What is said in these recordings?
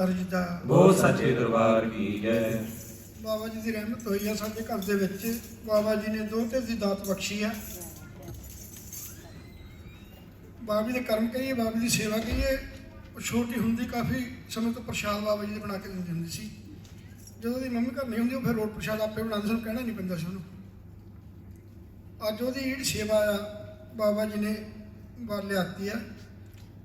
ਬਹੁਤ ਸੱਚੇ ਦਰਬਾਰ ਕੀ ਜੈ। ਬਾਬਾ ਜੀ ਦੀ ਰਹਿਮਤ ਹੋਈ ਹੈ ਸਾਡੇ ਘਰ ਦੇ ਵਿੱਚ। ਬਾਬਾ ਜੀ ਨੇ ਦੋਹਤੇ ਦੀ ਦਾਤ ਬਖਸ਼ੀ ਹੈ। ਬਾਬਾ ਜੀ ਦੇ ਕਰਮ ਕਹੀਏ, ਬਾਬਾ ਜੀ ਦੀ ਸੇਵਾ ਕਹੀਏ। ਛੋਟੀ ਹੁੰਦੀ ਕਾਫੀ ਸਮੇਂ ਤੋਂ ਪ੍ਰਸ਼ਾਦ ਬਾਬਾ ਜੀ ਦੇ ਬਣਾ ਕੇ ਦਿੰਦੀ ਹੁੰਦੀ ਸੀ। ਜਦੋਂ ਉਹਦੀ ਮੰਮੀ ਘਰ ਨਹੀਂ ਹੁੰਦੀ ਉਹ ਫਿਰ ਰੋਟ ਪ੍ਰਸ਼ਾਦ ਆਪੇ ਬਣਾਉਂਦੇ, ਸਾਨੂੰ ਕਹਿਣਾ ਨਹੀਂ ਪੈਂਦਾ ਸੀ ਉਹਨੂੰ। ਅੱਜ ਉਹਦੀ ਜਿਹੜੀ ਸੇਵਾ ਆ ਬਾਬਾ ਜੀ ਨੇ ਬਾਹਰ ਲਿਆਤੀ ਆ।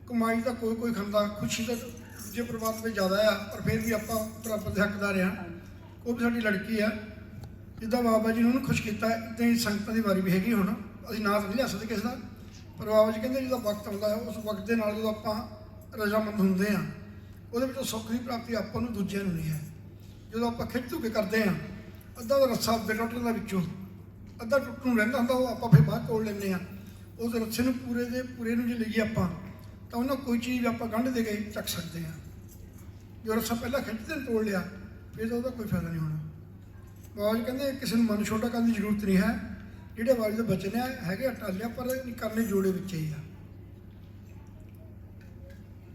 ਕਮਾਈ ਤਾਂ ਕੋਈ ਖਾਂਦਾ, ਖੁਸ਼ੀ ਤਾਂ ਦੂਜੇ ਪਰਿਵਾਰ ਤੋਂ ਜ਼ਿਆਦਾ ਆ, ਪਰ ਫਿਰ ਵੀ ਆਪਾਂ ਬਰਾਬਰ ਦੇ ਹੱਕਦਾਰ ਆ। ਉਹ ਵੀ ਸਾਡੀ ਲੜਕੀ ਆ। ਜਿੱਦਾਂ ਬਾਬਾ ਜੀ ਨੇ ਉਹਨੂੰ ਖੁਸ਼ ਕੀਤਾ, ਇੱਦਾਂ ਹੀ ਸੰਗਤਾਂ ਦੀ ਵਾਰੀ ਵੀ ਹੈਗੀ। ਹੁਣ ਅਸੀਂ ਨਾਂ ਤਾਂ ਨਹੀਂ ਲਿਆ ਸਕਦੇ ਕਿਸੇ ਦਾ, ਪਰ ਬਾਬਾ ਜੀ ਕਹਿੰਦੇ ਜਦੋਂ ਵਕਤ ਆਉਂਦਾ ਹੈ ਉਸ ਵਕਤ ਦੇ ਨਾਲ ਜਦੋਂ ਆਪਾਂ ਰਜ਼ਾਮੰਦ ਹੁੰਦੇ ਹਾਂ ਉਹਦੇ ਵਿੱਚੋਂ ਸੁੱਖ ਦੀ ਪ੍ਰਾਪਤੀ ਆਪਾਂ ਨੂੰ ਦੂਜਿਆਂ ਨੂੰ ਨਹੀਂ ਹੈ। ਜਦੋਂ ਆਪਾਂ ਖਿੱਚ ਧੂ ਕੇ ਕਰਦੇ ਹਾਂ, ਅੱਧਾ ਦਾ ਰੱਸਾ ਅੱਧੇ ਟੁੱਟ ਜਾਂਦਾ ਵਿੱਚੋਂ, ਅੱਧਾ ਟੁੱਟ ਨੂੰ ਰਹਿੰਦਾ ਹੁੰਦਾ, ਉਹ ਆਪਾਂ ਫਿਰ ਬਾਹਰ ਤੋੜ ਲੈਂਦੇ ਹਾਂ। ਉਸ ਰੱਸੇ ਨੂੰ ਪੂਰੇ ਨੂੰ ਜੇ ਲਈਏ ਆਪਾਂ ਤਾਂ ਉਹਨਾਂ ਕੋਈ ਚੀਜ਼ ਆਪਾਂ ਗੰਢ ਦੇ ਕੇ ਚੱਕ ਸਕਦੇ ਹਾਂ। ਜੋ ਰੱਸਾ ਪਹਿਲਾਂ ਖਿੱਚਦੇ ਤੋੜ ਲਿਆ ਫਿਰ ਤਾਂ ਉਹਦਾ ਕੋਈ ਫਾਇਦਾ ਨਹੀਂ ਹੋਣਾ। ਬਾਬਾ ਜੀ ਕਹਿੰਦੇ ਕਿਸੇ ਨੂੰ ਮਨ ਛੋਟਾ ਕਰਨ ਦੀ ਜ਼ਰੂਰਤ ਨਹੀਂ ਹੈ। ਜਿਹੜੇ ਬਾਬਾ ਜੀ ਦੇ ਬਚਨ ਹੈਗੇ ਟਾਲਿਆ, ਪਰ ਕਰਨੇ ਜੋੜੇ ਵਿੱਚ ਹੀ ਆ।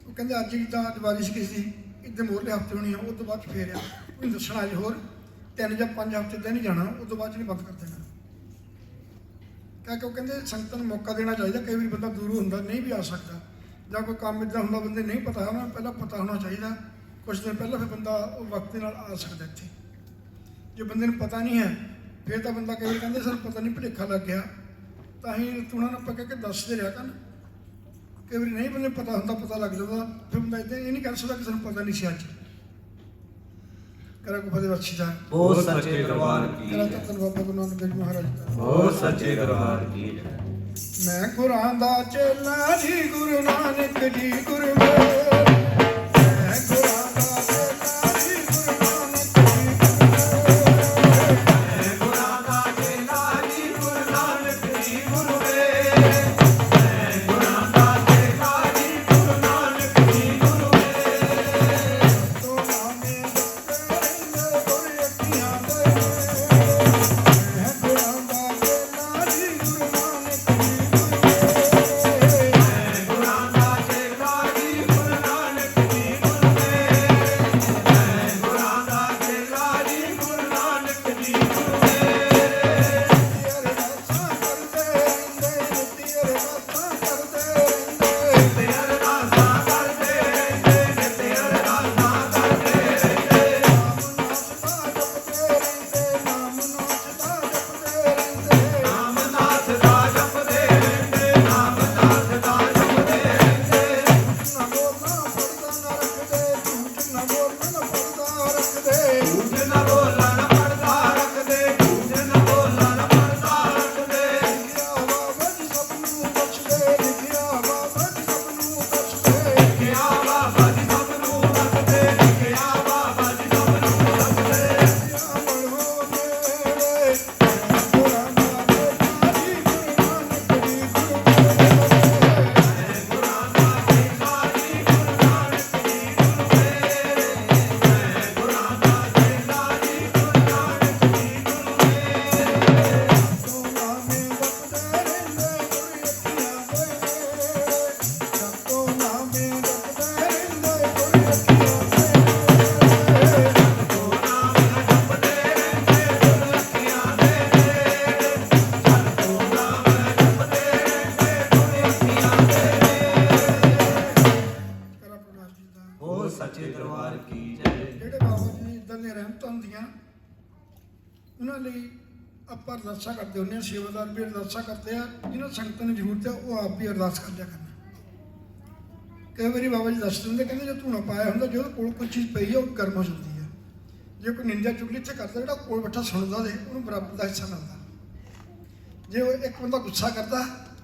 ਉਹ ਕਹਿੰਦੇ ਅੱਜ ਜਿੱਦਾਂ ਦੀਵਾਲੀ ਸੀ ਕਿਸੇ ਦੀ, ਇੱਦਾਂ ਮੋਰਲੇ ਹਫ਼ਤੇ ਹੋਣੀ ਆ, ਉਹ ਤੋਂ ਬਾਅਦ ਫੇਰ ਆ ਕੋਈ ਦੱਸਣਾ ਅੱਜ ਹੋਰ 3 ਜਾਂ 5 ਹਫ਼ਤੇ ਤਾਂ ਨਹੀਂ ਜਾਣਾ, ਉਹ ਤੋਂ ਬਾਅਦ ਨਹੀਂ ਬੰਦ ਕਰ ਦੇਣਾ। ਕਿਉਂਕਿ ਉਹ ਕਹਿੰਦੇ ਸੰਗਤਾਂ ਨੂੰ ਮੌਕਾ ਦੇਣਾ ਚਾਹੀਦਾ। ਕਈ ਵਾਰੀ ਬੰਦਾ ਦੂਰੋਂ ਹੁੰਦਾ, ਨਹੀਂ ਵੀ ਆ ਸਕਦਾ, ਜਾਂ ਕੋਈ ਕੰਮ ਇੱਦਾਂ ਹੁੰਦਾ ਬੰਦੇ ਨਹੀਂ ਪਤਾ ਹੋਣਾ, ਪਹਿਲਾਂ ਪਤਾ ਹੋਣਾ ਚਾਹੀਦਾ। ਕੁਛ ਦਿਨ ਪਹਿਲਾਂ ਫਿਰ ਬੰਦਾ ਉਹ ਵਕਤ ਦੇ ਨਾਲ ਆ ਸਕਦਾ ਇੱਥੇ। ਜੇ ਬੰਦੇ ਨੂੰ ਪਤਾ ਨਹੀਂ ਹੈ ਫਿਰ ਤਾਂ ਬੰਦਾ ਕਈ ਵਾਰ ਕਹਿੰਦੇ ਸਾਨੂੰ ਪਤਾ ਨਹੀਂ, ਭੁਲੇਖਾ ਲੱਗ ਗਿਆ, ਤਾਂ ਹੀ ਤੁਣਾ ਨੂੰ ਪੱਕੇ ਕੇ ਦੱਸਦੇ ਰਿਹਾ ਕਰਨ। ਕਈ ਵਾਰੀ ਨਹੀਂ ਬੰਦੇ ਪਤਾ ਹੁੰਦਾ, ਪਤਾ ਲੱਗ ਜਾਂਦਾ, ਫਿਰ ਬੰਦਾ ਇੱਦਾਂ ਇਹ ਨਹੀਂ ਕਰ ਸਕਦਾ ਕਿ ਸਾਨੂੰ ਪਤਾ ਨਹੀਂ ਸੀ ਅੱਜ। ਕਰਾ ਕੋ ਫਤਿਹ ਬਖਸ਼ੀ ਦਾ ਬਹੁਤ ਸੱਚੇ ਦਰਬਾਰ ਕੀ ਕਰਾ ਜੈ। ਧੰਨ ਬਾਬਾ ਗੁਰੂ ਨਾਨਕ ਦੇਵ ਮਹਾਰਾਜ ਦਾ ਬਹੁਤ ਸੱਚੇ ਦਰਬਾਰ ਕੀ ਜੈ। ਮੈਂ ਗੁਰਾਂ ਦਾ ਚੇਲਾ ਜੀ, ਗੁਰੂ ਨਾਨਕ ਜੀ ਗੁਰਮੇਲ। ਮੈਂ ਗੁਰਾਂ ਦਾ ਚੇਲਾ ਜੀ, ਗੁਰੂ ਨਾਨਕ ਜੀ ਗੁਰਮੇਲ। ਮੈਂ ਗੁਰਾਂ ਦਾ ਚੇਲਾ ਜੀ, ਗੁਰੂ ਨਾਨਕ ਜੀ ਗੁਰਮੇਲ। ਮੈਂ ਗੁਰਾਂ ਦਾ ਚੇਲਾ ਜੀ, ਗੁਰੂ ਨਾਨਕ ਜੀ ਗੁਰਮੇਲ। ਤੋ ਨਾਮੇ ਜਪੇ ਗੁਰ ਅੱਖੀਆਂ ਦੇ। ਮੈਂ ਗੁਰਾਂ ਦਾ ਚੇਲਾ ਜੀ, ਗੁਰੂ ਨਾਨਕ ਜੀ ਗੁਰਮੇਲ। ਮੈਂ ਗੁਰਾਂ ਦਾ ਚੇਲਾ ਜੀ, ਗੁਰੂ ਨਾਨਕ ਜੀ ਗੁਰਮੇਲ। ਮੈਂ ਗੁਰਾਂ ਦਾ ਚੇਲਾ ਜੀ, ਗੁਰੂ ਨਾਨਕ ਜੀ ਗੁਰਮੇਲ। ਨਿੱਤੀ ਅਰਦਾਸਾਂ ਕਰਦੇ ਰਹਿੰਦੇ, ਨਿੱਤੀ ਅਰਦਾਸਾਂ ਕਰਦੇ ਰਹਿੰਦੇ। ਤੇ ਨਾਮ ਨਾਚ ਦਾ ਜਪਦੇ ਰਹਿੰਦੇ, ਨਾਮ ਨਾਚ ਦਾ ਜਪਦੇ ਰਹਿੰਦੇ। ਨਾ ਬੋਲਣਾ ਪੜਦਾ ਨਾ ਰੱਖਦੇ, ਝੂਠ ਨਾ ਬੋਲਣਾ ਪੜਦਾ ਰੱਖਦੇ। ਝੂਠ ਨਾ ਬੋਲਣ ਪੜਦਾ ਰੱਖਦੇ, ਝੂਠ ਨਾ ਬੋਲਣ ਪੜਦਾ ਰੱਖਦੇ। ਲਿਖਿਆ ਬਾਬਾ ਜੀ ਸਭ ਨੂੰ ਬਖਸ਼ਦੇ, ਲਿਖਿਆ ਬਾਬਾ ਜੀ ਸਭ ਨੂੰ ਬਖਸ਼ਦੇ। ਲਿਖਿਆ ਬਾਬਾ ਜੀ ਸਭ ਨੂੰ ਦੱਸਦੇ, ਲਿਖਿਆ ਬਾਬਾ ਜੀ ਸਭ ਨੂੰ ਦੱਸਦੇ। ਅਮਲ ਹੋ ਮੇਰੇ ਗੁਰਾਂ ਦਾ ਚੇਲਾ ਜੀ, ਗੁਰੂ ਨਾਨਕ ਜੀ ਗੁਰਮੇਲ। ਮੈਂ ਗੁਰਾਂ ਦਾ ਚੇਲਾ ਜੀ, ਗੁਰੂ ਨਾਨਕ ਜੀ ਗੁਰਮੇਲ। ਮੈਂ ਗੁਰਾਂ ਦਾ ਚੇਲਾ ਜੀ, ਗੁਰੂ ਨਾਨਕ ਜੀ ਗੁਰਮੇਲ। ਤੋ ਨਾਮੇ ਜਪਦੇ ਰਹਿੰਦੇ, ਗੁਰ ਅੱਖੀਆਂ ਦੇ। ਜਪੋ ਨਾਮੇ ਜਪਦੇ ਰਹਿੰਦੇ, ਗੁਰ ਅੱਖੀਆਂ ਦੇ। ਤੋ ਨਾਮ ਜਪਦੇ ਰਹਿੰਦੇ, ਗੁਰ ਅੱਖੀਆਂ ਦੇ ਨੇੜੇ। ਤੋ ਨਾਮ ਜਪਦੇ ਰਹਿੰਦੇ, ਗੁਰ ਅੱਖੀਆਂ ਦੇ ਨੇੜੇ। ਕਰਾ ਪ੍ਰਭਾਤ ਜੀ ਦਾ ਬਹੁਤ ਸੱਚੇ ਦਰਬਾਰ ਕੀ ਜੈ। ਜਿਹੜੇ ਬਾਬਾ ਜੀ ਦੀ ਇੱਦਾਂ ਦੀਆਂ ਰਹਿਮਤਾਂ ਹੁੰਦੀਆਂ ਉਹਨਾਂ ਲਈ ਆਪਾਂ ਅਰਦਾਸਾਂ ਕਰਦੇ ਹੁੰਦੇ ਹਾਂ। ਸੇਵਾਦਾਰ ਵੀ ਅਰਦਾਸਾਂ ਕਰਦੇ ਆ। ਜਿਹਨਾਂ ਸੰਗਤਾਂ ਨੂੰ ਜ਼ਰੂਰਤ ਹੈ ਉਹ ਆਪ ਵੀ ਅਰਦਾਸ ਕਰ ਲਿਆ ਕਰਨਾ। ਕਈ ਵਾਰੀ ਬਾਬਾ ਜੀ ਦੱਸ ਦਿੰਦੇ, ਕਹਿੰਦੇ ਜੇ ਧੂਣਾ ਪਾਇਆ ਹੁੰਦਾ, ਜੇ ਉਹਦੇ ਕੋਲ ਕੋਈ ਚੀਜ਼ ਪਈ ਹੈ ਉਹ ਗਰਮ ਹੋ ਜਾਂਦੀ ਹੈ। ਜੇ ਕੋਈ ਨਿੰਦਿਆ ਚੁਗਲੀ ਇੱਥੇ ਕਰਦਾ, ਜਿਹੜਾ ਕੋਲ ਬੈਠਾ ਸੁਣਦਾ ਦੇ ਉਹਨੂੰ ਬਰਾਬਰ ਦਾ ਹਿੱਸਾ ਮਿਲਦਾ। ਜੇ ਉਹ ਇੱਕ ਬੰਦਾ ਗੁੱਸਾ ਕਰਦਾ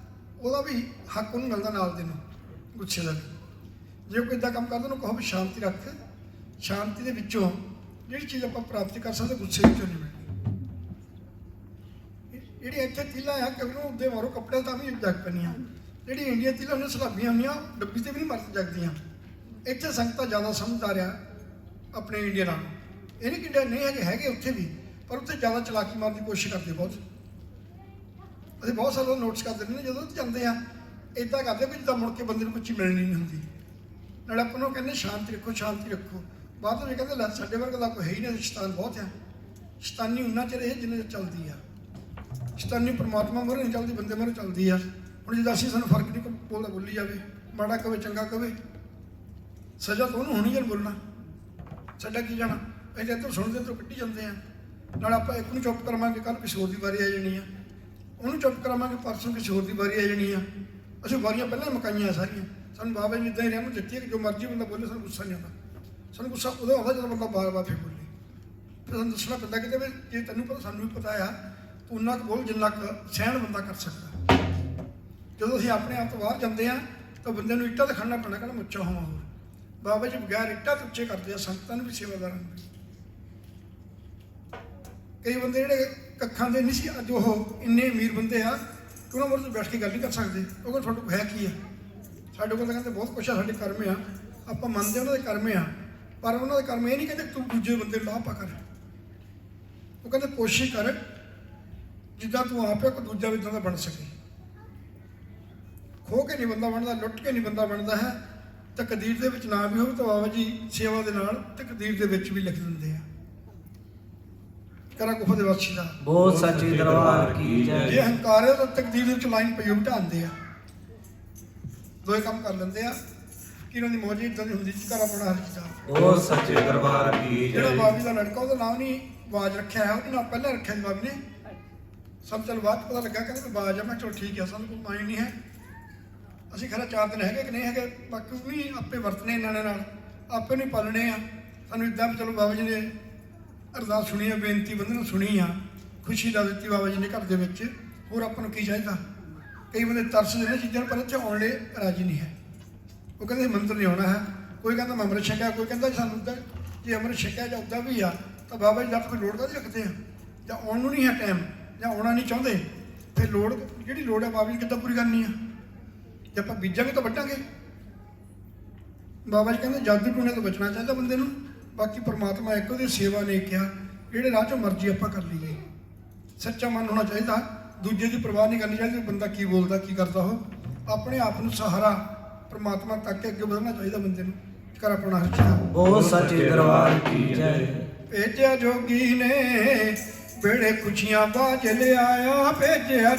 ਉਹਦਾ ਵੀ ਹੱਕ ਉਹਨੂੰ ਮਿਲਦਾ ਨਾਲ ਦੇ ਨੂੰ, ਗੁੱਸੇ ਦਾ ਵੀ। ਜੇ ਕੋਈ ਇੱਦਾਂ ਕੰਮ ਕਰਦਾ ਉਹਨੂੰ ਕਹੋ ਵੀ ਸ਼ਾਂਤੀ ਰੱਖ। ਸ਼ਾਂਤੀ ਦੇ ਵਿੱਚੋਂ ਜਿਹੜੀ ਚੀਜ਼ ਆਪਾਂ ਪ੍ਰਾਪਤੀ ਕਰ ਸਕਦੇ, ਗੁੱਸੇ ਵਿੱਚੋਂ ਨਹੀਂ ਮਿਲਦੀ। ਜਿਹੜੀ ਇੱਥੇ ਤਿੱਲਾ ਆ ਕਿ ਉਹਨੂੰ ਉੱਦੇ ਮਾਰੋ ਕੱਪੜੇ ਤਾਂ ਵੀ ਜਗ ਪੈਣੀਆਂ। ਜਿਹੜੀ ਇੰਡੀਆ ਤਿੱਲਾ ਉਹਨੇ ਸਲਾਬੀਆਂ ਹੁੰਦੀਆਂ, ਡੱਬੀ ਤੇ ਵੀ ਨਹੀਂ ਮਰ ਜਗਦੀਆਂ। ਇੱਥੇ ਸੰਗਤਾਂ ਜ਼ਿਆਦਾ ਸਮਝਦਾਰ ਆ ਆਪਣੇ ਇੰਡੀਆ ਨਾਲ। ਇਹ ਨਹੀਂ ਕਿ ਨਹੀਂ ਹੈਗੇ ਉੱਥੇ ਵੀ, ਪਰ ਉੱਥੇ ਜ਼ਿਆਦਾ ਚਲਾਕੀ ਮਾਰਨ ਦੀ ਕੋਸ਼ਿਸ਼ ਕਰਦੇ ਬਹੁਤ। ਅਸੀਂ ਬਹੁਤ ਸਾਲਾਂ ਨੋਟਿਸ ਕਰਦੇ ਨੇ, ਜਦੋਂ ਜਾਂਦੇ ਆ ਇੱਦਾਂ ਕਰਦੇ ਵੀ ਜਿੱਦਾਂ ਮੁੜ ਕੇ ਬੰਦੇ ਨੂੰ ਕੁਝ ਮਿਲਣੀ ਨਹੀਂ ਹੁੰਦੀ। ਨਾਲ ਆਪਾਂ ਨੂੰ ਕਹਿੰਦੇ ਸ਼ਾਂਤੀ ਰੱਖੋ, ਸ਼ਾਂਤੀ ਰੱਖੋ। ਬਾਅਦ ਵਿੱਚ ਕਹਿੰਦੇ ਲੈ ਸਾਡੇ ਵਰਗਾ ਦਾ ਕੋਈ ਹੈ ਹੀ ਨਹੀਂ, ਸ਼ੈਤਾਨ ਬਹੁਤ ਆ। ਸ਼ੈਤਾਨੀ ਉਨਾ ਚਿਰ ਇਹ ਜਿੰਨੇ ਚਿਰ ਚੱਲਦੀ ਆ। ਸ਼ੈਤਾਨੀ ਪਰਮਾਤਮਾ ਮੂਹਰੇ ਨਹੀਂ ਚੱਲਦੀ, ਬੰਦੇ ਮੂਹਰੇ ਚੱਲਦੀ ਆ। ਹੁਣ ਜਿੱਦਾਂ ਅਸੀਂ ਸਾਨੂੰ ਫਰਕ ਨਹੀਂ ਬੋਲਦਾ, ਬੋਲੀ ਜਾਵੇ, ਮਾੜਾ ਕਵੇ ਚੰਗਾ ਕਵੇ, ਸਜ਼ਾ ਤਾਂ ਉਹਨੂੰ ਹੋਣੀ, ਜਨ ਬੋਲਣਾ ਸਾਡਾ ਕੀ ਜਾਣਾ। ਅਸੀਂ ਇੱਧਰ ਸੁਣਦੇ ਇੱਧਰੋਂ ਕੱਢੀ ਜਾਂਦੇ ਆ। ਨਾਲ ਆਪਾਂ ਇੱਕ ਨੂੰ ਚੁੱਪ ਕਰਾਵਾਂਗੇ, ਕੱਲ੍ਹ ਕਿਸੇ ਹੋਰ ਦੀ ਵਾਰੀ ਆ ਜਾਣੀ ਆ। ਉਹਨੂੰ ਚੁੱਪ ਕਰਾਵਾਂਗੇ, ਪਰਸੋਂ ਕਿਸੇ ਹੋਰ ਦੀ ਵਾਰੀ ਆ ਜਾਣੀ ਆ। ਅਸੀਂ ਵਾਰੀਆਂ ਪਹਿਲਾਂ ਮੁਕਾਈਆਂ ਸਾਰੀਆਂ। ਸਾਨੂੰ ਬਾਬਾ ਜੀ ਇੱਦਾਂ ਹੀ ਰਹਿਣ ਦਿੱਤੀ ਹੈ ਕਿ ਜੋ ਮਰਜ਼ੀ ਬੰਦਾ ਬੋਲੇ, ਸਾਨੂੰ ਗੁੱਸਾ ਨਹੀਂ ਆਉਂਦਾ। ਸਾਨੂੰ ਗੁੱਸਾ ਉਦੋਂ ਆਉਂਦਾ ਜਦੋਂ ਬੰਦਾ ਬਾਰ-ਬਾਰ ਫਿਰ ਬੋਲੇ। ਫਿਰ ਸਾਨੂੰ ਦੱਸਣਾ ਪੈਂਦਾ ਕਿਤੇ ਵੀ ਜੇ ਤੈਨੂੰ ਪਤਾ, ਸਾਨੂੰ ਵੀ ਪਤਾ ਆ, ਤੂੰ ਉਨਾ ਕੁ ਬੋਲ ਜਿੰਨਾ ਕੁ ਸਹਿਣ ਬੰਦਾ ਕਰ ਸਕਦਾ। ਜਦੋਂ ਅਸੀਂ ਆਪਣੇ ਆਪ ਤੋਂ ਬਾਹਰ ਜਾਂਦੇ ਹਾਂ ਤਾਂ ਬੰਦੇ ਨੂੰ ਇੱਟਾਂ ਤੇ ਖੜਨਾ ਪੈਣਾ, ਕਹਿੰਦਾ ਮੁੱਚਾ ਹੋਵਾਂ। ਹੋਰ ਬਾਬਾ ਜੀ ਬਗੈਰ ਇੱਟਾਂ ਤੋਂ ਉੱਚੇ ਕਰਦੇ ਆ ਸੰਗਤਾਂ ਨੂੰ ਵੀ, ਸੇਵਾਦਾਰਾਂ ਨੂੰ ਵੀ। ਕਈ ਬੰਦੇ ਜਿਹੜੇ ਕੱਖਾਂ ਦੇ ਨਹੀਂ ਸੀ, ਅੱਜ ਉਹ ਇੰਨੇ ਅਮੀਰ ਬੰਦੇ ਆ ਕਿ ਉਹਨਾਂ ਮੋਰੇ ਬੈਠ ਕੇ ਗੱਲ ਨਹੀਂ ਕਰ ਸਕਦੇ। ਉਹ ਕਹਿੰਦੇ ਤੁਹਾਡੇ ਕੋਲ ਹੈ ਕੀ ਆ? ਸਾਡੇ ਕੋਲ ਤਾਂ ਕਹਿੰਦੇ ਬਹੁਤ ਕੁਛ ਆ, ਸਾਡੇ ਕਰਮ ਆ, ਆਪਾਂ ਮੰਨਦੇ ਉਹਨਾਂ ਦੇ ਕਰਮ ਆ, ਪਰ ਉਹਨਾਂ ਦੇ ਕਰਮ ਇਹ ਨਹੀਂ ਕਹਿੰਦੇ ਤੂੰ ਦੂਜੇ ਬੰਦੇ ਨੂੰ ਲਾਹ ਪਾ ਕਰ। ਉਹ ਕਹਿੰਦੇ ਕੋਸ਼ਿਸ਼ ਕਰ ਜਿੱਦਾਂ ਤੂੰ ਆਪ ਹੈ ਕੋਈ ਦੂਜਾ ਵੀ ਇੱਦਾਂ ਦਾ ਬਣ ਸਕੇ। ਖੋ ਕੇ ਨਹੀਂ ਬੰਦਾ ਬਣਦਾ, ਲੁੱਟ ਕੇ ਨਹੀਂ ਬੰਦਾ ਬਣਦਾ ਹੈ। ਤਕਦੀਰ ਦੇ ਵਿੱਚ ਨਾ ਵੀ ਹੋਵੇ ਤਾਂ ਬਾਬਾ ਜੀ ਸੇਵਾ ਦੇ ਨਾਲ ਤਕਦੀਰ ਦੇ ਵਿੱਚ ਵੀ ਲਿਖ ਦਿੰਦੇ ਆ। ਕਰਾ ਗੁਫਾ ਦੇ ਵਾਸੀ ਦਾ ਬਹੁਤ ਸੱਚੇ ਦਰਬਾਰ ਕੀ ਜੈ। ਜੇ ਹੰਕਾਰ ਹੈ ਤਾਂ ਤਕਦੀਰ ਦੇ ਵਿੱਚ ਲਾਈਨ ਪਈ ਬਿਠਾਉਂਦੇ ਆ, ਦੋਏ ਕੰਮ ਕਰ ਲੈਂਦੇ ਆ ਕਿ ਇਹਨਾਂ ਦੀ ਮੌਜ ਇੱਦਾਂ ਦੀ ਹੁੰਦੀ ਸੀ। ਘਰ ਆਪਣਾ ਹਰ ਚੀਜ਼ ਬਹੁਤ ਸੱਚੇ ਦਰਬਾਰ ਕੀ ਜਿਹੜਾ ਜੈ। ਬਾਬੀ ਦਾ ਲੜਕਾ, ਉਹਦਾ ਨਾਮ ਨਹੀਂ ਬਾਜ ਰੱਖਿਆ ਹੈ, ਉਹਦੇ ਨਾਲ ਪਹਿਲਾਂ ਰੱਖਿਆ ਸੀ ਬਾਬੀ ਨੇ। ਸਭ ਚਲ ਬਾਅਦ ਪਤਾ ਲੱਗਾ ਕਹਿੰਦੇ ਬਾਜ ਆ। ਮੈਂ ਚਲੋ ਠੀਕ ਆ, ਸਾਨੂੰ ਕੋਈ ਮਾਇੰਡ ਨਹੀਂ ਹੈ। ਅਸੀਂ ਖਰਾ 4 ਦਿਨ ਹੈਗੇ ਕਿ ਨਹੀਂ ਹੈਗੇ, ਬਾਕੀ ਵੀ ਆਪੇ ਵਰਤਣੇ ਇਹਨਾਂ ਨੇ, ਨਾਲ ਆਪੇ ਨਹੀਂ ਪਾਲਣੇ ਆ। ਸਾਨੂੰ ਇੱਦਾਂ ਵੀ ਚਲੋ ਬਾਬਾ ਜੀ ਨੇ ਅਰਦਾਸ ਸੁਣੀ ਆ, ਬੇਨਤੀ ਬੰਦੇ ਨੂੰ ਸੁਣੀ ਆ, ਖੁਸ਼ੀ ਦਾ ਦਿੱਤੀ ਬਾਬਾ ਜੀ ਨੇ ਘਰ ਦੇ ਵਿੱਚ। ਹੋਰ ਆਪਾਂ ਨੂੰ ਕੀ ਚਾਹੀਦਾ? ਕਈ ਬੰਦੇ ਤਰਸਦੇ ਨੇ ਚੀਜ਼ਾਂ ਪਰ ਇੱਥੇ ਆਉਣ ਲਈ ਰਾਜੀ ਨਹੀਂ ਹੈ। ਉਹ ਕਹਿੰਦੇ ਮੰਦਰ ਨਹੀਂ ਆਉਣਾ ਹੈ। ਕੋਈ ਕਹਿੰਦਾ ਮੈਂ ਅੰਮ੍ਰਿਤ ਛਕਿਆ, ਕੋਈ ਕਹਿੰਦਾ ਸਾਨੂੰ ਉੱਦਾਂ ਜੇ ਅੰਮ੍ਰਿਤ ਛਕਿਆ ਜਾਂ ਉੱਦਾਂ ਵੀ ਆ ਤਾਂ ਬਾਬਾ ਜੀ ਦਾ ਕੋਈ ਲੋੜ ਕਾਹਦੀ ਰੱਖਦੇ ਆ? ਜਾਂ ਆਉਣ ਨੂੰ ਨਹੀਂ ਹੈ ਟਾਈਮ, ਜਾਂ ਆਉਣਾ ਨਹੀਂ ਚਾਹੁੰਦੇ, ਫਿਰ ਲੋੜ ਜਿਹੜੀ ਲੋੜ ਹੈ ਬਾਬਾ ਜੀ ਕਿੱਦਾਂ ਪੂਰੀ ਕਰਨੀ ਆ? ਜੇ ਆਪਾਂ ਬੀਜਾਂਗੇ ਤਾਂ ਵੱਢਾਂਗੇ। ਬਾਬਾ ਜੀ ਕਹਿੰਦੇ ਜਾਦੂ ਟੂਣੇ ਤੋਂ ਬਚਣਾ ਚਾਹੀਦਾ ਬੰਦੇ ਨੂੰ। ਬਾਕੀ ਪਰਮਾਤਮਾ ਇੱਕ ਉਹਦੀ ਸੇਵਾ ਨੇ ਕਿਹਾ, ਜਿਹੜੇ ਰਾਹ 'ਚੋਂ ਮਰਜ਼ੀ ਆਪਾਂ ਕਰ ਲਈਏ। ਸੱਚਾ ਮਨ ਹੋਣਾ ਚਾਹੀਦਾ, ਦੂਜੇ ਦੀ ਪਰਵਾਹ ਨਹੀਂ ਕਰਨੀ ਚਾਹੀਦੀ। ਬੰਦਾ ਕੀ ਬੋਲਦਾ ਕੀ ਕਰਦਾ, ਉਹ ਆਪਣੇ ਆਪ ਨੂੰ ਸਹਾਰਾ ਪਰਮਾਤਮਾ ਤੱਕ ਕੇ ਅੱਗੇ ਵਧਣਾ ਚਾਹੀਦਾ ਬੰਦੇ ਨੂੰ। ਕਰ ਆਪਣਾ ਹਰ ਚੀਜ਼ ਬਹੁਤ ਸੱਚੇ ਦਰਬਾਰ ਕੀ ਜੈ। ਭੇਜਿਆ ਜੋਗੀ ਨੇ ਬੇੜੇ ਖੁਸ਼ੀਆਂ ਬਾਜ ਲਿਆਇਆ, ਭੇਜਿਆ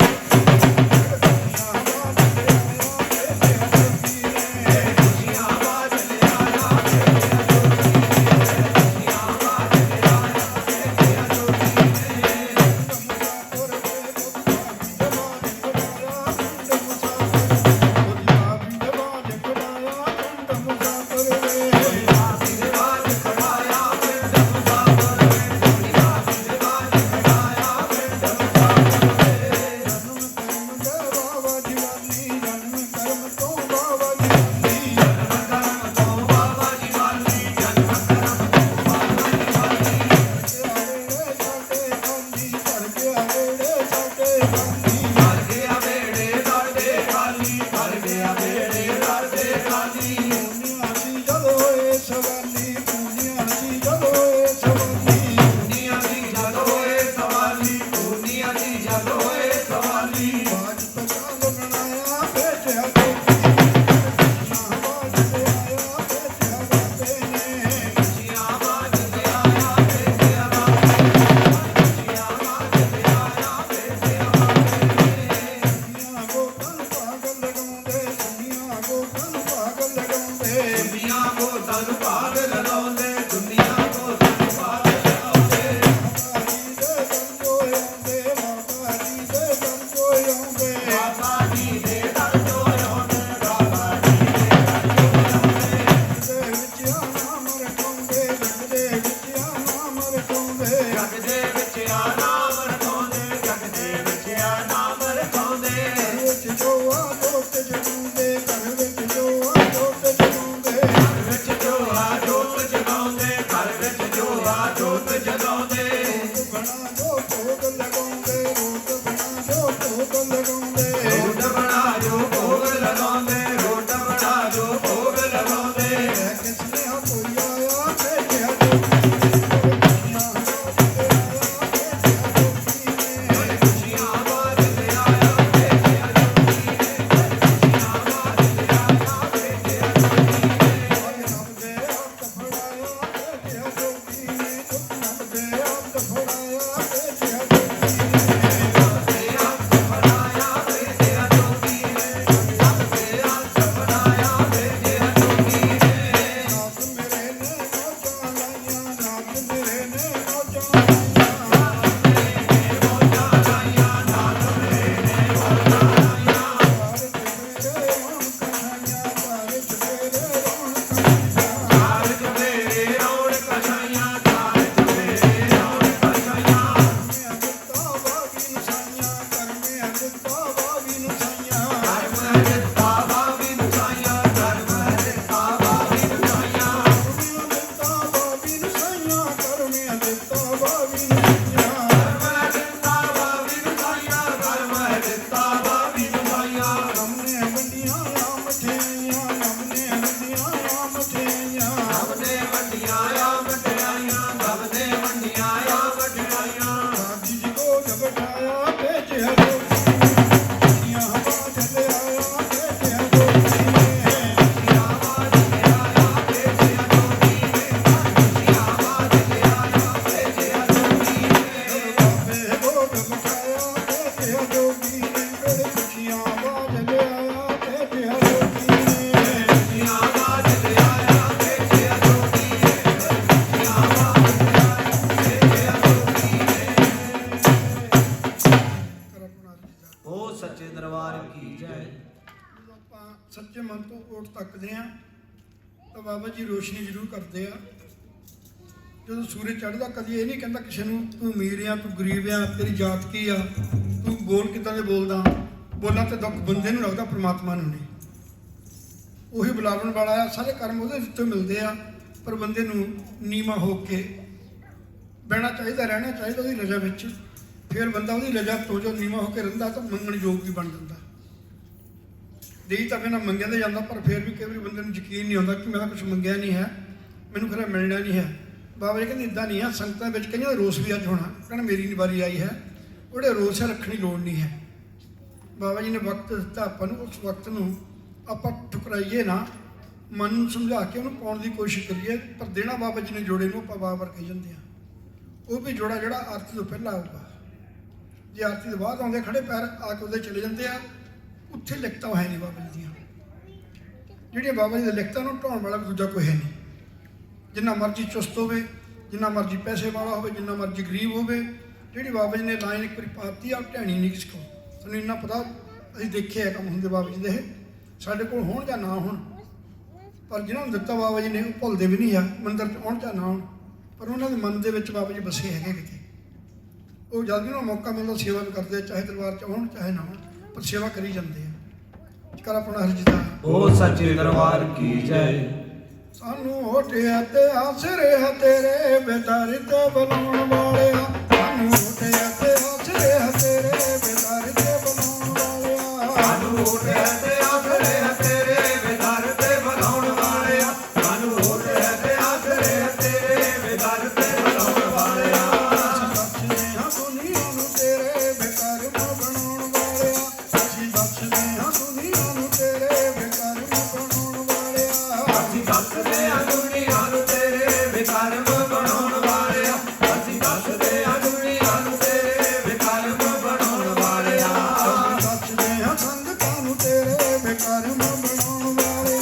ਆ ਮਠਿਆਈਆਂ ਸਭ ਨੇ ਵੰਡੀਆਂ ਆ ਮਠਿਆਈਆਂ ਬਾਪ ਜੀ ਜੀ ਕੋ ਜਬ ਬਿਠਾਇਆ ਭੇਜਿਆ ਜੋਗੀ ਖੁਸ਼ੀਆਂ ਹਵਾ ਚੱਲ ਆਇਆ ਭੇਜਿਆ ਜੋਗੀ ਨੇ ਆਵਾਜ਼ ਤੇ ਆਇਆ ਭੇਜਿਆ ਜੋਗੀ ਨੇ ਖੁਸ਼ੀਆਂ ਆਵਾਜ਼ ਤੇ ਆਇਆ ਭੇਜਿਆ ਜੋਗੀ ਨੇ ਬਾਬੇ ਕੋ ਜਬ ਬਿਠਾਇਆ ਭੇਜਿਆ ਜੋਗੀ ਨੇ ਮੇਰੇ ਖੁਸ਼ੀਆਂ ਹਵਾ ਚੱਲ ਆਇਆ ਭੇਜਿਆ ਜੋਗੀ ਨੇ ਖੁਸ਼ੀਆਂ ਆਵਾਜ਼ ਤੇ ਆਇਆ ਭੇਜਿਆ ਜੋਗੀ ਨੇ ਖੁਸ਼ੀਆਂ ਆਵਾਜ਼ ਤੇ ਆਇਆ ਭੇਜਿਆ ਜੋਗੀ ਕਰ ਆਪਣਾ ਰਜਾ ਹੋ ਸੱਚੇ ਦਰਬਾਰ ਕੀ ਜੈ ਜਦੋਂ ਆਪਾਂ ਸੱਚੇ ਮਨ ਤੋਂ ਓਟ ਤੱਕਦੇ ਆ ਤਾਂ ਬਾਬਾ ਜੀ ਰੋਸ਼ਨੀ ਜ਼ਰੂਰ ਕਰਦੇ ਆ ਜਦੋਂ ਸੂਰਜ ਚੜ੍ਹਦਾ ਕਦੀ ਇਹ ਨਹੀਂ ਕਹਿੰਦਾ ਕਿਸੇ ਨੂੰ ਤੂੰ ਅਮੀਰ ਆ ਤੂੰ ਗਰੀਬ ਆ ਤੇਰੀ ਜਾਤ ਕੀ ਆ ਤੂੰ ਬੋਲ ਕਿੱਦਾਂ ਦੇ ਬੋਲਦਾ ਬੋਲਾਂ ਤੇ ਦੁੱਖ ਬੰਦੇ ਨੂੰ ਲੱਗਦਾ ਪ੍ਰਮਾਤਮਾ ਨੂੰ ਨਹੀਂ ਉਹੀ ਬੁਲਾਵਣ ਵਾਲਾ ਆ ਸਾਰੇ ਕਰਮ ਉਹਦੇ ਉੱਤੇ ਮਿਲਦੇ ਆ ਪਰ ਬੰਦੇ ਨੂੰ ਨੀਵਾਂ ਹੋ ਕੇ ਬਹਿਣਾ ਚਾਹੀਦਾ ਰਹਿਣਾ ਚਾਹੀਦਾ ਉਹਦੀ ਰਜ਼ਾ ਵਿੱਚ ਫਿਰ ਬੰਦਾ ਉਹਦੀ ਰਜ਼ਾ ਤੋਂ ਜੋ ਨੀਵਾਂ ਹੋ ਕੇ ਰਹਿੰਦਾ ਤਾਂ ਮੰਗਣ ਯੋਗ ਵੀ ਬਣ ਜਾਂਦਾ ਦੇਈ ਤਾਂ ਬਿਨਾਂ ਮੰਗਿਆ ਤਾਂ ਜਾਂਦਾ ਪਰ ਫਿਰ ਵੀ ਕਈ ਵਾਰੀ ਬੰਦੇ ਨੂੰ ਯਕੀਨ ਨਹੀਂ ਹੁੰਦਾ ਕਿ ਮੈਂ ਤਾਂ ਕੁਝ ਮੰਗਿਆ ਨਹੀਂ ਹੈ ਮੈਨੂੰ ਖਰਾ ਮਿਲਣਾ ਨਹੀਂ ਹੈ ਬਾਬਾ ਜੀ ਕਹਿੰਦੇ ਇਦਾਂ ਨਹੀਂ ਹੈ ਸੰਗਤਾਂ ਵਿੱਚ ਕਈਆਂ ਦਾ ਰੋਸ ਵੀ ਅੱਜ ਹੋਣਾ ਕਹਿੰਦਾ ਮੇਰੀ ਵਾਰੀ ਆਈ ਹੈ ਉਹਦੇ ਰੋਸ ਰੱਖਣੀ ਲੋੜ ਨਹੀਂ ਹੈ ਬਾਬਾ ਜੀ ਨੇ ਵਕਤ ਦਿੱਤਾ ਆਪਾਂ ਨੂੰ ਉਸ ਵਕਤ ਨੂੰ ਆਪਾਂ ਠੁਕਰਾਈਏ ਨਾ ਮਨ ਨੂੰ ਸਮਝਾ ਕੇ ਉਹਨੂੰ ਪਾਉਣ ਦੀ ਕੋਸ਼ਿਸ਼ ਕਰੀਏ ਪਰ ਦੇਣਾ ਬਾਬਾ ਜੀ ਨੇ ਜੋੜੇ ਨੂੰ ਆਪਾਂ ਬਾਰ-ਬਾਰ ਕਹੀ ਜਾਂਦੇ ਆ ਉਹ ਵੀ ਜੋੜਾ ਜਿਹੜਾ ਆਰਤੀ ਤੋਂ ਪਹਿਲਾਂ ਆਊਗਾ ਜੇ ਆਰਤੀ ਤੋਂ ਬਾਅਦ ਆਉਂਦੇ ਖੜੇ ਪੈਰ ਆ ਕੇ ਉਹਦੇ ਚਲੇ ਜਾਂਦੇ ਆ ਉੱਥੇ ਲਿਖਤਾਂ ਹੈ ਨਹੀਂ ਬਾਬਾ ਜੀ ਦੀਆਂ ਜਿਹੜੀਆਂ ਬਾਬਾ ਜੀ ਦੇ ਲਿਖਤਾਂ ਨੂੰ ਢਾਉਣ ਵਾਲਾ ਦੂਜਾ ਕੋਈ ਹੈ ਨਹੀਂ ਜਿੰਨਾ ਮਰਜ਼ੀ ਚੁਸਤ ਹੋਵੇ ਜਿੰਨਾ ਮਰਜ਼ੀ ਪੈਸੇ ਵਾਲਾ ਹੋਵੇ ਜਿੰਨਾ ਮਰਜ਼ੀ ਗਰੀਬ ਹੋਵੇ ਜਿਹੜੀ ਬਾਬਾ ਜੀ ਨੇ ਲਾਈਨ ਇੱਕ ਵਾਰੀ ਪਾਤੀ ਆ ਢਹਿਣੀ ਨਹੀਂ ਕਿਸੇ ਕੋਲ ਸਾਨੂੰ ਇੰਨਾ ਪਤਾ ਅਸੀਂ ਦੇਖਿਆ ਕੰਮ ਹੁੰਦੇ ਬਾਬਾ ਜੀ ਦੇ ਇਹ ਸਾਡੇ ਕੋਲ ਹੋਣ ਜਾਂ ਨਾ ਹੋਣ ਪਰ ਜਿਹਨਾਂ ਨੂੰ ਦਿੱਤਾ ਬਾਬਾ ਜੀ ਨੇ ਉਹ ਭੁੱਲਦੇ ਵੀ ਨਹੀਂ ਆ ਮੰਦਿਰ 'ਚ ਆਉਣ ਜਾਂ ਨਾ ਆਉਣ ਪਰ ਉਹਨਾਂ ਦੇ ਮਨ ਦੇ ਵਿੱਚ ਬਾਬਾ ਜੀ ਵਸੇ ਹੈਗੇ ਕਿਤੇ ਉਹ ਜਦ ਵੀ ਉਹਨਾਂ ਨੂੰ ਮੌਕਾ ਮਿਲਦਾ ਸੇਵਾ ਵੀ ਕਰਦੇ ਚਾਹੇ ਦਰਬਾਰ 'ਚ ਆਉਣ ਚਾਹੇ ਨਾ ਆਉਣ ਪਰ ਸੇਵਾ ਕਰੀ ਜਾਂਦੇ ਆ ਕਰ ਆਪਣਾ ਹਰਜਿਤਾ ਹੋ ਸੱਚੇ ਦਰਬਾਰ ਕੀ ਜੈ ਸਾਨੂੰ ਹੋਠਿਆ ਤੇ ਆਸਰੇ ਆ ਤੇਰੇ ਬੇਦਾਰ ਤੇ ਬੁਲਾਉਣ ਵਾਲਿਆ ਸਾਨੂੰ ਹੋਠਿਆ ਤੇ ਆਸਰੇ ਆ ਤੇਰੇ ਬੇਦਾਰ ਤੇ ਬੁਲਾਉਣ ਵਾਲਿਆ ਸਾਨੂੰ ਹੋਠਿਆ ਤੇ ਆਸਰੇ ਆ ਤੇਰੇ ਬੇਦਰ ਤੇ ਬੁਲਾਉਣ ਵਾਲਿਆ ਸਾਨੂੰ ਹੋਠਿਆ ਤੇ ਆਸਰੇ ਆ ਤੇਰੇ ਬੇਦਰ ਤੇ ਬੁਲਾਉਣ ਵਾਲਿਆ ਬਖਸ਼ਦੇ ਹਾਂ ਦੁਨੀਆ ਨੂੰ ਤੇਰੇ ਬੇਕਾਰ ਨੂੰ ਬਣਾਉਣ ਵਾਲਿਆ ਅਸੀਂ ਬਖਸ਼ਦੇ ਹਾਂ ਦੁਨੀਆ ਨੂੰ ਤੇਰੇ ਬੇਕਾਰ ਨੂੰ ਬਣਾਉਣ ਵਾਲਿਆ ਅਸੀਂ ਦੱਸਦੇ ਆ ਦੁਨੀਆ ਨੂੰ ਤੇਰੇ ਬੇਕਰਮ ਬਣਾਉਣ ਵਾਲਿਆ ਅਸੀਂ ਦੱਸਦੇ ਆ ਦੁਨੀਆ ਨੂੰ ਤੇਰੇ ਬੇਕਰਮ ਬਣਾਉਣ ਵਾਲਿਆ ਬਖਸ਼ਦੇ ਹਾਂ ਸੰਗਤਾਂ ਨੂੰ ਤੇਰੇ ਬੇਕਾਰ ਨੂੰ ਬਣਾਉਣ ਵਾਲਿਆ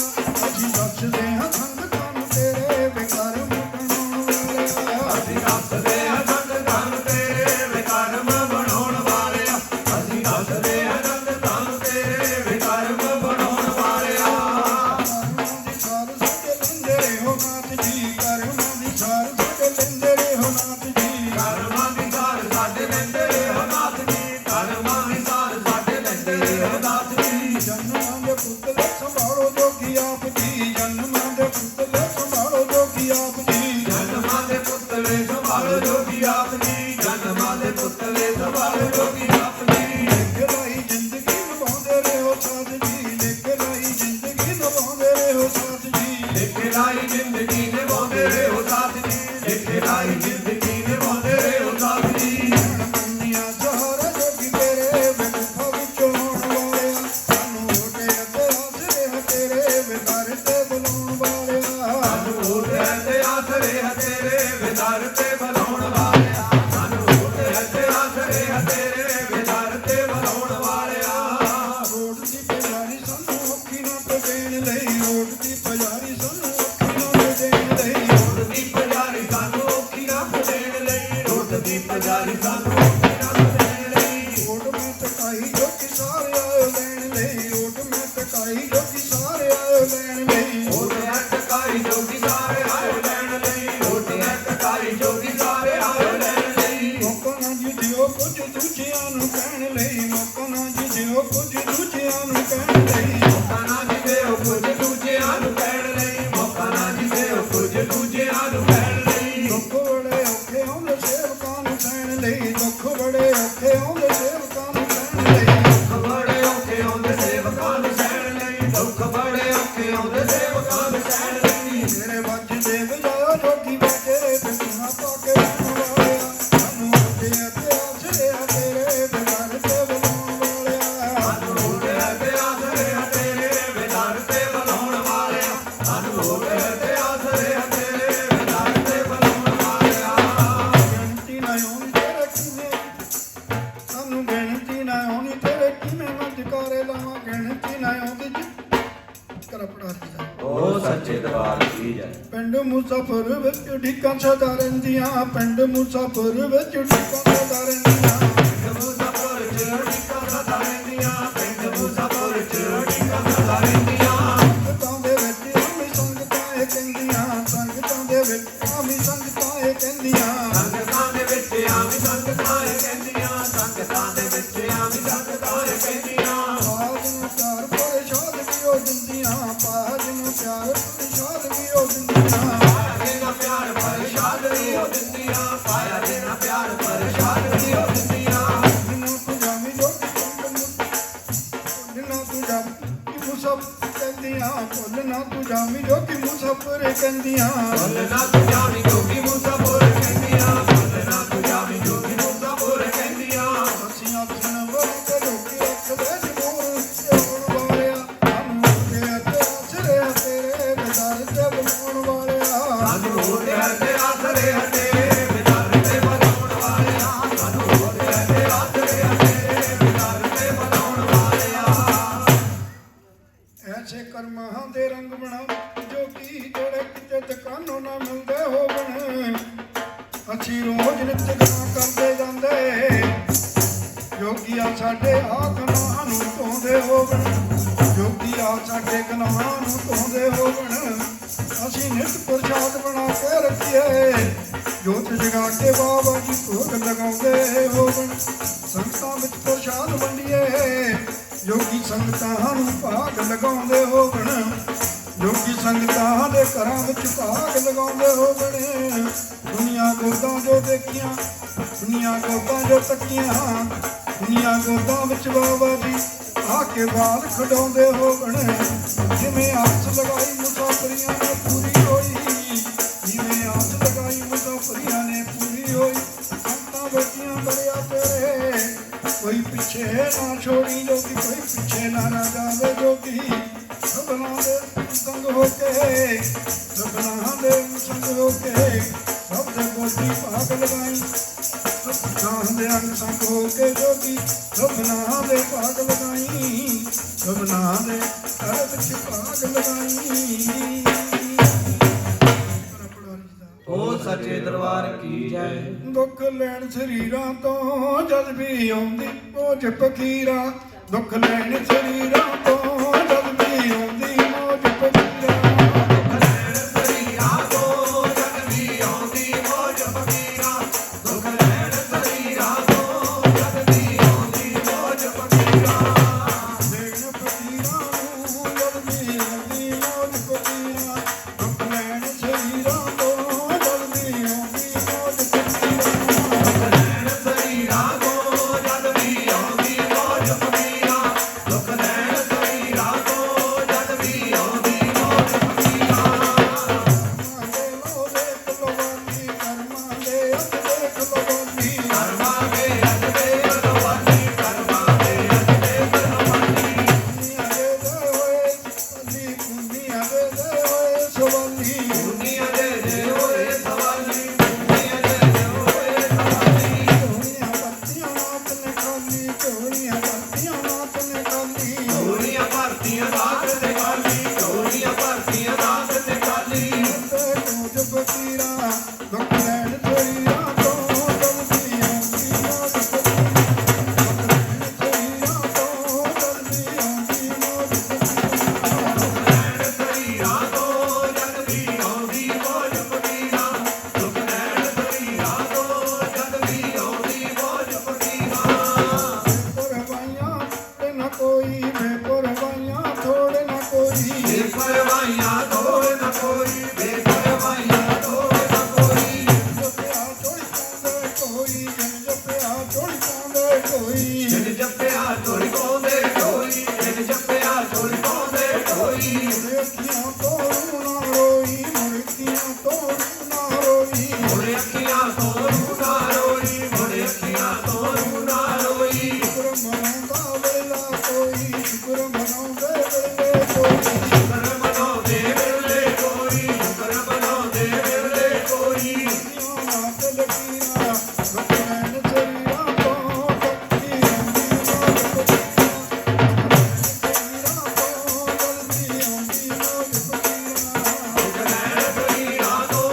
ਅਸੀਂ ਬਖਸ਼ਦੇ ਹਾਂ ਸੰਗਤਾਂ ਨੂੰ ਤੇਰੇ ਬੇਕਾਰ ਨੂੰ ਬਣਾਉਣ ਵਾਲਿਆ ਅਸੀਂ ਦੱਸਦੇ ਆ ਸੰਗਤਾਂ ਨੂੰ ਤੇਰੇ ਬੇਕਰਮ ਬਣਾਉਣ ਵਾਲਿਆ ਅਸੀਂ ਦੱਸਦੇ ਆ ਸੰਗਤਾਂ ਨੂੰ ਤੇਰੇ ਬੇਕਰਮ ਬਣਾਉਣ ਵਾਲਿਆ ਕਰਮਾਂ ਦੀ ਸਾਰ ਸਾਡੇ ਲੈਂਦੇ ਰਹੋ ਨਾਥ ਜੀ ਕਰਮਾਂ ਦੀ ਸਾਰ ਸਾਡੇ ਲੈਂਦੇ ਰਹੋ ਨਾਥ ਜੀ ਜਨਮਾਂ ਦੇ ਪੁੱਤਲੇ ਸੰਭਾਲੋ ਜੋਗੀ ਆਪ ਜੀ ਜਨਮਾਂ ਦੇ ਪੁੱਤਲੇ ਸੰਭਾਲੋ ਜੋਗੀ ਆਪ ਜੀ ਜਨਮਾਂ ਦੇ ਪੁੱਤਲੇ ਸੰਭਾਲੋ ਜੋਗੀ ਆਪ ਜੀ ਜਨਮਾਂ ਦੇ ਪੁੱਤਲੇ ਸੰਭਾਲੋ ਜੋਗੀ ਆਪ ਜੀ ਲਿਖ ਲਈ ਜ਼ਿੰਦਗੀ ਨਿਭਾਉਂਦੇ ਰਹੋ ਸਾਧ ਜੀ ਲਿਖ ਲਈ ਜ਼ਿੰਦਗੀ ਨਿਭਾਉਂਦੇ ਰਹੋ ਸਾਧ ਜੀ ਲਿਖੇ ਲਾਈ ਜ਼ਿੰਦਗੀ ਨਿਭਾਉਂਦੇ ਰਹੋ ਸਾਥ ਜੀ ਲਿਖੇ ਲਾਈ ਜ਼ਿੰਦਗੀ ਨਿਭਾਉਂਦੇ ਰਹੋ ਸਾਥ ਜੀ ਮੰਨਿਆ ਸਹਾਰਾ ਜੋਗੀ ਤੇਰੇ ਬੇਵਫਾ ਵਿੱਚੋਂ ਆਉਣ ਵਾਲਿਆ ਸਾਨੂੰ ਹੋਟੇ ਅਤੇ ਆਸਰੇ ਆ ਤੇਰੇ ਬੇਦਾਰ ਤੇ ਬੁਲਾਉਣ ਵਾਲਿਆ ਸਾਨੂੰ ਹੋਠ ਹੈ ਤੇ ਆਸਰੇ ਹੈ ਤੇਰੇ ਬੇਦਰ ਤੇ ਬੁਲਾਉਣ ਵਾਲਿਆ ਸਾਨੂੰ ਹੋਠ ਹੈ ਤੇ ਆਸਰੇ ਹੈ ਤੇਰੇ ਬੇਦਰ ਤੇ ਬੁਲਾਉਣ ਵਾਲਿਆ ਰੋਡ ਦੀ ਪੁਜਾਰੀ ਸਾਨੂੰ ਔਖੀ ਨਾ ਤੇ ਦੇਣ ਲਈ ਰੋਡ ਦੀ ਪੁਜਾਰੀ ਸਾਨੂੰ ਔਖੀ ਨਾ ਤੇ ਦੇਣ ਲਈ ਰੋਟ ਦੀ ਪੁਜਾਰੀ ਸਾਨੂੰ ਔਖੀ ਨਾ ਦੇਣ ਲਈ ਰੋਟ ਦੀ ਪੁਜਾਰੀ ਸਾਨੂੰ ਔਖੀ ਨਾ ਦੇਣ ਲਈ ਰੋਡ ਮੈਂ ਟਕਾਈ ਜੋ ਕਿ ਸਾਰੇ ਆਏ ਲੈਣ ਲਈ ਰੋਡ ਮੈਂ ਟਕਾਈ ਜੋ ਕਿ ਸਾਰੇ ਆਏ ਲੈਣ ਲਈ ਹੋਠ ਹੈ ਟਕਾਈ ਜੋਗੀ ਸਾਰੇ ਆਏ ਲੈਣ ਲਈ ਹੋਠ ਹੈ ਟਕਾਈ ਜੋਗੀ ਸਾਰੇ ਆਏ ਮੁਸਾਫਰ ਵਿੱਚ ਢੀਕਾਂ ਸਦਾ ਰਹਿੰਦੀਆਂ ਪਿੰਡ ਮੁਸਾਫਰ ਵਿੱਚ ਢੀਕਾਂ ਸਦਾ ਰਹਿੰਦੀਆਂ ਮੁਸਾਫਰ ਚ ਢੀਕਾਂ ਸਦਾ ਰਹਿੰਦੀਆਂ ਪਿੰਡ ਮੁਸਾਫਰ ਚ ਢੀਕਾਂ ਸਦਾ ਰਹਿੰਦੀਆਂ ਸੰਗਤਾਂ ਦੇ ਵਿੱਚ ਆਮੀ ਸੰਗਤਾਂ ਇਹ ਕਹਿੰਦੀਆਂ ਸੰਗਤਾਂ ਦੇ ਵਿੱਚ ਆਮੀ ਸੰਗਤਾਂ ਇਹ ਕਹਿੰਦੀਆਂ ਸੰਗਤਾਂ ਦੇ ਵਿੱਚ ਆਵੀਂ ਸੰਗਤਾਂ ਇਹ ਕਹਿੰਦੀਆਂ ਸੰਗਤਾਂ ਦੇ ਵਿੱਚ ਆਵੀਂ ਸੰਗਤਾਂ ਇਹ ਕਹਿੰਦੀਆਂ ਪਾਜ ਨੂੰ ਪਿਆਰ ਪਰੇਸ਼ਾਦ ਵੀ ਉਹ ਦਿੰਦੀਆਂ ਪਾਜ ਨੂੰ ਪਿਆਰ ਪਰੇਸ਼ਾਦ ਵੀ ਉਹ ਦਿੰਦੀਆਂ ਪਾਇਆ ਜਿਨ੍ਹਾਂ ਪਿਆਰ ਪ੍ਰਸ਼ਾਦ ਵੀ ਉਹ ਦਿੰਦੀਆਂ ਪਾਇਆ ਜਿਨ੍ਹਾਂ ਪਿਆਰ ਪ੍ਰਸ਼ਾਦ ਵੀ ਉਹ ਦਿੰਦੀਆਂ ਜਿੰਨਾ ਤੂੰ ਜਾਵੀਂ ਜੋ ਕਿ ਜਿੰਨਾ ਤੂੰ ਜਾਵੀਂ ਮੁਸਫਰ ਕਹਿੰਦੀਆਂ ਭੁੱਲਣਾ ਤੂੰ ਜਾਵੀਂ ਜੋ ਕਿ ਮੁਸਫਰ ਕਹਿੰਦੀਆਂ ਬੋਲਣਾ ਤੂੰ ਜਾਵੀਂ ਜੋਗੀ ਮੁਸਾਫਰ ਕਹਿੰਦੀਆਂ ਬੋਲਣਾ ਤੂੰ ਜਾਵੀਂ ਜੋਗੀ ਮੁਸਾਫਰ ਕਹਿੰਦੀਆਂ ਅਸੀਂ ਆਖਣ ਵਾਲੇ ਤੇ ਲੋਕੀ ਰੱਖਦੇ ਜਮੂਰ ਹੋਣ ਵਾਲਿਆ ਸਾਨੂੰ ਤੇ ਆਸਰੇ ਤੇਰੇ ਬਜ਼ਾਰ ਤੇ ਬਣਾਉਣ ਵਾਲਿਆ ਸਾਨੂੰ ਹੋਦੇ ਹੈ ਤੇਰਾ ਸਰੇ ਹੈ ਤੇਰੇ ਵਿਚਾਰ ਤੇ ਬਣਾਉਣ ਵਾਲਿਆ ਸਾਨੂੰ ਹੋਦੇ ਹੈ ਤੇਰਾ ਸਰੇ ਹੈ ਤੇਰੇ ਵਿਚਾਰ ਤੇ ਬਣਾਉਣ ਵਾਲਿਆ ਐਸੇ ਕਰਮਾਂ ਦੇ ਰੰਗ ਬਣਾ ਜੋ ਕਿ ਜਿਹੜੇ ਕਿਤੇ ਦੁਕਾਨੋਂ ਨਾ ਮਿਲਦੇ ਹੋਵਣ ਅਸੀਂ ਰੋਜ਼ ਨਿਤ ਗਾਂ ਕਰਦੇ ਜਾਂਦੇ ਜੋਗੀਆ ਸਾਡੇ ਆਖਣਾ ਨੂੰ ਧੋਂਦੇ ਹੋਵਣ ਜੋਗੀਆ ਸਾਡੇ ਗੁਨਾਹਾਂ ਨੂੰ ਧੋਂਦੇ ਹੋਵਣ ਅਸੀਂ ਨਿਤ ਪ੍ਰਸ਼ਾਦ ਬਣਾ ਕੇ ਰੱਖੀਏ ਜੋਤ ਜਗਾ ਕੇ ਬਾਬਾ ਜੀ ਭੋਗ ਲਗਾਉਂਦੇ ਹੋਵਣ ਸੰਗਤਾਂ ਵਿੱਚ ਪ੍ਰਸ਼ਾਦ ਵੰਡੀਏ ਜੋਗੀ ਸੰਗਤਾਂ ਨੂੰ ਭਾਗ ਲਗਾਉਂਦੇ ਹੋਵਣ ਜੋਗੀ ਸੰਗਤਾਂ ਦੇ ਘਰਾਂ ਵਿੱਚ ਭਾਗ ਲਗਾਉਂਦੇ ਹੋਵਣ ਦੁਨੀਆ ਗੋਦਾਂ ਜੋ ਦੇਖੀਆਂ ਦੁਨੀਆ ਗੋਦਾਂ ਜੋ ਤੱਕੀਆਂ ਦੁਨੀਆ ਗੋਦਾਂ ਵਿੱਚ ਬਾਬਾ ਜੀ ਆ ਕੇ ਬਾਲ ਖਡਾਉਂਦੇ ਹੋਵਣ ਜਿਵੇਂ ਆਸ ਲਗਾਈ ਮੁਸਾਫਰੀਆਂ ਨੇ ਪੂਰੀ ਹੋਈ ਜਿਵੇਂ ਆਸ ਲਗਾਈ ਮੁਸਾਫਰੀਆਂ ਨੇ ਪੂਰੀ ਹੋਈ ਸੰਤਾਂ ਬੈਠੀਆਂ ਬੜਿਆ ਤੇਰੇ ਕੋਈ ਪਿੱਛੇ ਨਾ ਛੋੜੀ ਜੋਗੀ ਕੋਈ ਪਿੱਛੇ ਨਾ ਜਾਵੇ ਜੋਗੀ ਸਭਨਾਂ ਦੇ ਸੰਗ ਹੋ ਕੇ ਸਭਨਾਂ ਦੇ ਸੰਗ ਹੋ ਕੇ ਸਭ ਦੇ ਗੋਦੀ ਭਾਗ ਲਗਾਈ ਸਭਨਾਂ ਦੇ ਅੰਗ ਸੰਗ ਹੋ ਕੇ ਜੋਗੀ ਸਭਨਾਂ ਦੇ ਭਾਗ ਲਗਾਈ ਸਭਨਾਂ ਦੇ ਘਰ ਵਿੱਚ ਭਾਗ ਲਗਾਈ ਓ ਸੱਚੇ ਦਰਬਾਰ ਕੀ ਜੈ ਦੁੱਖ ਲੈਣ ਸਰੀਰਾਂ ਤੋਂ ਜਦ ਵੀ ਆਉਂਦੀ ਮੋਜ ਫਕੀਰਾ ਦੁੱਖ ਲੈਣ ਸਰੀਰਾਂ ਤੋਂ ਜਦ ਵੀ ਆਉਂਦੀ ਮੋਜ ਫਕੀਰਾ ਦੁੱਖ ਲੈਣ ਸਰੀਰਾਂ ਤੋਂ ਜਦ ਵੀ ਆਉਂਦੀ ਮੌਜ ਫਕੀਰਾ ਦੁੱਖ ਲੈਣ ਸਰੀਰਾਂ ਤੋਂ ਜਦ ਵੀ ਆਉਂਦੀ ਮੌਜ ਫਕੀਰਾ ਲੈਣ ਫਕੀਰਾਂ ਨੂੰ ਜਦ ਵੀ ਆਉਂਦੀ ਮੋਜ ਫਕੀਰਾ ਦੁੱਖ ਲੈਣ ਸਰੀਰਾਂ ਤੋਂ ਜਦ ਵੀ ਆਉਂਦੀ ਮੋਜ ਫਕੀਰਾ ਲੈਣ ਸਰੀਰਾਂ ਤੋਂ ਜਦ ਵੀ ਆਉਂਦੀ ਮੌਜ ਫਕੀਰਾ ਦੁੱਖ ਲੈਣ ਸਰੀਰਾਂ ਤੋਂ ਜਦ ਵੀ ਆਉਂਦੀ ਮੌਜ ਫਕੀਰਾ ਦੇ ਲੋ ਦੇਖ ਲਵਾਨੀ ਕਰਮਾਂ ਦੇ ਅੱਧ ਦੇਖ ਲਵਾਨੀ ਕਰਮਾਂ ਦੇ ਅੱਜ ਦੇ ਅਗਵਾਨੀ ਕਰਮਾਂ ਦੇ ਅੱਜ ਦੇ ਅਗਵਾਨੀ ਦੁਨੀਆ ਦੇ ਹੋਏ ਅਲੀ ਦੁਨੀਆ ਦੇ ਹੋਏ ਸਵਾਲੀ ਦੁਨੀਆ ਦੇ ਹੋਏ ਸਵਾਲੀ ਦੁਨੀਆ ਦੇ ਹੋਏ ਸਵਾਲੀ ਝੋਲੀਆਂ ਪੱਤੀਆਂ ਨਾਤ ਨੇ ਖਾਲੀ ਝੋਲੀਆਂ ਪੱਤੀਆਂ ਨਾਤ ਨੇ ਖਾਲੀ ਚੋਰੀਆਂ ਭਰਤੀਆਂ ਰਾਤ ਤੇ ਖਾਲੀ ਚੋਰੀਆਂ ਭਰਤੀਆਂ ਰਾਤ ਤੇ ਖਾਲੀ ਤੇ ਕੋਜ ਫਕੀਰਾ ਦੁੱਖ ਲੈਣ ਸਰੀਰਾਂ ਤੋਂ ਜਲਦੀ ਆਉਂਦੀ ਮੋਜ ਫਕੀਰਾ ਦੁੱਖ ਲੈਣ ਸਰੀਰਾਂ ਤੋਂ ਜਲਦੀ ਆਉਂਦੀ ਮੋਜ ਫਕੀਰਾ ਲੈਣ ਸਰੀਰਾਂ ਤੋਂ ਜਦ ਵੀ ਆਉਂਦੀ ਮੌਜ ਫਕੀਰਾ ਦੁੱਖ ਲੈਣ ਸਰੀਰਾਂ ਤੋਂ ਜਦ ਵੀ ਆਉਂਦੀ ਮੌਜ ਫਕੀਰਾ ਪਰਵਾਈਆਂ ਤੇ ਨਾ ਕੋਈ ਬੇਪਰਵਾਈਆਂ ਥੋੜੇ ਨਾ ਕੋਈ ਬੇਪਰਵਾਹੀਆਂ ਤੋੜ ਨਾ ਕੋਈ ਬੇਪਰਵਾਹੀਆਂ ਤੋੜ ਨਾ ਕੋਈ ਜਪਿਆ ਚੋੜੀ ਪਾਉਂਦੇ ਕੋਈ ਜਪਿਆ ਚੋੜੀ ਪਾਉਂਦੇ ਕੋਈ ਜਿਨ ਜਪਿਆ ਚੋਰੀ ਪਾਉਂਦੇ ਕੋਈ ਜਿਨ ਜਪਿਆ ਚੋਰੀ ਪਾਉਂਦੇ ਕੋਈ ਮੁੜੇ ਅੱਖੀਆਂ ਤੋਂ ਰੂਹ ਨਾ ਰੋਈ ਮੁੜੇ ਅੱਖੀਆਂ ਤੋਂ ਰੂਹ ਨਾ ਰੋਈ ਮੁੜੇ ਅੱਖੀਆਂ ਤੋਂ ਰੂਹ ਨਾ ਰੋਈ ਮੁੜੇ ਅੱਖੀਆਂ ਤੋਂ ਰੂਹ ਨਾ ਰੋਈ ਸ਼ੁਕਰ ਮਨਾਉਂਦਾ ਵੇਲਾ ਕੋਈ ਸ਼ੁਕਰ ਮਨਾਉਂਦੇ ਵੇਲੇ ਕੋਈ ਸ਼ੁਕਰ ਮਨਾਉਂਦੇ ਵੇਲੇ ਕੋਈ ਸ਼ੁਕਰ ਮਨਾਉਂਦੇ ਵੇਲੇ ਕੋਈ ਦੁਨੀਆਂ ਨਾਤ ਲਕੀਰਾਂ ਦੁੱਖ ਲੈਣ ਸਰੀਰਾਂ ਤੋਂ ਤੱਕੀ ਆਉਂਦੀ ਮੋਜ ਫਕੀਰਾ ਸਰੀਰਾਂ ਤੋਂ ਜਲਦੀ ਆਉਂਦੀ ਮੋਜ ਫਕੀਰਾ ਦੁੱਖ ਲੈਣ ਸਰੀਰਾਂ ਤੋਂ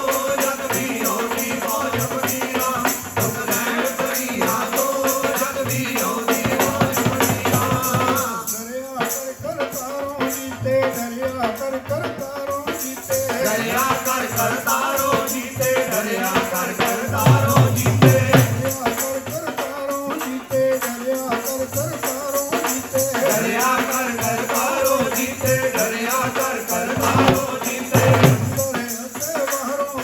ਡਰਿਆ ਕਰ ਕਰਤਾਰੋ ਜੀਤੇ ਡਰਿਆ ਕਰ ਕਰਤਾਰੋ ਜੀਤੇ ਡਰਿਆ ਕਰ ਕਰਤਾਰੋ ਜੀਤੇ ਡਰਿਆ ਕਰ ਕਰਤਾਰੋ ਜੀਤੇ ਡਰਿਆ ਕਰ ਕਰਤਾਰੋ ਜੀਤੇ ਅੰਦਰ ਅਤੇ ਬਾਹਰੋਂ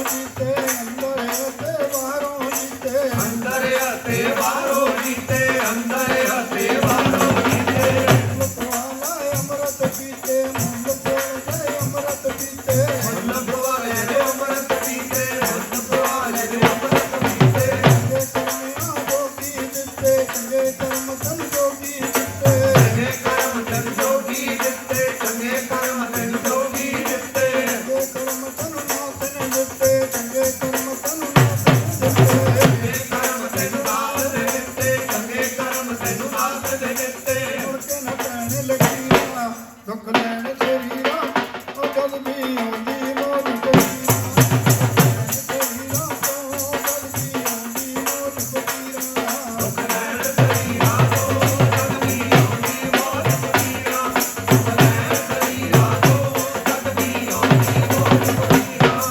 ਜੀਤੇ ਅੰਦਰ ਅਤੇ ਬਾਹਰੋਂ ਜੀਤੇ ਅੰਦਰ ਅਤੇ ਬਾਹਰੋਂ ਜੀਤੇ ਮੁਕਤਵਾਲਾ ਅੰਮ੍ਰਿਤ ਪੀਤੇ ਮੁਕਤਵਾਲਾ ਅੰਮ੍ਰਿਤ ਪੀਤੇ ਮਤਲਬ ਵਾਲੇ ਦੇ ਅੰਮ੍ਰਿਤ ਪੀਤੇ ਮਤਲਬ ਵਾਲੇ ਦੇ ਅੰਮ੍ਰਿਤ ਪੀਤੇ ਚੰਗੇ ਕਰਮ ਤਨ ਜੋਗੀ ਦਿੱਤੇ ਚੰਗੇ ਕਰਮ ਤਨ ਜੋਗੀ ਦਿੱਤੇ ਚੰਗੇ ਕਰਮ ਤਨ ਜੋਗੀ ਦਿੱਤੇ ਚੰਗੇ ਕਰਮ ਤਨ ਨਾਥ ਨੇ ਦਿੱਤੇ ਚੰਗੇ ਕਰਮ ਤਨ ਨਾਥ ਨੇ ਦਿੱਤੇ ਚੰਗੇ ਕਰਮ ਤੈਨੂੰ ਨਾਥ ਦੇ ਦਿੱਤੇ ਚੰਗੇ ਕਰਮ ਤੈਨੂੰ ਨਾਥ ਦੇ ਦਿੱਤੇ ਮੁੜ ਕੇ ਨਾ ਪੈਣ ਲਕੀਰਾਂ ਦੁੱਖ ਲੈਣ ਸਰੀਰਾਂ ਉਹ ਜਦ ਵੀ ਆਉਂਦੀ ਮੋੜ ਫਕੀਰਾਂ ਸਰੀਰਾਂ ਤੋਂ ਜਦ ਵੀ ਆਉਂਦੀ ਮੋੜ ਫਕੀਰਾਂ ਦੁੱਖ ਲੈਣ ਸਰੀਰਾਂ ਤੋਂ ਜਦ ਵੀ ਆਉਂਦੀ ਮੌਤ ਫਕੀਰਾਂ ਦੁੱਖ ਲੈਣ ਸਰੀਰਾਂ ਤੋਂ ਜਦ ਵੀ ਆਉਂਦੀ ਮੌਤ ਫਕੀਰਾਂ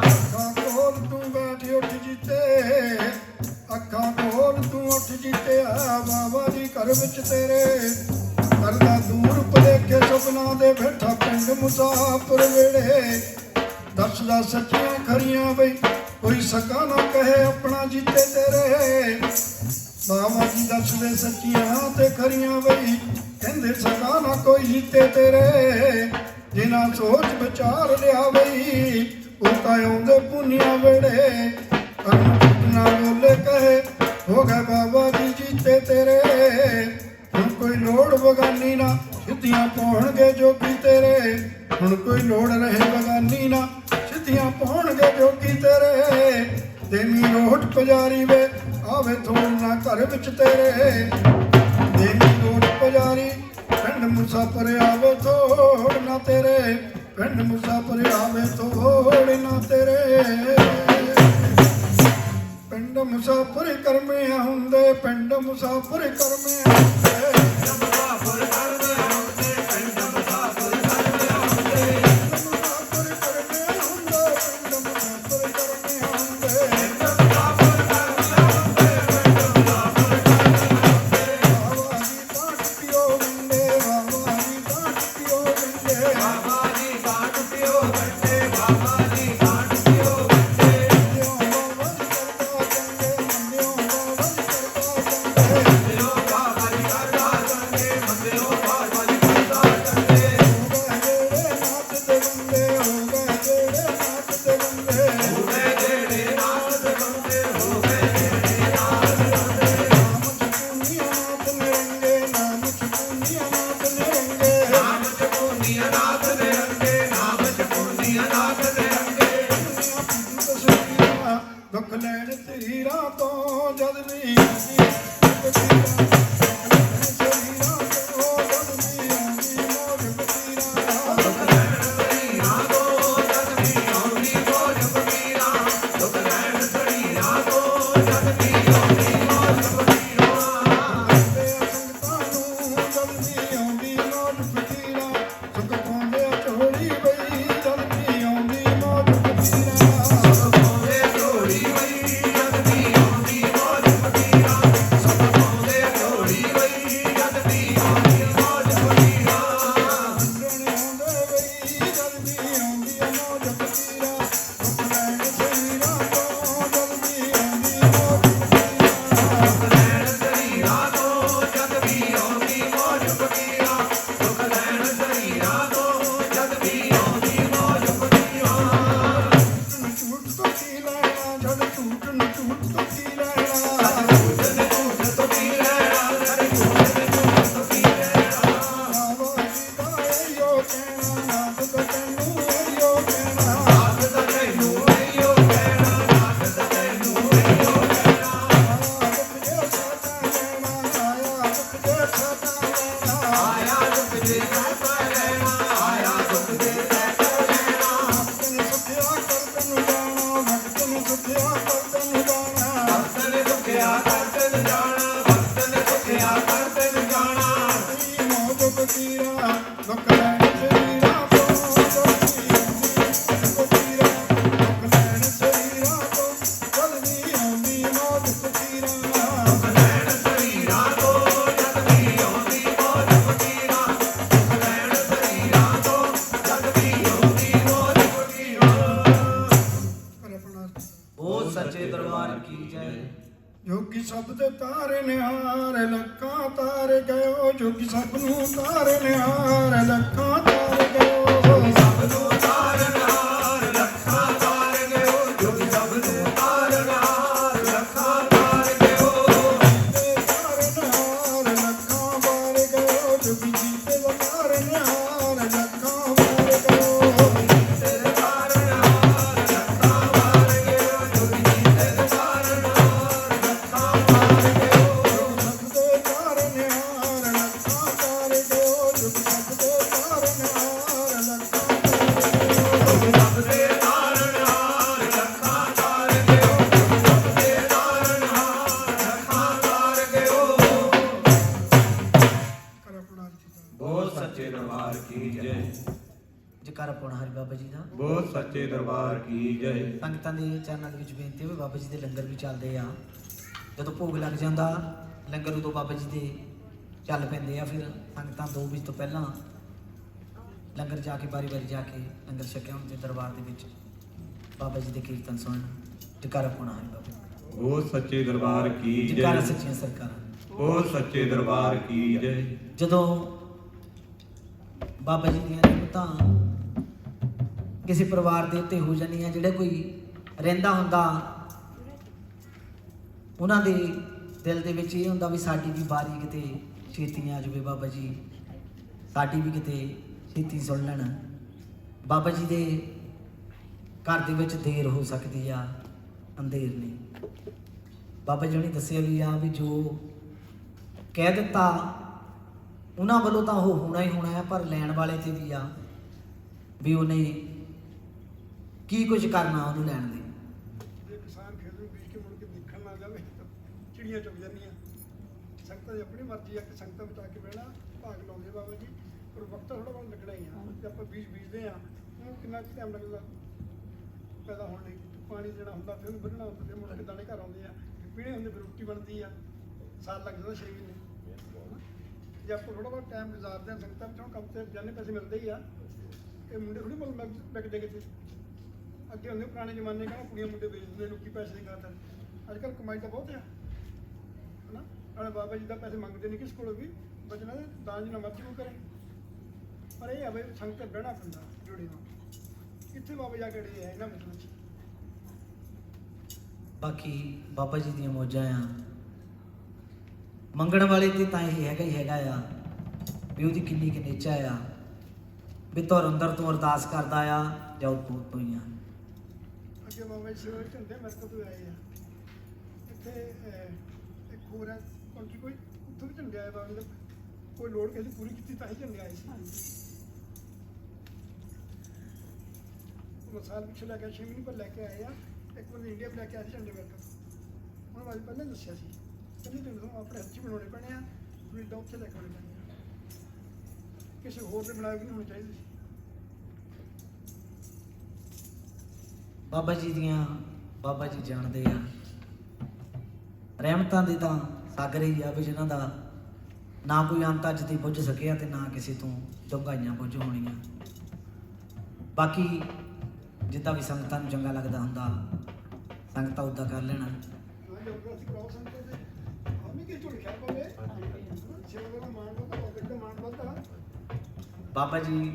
ਅੱਖਾਂ ਖੋਲ ਤੂੰ ਬੈਠ ਉੱਠ ਜੀਤੇ ਅੱਖਾਂ ਖੋਲ ਤੂੰ ਉੱਠ ਜੀਤਿਆ ਬਾਬਾ ਜੀ ਘਰ ਵਿੱਚ ਤੇਰੇ ਕਰਦਾ ਦੂਰ ਭਲੇਖੇ ਸੁਪਨਾ ਦੇ ਬੈਠਾ ਪਿੰਡ ਮੁਸਾਫਰ ਵੇੜੇ ਦੱਸਦਾ ਸੱਚੀਆਂ ਖਰੀਆਂ ਬਈ ਕੋਈ ਸਕਾ ਨਾ ਕਹੇ ਆਪਣਾ ਜੀਤੇ ਤੇਰੇ ਬਾਬਾ ਜੀ ਦੱਸਦੇ ਸੱਚੀਆਂ ਤੇ ਖਰੀਆਂ ਬਈ ਕਹਿੰਦੇ ਸਕਾ ਨਾ ਕੋਈ ਜੀਤੇ ਤੇਰੇ ਜਿਨ੍ਹਾਂ ਸੋਚ ਵਿਚਾਰ ਲਿਆ ਬਈ ਉਹ ਤਾਂ ਆਉਂਦੇ ਪੁੰਨਿਆ ਵੇੜੇ ਕਰਨ ਨਾ ਬੋਲੇ ਕਹੇ ਹੋ ਗਏ ਬਾਬਾ ਜੀ ਜੀਤੇ ਤੇਰੇ ਹੁਣ ਕੋਈ ਲੋੜ ਬਗਾਨੀ ਨਾ ਸਿੱਧੀਆਂ ਪਾਉਣਗੇ ਜੋਗੀ ਤੇਰੇ ਹੁਣ ਕੋਈ ਲੋੜ ਰਹੇ ਬਗਾਨੀ ਨਾ ਸਿੱਧੀਆਂ ਪਾਉਣਗੇ ਜੋਗੀ ਤੇਰੇ ਦੇਵੀ ਲੋਟ ਪੁਜਾਰੀ ਵੇ ਆਵੇ ਥੋੜ ਨਾ ਘਰ ਵਿੱਚ ਤੇਰੇ ਦੇਵੀ ਲੋਟ ਪੁਜਾਰੀ ਪਿੰਡ ਮੁਸਾਫਰ ਆਵੇ ਥੋੜ ਨਾ ਤੇਰੇ ਪਿੰਡ ਮੁਸਾਫਰ ਆਵੇ ਥੋੜ ਨਾ ਤੇਰੇ ਪਿੰਡ ਮੁਸਾਫਰ ਕਰਮਿਆ ਹੁੰਦੇ ਪਿੰਡ ਮੁਸਾਫਰ ਕਰਮਿਆ ਹੁੰਦੇ ਮੁਸਾਫਰ ਕਰਦੇ ਹੁੰਦੇ ਪਿੰਡ ਮੁਸਾਫਰ ਕਰਦੇ ਹੁੰਦੇ ਮੁਸਾਫਰ ਕਰਮਿਆ ਹੁੰਦਾ ਪਿੰਡ ਮੁਸਾਫਰ ਕਰਮਿਆ ਹੁੰਦੇ ਪਿੰਡ ਮੁਸਾਫਰ ਕਰਦੇ ਹੁੰਦੇ ਪਿੰਡ ਮੁਸਾਫਰ ਕਰਦੇ ਹੁੰਦੇ ਬਾਬਾ ਜੀ ਬਾਟ ਪਿਓ ਵੰਡੇ ਬਾਬਾ ਜੀ ਬਾਟ ਪਿਓ ਵੰਡੇ ਬਾਬਾ ਜੀ ਬਾਟ ਪਿਓ ਵੱਡੇ ਬਾਬਾ ਜੀ ਬਾਟ ਪਿਓ ਵੱਡੇ ਜਿਉਂ ਬਾਬਾ ਜੀ ਕਰਦਾ ਚੰਗੇ ਮੰਨਿਓ ਬਾਬਾ ਜੀ ਕਰਦਾ ਚੰਗੇ ਦਿਓ ਬਾਬਾ ਜੀ ਕਰਦਾ ਚੰਗੇ ਮੰਦਿਓ ਬਾਬਾ ਜੀ ਕਰਦਾ ਚੰਗੇ ਹੋ ਗਏ ਜਿਹੜੇ ਨਾਚ ਦੇ ਬੰਦੇ ਹੋ ਗਏ ਜਿਹੜੇ ਨਾਚ ਦੇ ਬੰਦੇ ਹੋ ਗਏ ਜਿਹੜੇ ਨਾਥ ਦੇ ਬੰਦੇ ਹੋ ਗਏ ਜਿਹੜੇ ਨਾਥ ਦੇ ਬੰਦੇ ਨਾਮ ਚੁਨੀਆ ਨਾਥ ਨਿਰੰਗੇ ਨਾਮ ਚੁਨੀਆ ਨਾਥ ਨਿਰੰਗੇ ਨਾਮ ਚਕੂਨੀਆ ਨਾਥ ਦੇ ਰੰਗੇ ਨਾਮ ਚਕੂਨੀਆ ਨਾਥ ਦੇ ਰੰਗੇ ਤਸਵੀਰਾਂ ਦੁੱਖ ਲੈਣ ਤੇਰੀ ਰਾਹ ਤੋਂ ਜਦ ਵੀ ਆਉਂਦੀ ਫਕੀਰਾਂ ਸਰੀਰਾਂ ਤੋਂ ਜਦ ਵੀ ਆਉਂਦੀ ਮੋੜ ਫਕੀਰਾਂ ਦੁੱਖ ਲੈਣ ਸਰੀਰਾਂ ਤੋਂ ਜਦ ਵੀ ਆਉਂਦੀ ਮੌਜ ਫਕੀਰਾਂ ਦੁੱਖ ਲੈਣ ਸਰੀਰਾਂ ਤੋਂ ਜਦ ਵੀ ਆਉਂਦੀ ਮੌਜ ਫਕੀਰਾਂ ਤੇ ਸੰਗਤਾਂ ਨੂੰ ਜਦ ਵੀ ਆਉਂਦੀ ਮੋੜ ਫਕੀਰਾਂ ਸੁਖ ਪਾਉਂਦੇ ਝੋਲੀ ਬਈ ਜਦ ਵੀ ਆਉਂਦੀ ਮੋੜ ਫਕੀਰਾਂ ਸਭ ਪਾਉਂਦੇ ਝੋਲੀ ਵਈ ਜਦ ਵੀ ਆਉਂਦੀ ਮੌਜ ਫਕੀਰਾਂ ਸਭ ਪਾਉਂਦੇ ਝੋਲੀ ਵਈ ਜਦ ਵੀ ਆਉਂਦੀ ਮੌਜ ਫਕੀਰਾਂ ਮੰਗਣ ਆਉਂਦੇ ਬਈ ਜਦ ਵੀ ਆਉਂਦੀ ਮੋੜ ਫਕੀਰਾਂ ਸੁਖ ਲੈਣ ਸਰੀਰਾਂ ਤੋਂ ਜਦ ਵੀ ਆਉਂਦੀ ਮੋੜ ਫਕੀਰਾਂ ਦੁੱਖ ਲੈਣ ਸਰੀਰਾਂ ਤੋਂ ਜਦ ਵੀ ਆਉਂਦੀ ਮੌਜ ਫਕੀਰਾਂ ਦੁੱਖ ਲੈਣ ਸਰੀਰਾਂ ਤੋਂ ਜਦ ਵੀ ਆਉਂਦੀ ਮੌਜ ਫਕੀਰਾਂ ਝੂਠ ਤੋਂ ਕੀ ਲੈਣਾ ਜਦ ਝੂਠ ਨੂੰ ਝੂਠ ਤੋਂ ਕੀ ਲੈਣਾ ਝੂਠ ਨੇ ਝੂਠ ਤੋਂ ਕੀ ਲੈਣਾ ਲੜੇ ਝੂਠ ਨੇ ਝੂਠ ਤੋਂ ਕੀ ਲੈਣਾ ਬਾਬਾ ਜੀ ਦਾ ਇਹੋ ਕਹਿਣਾ ਨਾਥ ਦਾ ਤੈਨੂੰ ਇਹੋ ਕਹਿਣਾ ਨਾਥ ਦਾ ਤੈਨੂੰ ਇਹੋ ਕਹਿਣਾ ਨਾਥ ਦਾ ਤੈਨੂੰ ਇਹੋ ਕਹਿਣਾ ਆਇਆ ਦੁੱਖ ਜੇ ਸਾਡਾ ਲੈਣਾ ਆਇਆ ਦੁੱਖ ਜੇ ਸਾਡਾ ਲੈਣਾ ਆਇਆ ਦੁੱਖ ਦੇ ਸਹਿਤਾ ਲੈਣਾ ਆਇਆ ਦੁੱਖ ਦੇ ਸਹਿਤਾ ਲੈਣਾ ਭਗਤ ਨੇ ਸੁਖਿਆ ਕਰ ਤੈਨੂੰ ਜਾਣਾ ਭਗਤ ਨੇ ਸੁਖਿਆ ਕਰ ਤੈਨੂੰ ਜਾਣਾ ਭਗਤ ਨੇ ਦੁਖਿਆ ਕਰ ਹੋ ਸੱਚੇ ਦਰਬਾਰ ਕੀ ਜੈ। ਜੋਗੀ ਸਭ ਦੇ ਤਾਰੇ ਨਿਹਾਰ ਲੱਖਾਂ ਤਾਰੇ ਗਇਓ, ਜੋਗੀ ਸਭ ਨੂੰ ਤਾਰੇ ਨਿਹਾਰ ਲੱਖਾਂ ਤਾਰੇ ਗਇਓ, ਸਭ ਨੂੰ ਤਾਰਨਹਾਰ ਲੱਖਾਂ ਤਾਰ ਗਇਓ, ਜੋਗੀ ਸਭ ਨੂੰ ਤਾਰਨਹਾਰ ਲੱਖਾਂ ਤਾਰ ਗਇਓ। ਤੇ ਤਾਰੇ ਨਿਹਾਰ ਲੱਖਾਂ ਬਾਰ ਗਇਓ, ਜੋਗੀ ਜੀਤੇ ਦਾ ਤਾਰੇ ਨਿਹਾਰ ਲੱਖਾਂ ਬਾਰ ਗਇਓ, ਤੇਰੇ ਤਾਰਨਹਾਰ ਲੱਖਾਂ ਤਾਰ ਗਇਓ, ਜੋਗੀ ਜੀਤੇ ਦੇ ਤਾਰਨਹਾਰ ਲੱਖਾਂ ਤਾਰ ਗਇਓ। ਸਭ ਦੇ ਤਾਰੇ ਨਿਹਾਰ ਲੱਖਾਂ ਤਾਰੇ ਗਇਓ, ਜੋਗੀ ਸਭ ਦੇ ਤਾਰੇ ਨਿਹਾਰ ਲੱਖਾਂ ਸਭ ਦੇ ਤਾਰਨਹਾਰ ਲੱਖਾਂ ਤਾਰ ਗਇਓ, ਸਭ ਦੇ ਤਾਰਨਹਾਰ ਲੱਖਾਂ ਤਾਰ ਗਇਓ। ਕਰ ਆਪਣਾ ਜੀ ਹੋ ਸੱਚੇ ਦਰਬਾਰ ਕੀ ਜੈ। ਜੈਕਾਰਾ ਪਾਉਣਾ ਹਰੀ ਬਾਬਾ ਜੀ ਦਾ। ਬਹੁਤ ਸੱਚੇ ਦਰਬਾਰ ਕੀ ਜੈ। ਸੰਗਤਾਂ ਦੇ ਚਰਨਾਂ ਦੇ ਵਿੱਚ ਬੇਨਤੀ ਹੈ ਵੀ ਬਾਬਾ ਜੀ ਦੇ ਲੰਗਰ ਵੀ ਚੱਲਦੇ ਆ। ਜਦੋਂ ਭੋਗ ਲੱਗ ਜਾਂਦਾ ਲੰਗਰ ਉਦੋਂ ਬਾਬਾ ਜੀ ਦੇ ਚੱਲ ਪੈਂਦੇ ਆ। ਫਿਰ ਸੰਗਤਾਂ 2 ਵਜੇ ਤੋਂ ਪਹਿਲਾਂ ਲੰਗਰ ਜਾ ਕੇ ਵਾਰੀ ਜਾ ਕੇ ਲੰਗਰ ਛਕਿਆ ਹੁਣ ਤੇ ਦਰਬਾਰ ਦੇ ਵਿੱਚ ਬਾਬਾ ਜੀ ਦੇ ਕੀਰਤਨ ਸੁਣਨ। ਜੈਕਾਰਾ ਪਾਉਣਾ ਹਰੀ ਬਾਬਾ ਜੀ। ਬਹੁਤ ਸੱਚੇ ਦਰਬਾਰ ਕੀ ਜੈ। ਜੈਕਾਰਾ ਸੱਚੀਆਂ ਸਰਕਾਰਾਂ। ਬਹੁਤ ਸੱਚੇ ਦਰਬਾਰ ਕੀ ਜੈ। ਜਦੋਂ ਬਾਬਾ ਜੀ ਦੀਆਂ ਨਿਮਤਾਂ ਕਿਸੇ ਪਰਿਵਾਰ ਦੇ ਉੱਤੇ ਹੋ ਜਾਂਦੀਆਂ, ਜਿਹੜੇ ਕੋਈ ਰਹਿੰਦਾ ਹੁੰਦਾ ਉਹਨਾਂ ਦੇ ਦਿਲ ਦੇ ਵਿੱਚ ਇਹ ਹੁੰਦਾ ਵੀ ਸਾਡੀ ਵੀ ਵਾਰੀ ਕਿਤੇ ਛੇਤੀ ਆ ਜਾਵੇ, ਬਾਬਾ ਜੀ ਸਾਡੀ ਵੀ ਕਿਤੇ ਛੇਤੀ ਸੁਣ ਲੈਣ। ਬਾਬਾ ਜੀ ਦੇ ਘਰ ਦੇ ਵਿੱਚ ਦੇਰ ਹੋ ਸਕਦੀ ਆ, ਅੰਧੇਰ ਨਹੀਂ। ਬਾਬਾ ਜੀ ਨੇ ਦੱਸਿਆ ਵੀ ਆ ਵੀ ਜੋ ਕਹਿ ਦਿੱਤਾ ਉਹਨਾਂ ਵੱਲੋਂ ਤਾਂ ਉਹ ਹੋਣਾ ਹੀ ਹੋਣਾ ਹੈ, ਪਰ ਲੈਣ ਵਾਲੇ ਤੇ ਵੀ ਆ ਵੀ ਉਹਨੇ ਕੀ ਕੁਝ ਕਰਨਾ ਉਹਨੂੰ ਲੈਣ ਦੇ। ਜੇ ਕਿਸਾਨ ਖੇਤ ਨੂੰ ਬੀਜ ਕੇ ਮੁੜ ਕੇ ਦੇਖਣ ਲੱਗ ਜਾਵੇ ਤਾਂ ਚਿੜੀਆਂ ਚੁੱਕ ਜਾਂਦੀਆਂ। ਸੰਗਤਾਂ ਦੀ ਆਪਣੀ ਮਰਜ਼ੀ ਆ ਕਿ ਸੰਗਤਾਂ ਬਚਾ ਕੇ ਬਹਿਣਾ, ਭਾਗ ਲਾਉਂਦੇ ਬਾਬਾ ਜੀ, ਪਰ ਵਕਤ ਥੋੜਾ ਬਹੁਤ ਲੱਗਣਾ ਹੀ ਆ। ਜੇ ਆਪਾਂ ਬੀਜਦੇ ਆ ਉਹਨੂੰ ਕਿੰਨਾ ਟਾਈਮ ਲੱਗਦਾ ਪੈਦਾ ਹੋਣ ਲਈ। ਪਾਣੀ ਦੇਣਾ ਹੁੰਦਾ, ਫਿਰ ਉਹਨੂੰ ਵੱਢਣਾ ਹੁੰਦਾ, ਫਿਰ ਮੁੜ ਕੇ ਦਾਣੇ ਘਰ ਆਉਂਦੇ ਆ, ਪੀਣੇ ਹੁੰਦੇ, ਫਿਰ ਰੋਟੀ ਬਣਦੀ ਆ, ਸਾਲ ਲੱਗ ਜਾਂਦਾ 6 ਮਹੀਨੇ। ਜੇ ਆਪਾਂ ਥੋੜਾ ਬਹੁਤ ਟਾਈਮ ਗੁਜ਼ਾਰਦੇ ਆ ਸੰਗਤਾਂ ਵਿੱਚ, ਹੁਣ ਕੰਮ ਤੇ ਜਾਨੇ ਪੈਸੇ ਮਿਲਦੇ ਹੀ ਆ। ਇਹ ਮੁੰਡੇ ਥੋੜੀ ਮੁੱਲ ਵਿਕਦੇ ਕਿਤੇ। ਅੱਗੇ ਹੁੰਦੇ ਪੁਰਾਣੇ ਜ਼ਮਾਨੇ ਕਹਿੰਦਾ ਕੁੜੀਆਂ ਮੁੰਡੇ ਵੇਚਦੇ ਲੋਕੀ ਪੈਸੇ ਦੀ ਖਾਤਰ। ਅੱਜ ਕੱਲ੍ਹ ਕਮਾਈ ਤਾਂ ਬਹੁਤ ਆ ਹਨਾ। ਨਾਲੇ ਬਾਬਾ ਜੀ ਦਾ ਪੈਸੇ ਮੰਗਦੇ ਨਹੀਂ ਕਿਸੇ ਕੋਲੋਂ ਵੀ, ਬਚਣਾ ਦੇ ਦਾਨ ਜਿੰਨਾ ਮਰਜ਼ੀ ਕੋਈ ਕਰੇ। ਪਰ ਇਹ ਆ ਬਈ ਸੰਗਤ ਬਹਿਣਾ ਪੈਂਦਾ ਜੋੜੇ ਨਾਲ। ਕਿੱਥੇ ਬਾਬਾ ਜਾ ਕੇ ਡੇ ਹੈ ਇਹਨਾਂ ਮਤਲਬ 'ਚ। ਬਾਕੀ ਬਾਬਾ ਜੀ ਦੀਆਂ ਮੌਜਾਂ ਆ, ਮੰਗਣ ਵਾਲੇ ਤੇ ਤਾਂ ਇਹ ਹੈਗਾ ਹੀ ਹੈਗਾ ਆ ਵੀ ਉਹਦੀ ਕਿੰਨੀ ਕੁ ਨੇਚਾ ਆ ਵੀ ਤੁਰ ਅੰਦਰ ਤੋਂ ਅਰਦਾਸ ਕਰਦਾ ਆ ਜਾਂ ਉਹ ਤੋਂ ਹੀ ਆ। ਅੱਗੇ ਬਾਬਾ ਜੀ ਸੇਵਾ ਝੰਡੇ ਮੇਰੇ ਕੋਲ ਆਏ ਆ। ਇੱਥੇ ਇੱਕ ਹੋਰ ਹੈ ਕੰਟਰੀ ਕੋਈ, ਉੱਥੋਂ ਵੀ ਝੰਡੇ ਆਏ ਬਾਬਾ ਜੀ। ਕੋਈ ਲੋੜ ਕਿਸੇ ਦੀ ਪੂਰੀ ਕੀਤੀ ਤਾਂ ਹੀ ਝੰਡੇ ਆਏ ਸੀ। ਉਹ ਸਾਲ ਪਿੱਛੇ ਲੈ ਕੇ 6 ਮਹੀਨੇ ਪਰ ਲੈ ਕੇ ਆਏ ਆ। ਇੱਕ ਵਾਰ ਇੰਡੀਆ ਲੈ ਕੇ ਆਏ ਸੀ ਝੰਡੇ ਮੇਰੇ ਕੋਲ। ਉਹਨਾਂ ਵਾਲੀ ਪਹਿਲਾਂ ਦੱਸਿਆ ਸੀ ਕਹਿੰਦੀ ਤੁਹਾਨੂੰ ਆਪਣੇ ਹੱਥੀਂ ਬਣਾਉਣੇ ਪੈਣੇ ਆ, ਵੀ ਇੱਦਾਂ ਉੱਥੇ ਲੈ ਕੇ ਆਉਣੇ ਪੈਣੇ ਆ, ਕਿਸੇ ਹੋਰ ਦੇ ਬਣਾਏ ਵੀ ਨਹੀਂ ਹੋਣੇ ਚਾਹੀਦੇ ਸੀ। ਬਾਬਾ ਜੀ ਦੀਆਂ ਬਾਬਾ ਜੀ ਜਾਣਦੇ ਆ। ਰਹਿਮਤਾਂ ਦੇ ਤਾਂ ਸਾਗਰ ਹੀ ਆ ਵੀ ਜਿਨ੍ਹਾਂ ਦਾ ਨਾ ਕੋਈ ਅੰਤ ਅੱਜ ਦੀ ਬੁੱਝ ਸਕਿਆ ਤੇ ਨਾ ਕਿਸੇ ਤੋਂ ਡੂੰਘਾਈਆਂ ਬੁੱਝ ਹੋਣੀਆਂ। ਬਾਕੀ ਜਿੱਦਾਂ ਵੀ ਸੰਗਤਾਂ ਨੂੰ ਚੰਗਾ ਲੱਗਦਾ ਹੁੰਦਾ ਸੰਗਤਾਂ ਉੱਦਾਂ ਕਰ ਲੈਣਾ। ਹਾਂ ਜਦੋਂ ਅਸੀਂ ਕਰਾਓ ਸੰਗਤ ਦੇ ਆਮੀ ਕੇ ਝੁਲ ਖਿਆ ਪਵੇ ਸੇਵਾ ਦਾ ਮਾਣ ਵੱਧਦਾ, ਬਾਬੇ ਦਾ ਮਾਣ ਵੱਧਦਾ। ਬਾਬਾ ਜੀ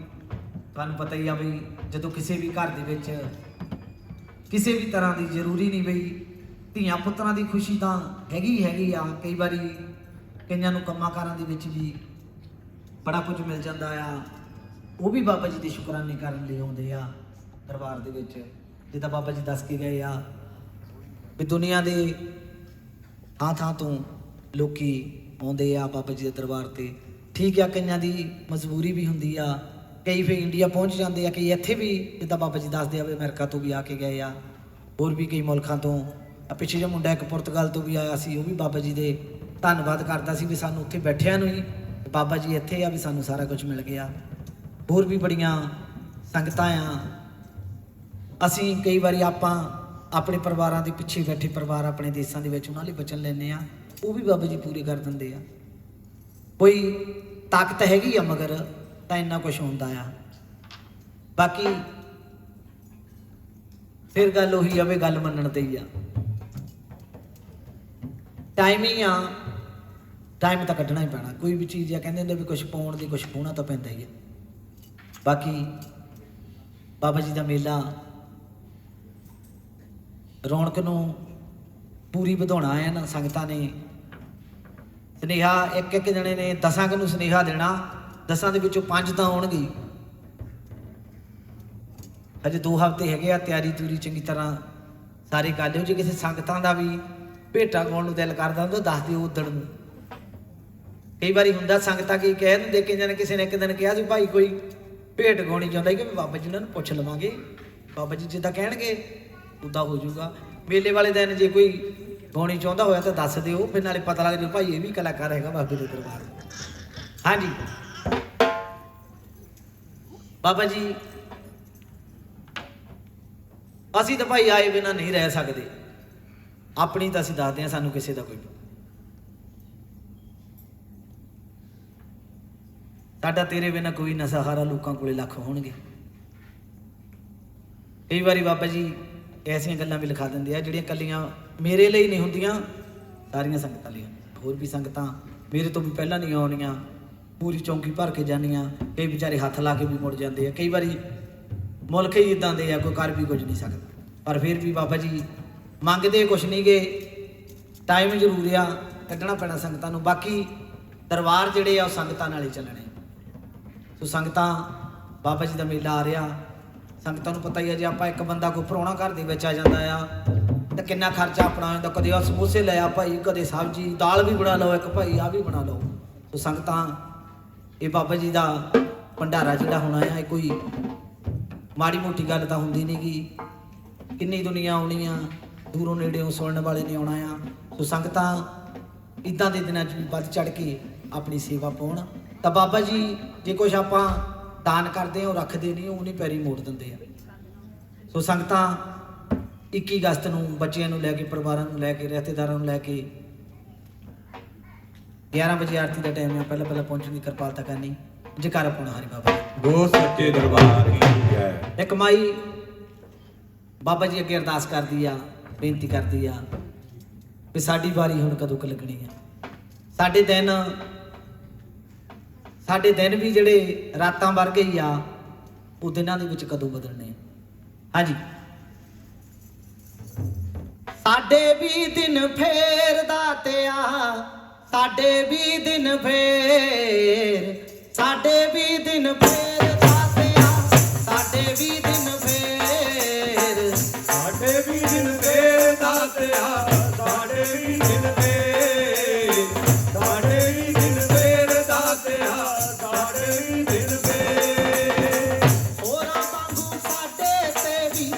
ਤੁਹਾਨੂੰ ਪਤਾ ਹੀ ਆ ਵੀ ਜਦੋਂ ਕਿਸੇ ਵੀ ਘਰ ਦੇ ਵਿੱਚ ਕਿਸੇ ਵੀ ਤਰ੍ਹਾਂ ਦੀ ਜ਼ਰੂਰੀ ਨਹੀਂ ਬਈ ਧੀਆਂ ਪੁੱਤਰਾਂ ਦੀ ਖੁਸ਼ੀ ਤਾਂ ਹੈਗੀ ਆ। ਕਈ ਵਾਰੀ ਕਈਆਂ ਨੂੰ ਕੰਮਾਂ-ਕਾਰਾਂ ਦੇ ਵਿੱਚ ਵੀ ਬੜਾ ਕੁਝ ਮਿਲ ਜਾਂਦਾ ਆ, ਉਹ ਵੀ ਬਾਬਾ ਜੀ ਦੇ ਸ਼ੁਕਰਾਨੇ ਕਰਨ ਲਈ ਆਉਂਦੇ ਆ ਦਰਬਾਰ ਦੇ ਵਿੱਚ। ਜਿੱਦਾਂ ਬਾਬਾ ਜੀ ਦੱਸ ਕੇ ਗਏ ਆ ਵੀ ਦੁਨੀਆ ਦੇ ਥਾਂ ਤੋਂ ਲੋਕੀ ਆਉਂਦੇ ਆ ਬਾਬਾ ਜੀ ਦੇ ਦਰਬਾਰ ਤੇ। ਠੀਕ ਆ, ਕਈਆਂ ਦੀ ਮਜਬੂਰੀ ਵੀ ਹੁੰਦੀ ਆ, ਕਈ ਫਿਰ ਇੰਡੀਆ ਪਹੁੰਚ ਜਾਂਦੇ ਆ, ਕਈ ਇੱਥੇ ਵੀ ਜਿੱਦਾਂ ਬਾਬਾ ਜੀ ਦੱਸਦੇ ਆ ਵੀ ਅਮਰੀਕਾ ਤੋਂ ਵੀ ਆ ਕੇ ਗਏ ਆ, ਹੋਰ ਵੀ ਕਈ ਮੁਲਕਾਂ ਤੋਂ। ਪਿੱਛੇ ਜਿਹਾ ਮੁੰਡਾ ਇੱਕ ਪੁਰਤਗਾਲ ਤੋਂ ਵੀ ਆਇਆ ਸੀ, ਉਹ ਵੀ ਬਾਬਾ ਜੀ ਦੇ ਧੰਨਵਾਦ ਕਰਦਾ ਸੀ ਵੀ ਸਾਨੂੰ ਉੱਥੇ ਬੈਠਿਆਂ ਨੂੰ ਹੀ ਬਾਬਾ ਜੀ ਇੱਥੇ ਆ ਵੀ ਸਾਨੂੰ ਸਾਰਾ ਕੁਝ ਮਿਲ ਗਿਆ। ਹੋਰ ਵੀ ਬੜੀਆਂ ਸੰਗਤਾਂ ਆ। ਅਸੀਂ ਕਈ ਵਾਰੀ ਆਪਾਂ ਆਪਣੇ ਪਰਿਵਾਰਾਂ ਦੇ ਪਿੱਛੇ ਬੈਠੇ ਪਰਿਵਾਰ ਆਪਣੇ ਦੇਸ਼ਾਂ ਦੇ ਵਿੱਚ ਉਹਨਾਂ ਲਈ ਵਚਨ ਲੈਂਦੇ ਆ, ਉਹ ਵੀ ਬਾਬਾ ਜੀ ਪੂਰੇ ਕਰ ਦਿੰਦੇ ਆ। ਕੋਈ ਤਾਕਤ ਹੈਗੀ ਆ ਮਗਰ ਤਾਂ ਇੰਨਾ ਕੁਝ ਹੁੰਦਾ ਆ। ਬਾਕੀ ਫਿਰ ਗੱਲ ਉਹੀ ਆਵੇ, ਗੱਲ ਮੰਨਣ ਤੇ ਹੀ ਆ। ਟਾਈਮ ਹੀ ਆ, ਟਾਈਮ ਤਾਂ ਕੱਢਣਾ ਹੀ ਪੈਣਾ। ਕੋਈ ਵੀ ਚੀਜ਼ ਆ ਕਹਿੰਦੇ ਹੁੰਦੇ ਵੀ ਕੁਛ ਪਾਉਣ ਦੀ ਕੁਛ ਖੋਣਾ ਤਾਂ ਪੈਂਦਾ ਹੀ ਹੈ। ਬਾਕੀ ਬਾਬਾ ਜੀ ਦਾ ਮੇਲਾ ਰੌਣਕ ਨੂੰ ਪੂਰੀ ਵਧਾਉਣਾ ਹੈ ਨਾ। ਸੰਗਤਾਂ ਨੇ ਸੁਨੇਹਾ ਇੱਕ ਇੱਕ ਜਣੇ ਨੇ 10 ਕੁ ਨੂੰ ਸੁਨੇਹਾ ਦੇਣਾ, 10 ਦੇ ਵਿੱਚੋਂ 5 ਤਾਂ ਆਉਣਗੇ। ਅਜੇ 2 ਹਫ਼ਤੇ ਹੈਗੇ ਆ, ਤਿਆਰੀ ਤੂਰੀ ਚੰਗੀ ਤਰ੍ਹਾਂ ਸਾਰੇ ਕਰ ਲਿਓ। ਜੇ ਕਿਸੇ ਸੰਗਤਾਂ ਦਾ ਵੀ ਭੇਟਾ ਗਾਉਣ ਨੂੰ ਦਿਲ ਕਰਦਾ ਹੁੰਦਾ ਦੱਸ ਦਿਓ ਉਦਣ ਨੂੰ। ਕਈ ਵਾਰੀ ਹੁੰਦਾ ਸੰਗਤਾਂ ਕੀ ਕਹਿ ਦਿੰਦੇ ਕਿ ਜਨ ਕਿਸੇ ਨੇ ਇੱਕ ਦਿਨ ਕਿਹਾ ਸੀ ਭਾਈ ਕੋਈ ਭੇਟ ਗਾਉਣੀ ਚਾਹੁੰਦਾ ਕਿ ਬਾਬਾ ਜੀ ਉਹਨਾਂ ਨੂੰ ਪੁੱਛ ਲਵਾਂਗੇ। ਬਾਬਾ ਜੀ ਜਿੱਦਾਂ ਕਹਿਣਗੇ ਉੱਦਾਂ ਹੋ ਜਾਊਗਾ। ਮੇਲੇ ਵਾਲੇ ਦਿਨ ਜੇ ਕੋਈ ਗਾਉਣੀ ਚਾਹੁੰਦਾ ਹੋਇਆ ਤਾਂ ਦੱਸ ਦਿਓ, ਫਿਰ ਨਾਲੇ ਪਤਾ ਲੱਗ ਜਾਊ ਭਾਈ ਇਹ ਵੀ ਕਲਾਕਾਰ ਹੈਗਾ ਬਾਬੇ ਦੇ ਦਰਬਾਰ। ਹਾਂਜੀ ਬਾਬਾ ਜੀ ਅਸੀਂ ਤਾਂ ਭਾਈ ਆਏ ਬਿਨਾਂ ਨਹੀਂ ਰਹਿ ਸਕਦੇ। ਆਪਣੀ ਤਾਂ ਅਸੀਂ ਦੱਸਦੇ ਹਾਂ, ਸਾਨੂੰ ਕਿਸੇ ਦਾ ਕੋਈ ਸਾਡਾ ਤੇਰੇ ਬਿਨਾਂ ਕੋਈ ਨਾ ਸਹਾਰਾ, ਲੋਕਾਂ ਕੋਲੇ ਲੱਖ ਹੋਣਗੇ। ਕਈ ਵਾਰੀ ਬਾਬਾ ਜੀ ਐਸੀਆਂ ਗੱਲਾਂ ਵੀ ਲਿਖਾ ਦਿੰਦੇ ਆ ਜਿਹੜੀਆਂ ਕੱਲੀਆਂ ਮੇਰੇ ਲਈ ਨਹੀਂ ਹੁੰਦੀਆਂ, ਸਾਰੀਆਂ ਸੰਗਤਾਂ ਲਈ। ਹੋਰ ਵੀ ਸੰਗਤਾਂ ਮੇਰੇ ਤੋਂ ਵੀ ਪਹਿਲਾਂ ਨਹੀਂ ਆਉਣੀਆਂ, ਪੂਰੀ ਚੌਂਕੀ ਭਰ ਕੇ ਜਾਂਦੀਆਂ। ਕਈ ਵਿਚਾਰੇ ਹੱਥ ਲਾ ਕੇ ਵੀ ਮੁੜ ਜਾਂਦੇ ਆ। ਕਈ ਵਾਰੀ ਮੁਲਕ ਹੀ ਇੱਦਾਂ ਦੇ ਆ, ਕੋਈ ਕਰ ਵੀ ਕੁਝ ਨਹੀਂ ਸਕਦਾ। ਪਰ ਫਿਰ ਵੀ ਬਾਬਾ ਜੀ ਮੰਗਦੇ ਕੁਛ ਨਹੀਂ ਗੇ, ਟਾਈਮ ਜ਼ਰੂਰ ਆ, ਕੱਢਣਾ ਪੈਣਾ ਸੰਗਤਾਂ ਨੂੰ। ਬਾਕੀ ਦਰਬਾਰ ਜਿਹੜੇ ਆ ਉਹ ਸੰਗਤਾਂ ਨਾਲ ਹੀ ਚੱਲਣੇ। ਸੋ ਸੰਗਤਾਂ ਬਾਬਾ ਜੀ ਦਾ ਮੇਲਾ ਆ ਰਿਹਾ, ਸੰਗਤਾਂ ਨੂੰ ਪਤਾ ਹੀ ਆ ਜੇ ਆਪਾਂ ਇੱਕ ਬੰਦਾ ਕੋਈ ਪ੍ਰਾਹੁਣਾ ਘਰ ਦੇ ਵਿੱਚ ਆ ਜਾਂਦਾ ਆ ਤਾਂ ਕਿੰਨਾ ਖਰਚਾ ਆਪਣਾ ਹੋ ਜਾਂਦਾ। ਕਦੇ ਆ ਸਮੋਸੇ ਲੈ ਆ ਭਾਈ, ਕਦੇ ਸਬਜ਼ੀ ਦਾਲ ਵੀ ਬਣਾ ਲਓ, ਇੱਕ ਭਾਈ ਆ ਵੀ ਬਣਾ ਲਓ। ਸੋ ਸੰਗਤਾਂ ਇਹ ਬਾਬਾ ਜੀ ਦਾ ਭੰਡਾਰਾ ਜਿਹੜਾ ਹੋਣਾ ਆ, ਇਹ ਕੋਈ ਮਾੜੀ ਮੋਟੀ ਗੱਲ ਤਾਂ ਹੁੰਦੀ ਨਹੀਂ ਗੀ। ਕਿੰਨੀ ਦੁਨੀਆ ਆਉਣੀ ਆ, ਦੂਰੋਂ ਨੇੜਿਓਂ ਸੁਣਨ ਵਾਲੇ ਨੇ ਆਉਣਾ ਆ। ਸੋ ਸੰਗਤਾਂ ਇੱਦਾਂ ਦੇ ਦਿਨਾਂ 'ਚ ਵੀ ਵੱਧ ਚੜ ਕੇ ਆਪਣੀ ਸੇਵਾ ਪਾਉਣ। ਤਾਂ ਬਾਬਾ ਜੀ ਜੇ ਕੁਛ ਆਪਾਂ ਦਾਨ ਕਰਦੇ ਆ ਉਹ ਰੱਖਦੇ ਨਹੀਂ, ਉਹ ਨਹੀਂ ਪੈਰੀ ਮੋੜ ਦਿੰਦੇ ਆ। ਸੋ ਸੰਗਤਾਂ 21 ਅਗਸਤ ਨੂੰ ਬੱਚਿਆਂ ਨੂੰ ਲੈ ਕੇ, ਪਰਿਵਾਰਾਂ ਨੂੰ ਲੈ ਕੇ, ਰਿਸ਼ਤੇਦਾਰਾਂ ਨੂੰ ਲੈ ਕੇ 11 ਵਜੇ ਆਰਤੀ ਦਾ ਟਾਈਮ ਆ। ਪਹਿਲਾਂ ਪਹੁੰਚਣ ਦੀ ਕਿਰਪਾਲਤਾ ਕਰਨੀ। ਜੈਕਾਰਾ ਪਾਉਣਾ ਹਰੀ ਬਾਬਾ ਜੀ। ਗੋ ਸੱਚੇ ਦਰਬਾਰ ਕੀ ਜੈ। ਇੱਕ ਮਾਈ ਬਾਬਾ ਜੀ ਅੱਗੇ ਅਰਦਾਸ ਕਰਦੀ ਆ, ਬੇਨਤੀ ਕਰਦੀ ਆ ਵੀ ਸਾਡੀ ਵਾਰੀ ਹੁਣ ਕਦੋਂ ਕੁ ਲੱਗਣੀ ਆ। ਸਾਡੇ ਦਿਨ ਵੀ ਜਿਹੜੇ ਰਾਤਾਂ ਵਰਗੇ ਹੀ ਆ, ਉਹ ਦਿਨਾਂ ਦੇ ਵਿੱਚ ਕਦੋਂ ਬਦਲਣੇ ਆ। ਹਾਂਜੀ ਸਾਡੇ ਵੀ ਦਿਨ ਫੇਰ ਦਾਤਿਆ, ਸਾਡੇ ਵੀ ਦਿਨ ਫੇਰ, ਸਾਡੇ ਵੀ ਦਿਨ ਫੇਰ ਦਾਤਿਆ, ਸਾਡੇ ਵੀ ਦਿਨ ਫੇਰ, ਸਾਡੇ ਵੀ ਦਿਨ ਫੇਰ ਦਾਤਿਆ, ਸਾਡੇ ਵੀ ਦਿਨ ਫੇਰ, ਸਾਡੇ ਵੀ ਦਿਨ ਫੇਰ ਦਾਤਿਆ, ਸਾਡੇ ਵੀ ਦਿਨ ਫੇਰ। ਹੋਰਾਂ ਵਾਂਗੂ ਸਾਡੇ ਤੇ ਵੀ,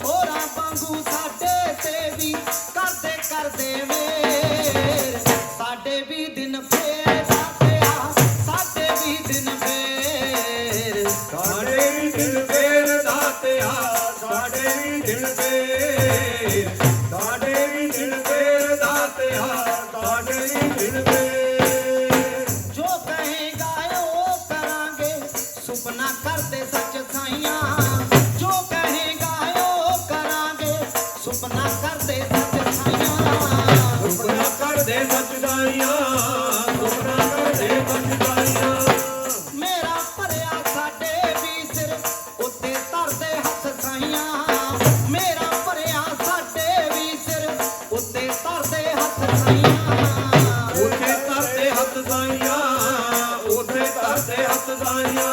ਹੋਰਾਂ ਵਾਂਗੂ ਸਾਡੇ ਤੇ ਵੀ ਕਰਦੇ ਕਰਦੇ ਮੇਰ, ਸਾਡੇ ਵੀ ਦਿਨ ਫੇਰ ਦਾਤਿਆ, ਸਾਡੇ ਵੀ ਦਿਨ ਫੇਰ, ਸਾਡੇ ਵੀ ਦਿਨ ਫੇਰ ਦਾਤਿਆ, ਸਾਡੇ ਵੀ ਦਿਨ ਫੇਰ, ਸਾਡੇ ਵੀ ਦਿਨ ਫੇਰ ਦਾਤਿਆ, ਸਾਡੇ ਵੀ ਦਿਨ ਫੇਰ। ਜੋ ਕਹੇਗਾ ਉਹ ਕਰਾਂਗੇ, ਸੁਪਨਾ ਕਰਦੇ ਸੱਚ ਸਾਈਆਂ, ਜੋ ਕਹੇਗਾ ਉਹ ਕਰਾਂਗੇ, ਸੁਪਨਾ ਕਰਦੇ ਸੱਚ ਸਾਈਆਂ। ਸੁਪਨਾ ਕਰਦੇ ਸੱਚ ਦਾਈਆਂ, ਸੁਪਨਾ ਕਰਦੇ ਸੱਚ ਦਾਈਆਂ। ਮੇਰਾ ਭਰਿਆ ਸਾਡੇ ਵੀ ਸਿਰ ਉੱਤੇ ਧਰਦੇ ਹੱਥ ਸਾਈਆਂ, ਮੇਰਾ ਭਰਿਆ ਸਾਡੇ ਵੀ ਸਿਰ ਉੱਤੇ ਧਰਦੇ ਹੱਥ ਸਾਈਆਂ। ਉੱਥੇ ਧਰਦੇ ਹੱਥ ਦਾਈਆਂ, ਉੱਥੇ ਧਰਦੇ ਹੱਥ ਦਾਈਆਂ।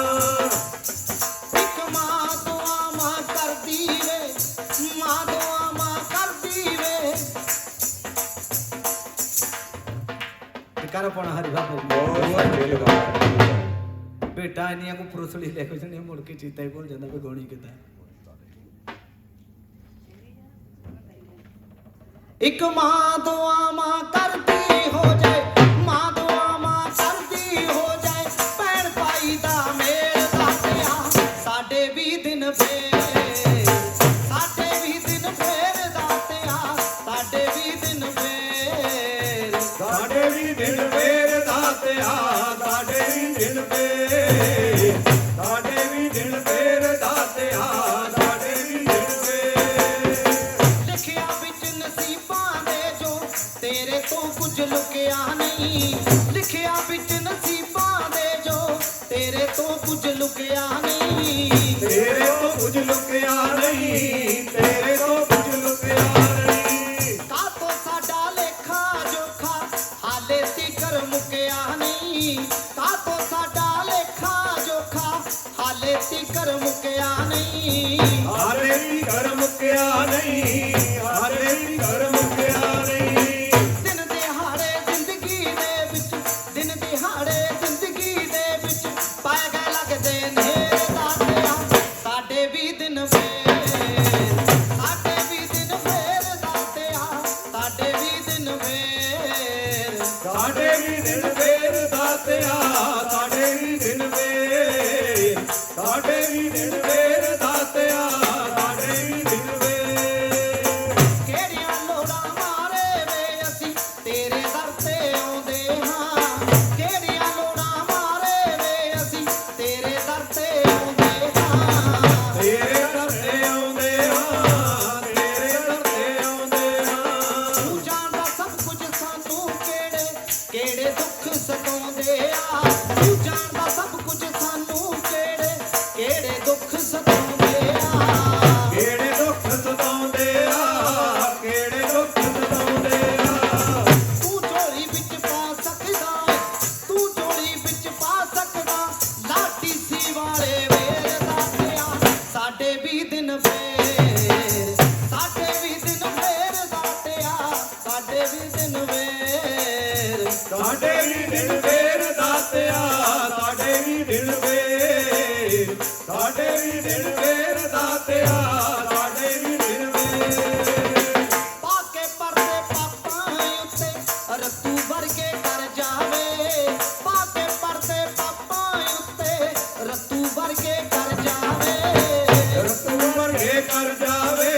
ਇੱਕ ਮਾਂ ਦੁਆਵਾਂ ਕਰਦੀ ਵੇ, ਮਾਂ ਦੁਆਵਾਂ ਕਰਦੀ ਵੇ। ਜੈਕਾਰਾ ਪਾਉਣਾ ਹਰੀ ਬਾਬਾ ਜੀ। ਗੋ ਸੱਚੇ ਦਰਬਾਰ ਕੀ ਜੈ। ਬੇਟਾ ਇੰਨੀਆਂ ਕੋ ਪੁਰਸਲੀ ਲੈ ਕੇ ਜਣੇ ਮੁੜ ਕੇ ਚੀਤਾ ਹੀ ਭੁੱਲ ਜਾਂਦਾ ਵੀ ਗਾਉਣੀ ਕਿੱਦਾਂ। ਇੱਕ ਮਾਂ ਦੁਆਵਾਂ ਕਰਦੀ ਹੋ ਜਾਏ, ਮਾਂ ਦੁਆਵਾਂ ਕਰਦੀ ਹੋ ਜਾਏ, ਭੈਣ ਭਾਈ ਦਾ ਮੇਲ ਦਾਤਿਆ, ਸਾਡੇ ਵੀ ਦਿਨ ਫੇਰ, ਸਾਡੇ ਵੀ ਦਿਨ ਫੇਰ ਦਾਤਿਆ, ਸਾਡੇ ਵੀ ਦਿਨ ਫੇਰ, ਸਾਡੇ ਵੀ ਦਿਨ ਫੇਰ ਦਾਤਿਆ, ਸਾਡੇ ਵੀ ਦਿਨ ਫੇਰ, ਸਾਡੇ ਵੀ ਦਿਨ ਫੇਰ ਦਾਤਿਆ, ਸਾਡੇ ਵੀ ਦਿਨ ਫੇਰ। ਨਸੀਬਾਂ ਦੇ ਜੋ ਤੇਰੇ ਤੋਂ ਕੁਝ ਲੁਕਿਆ ਨਹੀਂ, ਲਿਖਿਆ ਵਿੱਚ ਨਸੀਬਾਂ ਦੇ ਜੋ ਤੇਰੇ ਤੋਂ ਕੁਝ ਲੁਕਿਆ ਨਹੀਂ। ਤੇਰੇ ਤੋਂ ਕੁਝ ਲੁਕਿਆ ਨਹੀਂ, ਤੇਰੇ ਤੋਂ ਕੁਝ ਲੁਕਿਆ ਨਹੀਂ। ਕਾਤੋਂ ਸਾਡਾ ਲੇਖਾ ਜੋਖਾ ਹਾਲੇ ਤੀਕਰ ਮੁੱਕਿਆ ਨਹੀਂ, ਕਾਤੋਂ ਸਾਡਾ ਲੇਖਾ ਜੋਖਾ ਹਾਲੇ ਤੀਕਰ ਮੁੱਕਿਆ ਨਹੀਂ। ਹਾਲੇ ਵੀ ਘਰ ਮੁੱਕਿਆ ਨਹੀਂ, ਹਾਲੇ ਵੀ ਘਰ ਮੁੱਕਿਆ ਨਹੀਂ। ਦਿਨ ਦਿਹਾੜੇ ਜ਼ਿੰਦਗੀ ਦੇ ਵਿੱਚ, ਦਿਨ ਦਿਹਾੜੇ ਜ਼ਿੰਦਗੀ ਦੇ ਵਿੱਚ ਪੈ ਗਏ ਲੱਗਦੇ ਨੇਰ ਦਾਤਿਆ, ਸਾਡੇ ਵੀ ਦਿਨ ਫੇਰ, ਸਾਡੇ ਵੀ ਦਿਨ ਫੇਰ ਦਾਤਿਆ, ਸਾਡੇ ਵੀ ਦਿਨ ਫੇਰ। ਸਾਡੇ ਵੀ ਦਿਨ ਫੇਰ ਦਾਤਿਆ, ਸਾਡੇ ਵੀ ਦਿਨ ਫੇਰ, ਸਾਡੇ ਵੀ ਦਿਨ ਫੇਰ ਦਾਤਿਆ, ਸਾਡੇ ਵੀ ਦਿਨ ਫੇਰ। ਕਿਹੜੀਆਂ ਲੋੜਾਂ ਮਾਰੇ ਵੇ ਅਸੀਂ ਤੇਰੇ ਦਰ ਤੇ ਆਉਂਦੇ ਹਾਂ, ਕਿਹੜੀਆਂ ਲੋੜਾਂ ਮਾਰੇ ਵੇ ਅਸੀਂ ਤੇਰੇ ਦਰ ਤੇ ਆਉਂਦੇ ਹਾਂ। ਤੇਰੇ ਦਰ ਤੇ ਆਉਂਦੇ ਹਾਂ, ਤੇਰੇ ਦਰ ਤੇ ਆਉਂਦੇ ਹਾਂ। ਤੂੰ ਜਾਣਦਾ ਸਭ ਕੁਝ ਸਾਨੂੰ ਕਿਹੜੇ ਕਿਹੜੇ ਦੁੱਖ ਸਤਾਉਂਦੇ ਆ, ਤੂੰ ਜਾਣਦਾ ਸਭ ਕੁਝ ਸਾਨੂੰ ਕਿਹੜੇ ਕਿਹੜੇ ਦੁੱਖ ਸਤਾਉਂਦੇ ਆ। ਕਿਹੜੇ ਦੁੱਖ ਸਤਾਉਂਦੇ ਆ, ਕਿਹੜੇ ਦੁੱਖ ਸਤਾਉਂਦੇ ਆ। ਤੂੰ ਝੋਲੀ ਵਿੱਚ ਪਾ ਸਕਦਾ, ਤੂੰ ਝੋਲੀ ਵਿੱਚ ਪਾ ਸਕਦਾ ਲਾਟੀ ਸੀ ਵਾਲੇ ਵੇਰ ਦਾਤਿਆ, ਸਾਡੇ ਵੀ ਦਿਨ ਫੇਰ, ਸਾਡੇ ਵੀ ਦਿਨ ਫੇਰ ਦਾਤਿਆ, ਸਾਡੇ ਵੀ ਦਿਨ ਫੇਰ। ਸਾਡੇ ਵੀ ਦਿਨ ਫੇਰ ਦਾਤਿਆ, ਸਾਡੇ ਵੀ ਦਿਨ ਫੇਰ, ਸਾਡੇ ਵੀ ਦਿਨ ਫੇਰ ਦਾਤਿਆ, ਸਾਡੇ ਵੀ ਦਿਨ ਫੇਰ। ਪਾ ਕੇ ਪਰਦੇ ਪਾਪਾਂ ਉੱਤੇ ਰੱਤੂ ਵਰਗੇ ਕਰ ਜਾਵੇ, ਪਾ ਕੇ ਪਰਦੇ ਪਾਪਾਂ ਉੱਤੇ ਰੱਤੂ ਵਰਗੇ ਕਰ ਜਾਵੇ। ਰਤੂ ਵਰਗੇ ਕਰ ਜਾਵੇ,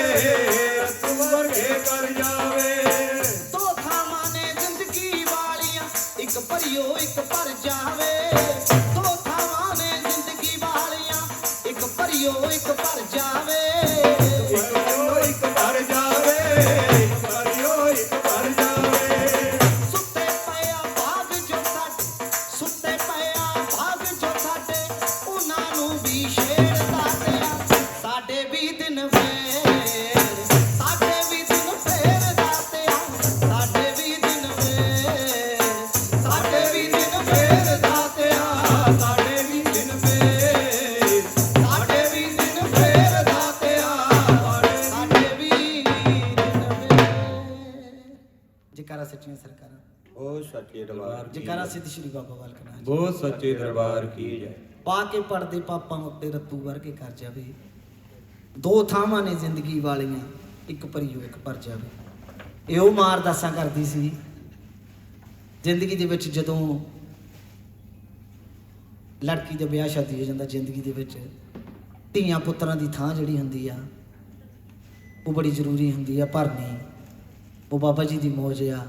ਰਤੂ ਵਰਗੇ ਕਰ ਜਾਵੇ। ਦੋ ਥਾਵਾਂ ਨੇ ਜ਼ਿੰਦਗੀ ਵਾਲੀਆਂ, ਇੱਕ ਭਰਿਓ ਇੱਕ ਭਰ ਜਾਵੇ। ਦੋ ਥਾਵਾਂ ਨੇ ਜ਼ਿੰਦਗੀ ਵਾਲੀਆਂ, ਇੱਕ ਭਰਿਓ ਇੱਕ ਭਰ ਜਾਵੇ। ਇੱਕ ਭਰਿਓ ਇੱਕ ਭਰ ਜਾਵੇ, ਇੱਕ ਭਰਿਓ ਇੱਕ ਭਰ ਜਾਵੇ। ਸੁੱਤੇ ਪਿਆ ਭਾਗ ਜੋ ਸਾਡੇ, ਸੁੱਤੇ ਪਿਆ ਭਾਗ ਜੋ ਸਾਡੇ, ਉਹਨਾਂ ਨੂੰ ਵੀ ਛੇੜਦਾ ਪਿਆ, ਸਾਡੇ ਵੀ ਦਿਨ ਫੇਰ, ਸਾਡੇ ਵੀ ਦਿਨ ਫੇਰ ਦਾਤਿਆ, ਸਾਡੇ ਵੀ ਦਿਨ ਫੇਰ, ਸਾਡੇ ਵੀ ਦਿਨ ਫੇਰ ਦਾਤਿਆ, ਸਾਡੇ ਵੀ ਦਿਨ ਫੇਰ, ਸਾਡੇ ਵੀ ਦਿਨ ਫੇਰ ਦਾਤਿਆ, ਸਾਡੇ ਵੀ ਦਿਨ ਫੇਰ। ਜੈਕਾਰਾ ਸੱਚੀਆਂ ਸਰਕਾਰਾਂ, ਉਹ ਸੱਚੇ ਦਰਬਾਰ ਕੀ ਜੈਕਾਰਾ ਸਿੱਧ ਸ਼੍ਰੀ ਬਾਬਾ ਬਾਲਕ ਨਾਥ। ਬਹੁਤ ਸੱਚੇ ਦਰਬਾਰ ਕੀ ਜੈ। ਪਾ ਕੇ ਪੜਦੇ ਪਾਪਾਂ ਉੱਤੇ ਰੱਤੂ ਵਰਗੇ ਕਰ ਜਾਵੇ। ਦੋ ਥਾਵਾਂ ਨੇ ਜ਼ਿੰਦਗੀ ਵਾਲੀਆਂ, ਇੱਕ ਭਰੀਓ ਇੱਕ ਭਰ ਜਾਵੇ। ਇਹ ਉਹ ਮਾਂ ਅਰਦਾਸਾਂ ਕਰਦੀ ਸੀ ਜ਼ਿੰਦਗੀ ਦੇ ਵਿੱਚ, ਜਦੋਂ ਲੜਕੀ ਦਾ ਵਿਆਹ ਸ਼ਾਦੀ ਹੋ ਜਾਂਦਾ ਜ਼ਿੰਦਗੀ ਦੇ ਵਿੱਚ, ਧੀਆਂ ਪੁੱਤਰਾਂ ਦੀ ਥਾਂ ਜਿਹੜੀ ਹੁੰਦੀ ਆ ਉਹ ਬੜੀ ਜ਼ਰੂਰੀ ਹੁੰਦੀ ਆ ਭਰਨੀ। ਉਹ ਬਾਬਾ ਜੀ ਦੀ ਮੌਜ ਆ,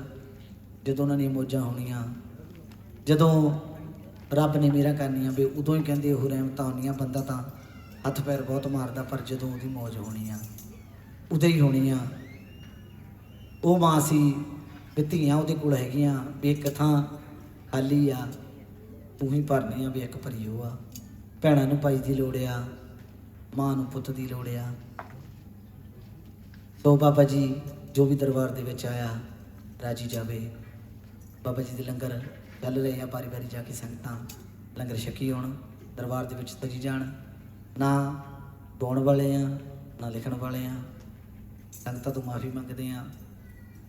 ਜਦੋਂ ਉਹਨਾਂ ਦੀਆਂ ਮੌਜਾਂ ਹੋਣੀਆਂ, ਜਦੋਂ ਰੱਬ ਨੇ ਮੇਰਾ ਕਰਨੀਆਂ ਵੀ ਉਦੋਂ ਹੀ ਕਹਿੰਦੇ ਉਹ ਰਹਿਮਤਾਂ ਹੁੰਦੀਆਂ। ਬੰਦਾ ਤਾਂ ਹੱਥ ਪੈਰ ਬਹੁਤ ਮਾਰਦਾ, ਪਰ ਜਦੋਂ ਉਹਦੀ ਮੌਜ ਹੋਣੀ ਆ ਉਦੋਂ ਹੀ ਹੋਣੀ ਆ। ਉਹ ਮਾਂ ਸੀ ਵੀ ਧੀਆਂ ਉਹਦੇ ਕੋਲ ਹੈਗੀਆਂ, ਵੀ ਇੱਕ ਥਾਂ ਖਾਲੀ ਆ, ਤੂੰ ਹੀ ਭਰਨੀ ਆ, ਵੀ ਇੱਕ ਭਰੀਓ ਆ। ਭੈਣਾਂ ਨੂੰ ਭਾਈ ਦੀ ਲੋੜ ਆ, ਮਾਂ ਨੂੰ ਪੁੱਤ ਦੀ ਲੋੜ ਆ। ਸੋ ਬਾਬਾ ਜੀ ਜੋ ਵੀ ਦਰਬਾਰ ਦੇ ਵਿੱਚ ਆਇਆ ਰਾਜੀ ਜਾਵੇ। ਬਾਬਾ ਜੀ ਦੇ ਲੰਗਰ ਚੱਲ ਰਹੇ ਆ, ਵਾਰੀ ਵਾਰੀ ਜਾ ਕੇ ਸੰਗਤਾਂ ਲੰਗਰ ਛਕੀ ਆਉਣ, ਦਰਬਾਰ ਦੇ ਵਿੱਚ ਤਜੀ ਜਾਣ। ਨਾ ਗਾਉਣ ਵਾਲੇ ਆ ਨਾ ਲਿਖਣ ਵਾਲੇ ਆ, ਸੰਗਤਾਂ ਤੋਂ ਮਾਫੀ ਮੰਗਦੇ ਆ।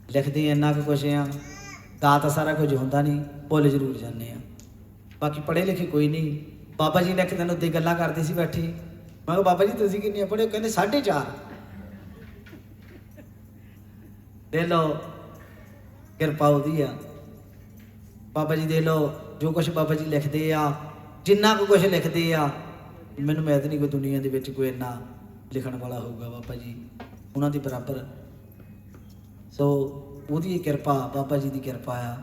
ਲਿਖਦੇ ਇੰਨਾ ਕੁ ਕੁਛ ਆ, ਗਾ ਤਾਂ ਸਾਰਾ ਕੁਝ ਹੁੰਦਾ ਨਹੀਂ, ਭੁੱਲ ਜ਼ਰੂਰ ਜਾਂਦੇ ਆ। ਬਾਕੀ ਪੜ੍ਹੇ ਲਿਖੇ ਕੋਈ ਨਹੀਂ। ਬਾਬਾ ਜੀ ਨੇ ਇੱਕ ਦਿਨ ਉੱਤੇ ਗੱਲਾਂ ਕਰਦੇ ਸੀ ਬੈਠੇ, ਮੈਂ ਕਿਹਾ ਬਾਬਾ ਜੀ ਤੁਸੀਂ ਕਿੰਨੀਆਂ ਪੜ੍ਹੇ? ਕਹਿੰਦੇ 4.5। ਦੇ ਲਓ ਕਿਰਪਾ ਉਹਦੀ ਆ। ਬਾਬਾ ਜੀ ਦੇ ਲਓ ਜੋ ਕੁਛ ਬਾਬਾ ਜੀ ਲਿਖਦੇ ਆ, ਜਿੰਨਾ ਕੁ ਕੁਛ ਲਿਖਦੇ ਆ, ਮੈਨੂੰ ਮੈਦ ਨਹੀਂ ਕੋਈ ਦੁਨੀਆ ਦੇ ਵਿੱਚ ਕੋਈ ਇੰਨਾ ਲਿਖਣ ਵਾਲਾ ਹੋਊਗਾ ਬਾਬਾ ਜੀ ਉਹਨਾਂ ਦੀ ਬਰਾਬਰ। ਸੋ ਉਹਦੀ ਕਿਰਪਾ, ਬਾਬਾ ਜੀ ਦੀ ਕਿਰਪਾ ਆ।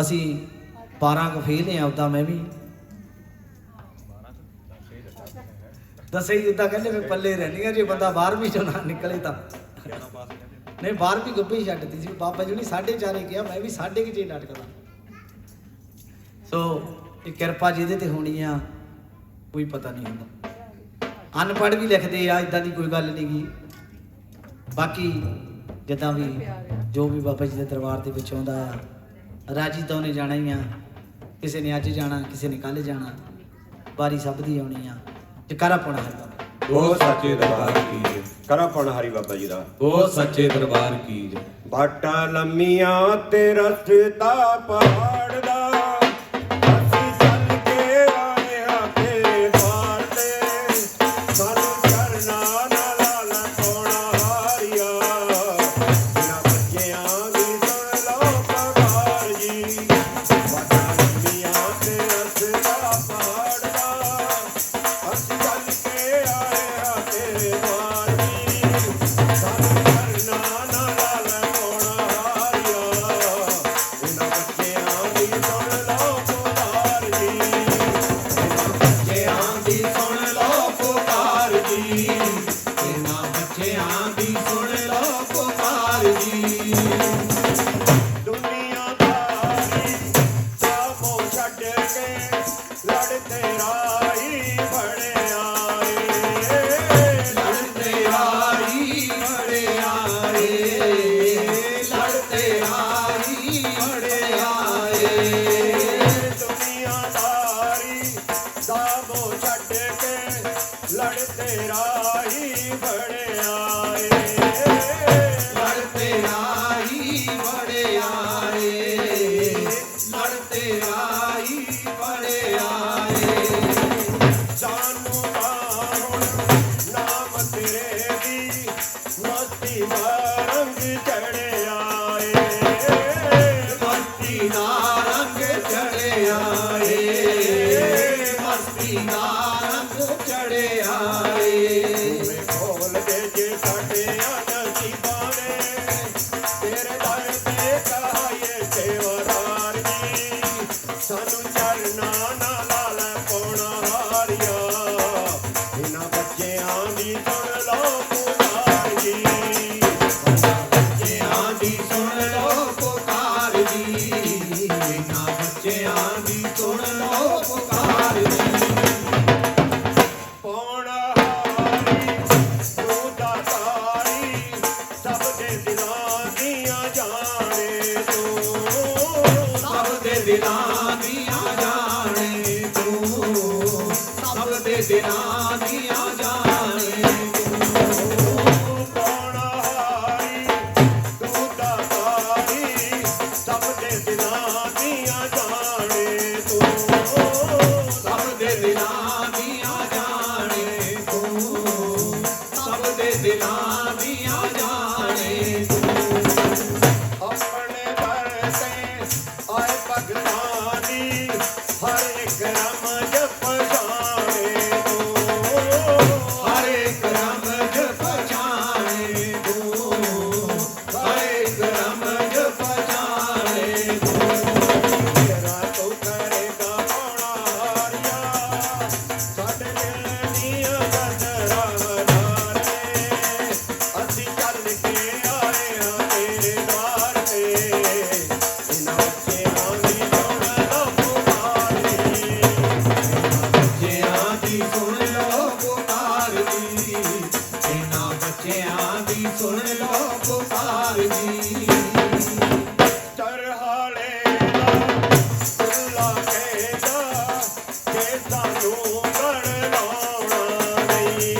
ਅਸੀਂ 12 ਕੁ ਫੇਲ ਆ ਉੱਦਾਂ, ਮੈਂ ਵੀ ਦੱਸੇ ਹੀ ਉੱਦਾਂ ਕਹਿੰਦੇ ਮੈਂ ਪੱਲੇ ਰਹਿੰਦੀਆਂ ਜੇ ਬੰਦਾ 12ਵੀਂ ਚੋਂ ਨਾ ਨਿਕਲੇ ਤਾਂ ਨਹੀਂ 12ਵੀਂ ਗੱਭੇ ਹੀ ਛੱਡਤੀ ਸੀ ਬਾਬਾ ਜੀ ਨੇ 4:30 ਕਿਹਾ, ਮੈਂ ਵੀ 6:30 ਲਟਕਦਾ। ਸੋ ਇਹ ਕਿਰਪਾ ਜਿਹਦੇ ਤੇ ਹੋਣੀ ਆ ਕੋਈ ਪਤਾ ਨਹੀਂ ਹੁੰਦਾ। ਅਨਪੜ੍ਹ ਵੀ ਲਿਖਦੇ ਆ, ਇਦਾਂ ਦੀ ਕੋਈ ਗੱਲ ਨਹੀਂ ਗੀ। ਬਾਕੀ ਜਿੱਦਾਂ ਵੀ ਜੋ ਵੀ ਬਾਬਾ ਜੀ ਦੇ ਦਰਬਾਰ ਦੇ ਵਿੱਚ ਆਉਂਦਾ ਆ, ਰਾਜੀ ਤਾਂ ਉਹਨੇ ਜਾਣਾ ਹੀ ਆ। ਕਿਸੇ ਨੇ ਅੱਜ ਜਾਣਾ, ਕਿਸੇ ਨੇ ਕੱਲ ਜਾਣਾ, ਵਾਰੀ ਸਭ ਦੀ ਆਉਣੀ ਆ। ਜਕਾਰਾ ਪਾਉਣਾ ਹੈ ਉਹ ਸੱਚੇ ਦਰਬਾਰ ਕੀ ਜੈ। ਕਰਾ ਪਣ ਹਰੀ ਬਾਬਾ ਜੀ ਦਾ। ਉਹ ਸੱਚੇ ਦਰਬਾਰ ਕੀ ਜੈ। ਬਾਟਾਂ ਲੰਮੀਆਂ ਤੇ ਰਸਤਾ ਪਹਾੜ ਦਾ, ਅਸੀਂ ਚੱਲ ਕੇ ਆਏ ਹਾਂ ਤੇਰੇ ਦਵਾਰ ਤੇ। ਸਾਨੂੰ ਚਰਨਾਂ ਨਾਲ ਲਾਲ ਪਾਉਣਾ ਹਾਰੀਆ, ਇਹਨਾਂ ਬੱਚਿਆਂ ਦੀ ਸੁਣ ਲਓ ਪੁਕਾਰ ਜੀ। ਬਾਟਾਂ ਲੰਮੀਆਂ ਤੇ ਰਸਤਾ ਪਹਾੜ ਦਾ, ਅਸੀਂ ਚੱਲ ਕੇ ਆਏ ਹਾਂ ਤੇਰੇ ਦਵਾਰ ਜੀ। ਸਾਨੂੰ ਚਰਨਾਂ ਨਾਲ ਲਾਲ ਪਾਉਣਾ ਹਾਰੀਆ, ਇਹਨਾਂ ਬੱਚਿਆਂ ਦੀ ਸੁਣ ਲਓ ਪੁਕਾਰ ਜੀ। ਇਹਨਾਂ ਬੱਚਿਆਂ ਦੀ ਸੁਣ ਲਓ ਪੁਕਾਰ ਜੀ। ਇਹਨਾਂ ਬੱਚਿਆਂ ਦੀ ਸੁਣ ਲਓ ਪੁਕਾਰ ਜੀ। ਦੁਨੀਆਦਾਰੀ ਸਾਮੋ ਛੱਡ ਕੇ ਲੜਦੇ ਰਾਹੀ ਬੜੇ ਆਏ। ਲੜਦੇ ਰਾਹੀ ਬੜੇ ਆਏ। ਲੜਦੇ ਰਾਹੀ ਬੜੇ ਆਏ। ਦੁਨੀਆਦਾਰੀ ਸਾਮੋ ਛੱਡ ਕੇ ਲੜਦੇ ਰਾਹੀ ਬੜੇ ਆਏ। ਲੜਦੇ ਰਾਹੀ ਬੜੇ ਆਏ। ਲੜਦੇ ਰਾਹੀ ਬੜੇ ਆਏ। ਸਾਨੂੰ ਤਾਂ ਹੁਣ ਨਾਮ ਤੇਰੇ ਦੀ ਮਸਤੀ ਦਾ ਰੰਗ ਚੜਿਆ ਏ। ਮਸਤੀ ਦਾ ਰੰਗ ਚੜਿਆ ਏ। ਮਸਤੀ ਦਾ ਰੰਗ ਚੜਿਆ ਏ। ਖੋਲ ਦੇ ਜੇ ਸਾਡੇ ਨਸੀਬਾਂ ਨੇ, ਤੇਰੇ ਦਰ ਤੇ ਕਹਾਈਏ ਸੇਵਾਦਾਰ ਜੀ। ਸਾਨੂੰ ਚਰਨਾਂ ਨਾਲ ਲਾਲ ਪਾਉਣਾ ਹਾਰੀਆ, ਇਹਨਾਂ ਬੱਚਿਆਂ ਦੀ ਸੁਣ ਲਓ ਪੁਕਾਰ ਜੀ। ਇਹਨਾਂ ਬੱਚਿਆਂ ਦੀ ਸੁਣ ਲਓ ਪੁਕਾਰ ਜੀ। ਇਹਨਾਂ ਬੱਚਿਆਂ ਦੀ ਸੁਣ ਲਓ ਪੁਕਾਰ ਜੀ। ਪਾਉਣਾ ਹਾਰੀ ਤੂੰ ਦਾਤਾਰੀ, ਸਭ ਦੇ ਦਿਲਾਂ ਦੀਆਂ ਜਾਣੇ ਤੂੰ। ਸਭ ਦੇ ਦਿਲਾਂ ਦੀਆਂ ਜਾਣੇ ਤੂੰ। ਸਭ ਦੇ ਦਿਲਾਂ ਦੀਆਂ ਜਾਣੇ ਤੂੰ। ਪਾਉਣਾ ਹਾਰੀ ਤੂੰ ਦਾਤਾਰੀ, ਸਭ ਦੇ ਦਿਲਾਂ ਦੀਆਂ ਜਾਣੇ ਤੂੰ। ਸਭ ਦੇ ਦਿਲਾਂ ਦੀਆਂ ਜਾਣੇ ਤੂੰ। ਸਭ ਦੇ ਦਿਲਾਂ ਦੀਆਂ ਜਾਣੇ ਤੂੰ। ਆਪਣੇ ਦਰ ਤੇ ਆਏ ਭਗਤਾਂ ਦੀ ਹਰ ਇੱਕ ਰਮਜ ਪਛਾਣੇ ਤੂੰ। ਹਰ ਇੱਕ ਰਮਜ ਪਛਾਣੇ ਤੂੰ। ਹਰ ਇੱਕ ਰਮਜ ਪਛਾਣੇ ਤੂੰ। ਤੇਰਾ ਤੂੰ ਕਰੇਗਾ ਪਾਉਣਾ ਹਾਰੀਆ, ਸਾਡੇ ਦਿਲ ਦੀਆਂ ਗਦਰਾਂ ਨਾਰੇ। ਅਸੀਂ ਚੱਲ ਕੇ ਆਏ ਹਾਂ ਤੇਰੇ ਦਵਾਰ ਤੇ। ਇਹਨਾਂ ਬੱਚਿਆਂ ਦੀ ਸੁਣ ਲਓ ਪੁਕਾਰ ਜੀ। ਇਹਨਾਂ ਬੱਚਿਆਂ ਦੀ ਸੁਣ ਲਓ ਪੁਕਾਰ ਜੀ। ਇਹਨਾਂ ਬੱਚਿਆਂ ਦੀ ਸੁਣ ਲਓ ਪੁਕਾਰ ਜੀ। ਚਰਹਾਲੇ ਦਾ ਚੁੱਲਾ ਕਹਿੰਦਾ, ਜੇ ਸਾਨੂੰ ਗੜ ਲਾਉਣਾ ਨਹੀਂ।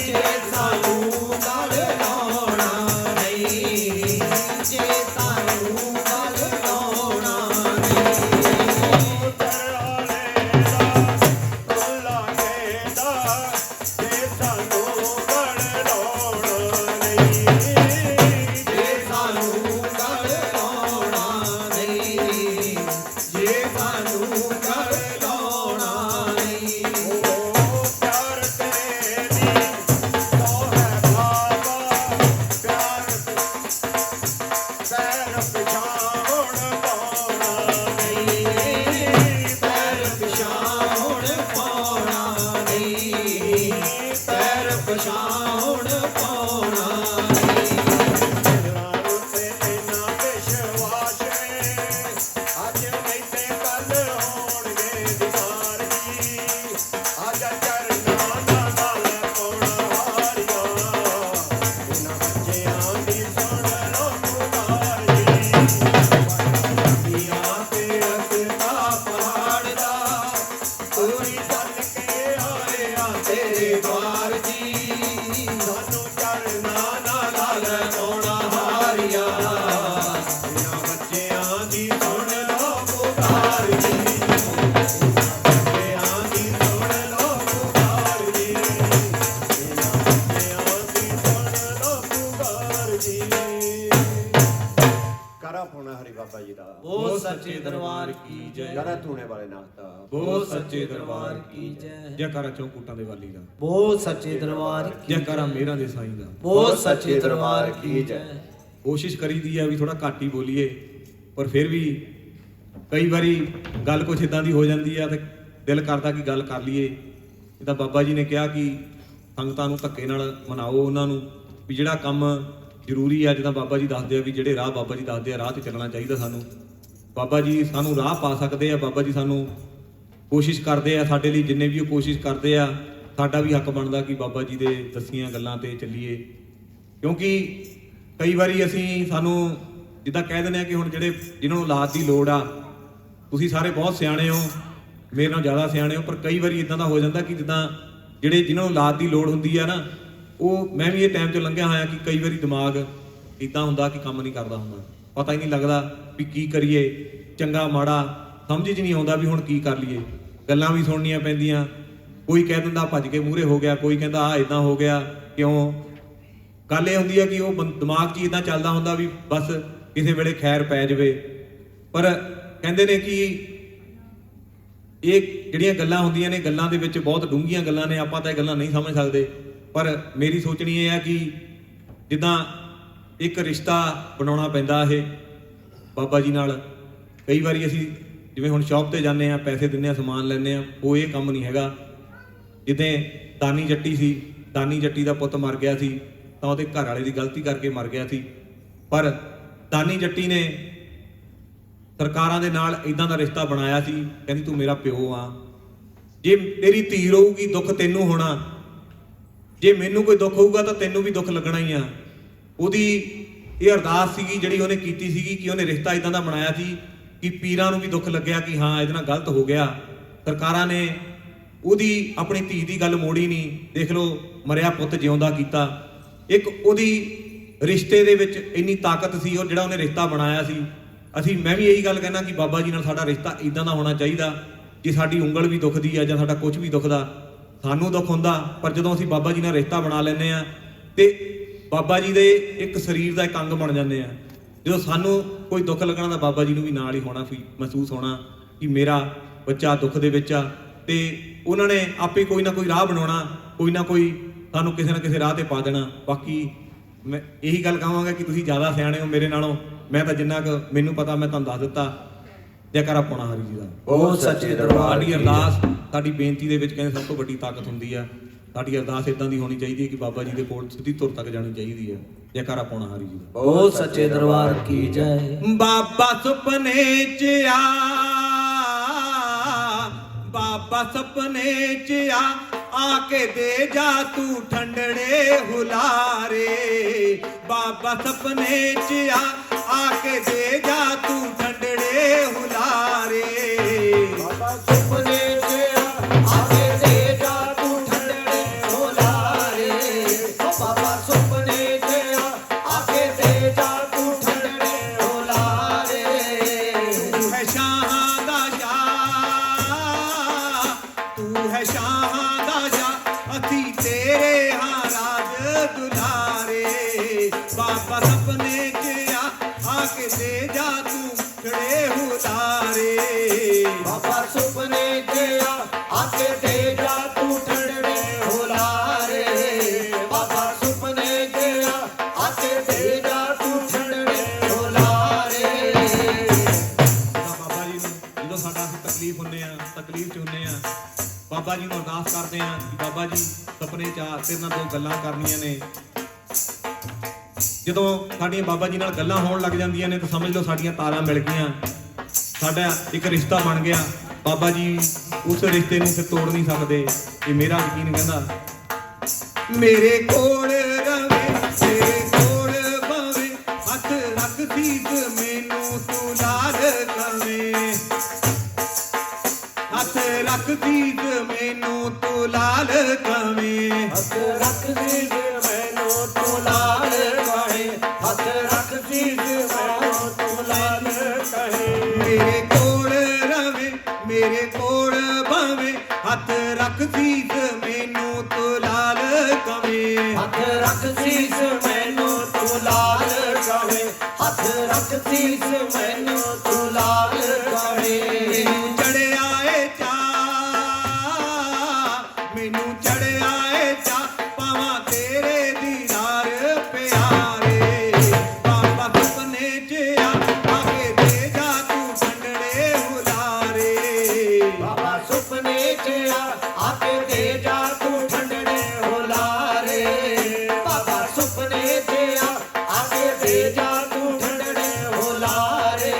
ਜੇ ਸਾਨੂੰ ਗੜ ਲਾਉਣਾ ਨਹੀਂ। ਜੇ ਸਾਨੂੰ ਗੜ ਲਾਉਣਾ ਨਹੀਂ। ਚਰਹਾਲੇ ਦਾ ਚੁੱਲਾ ਕਹਿੰਦਾ, ਜੇ ਸਾਨੂੰ ਗੜ ਲਾਉਣਾ ਨਹੀਂ। ਜੇ ਸਾਨੂੰ ਗੜ ਲਾਉਣਾ ਨਹੀਂ। ਜੇ ਸਾਨੂੰ ਗੜ ਲਾਉਣਾ ਨਹੀਂ। ਉਹ ਪਿਆਰ ਤੇਰੇ ਦੀ ਸੋ ਹੈ ਬਾਬਾ, ਪਿਆਰ ਜੀ ਕਰਾ ਪੋਣਾ ਹਰੀ ਬਾਬਾ ਜੀ ਦਾ ਬੋਲ ਸੱਚੇ ਦਰਬਾਰ ਕੀ ਜੈ ਕਰਾ ਧੂਣੇ ਵਾਲੇ ਨਾਥ ਦਾ ਬੋਲ ਸੱਚੇ ਦਰਬਾਰ ਕੀ ਜੈ ਜੈਕਾਰਾ ਚੌਕੂਟਾਂ ਦੇ ਵਾਲੀ ਦਾ ਬੋਲ ਸੱਚੇ ਦਰਬਾਰ ਕੀ ਜੈਕਾਰਾ ਮੇਰਾਂ ਦੇ ਸਾਈਂ ਦਾ ਬੋਲ ਸੱਚੇ ਦਰਬਾਰ ਕੀ ਜੈ ਕੋਸ਼ਿਸ਼ ਕਰੀਦੀ ਆ ਵੀ ਥੋੜਾ ਘੱਟ ਹੀ ਬੋਲੀਏ ਪਰ ਫਿਰ ਵੀ ਕਈ ਵਾਰੀ ਗੱਲ ਕੁਛ ਇਦਾਂ ਦੀ ਹੋ ਜਾਂਦੀ ਆ ਤੇ ਦਿਲ ਕਰਦਾ ਕਿ ਗੱਲ ਕਰ ਲਈਏ। ਇਹ ਤਾਂ ਬਾਬਾ ਜੀ ਨੇ ਕਿਹਾ ਕਿ ਸੰਗਤਾਂ ਨੂੰ ਧੱਕੇ ਨਾਲ ਮਨਾਓ ਉਹਨਾਂ ਨੂੰ ਵੀ ਜਿਹੜਾ ਕੰਮ ਜ਼ਰੂਰੀ ਆ ਜਿੱਦਾਂ ਬਾਬਾ ਜੀ ਦੱਸਦੇ ਆ ਵੀ ਜਿਹੜੇ ਰਾਹ ਬਾਬਾ ਜੀ ਦੱਸਦੇ ਆ ਰਾਹ ਤੇ ਚੱਲਣਾ ਚਾਹੀਦਾ ਸਾਨੂੰ। ਬਾਬਾ ਜੀ ਸਾਨੂੰ ਰਾਹ ਪਾ ਸਕਦੇ ਆ, ਬਾਬਾ ਜੀ ਸਾਨੂੰ ਕੋਸ਼ਿਸ਼ ਕਰਦੇ ਆ ਸਾਡੇ ਲਈ ਜਿੰਨੇ ਵੀ ਉਹ ਕੋਸ਼ਿਸ਼ ਕਰਦੇ ਆ ਸਾਡਾ ਵੀ ਹੱਕ ਬਣਦਾ ਕਿ ਬਾਬਾ ਜੀ ਦੇ ਦੱਸੀਆਂ ਗੱਲਾਂ ਤੇ ਚੱਲੀਏ। ਕਿਉਂਕਿ ਕਈ ਵਾਰੀ ਸਾਨੂੰ ਜਿੱਦਾਂ ਕਹਿ ਦਿੰਦੇ ਆ ਕਿ ਹੁਣ ਜਿਹੜੇ ਜਿਨ੍ਹਾਂ ਨੂੰ ਔਲਾਦ ਦੀ ਲੋੜ ਆ ਤੁਸੀਂ ਸਾਰੇ ਬਹੁਤ ਸਿਆਣੇ ਹੋ ਮੇਰੇ ਨਾਲੋਂ ਜ਼ਿਆਦਾ ਸਿਆਣੇ ਹੋ ਪਰ ਕਈ ਵਾਰੀ ਇਦਾਂ ਦਾ ਹੋ ਜਾਂਦਾ ਕਿ ਜਿੱਦਾਂ ਜਿਨ੍ਹਾਂ ਨੂੰ ਔਲਾਦ ਦੀ ਲੋੜ ਹੁੰਦੀ ਆ ਨਾ ਉਹ ਮੈਂ ਵੀ ਇਹ ਟਾਈਮ 'ਚੋਂ ਲੰਘਿਆ ਹੋਇਆ ਕਿ ਕਈ ਵਾਰੀ ਦਿਮਾਗ ਇੱਦਾਂ ਹੁੰਦਾ ਕਿ ਕੰਮ ਨਹੀਂ ਕਰਦਾ ਹੁੰਦਾ, ਪਤਾ ਹੀ ਨਹੀਂ ਲੱਗਦਾ ਵੀ ਕੀ ਕਰੀਏ, ਚੰਗਾ ਮਾੜਾ ਸਮਝ 'ਚ ਨਹੀਂ ਆਉਂਦਾ ਵੀ ਹੁਣ ਕੀ ਕਰ ਲਈਏ। ਗੱਲਾਂ ਵੀ ਸੁਣਨੀਆਂ ਪੈਂਦੀਆਂ, ਕੋਈ ਕਹਿ ਦਿੰਦਾ ਭੱਜ ਕੇ ਮੂਹਰੇ ਹੋ ਗਿਆ, ਕੋਈ ਕਹਿੰਦਾ ਆਹ ਇਦਾਂ ਹੋ ਗਿਆ ਕਿਉਂ। ਗੱਲ ਇਹ ਹੁੰਦੀ ਆ ਕਿ ਉਹ ਦਿਮਾਗ 'ਚ ਹੀ ਇਦਾਂ ਚੱਲਦਾ ਹੁੰਦਾ ਵੀ ਬਸ ਕਿਸੇ ਵੇਲੇ ਖੈਰ ਪੈ ਜਾਵੇ। ਪਰ ਕਹਿੰਦੇ ਨੇ ਕਿ ਇਹ ਜਿਹੜੀਆਂ ਗੱਲਾਂ ਹੁੰਦੀਆਂ ਨੇ ਗੱਲਾਂ ਦੇ ਵਿੱਚ ਬਹੁਤ ਡੂੰਘੀਆਂ ਗੱਲਾਂ ਨੇ, ਆਪਾਂ ਤਾਂ ਇਹ ਗੱਲਾਂ ਨਹੀਂ ਸਮਝ ਸਕਦੇ। ਪਰ ਮੇਰੀ ਸੋਚਣੀ ਇਹ ਆ ਕਿ ਜਿੱਦਾਂ ਇੱਕ ਰਿਸ਼ਤਾ ਬਣਾਉਣਾ ਪੈਂਦਾ ਇਹ ਬਾਬਾ ਜੀ ਨਾਲ। ਕਈ ਵਾਰੀ ਅਸੀਂ ਜਿਵੇਂ ਹੁਣ ਸ਼ੌਪ ਤੇ ਜਾਂਦੇ ਆ, ਪੈਸੇ ਦਿੰਦੇ ਆ, ਸਮਾਨ ਲੈਂਦੇ ਆ, ਉਹ ਇਹ ਕੰਮ ਨਹੀਂ ਹੈਗਾ। ਜਿੱਦਾਂ ਦਾਨੀ ਜੱਟੀ ਸੀ, ਦਾਨੀ ਜੱਟੀ ਦਾ ਪੁੱਤ ਮਰ ਗਿਆ ਸੀ ਤਾਂ ਉਹਦੇ ਘਰ ਵਾਲੇ ਦੀ ਗਲਤੀ ਕਰਕੇ ਮਰ ਗਿਆ ਸੀ। ਪਰ ਦਾਨੀ ਜੱਟੀ ਨੇ ਸਰਕਾਰਾਂ ਦੇ ਨਾਲ ਇਦਾਂ ਦਾ ਰਿਸ਼ਤਾ ਬਣਾਇਆ ਸੀ, ਕਹਿੰਦੀ ਤੂੰ ਮੇਰਾ ਪਿਓ ਆ, ਜੇ ਤੇਰੀ ਧੀ ਰਹੂਗੀ ਦੁੱਖ ਤੈਨੂੰ ਹੋਣਾ, ਜੇ ਮੈਨੂੰ ਕੋਈ ਦੁੱਖ ਹੋਊਗਾ ਤਾਂ ਤੈਨੂੰ ਵੀ ਦੁੱਖ ਲੱਗਣਾ ਹੀ ਆ। ਉਹਦੀ ਇਹ ਅਰਦਾਸ ਸੀਗੀ ਜਿਹੜੀ ਉਹਨੇ ਕੀਤੀ ਸੀਗੀ ਕਿ ਉਹਨੇ ਰਿਸ਼ਤਾ ਇਦਾਂ ਦਾ ਬਣਾਇਆ ਸੀ ਕਿ ਪੀਰਾਂ ਨੂੰ ਵੀ ਦੁੱਖ ਲੱਗਿਆ ਕਿ ਹਾਂ ਇਹਦੇ ਨਾਲ ਗਲਤ ਹੋ ਗਿਆ। ਸਰਕਾਰਾਂ ਨੇ ਉਹਦੀ ਆਪਣੀ ਧੀ ਦੀ ਗੱਲ ਮੋੜੀ ਨਹੀਂ, ਦੇਖ ਲਓ ਮਰਿਆ ਪੁੱਤ ਜਿਉਂਦਾ ਕੀਤਾ। ਇੱਕ ਉਹਦੀ ਰਿਸ਼ਤੇ ਦੇ ਵਿੱਚ ਇੰਨੀ ਤਾਕਤ ਸੀ ਉਹ ਜਿਹੜਾ ਉਹਨੇ ਰਿਸ਼ਤਾ ਬਣਾਇਆ ਸੀ। ਮੈਂ ਵੀ ਇਹੀ ਗੱਲ ਕਹਿਣਾ ਕਿ ਬਾਬਾ ਜੀ ਨਾਲ ਸਾਡਾ ਰਿਸ਼ਤਾ ਇਦਾਂ ਦਾ ਹੋਣਾ ਚਾਹੀਦਾ ਕਿ ਸਾਡੀ ਉਂਗਲ ਵੀ ਦੁਖਦੀ ਆ ਜਾਂ ਸਾਡਾ ਕੁਝ ਵੀ ਦੁਖਦਾ ਸਾਨੂੰ ਦੁੱਖ ਹੁੰਦਾ, ਪਰ ਜਦੋਂ ਅਸੀਂ ਬਾਬਾ ਜੀ ਨਾਲ ਰਿਸ਼ਤਾ ਬਣਾ ਲੈਂਦੇ ਆ ਤੇ ਬਾਬਾ ਜੀ ਦੇ ਇੱਕ ਸਰੀਰ ਦਾ ਇੱਕ ਅੰਗ ਬਣ ਜਾਂਦੇ ਆ। ਜਦੋਂ ਸਾਨੂੰ ਕੋਈ ਦੁੱਖ ਲੱਗਣਾ ਤਾਂ ਬਾਬਾ ਜੀ ਨੂੰ ਵੀ ਨਾਲ ਹੀ ਹੋਣਾ, ਮਹਿਸੂਸ ਹੋਣਾ ਕਿ ਮੇਰਾ ਬੱਚਾ ਦੁੱਖ ਦੇ ਵਿੱਚ ਆ ਤੇ ਉਹਨਾਂ ਨੇ ਆਪੇ ਕੋਈ ਨਾ ਕੋਈ ਰਾਹ ਬਣਾਉਣਾ, ਕੋਈ ਨਾ ਕੋਈ ਸਾਨੂੰ ਕਿਸੇ ਨਾ ਕਿਸੇ ਰਾਹ ਤੇ ਪਾ ਦੇਣਾ। ਬਾਕੀ ਮੈਂ ਇਹੀ ਗੱਲ ਕਹਾਂਗਾ ਕਿ ਤੁਸੀਂ ਜ਼ਿਆਦਾ ਸਿਆਣੇ ਹੋ ਮੇਰੇ ਨਾਲੋਂ, ਮੈਂ ਤਾਂ ਜਿੰਨਾ ਕੁ ਮੈਨੂੰ ਪਤਾ ਮੈਂ ਤੁਹਾਨੂੰ ਦੱਸ ਦਿੱਤਾ। ਜੈਕਾਰਾ ਪਾਉਣਾ ਹਰੀ ਜੀ ਦਾ ਬੋਲ ਸੱਚੇ ਦਰਬਾਰ ਸਾਡੀ ਅਰਦਾਸ ਸਾਡੀ ਬੇਨਤੀ ਦੇ ਵਿੱਚ ਕਹਿੰਦੇ ਸਭ ਤੋਂ ਵੱਡੀ ਤਾਕਤ ਹੁੰਦੀ ਆ। ਸਾਡੀ ਅਰਦਾਸ ਇਦਾਂ ਦੀ ਹੋਣੀ ਚਾਹੀਦੀ ਹੈ ਕਿ ਬਾਬਾ ਜੀ ਦੇ ਕੋਲ ਸਿੱਧੀ ਧੁਰ ਤੱਕ ਜਾਣੀ ਚਾਹੀਦੀ ਹੈ। ਜੈਕਾਰਾ ਪਾਉਣਾ ਹਰੀ ਜੀ ਦਾ ਬੋਲ ਸੱਚੇ ਦਰਬਾਰ ਕੀ ਜੈ। ਬਾਬਾ ਸੁਪਨੇ 'ਚ ਆ, ਬਾਬਾ ਸੁਪਨੇ 'ਚ ਆ ਕੇ ਦੇ ਜਾ ਤੂੰ ਠੰਡੜੇ ਹੁਲਾਰੇ। ਬਾਬਾ ਸੁਪਨੇ 'ਚ ਆ ਕੇ ਦੇ ਜਾ ਤੂੰ ਠੰਡੜੇ ਹੁਲਾਰੇ। ਬਾਬਾ ਸੁਪਨੇ 'ਚ ਆ ਕੇ ਦੇ ਜਾ ਤੂੰ ਠੰਡੜੇ ਹੁਲਾਰੇ। ਬਾਬਾ ਸੁਪਨੇ 'ਚ ਆ ਕੇ ਦੇ ਜਾ ਤੂੰ ਠੰਡੜੇ ਹੁਲਾਰੇ। ਤੂੰ ਹੈ ਸ਼ਾਹਾਂ ਦਾ ਸ਼ਾਹ, ਤੂੰ ਹੈ ਸ਼ਾਹਾਂ ਦਾ ਸ਼ਾਹ, ਅਸੀਂ ਤੇਰੇ ਹਾਂ ਰਾਜ ਦੁਲਾਰੇ। ਬਾਬਾ ਸੁਪਨੇ 'ਚ ਆ ਕੇ ਦੇ ਜਾ ਤੂੰ ਠੰਡੜੇ ਹੁਲਾਰੇ। ਬਾਬਾ ਸੁਪਨੇ 'ਚ ਆ ਕੇ ਦੇ ਜਾ ਤੂੰ ਠੰਡੜੇ ਹੁਲਾਰੇ। ਬਾਬਾ ਸੁਪਨੇ 'ਚ ਆ ਕੇ ਦੇ ਜਾ ਤੂੰ ਠੰਡੜੇ ਹੁਲਾਰੇ। ਬਾਬਾ ਜੀ ਨੂੰ ਜਦੋਂ ਸਾਡਾ ਅਸੀਂ ਤਕਲੀਫ ਹੁੰਦੇ ਆ, ਤਕਲੀਫ 'ਚ ਹੁੰਦੇ ਆ, ਬਾਬਾ ਜੀ ਨੂੰ ਅਰਦਾਸ ਕਰਦੇ ਆ ਕਿ ਬਾਬਾ ਜੀ ਸੁਪਨੇ 'ਚ ਆ ਤੇਰੇ ਨਾਲ 2 ਗੱਲਾਂ ਕਰਨੀਆਂ ਨੇ। ਜਦੋਂ ਸਾਡੀਆਂ ਬਾਬਾ ਜੀ ਨਾਲ ਗੱਲਾਂ ਹੋਣ ਲੱਗ ਜਾਂਦੀਆਂ ਨੇ ਤਾਂ ਸਮਝ ਲਓ ਸਾਡੀਆਂ ਤਾਰਾਂ ਮਿਲ ਗਈਆਂ, ਸਾਡਾ ਇੱਕ ਰਿਸ਼ਤਾ ਬਣ ਗਿਆ। ਬਾਬਾ ਜੀ ਉਸ ਰਿਸ਼ਤੇ ਨੂੰ ਫਿਰ ਤੋੜ ਨਹੀਂ ਸਕਦੇ। ਇਹ ਮੇਰਾ ਯਕੀਨ ਕਹਿੰਦਾ ਮੇਰੇ ਕੋਲ ਰਵੇ, ਤੇਰੇ ਕੋਲ ਬਵੇ, ਹੱਥ ਰੱਖ ਸੀਸ ਮੈਨੂੰ ਤੂੰ ਲਾਲ ਕਵੇਂ। ਹੱਥ ਰੱਖ ਸੀਸ ਮੈਨੂੰ ਤੂੰ ਲਾਲ ਕਵੇਂ। ਹੱਥ ਰੱਖ ਸੀਸ ਮੈਨੂੰ ਤੂੰ ਲਾਲ ਕਹੇ। ਹੱਥ ਰੱਖ ਸੀਸ ਮੈਨੂੰ ਤੂੰ ਲਾਲ ਕਹੇ। ਮੇਰੇ ਕੋਲ ਰਵੇ, ਮੇਰੇ ਕੋਲ ਬਵੇ, ਹੱਥ ਰੱਖ ਸੀਸ ਮੈਨੂੰ ਤੂੰ ਲਾਲ ਕਵੇਂ। ਹੱਥ ਜਾਵੇ, ਹੱਥ ਰੱਖ ਸੀਸ ਮੈਨੂੰ ਤੂੰ ਲਾਲ ਜਾਵੇ। ਮੈਨੂੰ ਚੜਿਆ ਏ ਚਾਅ, ਮੈਨੂੰ ਚੜਿਆ ਏ ਚਾਅ, ਪਾਵਾਂ ਤੇਰੇ ਦੀਦਾਰ ਪਿਆਰੇ। ਬਾਬਾ ਸੁਪਨੇ 'ਚ ਆ ਕੇ ਦੇ ਜਾ ਤੂੰ ਠੰਡੜੇ ਹੁਲਾਰੇ। ਬਾਬਾ ਸੁਪਨੇ 'ਚ ਆ ਕੇ ਦੇ ਜਾ ਤੂੰ ਠੰਡੜੇ ਹੁਲਾਰੇ। ਬਾਬਾ ਸੁਪਨੇ 'ਚ ਆ ਕੇ ਦੇ ਜਾ ਤੂੰ ਠੰਡੜੇ ਹੁਲਾਰੇ।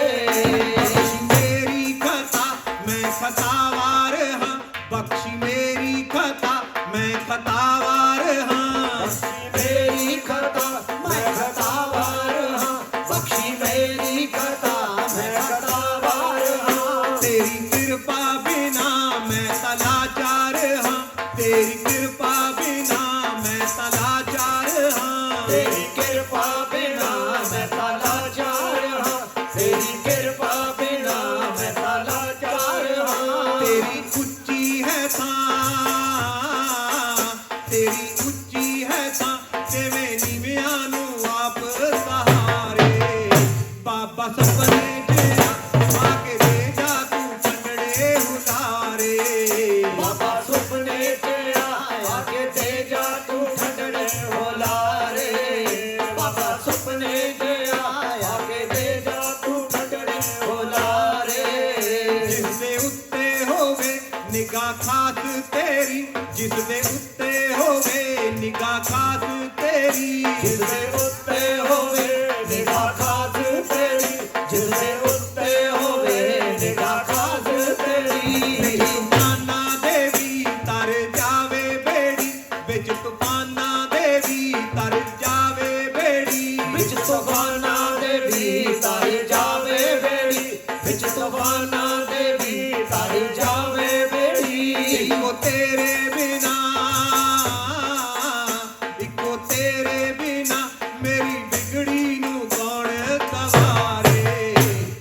ਬਖਸ਼ੀ ਮੇਰੀ ਖਤਾ ਮੈਂ ਖਤਾਵਾਰ ਹਾਂ, ਬਖਸ਼ੀ ਮੇਰੀ ਖਤਾ ਮੈਂ ਖਤਾਵਾਰ ਹਾਂ। ਬਖਸ਼ੀ ਮੇਰੀ ਖਤਾ ਮੈਂ ਖਤਾਵਾਰ ਹਾਂ, ਬਖਸ਼ੀ ਮੇਰੀ ਖਤਾ ਮੈਂ ਖਤਾਵਾਰ ਹਾਂ। ਤੇਰੀ ਕਿਰਪਾ ਬਿਨਾ ਮੈਂ ਤਾਂ ਲਾਚਾਰ ਹਾਂ, ਤੇਰੀ ਕਿਰਪਾ ਬਿਨਾ ਮੈਂ ਤਾਂ ਲਾਚਾਰ ਹਾਂ। ਤੇਰੀ ਕਿਰਪਾ ਬਿਨਾ ਮੈਂ ਤਾਂ ਲਾਚਾਰ ਹਾਂ, ਤੇਰੀ ਕਿਰਪਾ ਬਿਨਾ ਮੈਂ ਤਾਂ ਲਾਚਾਰ ਹਾਂ। ਤੇਰੀ ਉੱਚੀ ਹੈ ਥਾਂ, ਤੇਰੀ ਉੱਚੀ ਹੈ ਥਾਂ, ਕਿਵੇਂ ਨੀਵਿਆਂ ਨੂੰ ਆਪ ਸਹਾਰੇ। ਬਾਬਾ ਸੁਪਨੇ 'ਚ ਆ ਕੇ ਦੇ ਜਾ ਤੂੰ ਠੰਡੜੇ ਹੁਲਾਰੇ। ਬਾਬਾ ਸੁਪਨੇ 'ਚ ਆ ਕੇ ਦੇ ਜਾ ਤੂੰ ਠੰਡੜੇ ਹੁਲਾਰੇ। ਬਾਬਾ ਸੁਪਨੇ 'ਚ ਆ ਕੇ ਦੇ ਜਾ ਤੂੰ ਠੰਡੜੇ ਹੁਲਾਰੇ। ਜਿਸ ਦੇ ਉੱਤੇ ਹੋਵੇ ਨਿਗਾਹ ਖਾਸ ਤੇਰੀ, ਜਿਸ ਦੇ ਉੱਤੇ ਹੋਵੇ ਨਿਗਾਹ ਖਾਸ ਤੇਰੀ। ਜਿਸ ਦੇ ਉੱਤੇ ਹੋਵੇ ਨਿਗਾਹ ਖਾਸ ਤੇਰੀ, ਜਿਸ ਦੇ ਉੱਤੇ ਹੋਵੇ ਨਿਗਾਹ ਖਾਸ ਤੇਰੀ। ਵਿੱਚ ਤੂਫਾਨਾਂ ਦੇ ਵੀ ਤਰ ਜਾਵੇ ਬੇੜੀ, ਵਿੱਚ ਤੂਫਾਨਾਂ ਦੇ ਵੀ ਤਰ ਜਾਵੇ ਬੇੜੀ। ਵਿੱਚ ਤੂਫਾਨਾਂ ਦੇ ਵੀ ਤਰ ਜਾਵੇ ਬੇੜੀ, ਵਿੱਚ ਤੂਫਾਨਾਂ ਦੇ ਵੀ ਤਰ ਜਾਵੇ ਬੇੜੀ। ਇੱਕੋ ਤੇਰੇ ਬਿਨਾ, ਇੱਕੋ ਤੇਰੇ ਬਿਨਾ ਮੇਰੀ ਵਿਗੜੀ ਨੂੰ ਕੌਣ ਸਵਾਰੇ।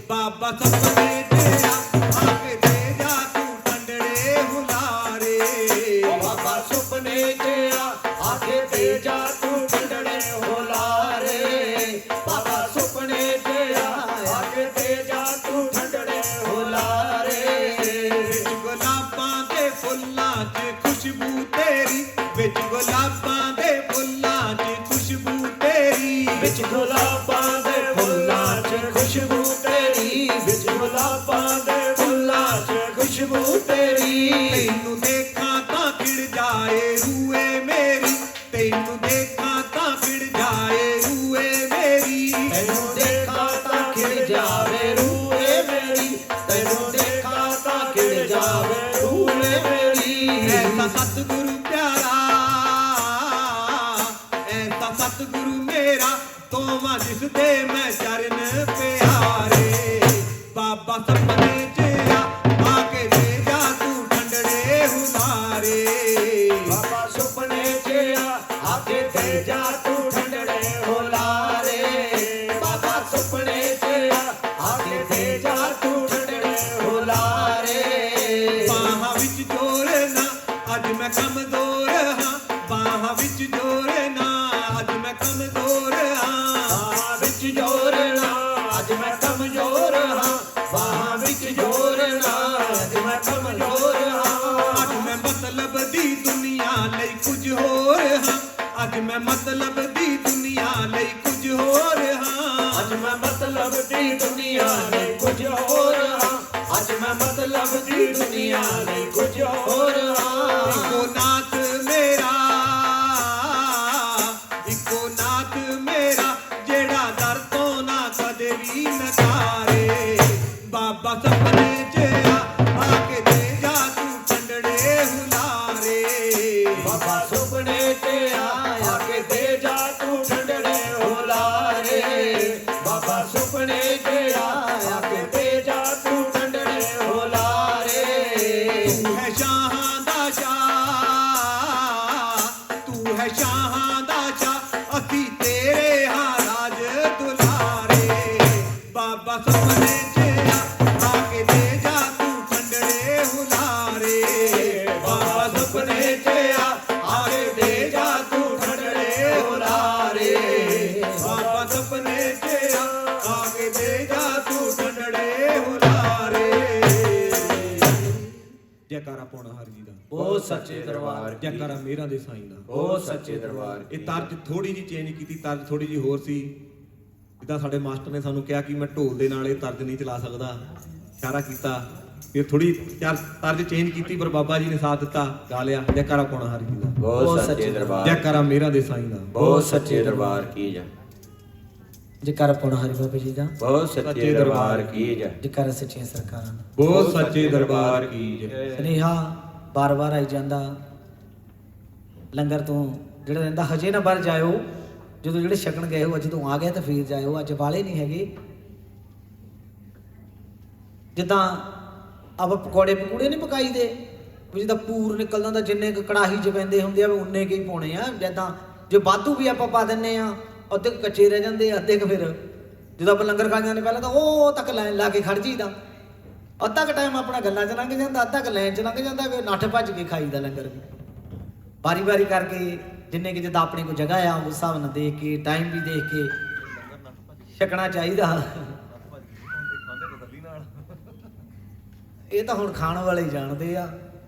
ਬਾਬਾ ਸੁਪਨੇ 'ਚ ਆ ਕੇ ਦੇ ਜਾ ਤੂੰ ਠੰਡੜੇ ਹੁਲਾਰੇ। ਬਾਬਾ ਸੁਪਨੇ 'ਚ ਆ ਕੇ ਦੇ ਜਾ ਤੂੰ ਠੰਡੜੇ ਹੁਲਾਰੇ। ਬਾਬਾ ਸੁਪਨੇ 'ਚ ਆ ਕੇ ਦੇ ਜਾ ਤੂੰ ਠੰਡੜੇ ਹੁਲਾਰੇ। ਵਿੱਚ ਗੁਲਾਬਾਂ ਦੇ ਫੁੱਲਾਂ 'ਚ ਖੁਸ਼ਬੂ ਤੇਰੀ, ਵਿੱਚ ਗੁਲਾਬਾਂ ਦੇ ਫੁੱਲਾਂ 'ਚ ਖੁਸ਼ਬੂ ਤੇਰੀ। ਵਿੱਚ ਗੁਲਾਬਾਂ ਦੇ ਫੁੱਲਾਂ 'ਚ ਖੁਸ਼ਬੂ ਤੇਰੀ, ਵਿੱਚ ਗੁਲਾਬਾਂ ਦੇ ਫੁੱਲਾਂ 'ਚ ਖੁਸ਼ਬੂ ਤੇਰੀ। ਤੈਨੂੰ ਦੇਖਾਂ ਤਾਂ ਖਿੜ ਜਾਏ ਰੂਏ ਮੇਰੀ, ਤੈਨੂੰ ਦੇਖਾਂ ਤਾਂ ਖਿੜ ਜਾਏ ਰੂਏ ਮੇਰੀ। ਤੈਨੂੰ ਦੇਖਾਂ ਤਾਂ ਖਿੜ ਜਾਵੇ ਰੂਏ ਮੇਰੀ, ਤੈਨੂੰ ਦੇਖਾਂ ਤਾਂ ਖਿੜ ਜਾਵੇ ਰੂਏ ਮੇਰੀ। ਐਸਾ ਸਤਿਗੁਰੂ ਪਿਆਰਾ, ਐਸਾ ਸਤਿਗੁਰੂ ਮੇਰਾ, ਤੋਵਾਂ ਜਿਸ ਦੇ ਮੈਂ ਚਰਨ ਪਿਆਰੇ। ਬਾਬਾ ਸੁਪਨੇ 'ਚ ਆ ਕੇ ਦੇ ਜਾ ਤੂੰ ਠੰਡੜੇ ਹੁਲਾਰੇ। ਬਾਬਾ ਸੁਪਨੇ 'ਚ ਆ ਕੇ ਦੇ ਜਾ ਤੂੰ ਠੰਡੜੇ ਹੁਲਾਰੇ। ਬਾਬਾ ਸੁਪਨੇ 'ਚ ਆ ਕੇ ਦੇ ਜਾ ਤੂੰ ਠੰਡੜੇ ਹੁਲਾਰੇ। ਬਾਹਾਂ ਵਿੱਚ ਜੋਰ ਨਾ ਅੱਜ ਮੈਂ ਕਮਜ਼ੋਰ ਹਾਂ, ਬਾਹਾਂ ਵਿੱਚ ਜੋਰ ਨਾ ਅੱਜ ਮੈਂ ਕਮਜ਼ੋਰ ਹਾਂ। ਬਾਹਾਂ ਵਿੱਚ ਜੋਰ ਨਾ ਅੱਜ ਮੈਂ ਕਮਜ਼ੋਰ ਹਾਂ, ਬਾਹਾਂ ਵਿੱਚ ਜੋਰ ਨਾ ਅੱਜ ਮੈਂ ਕਮਜ਼ੋਰ ਹਾਂ। ਅੱਜ ਮੈਂ ਮਤਲਬ ਦੀ ਦੁਨੀਆ ਲਈ ਕੁਝ ਹੋਰ ਹਾਂ, ਅੱਜ ਮੈਂ ਮਤਲਬ ਦੀ ਦੁਨੀਆ ਲਈ ਕੁਝ ਹੋਰ ਹਾਂ। ਅੱਜ ਮੈਂ ਮਤਲਬ ਦੀ ਦੁਨੀਆ ਲਈ ਕੁਝ ਹੋਰ ਹਾਂ, ਅੱਜ ਮੈਂ ਮਤਲਬ ਦੀ ਦੁਨੀਆ ਲਈ ਕੁਝ ਹੋਰ ਹਾਂ। ਇੱਕੋ ਨਾਥ ਮੇਰਾ, ਇੱਕੋ ਨਾਥ ਮੇਰਾ, ਜਿਹੜਾ ਦਰ ਤੋਂ ਨਾ ਕਦੇ ਵੀ ਨਕਾਰੇ। ਬਾਬਾ ਸੁਪਨੇ 'ਚ ਆ ਕੇ ਦੇ ਜਾ ਤੂੰ ਠੰਡੜੇ ਹੁਲਾਰੇ। ਬਾਬਾ ਸੁਪਨੇ 'ਚ ਆ ਕੇ ਦੇ ਜਾ ਤੂੰ ਠੰਡੜੇ ਹੁਲਾਰੇ। ਬਾਬਾ ਸੁਪਨੇ 'ਚ ਆ ਕੇ ਦੇ ਜਾ ਤੂੰ ਠੰਡੜੇ ਹੁਲਾਰੇ। ਤੂੰ ਹੈ ਸ਼ਾਹਾਂ ਦਾ ਸ਼ਾਹ, ਤੂੰ ਹੈ ਸ਼ਾਹਾਂ ਦਾ ਸ਼ਾਹ, ਅਸੀਂ ਤੇਰੇ ਹਾਂ ਰਾਜ ਦੁਲਾਰੇ। ਬਾਬਾ ਸੁਪਨੇ 'ਚ ਆ ਕੇ ਦੇ ਜਾ ਤੂੰ ਠੰਡੜੇ ਹੁਲਾਰੇ। ਬਾਬਾ ਸੁਪਨੇ 'ਚ ਆ ਕੇ ਦੇ ਜਾ ਤੂੰ ਠੰਡੜੇ ਹੁਲਾਰੇ। ਬਾਬਾ ਸੁਪਨੇ 'ਚ ਪੌਣਾ ਹਰ ਜੀ ਦਾ ਬਹੁਤ ਸੱਚੇ ਦਰਬਾਰ ਕੀ ਜੈਕਾਰਾ ਮੇਰਾ ਦੇ ਸਾਈਂ ਦਾ ਬਹੁਤ ਸੱਚੇ ਦਰਬਾਰ ਇਹ ਤਰਜ ਥੋੜੀ ਜੀ ਚੇਂਜ ਕੀਤੀ, ਤਰਜ ਥੋੜੀ ਜੀ ਹੋਰ ਸੀ। ਜਿੱਦਾਂ ਸਾਡੇ ਮਾਸਟਰ ਨੇ ਸਾਨੂੰ ਕਿਹਾ ਕਿ ਮੈਂ ਢੋਲ ਦੇ ਨਾਲ ਇਹ ਤਰਜ ਨਹੀਂ ਚਲਾ ਸਕਦਾ, ਇਸ਼ਾਰਾ ਕੀਤਾ, ਫਿਰ ਥੋੜੀ ਤਰਜ ਚੇਂਜ ਕੀਤੀ, ਪਰ ਬਾਬਾ ਜੀ ਨੇ ਸਾਥ ਦਿੱਤਾ, ਗਾ ਲਿਆ ਜੈਕਾਰਾ ਪੌਣਾ ਹਰ ਜੀ ਦਾ ਬਹੁਤ ਸੱਚੇ ਦਰਬਾਰ ਜੈਕਾਰਾ ਮੇਰਾ ਦੇ ਸਾਈਂ ਦਾ ਬਹੁਤ ਸੱਚੇ ਦਰਬਾਰ ਕੀ ਜੈ ਜੈਕਾਰਾ ਪੌਣਾ ਹਰੀ ਬਾਬਾ ਜੀ ਦਾ ਬਹੁਤ ਸੱਚੇ ਦਰਬਾਰ ਕੀ ਜੈ ਜੈਕਾਰਾ ਸੱਚੀਆਂ ਸਰਕਾਰਾਂ ਦਾ ਬਹੁਤ ਸੱਚੇ ਦਰਬਾਰ ਕੀ ਜੈ। ਸੁਨੇਹਾ ਬਾਰ-ਬਾਰ ਆਈ ਜਾਂਦਾ ਲੰਗਰ ਤੋਂ ਜਿਹੜਾ ਰਹਿੰਦਾ, ਹਜੇ ਨਾ ਬਾਹਰ ਜਾਇਓ, ਜਦੋਂ ਜਿਹੜੇ ਛਕਣ ਗਏ ਹੋ ਜਦੋਂ ਆ ਗਏ ਤਾਂ ਫੇਰ ਜਾਇਓ, ਅੱਜ ਵਾਲੇ ਨਹੀਂ ਹੈਗੇ। ਜਿੱਦਾਂ ਆਪਾਂ ਪਕੌੜੇ ਪਕੂੜੇ ਨਹੀਂ ਪਕਾਈ ਦੇ ਵੀ ਜਿੱਦਾਂ ਪੂਰ ਨਿਕਲਦਾ ਹੁੰਦਾ, ਜਿੰਨੇ ਕੁ ਕੜਾਹੀ 'ਚ ਪੈਂਦੇ ਹੁੰਦੇ ਆ ਉਨੇ ਕੁ ਹੀ ਪਾਉਣੇ ਆ। ਜਿੱਦਾਂ ਜੇ ਵਾਧੂ ਵੀ ਆਪਾਂ ਪਾ ਦਿੰਨੇ ਆ, ਅੱਧੇ ਕੁ ਕੱਚੇ ਰਹਿ ਜਾਂਦੇ, ਅੱਧੇ ਕੁ ਫਿਰ ਜਦੋਂ ਆਪਾਂ ਲੰਗਰ ਖਾ ਜਾਂਦੇ ਪਹਿਲਾਂ ਤਾਂ ਉਹ ਤੱਕ ਲਾਈਨ ਲਾ ਕੇ ਖੜ ਜੀਦਾ, ਅੱਧਾ ਕੁ ਟਾਈਮ ਆਪਣਾ ਗੱਲਾਂ 'ਚ ਲੰਘ ਜਾਂਦਾ, ਅੱਧਾ ਕੁ ਲਾਈਨ 'ਚ ਲੰਘ ਜਾਂਦਾ, ਫਿਰ ਨੱਠ ਭੱਜ ਕੇ ਖਾਈਦਾ ਲੰਗਰ ਵੀ ਵਾਰੀ ਵਾਰੀ ਕਰਕੇ, ਜਿੰਨੇ ਕਿ ਜਿੱਦਾਂ ਆਪਣੀ ਕੋਈ ਜਗ੍ਹਾ ਆ ਉਸ ਹਿਸਾਬ ਨਾਲ ਦੇਖ ਕੇ, ਟਾਈਮ ਵੀ ਦੇਖ ਕੇ ਛਕਣਾ ਚਾਹੀਦਾ। ਇਹ ਤਾਂ ਹੁਣ ਖਾਣ ਵਾਲੇ ਹੀ ਜਾਣਦੇ ਆ।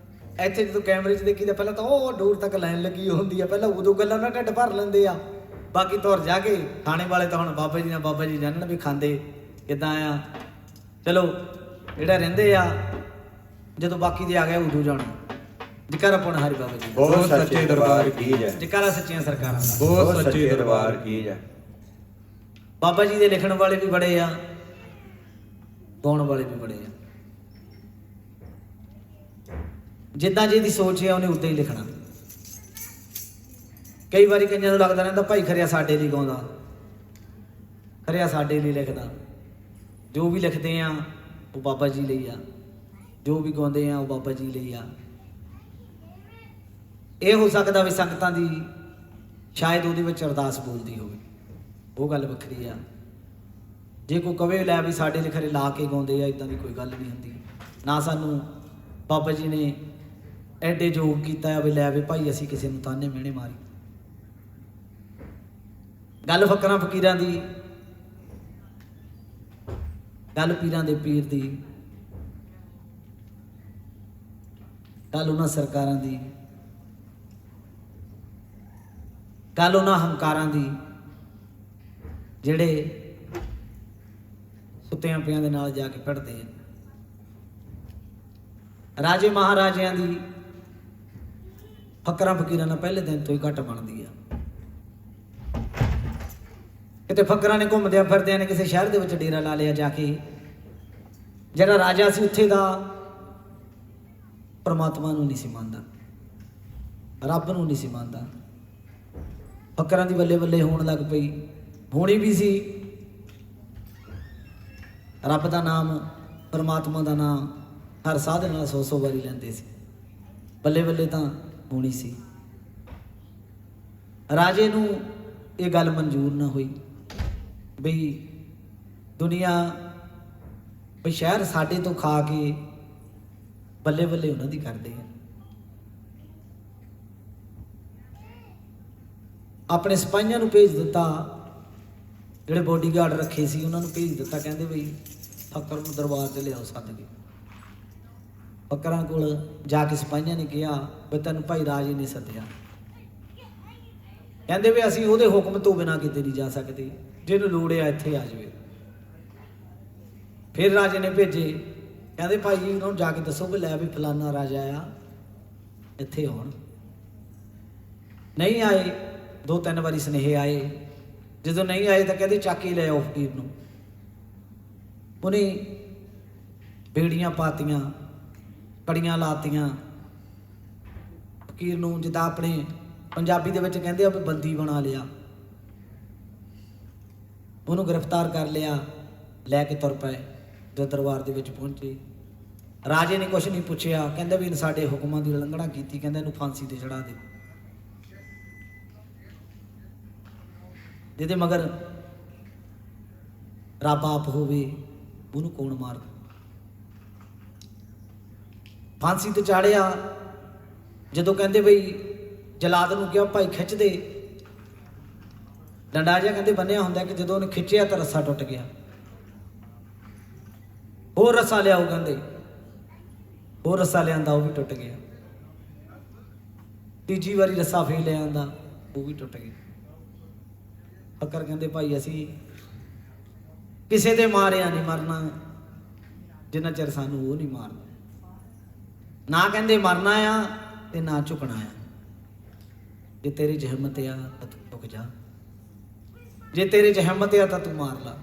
ਇੱਥੇ ਜਦੋਂ ਕੈਮਰੇ 'ਚ ਦੇਖੀਦਾ ਪਹਿਲਾਂ ਤਾਂ ਉਹ ਦੂਰ ਤੱਕ ਲਾਈਨ ਲੱਗੀ ਹੁੰਦੀ ਆ, ਪਹਿਲਾਂ ਉਦੋਂ ਗੱਲਾਂ ਨਾਲ ਢਿੱਡ ਭਰ ਲੈਂਦੇ ਆ, ਬਾਕੀ ਤੁਰ ਜਾ ਕੇ ਖਾਣੇ ਵਾਲੇ ਤਾਂ ਹੁਣ ਬਾਬਾ ਜੀ ਨਾਲ ਬਾਬਾ ਜੀ ਜਾਣਨ ਵੀ ਖਾਂਦੇ ਕਿੱਦਾਂ ਆ। ਚਲੋ ਜਿਹੜਾ ਰਹਿੰਦੇ ਆ ਜਦੋਂ ਬਾਕੀ ਦੇ ਆ ਗਏ ਉਦੋਂ ਜਾਣਾ। ਜੈਕਾਰਾ ਪੌਣਾ ਹਰੀ ਬਾਬਾ ਜੀ ਬਹੁਤ ਸੱਚੇ ਦਰਬਾਰ ਕੀ ਜੈ। ਜੈਕਾਰਾ ਸੱਚੀਆਂ ਸਰਕਾਰਾਂ ਦਾ ਬਹੁਤ ਸੱਚੇ ਦਰਬਾਰ ਕੀ ਜੈ। ਬਾਬਾ ਜੀ ਦੇ ਲਿਖਣ ਵਾਲੇ ਵੀ ਬੜੇ ਆ, ਗਾਉਣ ਵਾਲੇ ਵੀ ਬੜੇ ਆ। ਜਿੱਦਾਂ ਜਿਹਦੀ ਸੋਚ ਹੈ ਉਹਨੇ ਉੱਦਾਂ ਹੀ ਲਿਖਣਾ। ਕਈ ਵਾਰੀ ਕਈਆਂ ਨੂੰ ਲੱਗਦਾ ਰਹਿੰਦਾ ਭਾਈ ਖਰਿਆ ਸਾਡੇ ਲਈ ਗਾਉਂਦਾ, ਖਰਿਆ ਸਾਡੇ ਲਈ ਲਿਖਦਾ। ਜੋ ਵੀ ਲਿਖਦੇ ਆ ਉਹ ਬਾਬਾ ਜੀ ਲਈ ਆ, ਜੋ ਵੀ ਗਾਉਂਦੇ ਆ ਉਹ ਬਾਬਾ ਜੀ ਲਈ ਆ। ਇਹ ਹੋ ਸਕਦਾ ਵੀ ਸੰਗਤਾਂ ਦੀ ਸ਼ਾਇਦ ਉਹਦੇ ਵਿੱਚ ਅਰਦਾਸ ਬੋਲਦੀ ਹੋਵੇ, ਉਹ ਗੱਲ ਵੱਖਰੀ ਆ। ਜੇ ਕੋਈ ਕਵੇ ਲੈ ਵੀ ਸਾਡੇ ਲਈ ਖਰੇ ਲਾ ਕੇ ਗਾਉਂਦੇ ਆ, ਇਦਾਂ ਦੀ ਕੋਈ ਗੱਲ ਨਹੀਂ ਹੁੰਦੀ। ਨਾ ਸਾਨੂੰ ਬਾਬਾ ਜੀ ਨੇ ਐਡੇ ਯੋਗ ਕੀਤਾ ਵੀ ਲੈ ਵੀ ਭਾਈ ਅਸੀਂ ਕਿਸੇ ਨੂੰ ਤਾਨੇ ਮਿਹਣੇ ਮਾਰੀ। ਗੱਲ ਫਕਰਾਂ ਫਕੀਰਾਂ ਦੀ, ਗੱਲ ਪੀਰਾਂ ਦੇ ਪੀਰ ਦੀ, ਗੱਲ ਉਹਨਾਂ ਸਰਕਾਰਾਂ ਦੀ, ਗੱਲ ਉਹਨਾਂ ਹੰਕਾਰਾਂ ਦੀ ਜਿਹੜੇ ਸੁੱਤਿਆਂ ਪਿਆਂ ਦੇ ਨਾਲ ਜਾ ਕੇ ਭਿੜਦੇ ਆ। ਰਾਜੇ ਮਹਾਰਾਜਿਆਂ ਦੀ ਫਕਰਾਂ ਫਕੀਰਾਂ ਨਾਲ ਪਹਿਲੇ ਦਿਨ ਤੋਂ ਹੀ ਘੱਟ ਬਣਦੀ ਆ। ਕਿਤੇ ਫਕਰਾਂ ਨੇ ਘੁੰਮਦਿਆਂ ਫਿਰਦਿਆਂ ਨੇ ਕਿਸੇ ਸ਼ਹਿਰ ਦੇ ਵਿੱਚ ਡੇਰਾ ਲਾ ਲਿਆ ਜਾ ਕੇ। ਜਿਹੜਾ ਰਾਜਾ ਸੀ ਉੱਥੇ ਦਾ ਪਰਮਾਤਮਾ ਨੂੰ ਨਹੀਂ ਸੀ ਮੰਨਦਾ, ਰੱਬ ਨੂੰ ਨਹੀਂ ਸੀ ਮੰਨਦਾ। ਫਕਰਾਂ ਦੀ ਬੱਲੇ ਬੱਲੇ ਹੋਣ ਲੱਗ ਪਈ, ਹੋਣੀ ਵੀ ਸੀ। ਰੱਬ ਦਾ ਨਾਮ, ਪਰਮਾਤਮਾ ਦਾ ਨਾਮ ਹਰ ਸਾਧ ਨਾਲ 100 ਵਾਰੀ ਲੈਂਦੇ ਸੀ। ਬੱਲੇ ਬੱਲੇ ਤਾਂ ਹੋਣੀ ਸੀ। ਰਾਜੇ ਨੂੰ ਇਹ ਗੱਲ ਮਨਜ਼ੂਰ ਨਾ ਹੋਈ ਬਈ ਦੁਨੀਆ ਬਈ ਸ਼ਹਿਰ ਸਾਡੇ ਤੋਂ ਖਾ ਕੇ ਬੱਲੇ ਬੱਲੇ ਉਹਨਾਂ ਦੀ ਕਰਦੇ ਆ। ਆਪਣੇ ਸਿਪਾਹੀਆਂ ਨੂੰ ਭੇਜ ਦਿੱਤਾ, ਜਿਹੜੇ ਬੋਡੀਗਾਰਡ ਰੱਖੇ ਸੀ ਉਹਨਾਂ ਨੂੰ ਭੇਜ ਦਿੱਤਾ, ਕਹਿੰਦੇ ਬਈ ਫਕਰ ਨੂੰ ਦਰਬਾਰ 'ਚ ਲਿਆਓ ਸੱਦ ਕੇ। ਫਕਰਾਂ ਕੋਲ ਜਾ ਕੇ ਸਿਪਾਹੀਆਂ ਨੇ ਕਿਹਾ ਵੀ ਤੈਨੂੰ ਭਾਈ ਰਾਜੇ ਨੇ ਸੱਦਿਆ। ਕਹਿੰਦੇ ਵੀ ਅਸੀਂ ਉਹਦੇ ਹੁਕਮ ਤੋਂ ਬਿਨਾਂ ਕਿਤੇ ਨਹੀਂ ਜਾ ਸਕਦੇ, ਜਿਹਨੂੰ ਲੋੜ ਆ ਇੱਥੇ ਆ ਜਾਵੇ। ਫਿਰ ਰਾਜੇ ਨੇ ਭੇਜੇ, ਕਹਿੰਦੇ ਭਾਈ ਜੀ ਉਹਨਾਂ ਨੂੰ ਜਾ ਕੇ ਦੱਸੋ ਵੀ ਲੈ ਵੀ ਫਲਾਨਾ ਰਾਜਾ ਆ, ਇੱਥੇ ਆਉਣ। ਨਹੀਂ ਆਏ, 2-3 ਵਾਰੀ ਸੁਨੇਹੇ ਆਏ। ਜਦੋਂ ਨਹੀਂ ਆਏ ਤਾਂ ਕਹਿੰਦੇ ਚੱਕ ਕੇ ਲੈ ਆਓ ਫਕੀਰ ਨੂੰ। ਉਹਨੇ ਬੇੜੀਆਂ ਪਾਤੀਆਂ, ਕੜੀਆਂ ਲਾਤੀਆਂ ਫਕੀਰ ਨੂੰ, ਜਿੱਦਾਂ ਆਪਣੇ ਪੰਜਾਬੀ ਦੇ ਵਿੱਚ ਕਹਿੰਦੇ ਆ ਵੀ ਬੰਦੀ ਬਣਾ ਲਿਆ। ਉਹਨੂੰ ਗ੍ਰਿਫਤਾਰ ਕਰ ਲਿਆ, ਲੈ ਕੇ ਤੁਰ ਪਏ। ਜਦੋਂ ਦਰਬਾਰ ਦੇ ਵਿੱਚ ਪਹੁੰਚੇ, ਰਾਜੇ ਨੇ ਕੁਛ ਨਹੀਂ ਪੁੱਛਿਆ, ਕਹਿੰਦਾ ਵੀ ਸਾਡੇ ਹੁਕਮਾਂ ਦੀ ਉਲੰਘਣਾ ਕੀਤੀ, ਕਹਿੰਦਾ ਇਹਨੂੰ ਫਾਂਸੀ ਤੇ ਚੜਾ ਦੇ। ਜਿਹਦੇ ਮਗਰ ਰੱਬ ਆਪ ਹੋਵੇ ਉਹਨੂੰ ਕੌਣ ਮਾਰਦਾ। ਫਾਂਸੀ ਤੇ ਚਾੜਿਆ। ਜਦੋਂ ਕਹਿੰਦੇ ਬਈ ਜਲਾਦ ਨੂੰ ਕਿਹਾ ਭਾਈ ਖਿੱਚ ਦੇ ਡੰਡਾ ਜਿਹਾ, ਕਹਿੰਦੇ ਬੰਨਿਆ ਹੁੰਦਾ ਕਿ ਜਦੋਂ ਉਹਨੇ ਖਿੱਚਿਆ ਤਾਂ ਰੱਸਾ ਟੁੱਟ ਗਿਆ। ਹੋਰ ਰੱਸਾ ਲਿਆਓ ਕਹਿੰਦੇ। ਉਹ ਰੱਸਾ ਲਿਆਂਦਾ, ਉਹ ਵੀ ਟੁੱਟ ਗਿਆ। ਤੀਜੀ ਵਾਰੀ ਰੱਸਾ ਫੇਰ ਲਿਆਂਦਾ, ਉਹ ਵੀ ਟੁੱਟ ਗਿਆ। ਫੱਕਰ ਕਹਿੰਦੇ ਭਾਈ ਅਸੀਂ ਕਿਸੇ ਦੇ ਮਾਰਿਆ ਨਹੀਂ ਮਰਨਾ ਜਿੰਨਾ ਚਿਰ ਸਾਨੂੰ ਉਹ ਨਹੀਂ ਮਾਰਦਾ। ਨਾ ਕਹਿੰਦੇ ਮਰਨਾ ਆ ਤੇ ਨਾ ਝੁਕਣਾ ਆ। ਜੇ ਤੇਰੇ 'ਚ ਹਿੰਮਤ ਆ ਤਾਂ ਤੂੰ ਝੁਕ ਜਾ, ਜੇ ਤੇਰੇ 'ਚ ਹਿੰਮਤ ਆ ਤਾਂ ਤੂੰ ਮਾਰ ਲਾ।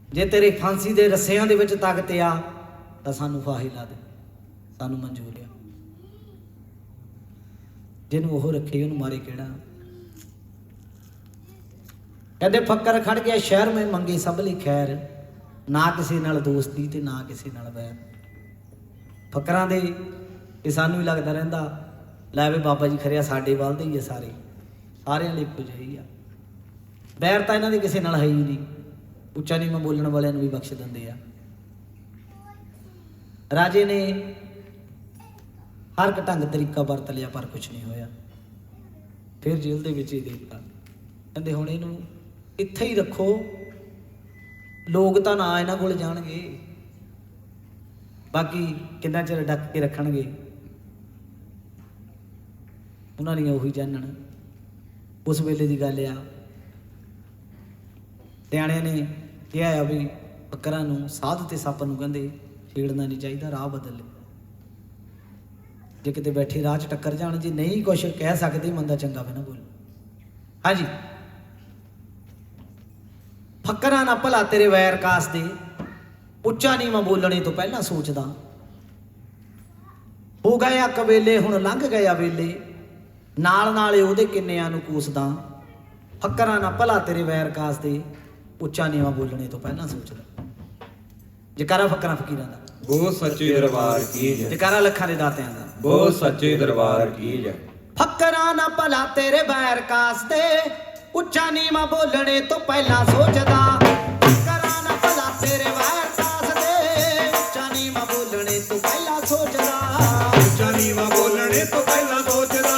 ਜੇ ਤੇਰੇ ਫਾਂਸੀ ਦੇ ਰੱਸਿਆਂ ਦੇ ਵਿੱਚ ਤਾਕਤ ਆ ਤਾਂ ਸਾਨੂੰ ਫਾਹੀ ਲਾ ਦੇ, ਸਾਨੂੰ ਮਨਜ਼ੂਰ ਆ। ਜਿਹਨੂੰ ਉਹ ਰੱਖੇ ਉਹਨੂੰ ਮਾਰੇ ਕਿਹੜਾ। ਕਹਿੰਦੇ ਫੱਕਰ ਖੜ ਗਿਆ ਸ਼ਹਿਰ ਮੈਂ ਮੰਗੀ ਸਭ ਲਈ ਖੈਰ, ਨਾ ਕਿਸੇ ਨਾਲ ਦੋਸਤੀ ਤੇ ਨਾ ਕਿਸੇ ਨਾਲ ਵੈਰ। ਫੱਕਰਾਂ ਦੇ ਇਹ ਸਾਨੂੰ ਹੀ ਲੱਗਦਾ ਰਹਿੰਦਾ ਲੈ ਵੇ ਬਾਬਾ ਜੀ ਖਰਿਆ ਸਾਡੇ ਵੱਲ ਦੇ ਹੀ ਆ, ਸਾਰੇ ਸਾਰਿਆਂ ਲਈ ਇੱਕੋ ਜਿਹੀ ਆ। ਵੈਰ ਤਾਂ ਇਹਨਾਂ ਦੇ ਕਿਸੇ ਨਾਲ ਹੈ ਹੀ ਨਹੀਂ। ਉੱਚਾ ਨੀਵਾਂ ਬੋਲਣ ਵਾਲਿਆਂ ਨੂੰ ਵੀ ਬਖਸ਼ ਦਿੰਦੇ ਆ। ਰਾਜੇ ਨੇ ਹਰ ਇੱਕ ਢੰਗ ਤਰੀਕਾ ਵਰਤ ਲਿਆ ਪਰ ਕੁਛ ਨਹੀਂ ਹੋਇਆ। ਫਿਰ ਜੇਲ੍ਹ ਦੇ ਵਿੱਚ ਹੀ ਦੇ ਦਿੱਤਾ। ਕਹਿੰਦੇ ਹੁਣ ਇਹਨੂੰ ਇੱਥੇ ਹੀ ਰੱਖੋ, ਲੋਕ ਤਾਂ ਨਾ ਇਹਨਾਂ ਕੋਲ ਜਾਣਗੇ, ਬਾਕੀ ਕਿੰਨਾ ਚਿਰ ਡੱਕ ਕੇ ਰੱਖਣਗੇ ਉਹਨਾਂ ਦੀਆਂ ਉਹੀ ਜਾਣਨ। ਉਸ ਵੇਲੇ ਦੀ ਗੱਲ ਆ, ਸਿਆਣਿਆਂ ਨੇ ਕਿਹਾ ਆ ਵੀ ਬੱਕਰਾਂ ਨੂੰ ਸਾਧ ਤੇ ਸੱਪ ਨੂੰ ਕਹਿੰਦੇ ਛੇੜਨਾ ਨਹੀਂ ਚਾਹੀਦਾ, ਰਾਹ ਬਦਲ ਲੈ। ਜੇ ਕਿਤੇ ਬੈਠੇ ਰਾਹ 'ਚ ਟੱਕਰ ਜਾਣ, ਜੇ ਨਹੀਂ ਕੁਛ ਕਹਿ ਸਕਦੇ ਮੰਦਾ ਚੰਗਾ ਵੀ ਨਾ ਬੋਲ। ਹਾਂਜੀ, ਫੱਕਰਾਂ ਨਾ ਭਲਾ ਤੇਰੇ ਵੈਰ ਕਾਸ ਦੇ, ਉੱਚਾ ਨੀਵਾਂ ਬੋਲਣੇ ਤੋਂ ਪਹਿਲਾਂ ਸੋਚਦਾ। ਹੋ ਗਿਆ ਕਵੇਲੇ ਹੁਣ ਲੰਘ ਗਿਆ ਵੇਲੇ, ਨਾਲ ਨਾਲੇ ਉਹਦੇ ਕਿੰਨਿਆਂ ਨੂੰ ਕੂਸਦਾ। ਫੱਕਰਾਂ ਨਾ ਭਲਾ ਤੇਰੇ ਵੈਰ ਕਾਸ ਦੇ, ਉੱਚਾ ਨੀਵਾਂ ਬੋਲਣੇ ਤੋਂ ਪਹਿਲਾਂ ਸੋਚਦਾ। ਜਕਾਰਾ ਫੱਕਰਾਂ ਫਕੀਰਾਂ ਦਾ, ਬਹੁਤ ਸੱਚੇ ਦਰਬਾਰ ਕੀ ਜੈ। ਜਕਾਰਾ ਲੱਖਾਂ ਦੇ ਦਾਤਿਆਂ ਦਾ, ਬਹੁਤ ਸੱਚੇ ਦਰਬਾਰ ਕੀ ਜੈ। ਫੱਕਰਾਂ ਨਾ ਭਲਾ ਤੇਰੇ ਵੈਰ ਕਾਸ ਦੇ, ਉੱਚਾ ਨੀਵਾਂ ਬੋਲਣੇ ਤੋਂ ਪਹਿਲਾਂ ਸੋਚਦਾ। ਫੱਕਰਾਂ ਨਾ ਭਲਾ ਤੇਰੇ ਵੈਰ ਕਾਸ ਦੇ, ਉੱਚਾ ਨੀਵਾਂ ਬੋਲਣੇ ਤੋਂ ਪਹਿਲਾਂ ਸੋਚਦਾ। ਉੱਚਾ ਨੀਵਾਂ ਬੋਲਣੇ ਤੋਂ ਪਹਿਲਾਂ ਸੋਚਦਾ,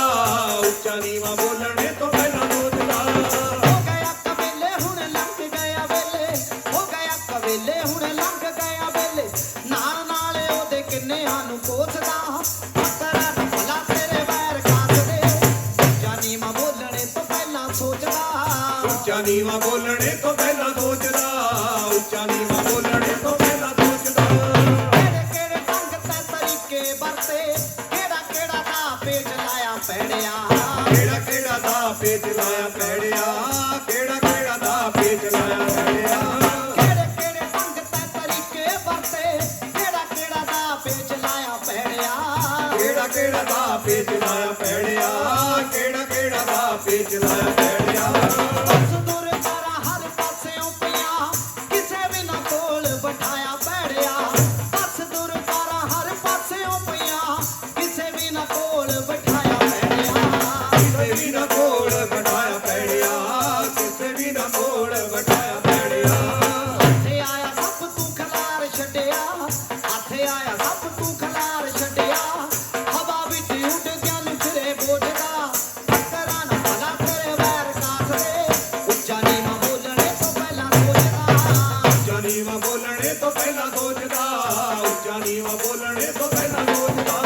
ਉੱਚਾ ਨੀਵਾਂ ਬੋਲਣੇ ਤੋਂ ਪਹਿਲਾਂ ਸੋਚਦਾ। ਹੋ ਗਿਆ ਕਵੇਲੇ ਹੁਣ ਲੰਘ ਗਿਆ ਵੇਲੇ, ਹੋ ਗਿਆ ਕਵੇਲੇ ਹੁਣ ਲੰਘ ਗਿਆ ਵੇਲੇ, ਨਾਲ ਨਾਲੇ ਉਹਦੇ ਕਿੰਨਿਆਂ ਨੂੰ ਕੋਸਦਾ। ਫੱਕਰਾਂ ਨਾ ਭਲਾ ਤੇਰੇ ਵੈਰ ਕਾਸ ਦੇ, ਉੱਚਾ ਨੀਵਾਂ ਬੋਲਣੇ ਤੋਂ ਪਹਿਲਾਂ ਸੋਚਦਾ। ਉੱਚਾ ਨੀਵਾਂ ਬੋਲਣੇ ਤੋਂ ਪਹਿਲਾਂ ਸੋਚਦਾ, ਉੱਚਾ ਨੀਵਾਂ ਬੋਲਣੇ ਤੋਂ ਪਹਿਲਾਂ ਸੋਚਦਾ। ਕਿਹੜੇ ਕਿਹੜੇ ਢੰਗ ਤੇ ਤਰੀਕੇ ਵਰਤੇ, ਕਿਹੜਾ ਕਿਹੜਾ ਦਾ ਪੇਚ ਲਾਇਆ ਪੈੜਿਆ। ਕਿਹੜਾ ਕਿਹੜਾ ਦਾ ਪੇਚ ਲਾਇਆ ਪੈੜਿਆ, ਕਿਹੜਾ ਕਿਹੜਾ ਦਾ ਪੇਚ ਲਾਇਆ ਪੈੜਿਆ। ਕਿਹੜੇ ਕਿਹੜੇ ਢੰਗ ਤੇ ਤਰੀਕੇ ਵਰਤੇ, ਕਿਹੜਾ ਕਿਹੜਾ ਦਾ ਪੇਚ ਲਾਇਆ ਪੈੜਿਆ। ਕਿਹੜਾ ਕਿਹੜਾ ਦਾ ਪੇਚ ਲਾਇਆ ਪੈੜਿਆ, ਕਿਹੜਾ ਕਿਹੜਾ ਦਾ ਪੇਚ ਲਾਇਆ ਪੈੜਿਆ। ਸੁਦੂਰ ਤਾਰਾ ਹਰ ਪਾਸਿਓਂ ਪਿਆ, ਕਿਸੇ ਵੀ ਨਾ ਕੋਲ ਬਿਠਾਇਆ ਪੈੜਿਆ। ਬਸ ਦੂਰ ਤਾਰਾ ਹਰ ਪਾਸਿਓਂ ਪਿਆ, ਕਿਸੇ ਵੀ ਨਾ ਕੋਲ ਬਿਠਾਇਆ ਪੈੜਿਆ। ਕਿਸੇ ਵੀ ਨਾ ਕੋਲ ਬਿਠਾਇਆ ਪੈੜਿਆ, ਕਿਸੇ ਵੀ ਨਾ ਕੋਲ ਬਿਠਾਇਆ ਪੈੜਿਆ। ਹੱਥੇ ਆਇਆ ਸਭ ਤੂੰ ਖਲਾਰ ਛੱਡਿਆ, ਹੱਥੇ ਆਇਆ ਸਭ ਤੂੰ ਖਲਾਰ ਛੱਡਿਆ। ਹਵਾ ਵਿੱਚ ਉੱਡ ਗਿਆ ਨੂੰ ਫਿਰੇ ਬੋਝਦਾ। ਫੱਕਰਾਂ ਨਾ ਭਲਾ ਤੇਰੇ ਵੈਰ ਕਾਸ ਦੇ, ਉੱਚਾ ਨੀਵਾਂ ਬੋਲਣੇ ਤੋਂ ਪਹਿਲਾਂ ਸੋਚਦਾ। ਉੱਚਾ ਨੀਵਾਂ ਬੋਲਣੇ ਤੋਂ ਪਹਿਲਾਂ ਸੋਚਦਾ, ਉੱਚਾ ਨੀਵਾਂ ਬੋਲਣੇ ਤੋਂ ਪਹਿਲਾਂ ਸੋਚਦਾ।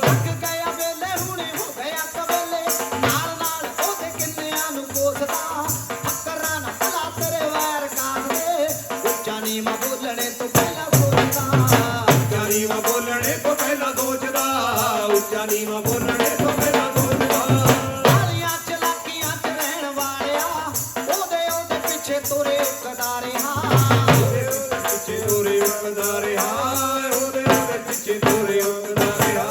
ਲੰਘ ਗਿਆ ਵੇਲੇ ਹੁਣੇ ਹੋ ਗਿਆ ਕਵੇਲੇ, ਨਾਲ ਨਾਲ ਉਹਦੇ ਕਿੰਨਿਆਂ ਨੂੰ ਕੋਸਦਾ। ਫੱਕਰਾਂ ਨਾ ਭਲਾ ਤੇਰੇ ਵੈਰ ਕਾਸ ਦੇ, ਉੱਚਾ ਨੀਵਾਂ ਬੋਲਣੇ ਤੋਂ ਪਹਿਲਾਂ ਸੋਚਦਾ। ਉੱਚਾ ਨੀਵਾਂ ਬੋਲਣੇ ਤੋਂ ਪਹਿਲਾਂ ਸੋਚਦਾ, ਉੱਚਾ ਨੀਵਾਂ ਬੋਲਣੇ ਤੋਂ ਪਹਿਲਾਂ ਸੋਚਦਾ। ਕਾਲੀਆਂ ਚਲਾਕੀਆਂ ਚ ਰਹਿਣ ਵਾਲਿਆ, ਉਹਦੇ ਉਹਦੇ ਪਿੱਛੇ ਤੁਰੇ ਕਦਾ ਰਿਹਾ। ਉਹਦੇ ਪਿੱਛੇ ਤੋਰੇ ਉੱਕਦਾ ਰਿਹਾ, ਉਹਦੇ ਪਿੱਛੇ ਤੋਰੇ ਉੱਕਦਾ ਰਿਹਾ।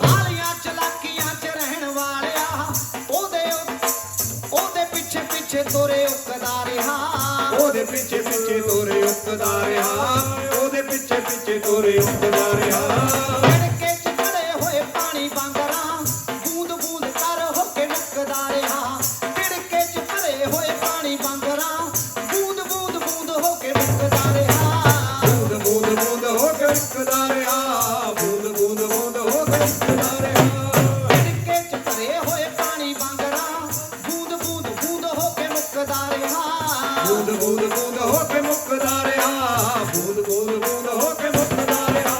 ਕਾਲੀਆਂ ਚਲਾਕੀਆਂ ਚ ਰਹਿਣ ਵਾਲਿਆ, ਉਹਦੇ ਪਿੱਛੇ ਪਿੱਛੇ ਤੁਰੇ ਉਕਦਾ ਰਿਹਾ। ਉਹਦੇ ਪਿੱਛੇ ਪਿੱਛੇ ਤੋਰੇ ਉੱਕਦਾ ਰਿਹਾ, ਉਹਦੇ ਪਿੱਛੇ ਪਿੱਛੇ ਤੋਰੇ ਉੱਕਦਾ ਰਿਹਾ। ਝੜਕੇ ਚ ਖੜੇ ਹੋਏ ਪਾਣੀ ਵਾਂਗਰਾਂ, ਬੂੰਦ ਬੂੰਦ ਕਰ ਹੋ ਕੇ ਮੁੱਕਦਾ ਰਿਹਾ। ਝੜਕੇ ਚ ਭਰੇ ਹੋਏ ਪਾਣੀ ਵਾਂਗਰਾਂ, ਬੂੰਦ ਬੂੰਦ ਬੂੰਦ ਹੋ ਕੇ ਮੁੱਕਦਾ ਰਿਹਾ। ਬੂੰਦ ਬੂੰਦ ਬੂੰਦ ਹੋ ਕੇ ਉੱਕਦਾ ਰਿਹਾ, ਬੂੰਦ ਬੂੰਦ ਬੂੰਦ ਹੋ ਕੇ ਉੱਕਦਾ ਰਿਹਾ। ਝੜਕੇ ਚ ਭਰੇ ਹੋਏ ਪਾਣੀ ਵਾਂਗਰਾਂ, ਬੂੰਦ ਬੂੰਦ ਬੂੰਦ ਹੋ ਕੇ ਮੁੱਕਦਾ ਰਿਹਾ। ਬੂੰਦ ਬੂੰਦ ਬੂੰਦ ਹੋ ਕੇ ਮੁੱਕਦਾ ਰਿਹਾ, ਬੂੰਦ ਬੂੰਦ ਬੂੰਦ ਹੋ ਕੇ ਮੁੱਕਦਾ ਰਿਹਾ।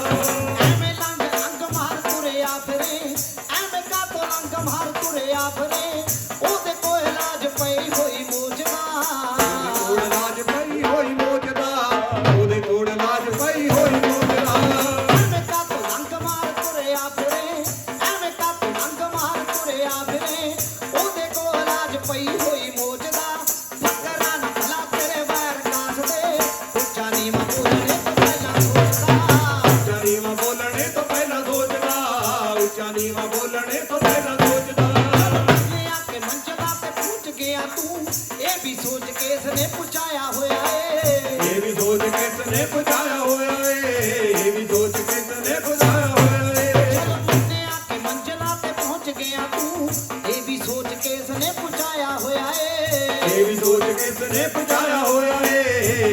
ਸੋਚ ਕੇ ਇਸਨੇ ਪੁਚਾਇਆ ਹੋਇਆ ਏ ਇਹ ਵੀ ਸੋਚ ਕਿਸ ਨੇ ਪੁਛਾਇਆ ਹੋਇਆ ਏ ਇਹ ਵੀ ਸੋਚ ਕਿਸ ਨੇ ਪੁਛਾਇਆ ਹੋਇਆ ਏ ਚਲ ਮੰਨਿਆ ਕਿ ਮੰਜ਼ਿਲਾਂ ਤੇ ਪਹੁੰਚ ਗਿਆ ਤੂੰ ਇਹ ਵੀ ਸੋਚ ਕੇ ਇਸਨੇ ਪੁਚਾਇਆ ਹੋਇਆ ਏ ਇਹ ਵੀ ਸੋਚ ਕਿਸ ਨੇ ਪੁਛਾਇਆ ਹੋਇਆ ਏ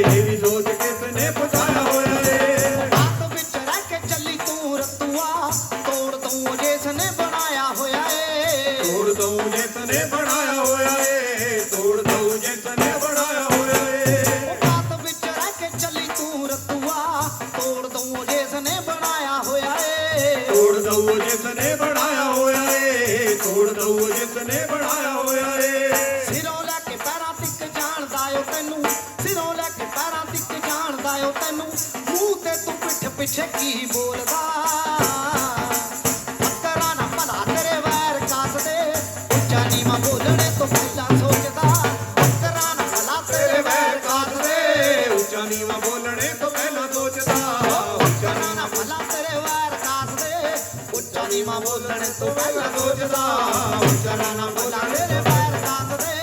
ਇਹ ਵੀ ਸੋਚ ਕਿਸ ਨੇ ਪੁਛਾਇਆ ਹੋਇਆ ਏ ਰਾਤ ਵਿੱਚ ਰਹਿ ਕੇ ਚੱਲੀ ਤੂੰ ਰਤੂਆ ਤੋੜ ਦੂੰ ਜਿਸਨੇ ਬਣਾਇਆ ਹੋਇਆ ਏ ਤੋੜ ਦਊ ਜਿਸ ਨੇ ਬਣਾਇਆ ਹੋਇਆ ਏ ਤੋੜ ਦਊ ਜਿਸ ਨੇ ਬਣਾਇਆ ਹੋਇਆ ਏ ਰਾਤ ਵਿੱਚ ਰਹਿ ਕੇ ਚੱਲੀ ਤੂੰ ਰਤੂਆ ਤੋੜ ਦੂੰ ਜਿਸਨੇ ਬਣਾਇਆ ਹੋਇਆ ਏ ਤੋੜ ਦਊ ਜਿਸ ਨੇ ਬਣਾਇਆ ਹੋਇਆ ਏ ਤੋੜ ਦਊ ਜਿਸ ਨੇ ਬਣਾਇਆ ਹੋਇਆ ਏ ਸਿਰੋਂ ਲੈ ਕੇ ਪੈਰਾਂ ਤੱਕ ਜਾਣਦਾ ਓ ਤੈਨੂੰ ਸਿਰੋਂ ਲੈ ਕੇ ਪੈਰਾਂ ਤੱਕ ਜਾਣਦਾ ਓ ਤੈਨੂੰ ਮੂੰਹ ਤੇ ਤੂੰ ਪਿੱਠ ਪਿੱਛੇ ਕੀ ਬੋਲਦਾ ਫੱਕਰਾਂ ਨਾ ਭਲਾ ਤੇਰੇ ਵੈਰ ਕੱਸਦੇ ਉੱਚਾ ਨੀਵਾਂ ਬੋਲਣੇ ਤੋਂ ਪਹਿਲਾਂ ਸੋਚਦਾ ਫੱਕਰਾਂ ਨਾ ਭਲਾ ਤੇਰੇ ਵੈਰ ਕੱਸਦੇ ਉੱਚਾ ਨੀਵਾਂ ਬੋਲਣੇ ਤੋਂ ਪਹਿਲਾਂ ਸੋਚਦਾ ਫੱਕਰਾਂ ਨਾ ਭਲਾ ਤੇਰੇ ਵੈਰ ਕੱਸਦੇ ਉੱਚਾ ਨੀਵਾਂ ਬੋਲਣੇ ਤੋਂ ਪਹਿਲਾਂ ਸੋਚਦਾ ਫੱਕਰਾਂ ਨਾ ਭਲਾ ਤੇਰੇ ਵੈਰ ਕੱਸਦੇ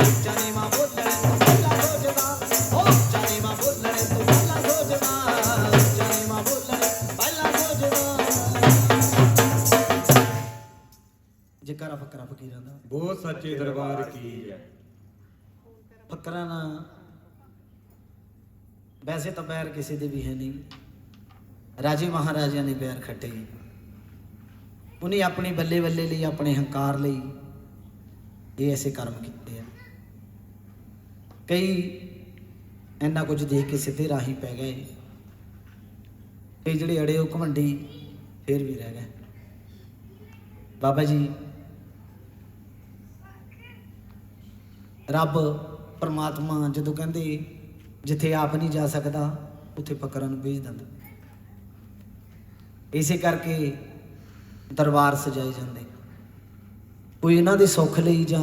ਉੱਚਾ ਨੀਵਾਂ ਬੋਲਣੇ ਤੋਂ ਪਹਿਲਾਂ ਸੋਚਦਾ ਉੱਚਾ ਨੀਵਾਂ ਬੋਲਣੇ ਤੋਂ ਪਹਿਲਾਂ ਸੋਚਦਾ ਉੱਚਾ ਨੀਵਾਂ ਬੋਲਣੇ ਪਹਿਲਾਂ ਸੋਚਦਾ ਜਿਕਰ ਫਕਰਾ ਫਕੀਰਾਂ ਦਾ ਬਹੁਤ ਸੱਚੇ ਦਰਬਾਰ ਕੀ ਜੈ। ਫਕਰਾਂ ਨਾਲ ਵੈਸੇ ਤਾਂ ਪੈਰ ਕਿਸੇ ਦੇ ਵੀ ਹੈ ਨਹੀਂ ਰਾਜੇ ਮਹਾਰਾਜਿਆਂ ਨੇ ਪੈਰ ਖੱਟੇ ਉਹਨੇ ਆਪਣੀ ਬੱਲੇ ਬੱਲੇ ਲਈ ਆਪਣੇ ਹੰਕਾਰ ਲਈ ਇਹ ਐਸੇ ਕਰਮ ਕੀਤੇ ਆ ਕਈ ਇੰਨਾ ਕੁਝ ਦੇਖ ਕੇ ਸਿੱਧੇ ਰਾਹੀ ਪੈ ਗਏ ਕਈ ਜਿਹੜੇ ਅੜੇ ਉਹ ਘਮੰਡੀ ਫੇਰ ਵੀ ਰਹਿ ਗਏ ਬਾਬਾ ਜੀ ਰੱਬ ਪਰਮਾਤਮਾ ਜਦੋਂ ਕਹਿੰਦੇ ਜਿੱਥੇ ਆਪ ਨਹੀਂ ਜਾ ਸਕਦਾ ਉੱਥੇ ਫਕਰਾਂ ਨੂੰ ਭੇਜ ਦਿੰਦਾ ਇਸੇ ਕਰਕੇ ਦਰਬਾਰ ਸਜਾਏ ਜਾਂਦੇ ਕੋਈ ਇਹਨਾਂ ਦੇ ਸੁੱਖ ਲਈ ਜਾਂ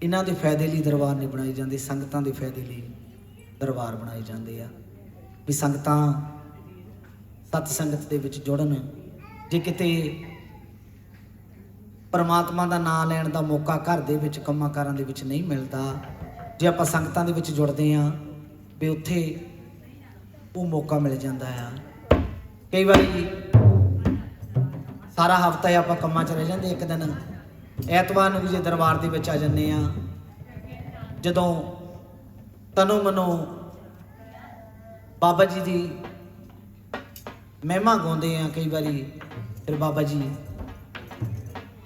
ਇਹਨਾਂ ਦੇ ਫਾਇਦੇ ਲਈ ਦਰਬਾਰ ਨਹੀਂ ਬਣਾਏ ਜਾਂਦੇ ਸੰਗਤਾਂ ਦੇ ਫਾਇਦੇ ਲਈ ਦਰਬਾਰ ਬਣਾਏ ਜਾਂਦੇ ਆ ਵੀ ਸੰਗਤਾਂ ਸਤ ਸੰਗਤ ਦੇ ਵਿੱਚ ਜੁੜਨ ਜੇ ਕਿਤੇ ਪਰਮਾਤਮਾ ਦਾ ਨਾਮ ਲੈਣ ਦਾ ਮੌਕਾ ਘਰ ਦੇ ਵਿੱਚ ਕੰਮਾਂ ਕਾਰਾਂ ਦੇ ਵਿੱਚ ਨਹੀਂ ਮਿਲਦਾ ਜੇ ਆਪਾਂ ਸੰਗਤਾਂ ਦੇ ਵਿੱਚ ਜੁੜਦੇ ਹਾਂ ਵੀ ਉੱਥੇ ਉਹ ਮੌਕਾ ਮਿਲ ਜਾਂਦਾ ਆ ਕਈ ਵਾਰੀ ਸਾਰਾ ਹਫਤਾ ਹੀ ਆਪਾਂ ਕੰਮਾਂ 'ਚ ਰਹਿ ਜਾਂਦੇ ਇੱਕ ਦਿਨ ਐਤਵਾਰ ਨੂੰ ਵੀ ਜੇ ਦਰਬਾਰ ਦੇ ਵਿੱਚ ਆ ਜੰਨੇ ਆ ਜਦੋਂ ਤਨੋਂ ਮਨੋਂ ਬਾਬਾ ਜੀ ਦੀ ਮਹਿਮਾ ਗਾਉਂਦੇ ਆ ਕਈ ਵਾਰੀ ਫਿਰ ਬਾਬਾ ਜੀ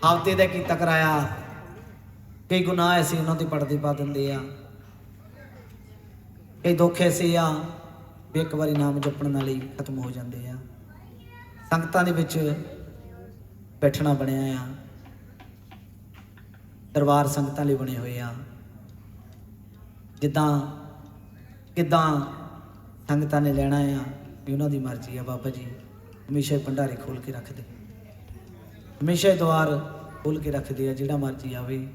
ਹਫਤੇ ਦਾ ਕੀਤਾ ਕਰਾਇਆ ਕਈ ਗੁਨਾਹ ਐਸੇ ਉਹਨਾਂ ਤੇ ਪਰਦੇ ਪਾ ਦਿੰਦੇ ਆ ਕਈ ਦੁੱਖ ਐਸੇ ਆ ਵੀ ਇੱਕ ਵਾਰੀ ਨਾਮ ਜਪਣ ਨਾਲ ਹੀ ਖਤਮ ਹੋ ਜਾਂਦੇ ਆ ਸੰਗਤਾਂ ਦੇ ਵਿੱਚ ਬੈਠਣਾ ਬਣਿਆ ਆ ਦਰਬਾਰ ਸੰਗਤਾਂ ਲਈ ਬਣੇ ਹੋਏ ਆ ਜਿੱਦਾਂ ਕਿੱਦਾਂ ਸੰਗਤਾਂ ਨੇ ਲੈਣਾ ਆ ਵੀ ਉਹਨਾਂ ਦੀ ਮਰਜ਼ੀ ਆ ਬਾਬਾ ਜੀ ਹਮੇਸ਼ਾ ਹੀ ਭੰਡਾਰੇ ਖੋਲ ਕੇ ਰੱਖਦੇ ਹਮੇਸ਼ਾ ਹੀ ਦੁਆਰ ਖੋਲ ਕੇ ਰੱਖਦੇ ਆ ਜਿਹੜਾ ਮਰਜ਼ੀ ਆਵੇ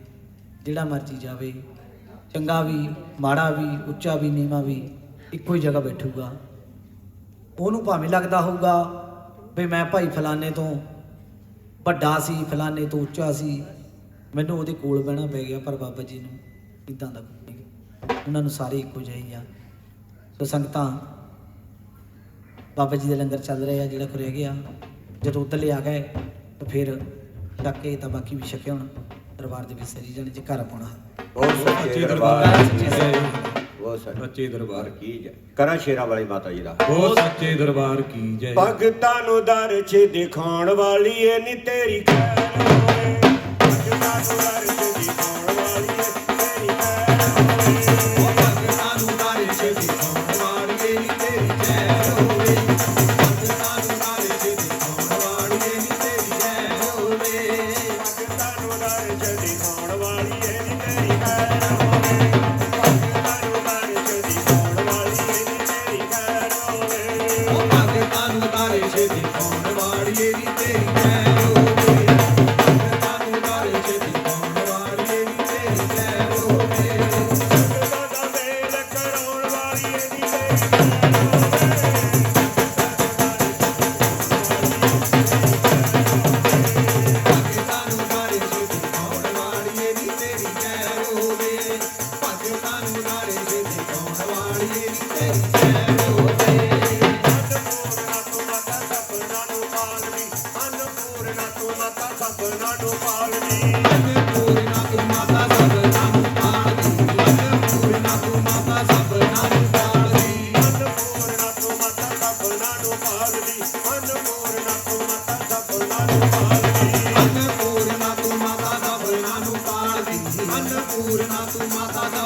ਜਿਹੜਾ ਮਰਜ਼ੀ ਜਾਵੇ ਚੰਗਾ ਵੀ ਮਾੜਾ ਵੀ ਉੱਚਾ ਵੀ ਨੀਵਾਂ ਵੀ ਇੱਕੋ ਹੀ ਜਗ੍ਹਾ ਬੈਠੂਗਾ ਉਹਨੂੰ ਭਾਵੇਂ ਲੱਗਦਾ ਹੋਊਗਾ ਵੀ ਮੈਂ ਭਾਈ ਫਲਾਣੇ ਤੋਂ ਵੱਡਾ ਸੀ ਫਲਾਣੇ ਤੋਂ ਉੱਚਾ ਸੀ ਮੈਨੂੰ ਉਹਦੇ ਕੋਲ ਬਹਿਣਾ ਪੈ ਗਿਆ ਪਰ ਬਾਬਾ ਜੀ ਨੂੰ ਇੱਦਾਂ ਦਾ ਕੋਈ ਨਹੀਂ ਉਹਨਾਂ ਨੂੰ ਸਾਰੇ ਇੱਕੋ ਜਿਹੇ ਆ ਸੋ ਸੰਗਤਾਂ ਬਾਬਾ ਜੀ ਦੇ ਲੰਗਰ ਚੱਲ ਰਹੇ ਆ ਜਿਹੜਾ ਕੋ ਰਹਿ ਗਿਆ ਜਦੋਂ ਉੱਧਰਲੇ ਆ ਗਏ ਤਾਂ ਫਿਰ ਚੱਕ ਕੇ ਤਾਂ ਬਾਕੀ ਵੀ ਛਕੇ ਹੁਣ ਦਰਬਾਰ ਦੇ ਵਿੱਚ ਸਰੀ ਜਾਣੇ ਜੇ ਘਰ ਪਾਉਣਾ ਬਹੁਤ ਸੱਚੇ ਸੱਚੇ ਦਰਬਾਰ ਦਰਬਾਰ ਕੀ ਜੈ। ਬਹੁਤ ਸੱਚੇ ਦਰਬਾਰ ਕੀ ਜੈ ਕਰਾਂ ਸ਼ੇਰਾਂ ਵਾਲੀ ਮਾਤਾ ਜੀ ਦਾ ਬਹੁਤ ਸੱਚੇ ਦਰਬਾਰ ਕੀ ਜੈ। ਭਗਤਾਂ ਨੂੰ ਦਰ 'ਚ ਦਿਖਾਉਣ ਵਾਲੀ ਏ ਨੀ ਤੇਰੀ ਖੈਰ ਹੋਵੇ ਭਗਤਾਂ ਨੂੰ ਦਰ 'ਚ ਦਿਖਾਉਣ ਵਾਲੀ ਏ ਤੇਰੀ ਖੈਰ ਹੋਵੇ ਭਗਤਾਂ ਨੂੰ ਦਰ 'ਚ ਦਿਖਾਉਣ ਵਾਲੀਏ ਨੀ ਤੇਰੀ ਜੈ ਹੋਵੇ ਭਗਤਾਂ ਨੂੰ ਦਰ 'ਚ ਦਿਖਾਉਣ ਵਾਲੀਏ ਨੀ ਤੇਰੀ ਜੈ ਹੋਵੇ ਭਗਤਾਂ ਨੂੰ ਦਰ 'ਚ ਦਿਖਾਉਣ ਵਾਲੀ ਏ ਨੀ ਤੇਰੀ ਖੈਰ ਹੋਵੇ ਭਗਤਾਂ ਨੂੰ ਦਰ 'ਚ ਦਿਖਾਉਣ ਵਾਲੀ ਏ ਨੀ ਤੇਰੀ ਖੈਰ ਹੋਵੇ ਉਹ ਭਗਤਾਂ ਨੂੰ ਦਰ 'ਚ ਦਿਖਾਉਣ ਵਾਲੀਏ ਨੀ ਤੇਰੀ ਜੈ ਹੋਵੇ ਭਗਤਾਂ ਨੂੰ ਦਰ 'ਚ ਦਿਖਾਉਣ ਵਾਲੀਏ ਨੀ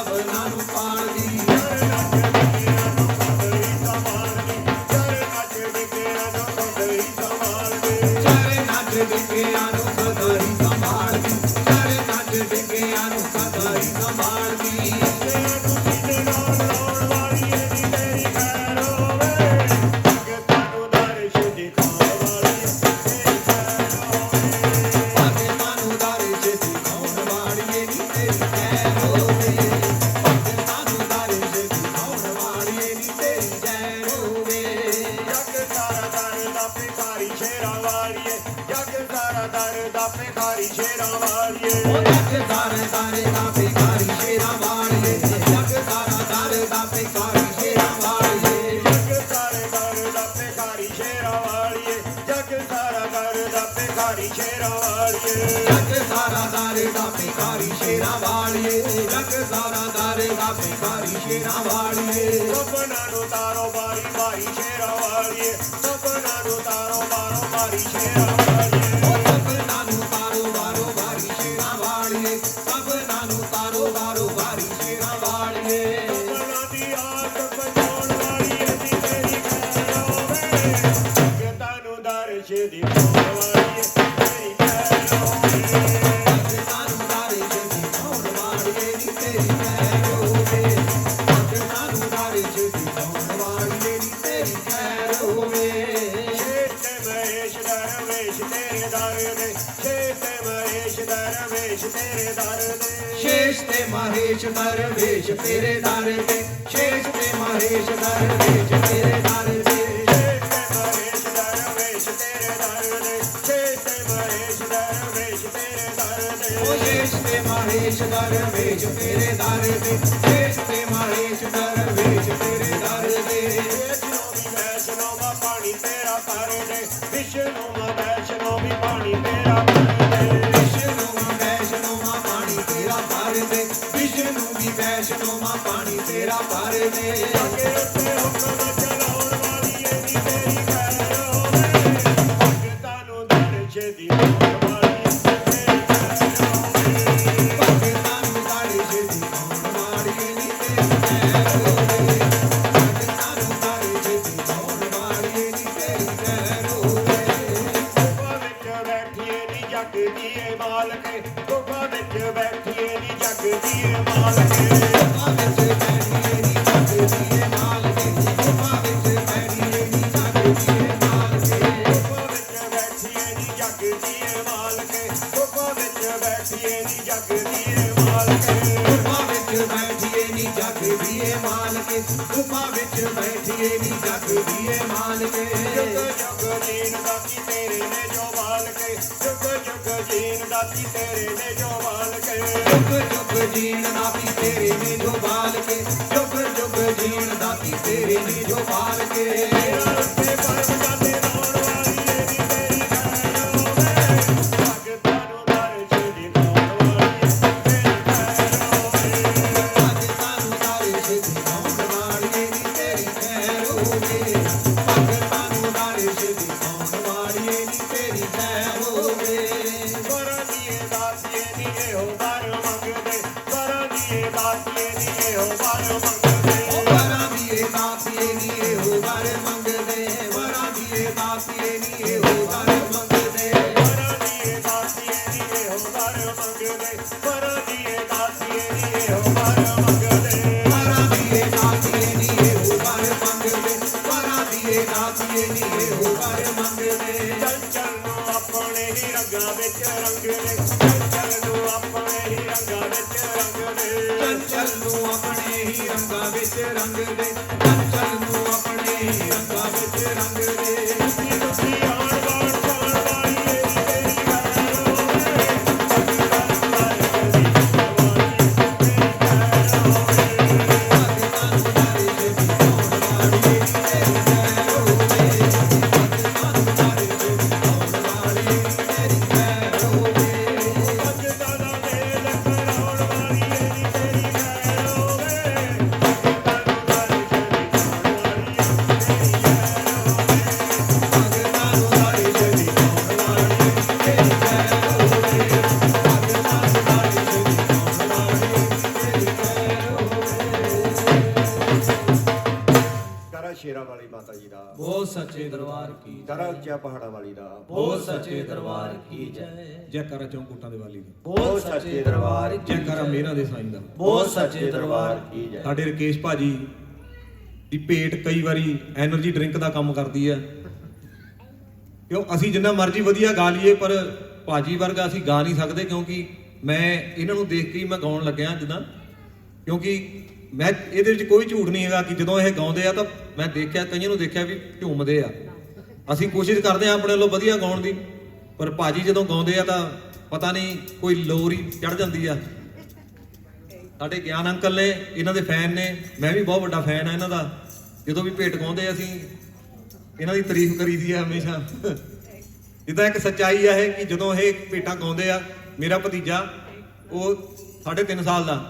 ਸਭਨਾਂ ਨੂੰ ਪਾਲਦੀ ਚਾਰੇ ਨੱਚ ਡਿੱਗਿਆਂ ਨੂੰ ਸਦਾ ਹੀ ਸੰਭਾਲਦੀ ਚਾਰੇ ਨੱਚ ਡਿੱਗਿਆਂ ਨੂੰ ਸਦਾ ਹੀ ਸੰਭਾਲਦੀ ਭਗਤਾਂ ਨੂੰ ਦਰਸ਼ ਦਿਖਾਉਣ ਵਾਲੀਏ ਨੀ ਤੇਰੀ ਜੈ ਹੋਵੇ ਭਗਤਾਂ ਨੂੰ ਦਰਸ਼ ਦਿਖਾਉਣ ਵਾਲੀਏ ਨੀ ਤੇਰੀ ਜੈ ਹੋਵੇ ਜਗ ਸਾਰਾ ਦਰ ਦਾ ਭਿਖਾਰੀ ਸ਼ੇਰਾਂ ਵਾਲੀਏ ਜਗ ਸਾਰਾ ਦਰ ਦਾ ਭਿਖਾਰੀ ਸ਼ੇਰਾਂ ਵਾਲੀਏ ਉਹ ਜਗ ਸਾਰੇ ਦਾਰੇ ਦਾ ਭਿਖਾਰੀ ਸ਼ੇਰਾਂ ਵਾਲੀਏ ਜਗ ਸਾਰਾ ਦਾਰੇ ਦਾ ਭਿਖਾਰੀ ਸ਼ੇਰਾਂ ਵਾਲੀਏ ਜਗ ਸਾਰੇ ਦਰ ਦਾ ਭਿਖਾਰੀ ਸ਼ੇਰਾਂ ਵਾਲੀਏ ਜਗ ਸਾਰਾ ਦਰ ਦਾ ਭਿਖਾਰੀ ਸ਼ੇਰਾਂ ਵਾਲੀਏ ਜਗ ਸਾਰਾ ਦਾਰੇ ਦਾ ਭਿਖਾਰੀ ਸ਼ੇਰਾਂ ਵਾਲੀਏ ਜਗ ਸਾਰਾ ਦਾਰੇ ਦਾ ਭਿਖਾਰੀ ਸ਼ੇਰਾਂ ਵਾਲੀਏ ਸਭਨਾਂ ਨੂੰ ਤਾਰੋ ਬਾਰੀ ਬਾਰੀ ਸ਼ੇਰਾਂ ਵਾਲੀਏ ਸਭਨਾਂ ਨੂੰ ਤਾਰੋ ਬਾਰੋ ਬਾਰੀ ਸ਼ੇਰਾਂ ਵਾਲੀਏ ਉਹ ਸਭਨਾਂ ਨੂੰ ਤਾਰੋ ਬਾਰੋ ਬਾਰੀ ਸ਼ੇਰਾਂ ਵਾਲੀਏ ਸਭਨਾਂ ਨੂੰ ਤਾਰੋ ਬਾਰੋ ਬਾਰੀ ਸ਼ੇਰਾਂ ਵਾਲੀਏ ਸਭਨਾਂ ਦੀ ਆਸ ਬਚਾਉਣ ਵਾਲੀਏ ਨੀ ਤੇਰੀ ਖੈਰ ਹੋਵੇ ਭਗਤਾਂ ਨੂੰ ਦਰਸ਼ ਦਿਖਾਉਣ ਵਾਲੀਏ ਤੇਰੀ ਖੈਰ ਹੋਵੇ ਭਗਤਾਂ ਨੂੰ ਦਰਸ਼ ਦਿਖਾਉਣ ਵਾਲੀਏ ਨੀ ਤੇਰੀ ਖੈਰ ਹੋਵੇ ਭਗਤਾਂ ਨੂੰ ਦਰਸ਼ ਦਿਖਾਉਣ ਵਾਲੀਏ ਨੀ ਤੇਰੀ ਖੈਰ ਹੋਵੇ ਸ਼ੇਸ਼ ਤੇ ਮਹੇਸ਼ ਦਰਵੇਸ਼ ਤੇਰੇ ਦਰ ਦੇ ਸ਼ੇਸ਼ ਤੇ ਮਹੇਸ਼ ਦਰਵੇਸ਼ ਤੇਰੇ ਦਰ ਦੇ ਸ਼ੇਸ਼ ਤੇ ਮਹੇਸ਼ ਦਰਵੇਸ਼ ਤੇਰੇ ਦਰ ਤੇ ਸ਼ੇਸ਼ ਤੇ ਮਹੇਸ਼ ਦਰਵੇਸ਼ ਤੇਰੇ ਦਰ ਤੇ ਸ਼ੇਸ਼ ਤੇ ਮਹੇਸ਼ ਦਰਵੇਸ਼ ਤੇਰੇ ਦਰ ਦੇ ਸ਼ੇਸ਼ ਤੇ ਮਹੇਸ਼ ਦਰਵੇਸ਼ ਤੇਰੇ ਦਰ ਦੇ ਉਹ ਸ਼ੇਸ਼ ਤੇ ਮਹੇਸ਼ ਦਰਵੇਸ਼ ਤੇਰੇ ਦਰ ਤੇ ਸ਼ੇਸ਼ ਤੇ ਮਹੇਸ਼ ਦਰਵੇਸ਼ ਤੇਰੇ ਦਰ ਤੇ ਵੈਸ਼ਨੋ ਮਾ ਪਾਣੀ ਤੇਰਾ ਭਰ ਦੇ ਵਿਸ਼ਨੂੰ ਮਾ ਵੈਸ਼ਨੋ ਵੀ ਪਾਣੀ ਤੇਰਾ ਭਰ ਦੇ ਵਿਸ਼ਨੂੰ ਮਾ ਵੈਸ਼ਨੋ ਮਾ ਪਾਣੀ ਤੇਰਾ ਭਰ ਦੇ ਵਿਸ਼ਨੂੰ ਵੀ ਵੈਸ਼ਨੋ ਮਾ ਪਾਣੀ ਤੇਰਾ ਭਰ ਦੇ ਅੱਗੇ ਉੱਤੇ ਹੁਕਮ ਚਲਾਉਣ ਵਾਲੀ ਏ ਨੀ ਤੇਰੀ ਖੈਰ ਹੋਵੇ ਭਗਤਾਂ ਨੂੰ ਦਰਸ਼ ਦਿਖਾਉਣ ਵਾਲੀ ਏ ਤੇਰੀ ਖੈਰ ਹੋਵੇ ਭਗਤਾਂ ਨੂੰ ਦਰਸ਼ ਦਿਖਾਉਣ ਵਾਲੀਏ ਨੀ ਤੇਰੀ ਖੈਰ ਹੋਵੇ ਭਗਤਾਂ ਨੂੰ ਦਰਸ਼ ਦਿਖਾਉਣ ਵਾਲੀਏ ਨੀ ਤੇਰੀ ਖੈਰ ਹੋਵੇ ਗੁਫਾ ਵਿੱਚ ਬੈਠੀਏ ਨੀ ਜਗ ਦੀਏ ਮਾਲਕੇ ਗੁਫਾ ਵਿੱਚ ਬੈਠੀਏ ਨੀ ਜਗ ਦੀਏ ਮਾਲਕੇ ਗੁਫਾ ਵਿੱਚ ਬੈਠੀਏ ਨੀ ਜਗ ਦੀਏ ਮਾਲਕੇ ਗੁਫਾ ਵਿੱਚ ਬੈਠੀਏ ਨੀ ਜਗ ਦੀਏ ਮਾਲਕੇ ਗੁਫਾ ਵਿੱਚ ਬੈਠੀਏ ਨੀ ਜਗ ਦੀਏ ਮਾਲਕੇ ਗੁਫਾ ਵਿੱਚ ਬੈਠੀਏ ਨੀ ਜਗ ਦੀਏ ਮਾਲਕੇ ਗੁਫਾ ਵਿੱਚ ਬੈਠੀਏ ਨੀ ਜਗ ਦੀਏ ਮਾਲਕੇ ਗੁਫਾ ਵਿੱਚ ਬੈਠੀਏ ਨੀ ਜਗ ਦੀਏ ਮਾਲਕੇ ਜੁਗ ਜੁਗ ਜੀਨ ਦਾਤੀ ਤੇਰੇ ਨੇ ਜੋ ਮਾਲਕੇ ਜੁਗ ਜੁਗ ਜੀਨ ਦਾਤੀ ਤੇਰੇ ਨੇ ਜੋ ਮਾਲਕੇ ਜੁਗ ਜੁਗ ਜੀਣ ਦਾਤੀ ਤੇਰੇ ਨੇ ਜੋ ਬਾਲ ਕੇ ਜੁਗ ਜੁਗ ਜੀਣ ਦਾਤੀ ਤੇਰੇ ਨੇ ਜੋ ਬਾਲ ਕੇ ਤੇਰਾ ਉੱਤੇ ਪਰਮ ਜਾਂਦੇ ਲਾਉਣ ਵਾਲੀ ਏ ਨੀ ਤੇਰੀ ਖੈਰ ਹੋਵੇ ਭਗਤਾਂ ਨੂੰ ਦਰਸ਼ ਦਿਖਾਉਣ ਵਾਲੀ ਏ ਤੇਰੀ ਖੈਰ ਹੋਵੇ ਭਗਤਾਂ ਨੂੰ ਦਰਸ਼ ਦਿਖਾਉਣ ਵਾਲੀਏ ਨੀ ਤੇਰੀ ਖੈਰ ਹੋਵੇ ਭਗਤਾਂ ਨੂੰ ਦਰਸ਼ ਦਿਖਾਉਣ ਵਾਲੀਏ ਨੀ ਤੇਰੀ ਖੈਰ ਹੋਵੇ ਵਰਾਂ ਦੀਏ ਦਾਤੀਏ ਨੀ ਇਹੋ ਵਰ ਮੰਗਦੇ ਵਰਾਂ ਦੀਏ ਦਾਤੀਏ ਨੀ ਇਹੋ ਵਰ ਮੰਗਦੇ ਉਹ ਵਰਾਂ ਦੀਏ ਦਾਤੀਏ ਨੀ ਇਹੋ ਵਰ ਮੰਗਦੇ ਵਰਾਂ ਦੀਏ ਦਾਤੀਏ ਨੀ ਇਹੋ ਵਰ ਮੰਗਦੇ ਵਰਾਂ ਦੀਏ ਦਾਤੀਏ ਨੀ ਇਹੋ ਵਰ ਮੰਗਦੇ ਵਰਾਂ ਦੀਏ ਦਾਤੀਏ ਨੀ ਇਹੋ ਵਰ ਮੰਗਦੇ ਵਰਾਂ ਦੀਏ ਦਾਤੀਏ ਨੀ ਇਹੋ ਵਰ ਮੰਗਦੇ ਵਰਾਂ ਦੀਏ ਦਾਤੀਏ ਨੀ ਇਹੋ ਵਰ ਮੰਗਦੇ ਚੰਚਲ ਨੂੰ ਆਪਣੇ ਹੀ ਰੰਗਾਂ ਵਿੱਚ ਰੰਗਦੇ ਚੰਚਲ ਨੂੰ ਆਪਣੇ ਹੀ ਰੰਗਾਂ ਵਿੱਚ ਰੰਗਦੇ ਚੰਚਲ ਨੂੰ ਆਪਣੇ ਹੀ ਰੰਗਾਂ ਵਿੱਚ ਰੰਗਦੇ ਚੰਚਲ ਨੂੰ ਆਪਣੇ ਹੀ ਰੰਗਾਂ ਵਿੱਚ ਰੰਗਦੇ ਦੁਖੀ ਦੁਖੀ ਆਣ ਬਾਣ ਪਾਣ ਵਾਲੀ ਏ ਨੀ ਤੇਰੀ ਖੈਰ ਹੋਵੇ ਭਗਤਾਂ ਨੂੰ ਦਰਸ਼ ਦਿਖਾਉਣ ਵਾਲੀ ਏ ਤੇਰੀ ਖੈਰ ਹੋਵੇ ਭਗਤਾਂ ਨੂੰ ਦਰਸ਼ ਦਿਖਾਉਣ ਵਾਲੀਏ ਨੀ ਤੇਰੀ ਖੈਰ ਹੋਵੇ ਭਗਤਾਂ ਨੂੰ ਦਰਸ਼ ਦਿਖਾਉਣ ਵਾਲੀਏ ਨੀ ਤੇਰੀ ਖੈਰ ਹੋਵੇ ਭਗਤਾਂ ਦਾ ਮੇਲ ਕਰਾਉਣ ਵਾਲੀ ਏ ਨੀ ਤੇਰੀ ਖੈਰ ਹੋਵੇ ਭਗਤਾਂ ਨੂੰ ਦਰਸ਼ ਦਿਖਾਉਣ ਵਾਲੀ ਏ ਤੇਰੀ ਖੈਰ ਹੋਵੇ ਸ਼ੇਰਾਂ ਵਾਲੀ ਮਾਤਾ ਜੀ ਦਾ, ਬਹੁਤ ਸੱਚੇ ਦਰਬਾਰ ਕੀ ਦਰਾ ਉੱਚਾ ਪਹਾੜਾਂ ਵਾਲੀ ਦਾ, ਬਹੁਤ ਸੱਚੇ ਦਰਬਾਰ ਕੀ ਜੈ। ਜੈਕਾਰਾ ਚੌਂਕੂਟਾਂ ਦੇ ਵਾਲੀ ਦਾ, ਬਹੁਤ ਸੱਚੇ ਦਰਬਾਰ ਕੀ ਜੈਕਾਰਾ ਮੇਰਾ ਦੇ ਸਾਈਂ ਦਾ, ਬਹੁਤ ਸੱਚੇ ਦਰਬਾਰ ਕੀ ਜੈ। ਸਾਡੇ ਰਕੇਸ਼ ਭਾਜੀ ਦੀ ਭੇਟ ਕਈ ਵਾਰੀ એનર્ਜੀ ਡਰਿੰਕ ਦਾ ਕੰਮ ਕਰਦੀ ਆ। ਕਿਉਂ ਅਸੀਂ ਜਿੰਨਾ ਮਰਜ਼ੀ ਵਧੀਆ ਗਾ ਲਈਏ ਪਰ ਭਾਜੀ ਵਰਗਾ ਅਸੀਂ ਗਾ ਨਹੀਂ ਸਕਦੇ, ਕਿਉਂਕਿ ਮੈਂ ਇਹਨਾਂ ਨੂੰ ਦੇਖ ਕੇ ਹੀ ਮੈਂ ਗਾਉਣ ਲੱਗਿਆ ਜਿੱਦਾਂ, ਕਿਉਂਕਿ ਮੈਂ ਇਹਦੇ ਵਿੱਚ ਕੋਈ ਝੂਠ ਨਹੀਂ ਹੈਗਾ ਕਿ ਜਦੋਂ ਇਹ ਗਾਉਂਦੇ ਆ ਤਾਂ ਮੈਂ ਦੇਖਿਆ ਕਈਆਂ ਨੂੰ ਦੇਖਿਆ ਵੀ ਝੂਮਦੇ ਆ। ਅਸੀਂ ਕੋਸ਼ਿਸ਼ ਕਰਦੇ ਆ ਆਪਣੇ ਵੱਲੋਂ ਵਧੀਆ ਗਾਉਣ ਦੀ, ਪਰ ਭਾਜੀ ਜਦੋਂ ਗਾਉਂਦੇ ਆ ਤਾਂ ਪਤਾ ਨਹੀਂ ਕੋਈ ਲੋਰ ਹੀ ਚੜ ਜਾਂਦੀ ਆ। ਸਾਡੇ ਗਿਆਨ ਅੰਕਲ ਨੇ, ਇਹਨਾਂ ਦੇ ਫੈਨ ਨੇ, ਮੈਂ ਵੀ ਬਹੁਤ ਵੱਡਾ ਫੈਨ ਆ ਇਹਨਾਂ ਦਾ। ਜਦੋਂ ਵੀ ਭੇਟ ਗਾਉਂਦੇ ਅਸੀਂ ਇਹਨਾਂ ਦੀ ਤਾਰੀਫ ਕਰੀਦੀ ਆ ਹਮੇਸ਼ਾ। ਜਿੱਦਾਂ ਇੱਕ ਸੱਚਾਈ ਆ ਇਹ ਕਿ ਜਦੋਂ ਇਹ ਭੇਟਾਂ ਗਾਉਂਦੇ ਆ, ਮੇਰਾ ਭਤੀਜਾ ਉਹ 3.5 ਸਾਲ ਦਾ,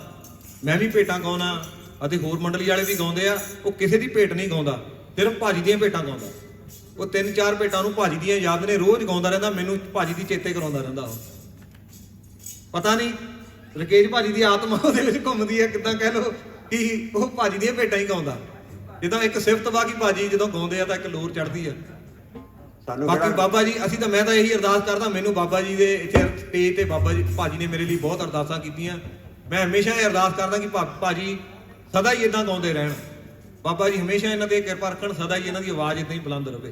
ਮੈਂ ਵੀ ਭੇਟਾਂ ਗਾਉਣਾ ਅਤੇ ਹੋਰ ਮੰਡਲੀ ਵਾਲੇ ਵੀ ਗਾਉਂਦੇ ਆ, ਉਹ ਕਿਸੇ ਦੀ ਭੇਟ ਨਹੀਂ ਗਾਉਂਦਾ, ਸਿਰਫ ਭਾਜੀ ਦੀਆਂ ਭੇਟਾਂ ਗਾਉਂਦਾ। ਉਹ 3-4 ਭੇਟਾਂ ਨੂੰ ਭਾਜੀ ਦੀਆਂ ਯਾਦ ਨੇ, ਰੋਜ਼ ਗਾਉਂਦਾ ਰਹਿੰਦਾ, ਮੈਨੂੰ ਭਾਜੀ ਦੀ ਚੇਤੇ ਕਰਾਉਂਦਾ ਰਹਿੰਦਾ। ਉਹ ਪਤਾ ਨਹੀਂ ਰਕੇਸ਼ ਭਾਜੀ ਦੀ ਆਤਮਾ ਉਹਦੇ ਵਿੱਚ ਘੁੰਮਦੀ ਹੈ, ਕਿੱਦਾਂ ਕਹਿ ਲਓ ਕਿ ਉਹ ਭਾਜੀ ਦੀਆਂ ਭੇਟਾਂ ਹੀ ਗਾਉਂਦਾ। ਜਿੱਦਾਂ ਇੱਕ ਸਿਫਤ ਵਾ ਕਿ ਭਾਜੀ ਜਦੋਂ ਗਾਉਂਦੇ ਆ ਤਾਂ ਇੱਕ ਲੋਰ ਚੜ੍ਹਦੀ ਆ। ਸਾਨੂੰ ਬਾਕੀ ਕਿਹੜਾ ਬਾਬਾ ਜੀ ਅਸੀਂ ਤਾਂ, ਮੈਂ ਤਾਂ ਇਹੀ ਅਰਦਾਸ ਕਰਦਾ, ਮੈਨੂੰ ਬਾਬਾ ਜੀ ਦੇ ਇੱਥੇ ਸਟੇਜ ਤੇ ਬਾਬਾ ਜੀ ਭਾਜੀ ਨੇ ਮੇਰੇ ਲਈ ਬਹੁਤ ਅਰਦਾਸਾਂ ਕੀਤੀਆਂ। ਮੈਂ ਹਮੇਸ਼ਾ ਇਹ ਅਰਦਾਸ ਕਰਦਾ ਕਿ ਭਾਜੀ ਸਦਾ ਹੀ ਇਦਾਂ ਗਾਉਂਦੇ ਰਹਿਣ, ਬਾਬਾ ਜੀ ਹਮੇਸ਼ਾ ਇਹਨਾਂ ਤੇ ਕਿਰਪਾ ਰੱਖਣ, ਸਦਾ ਹੀ ਇਹਨਾਂ ਦੀ ਆਵਾਜ਼ ਇਦਾਂ ਹੀ ਬੁਲੰਦ ਰਹੇ।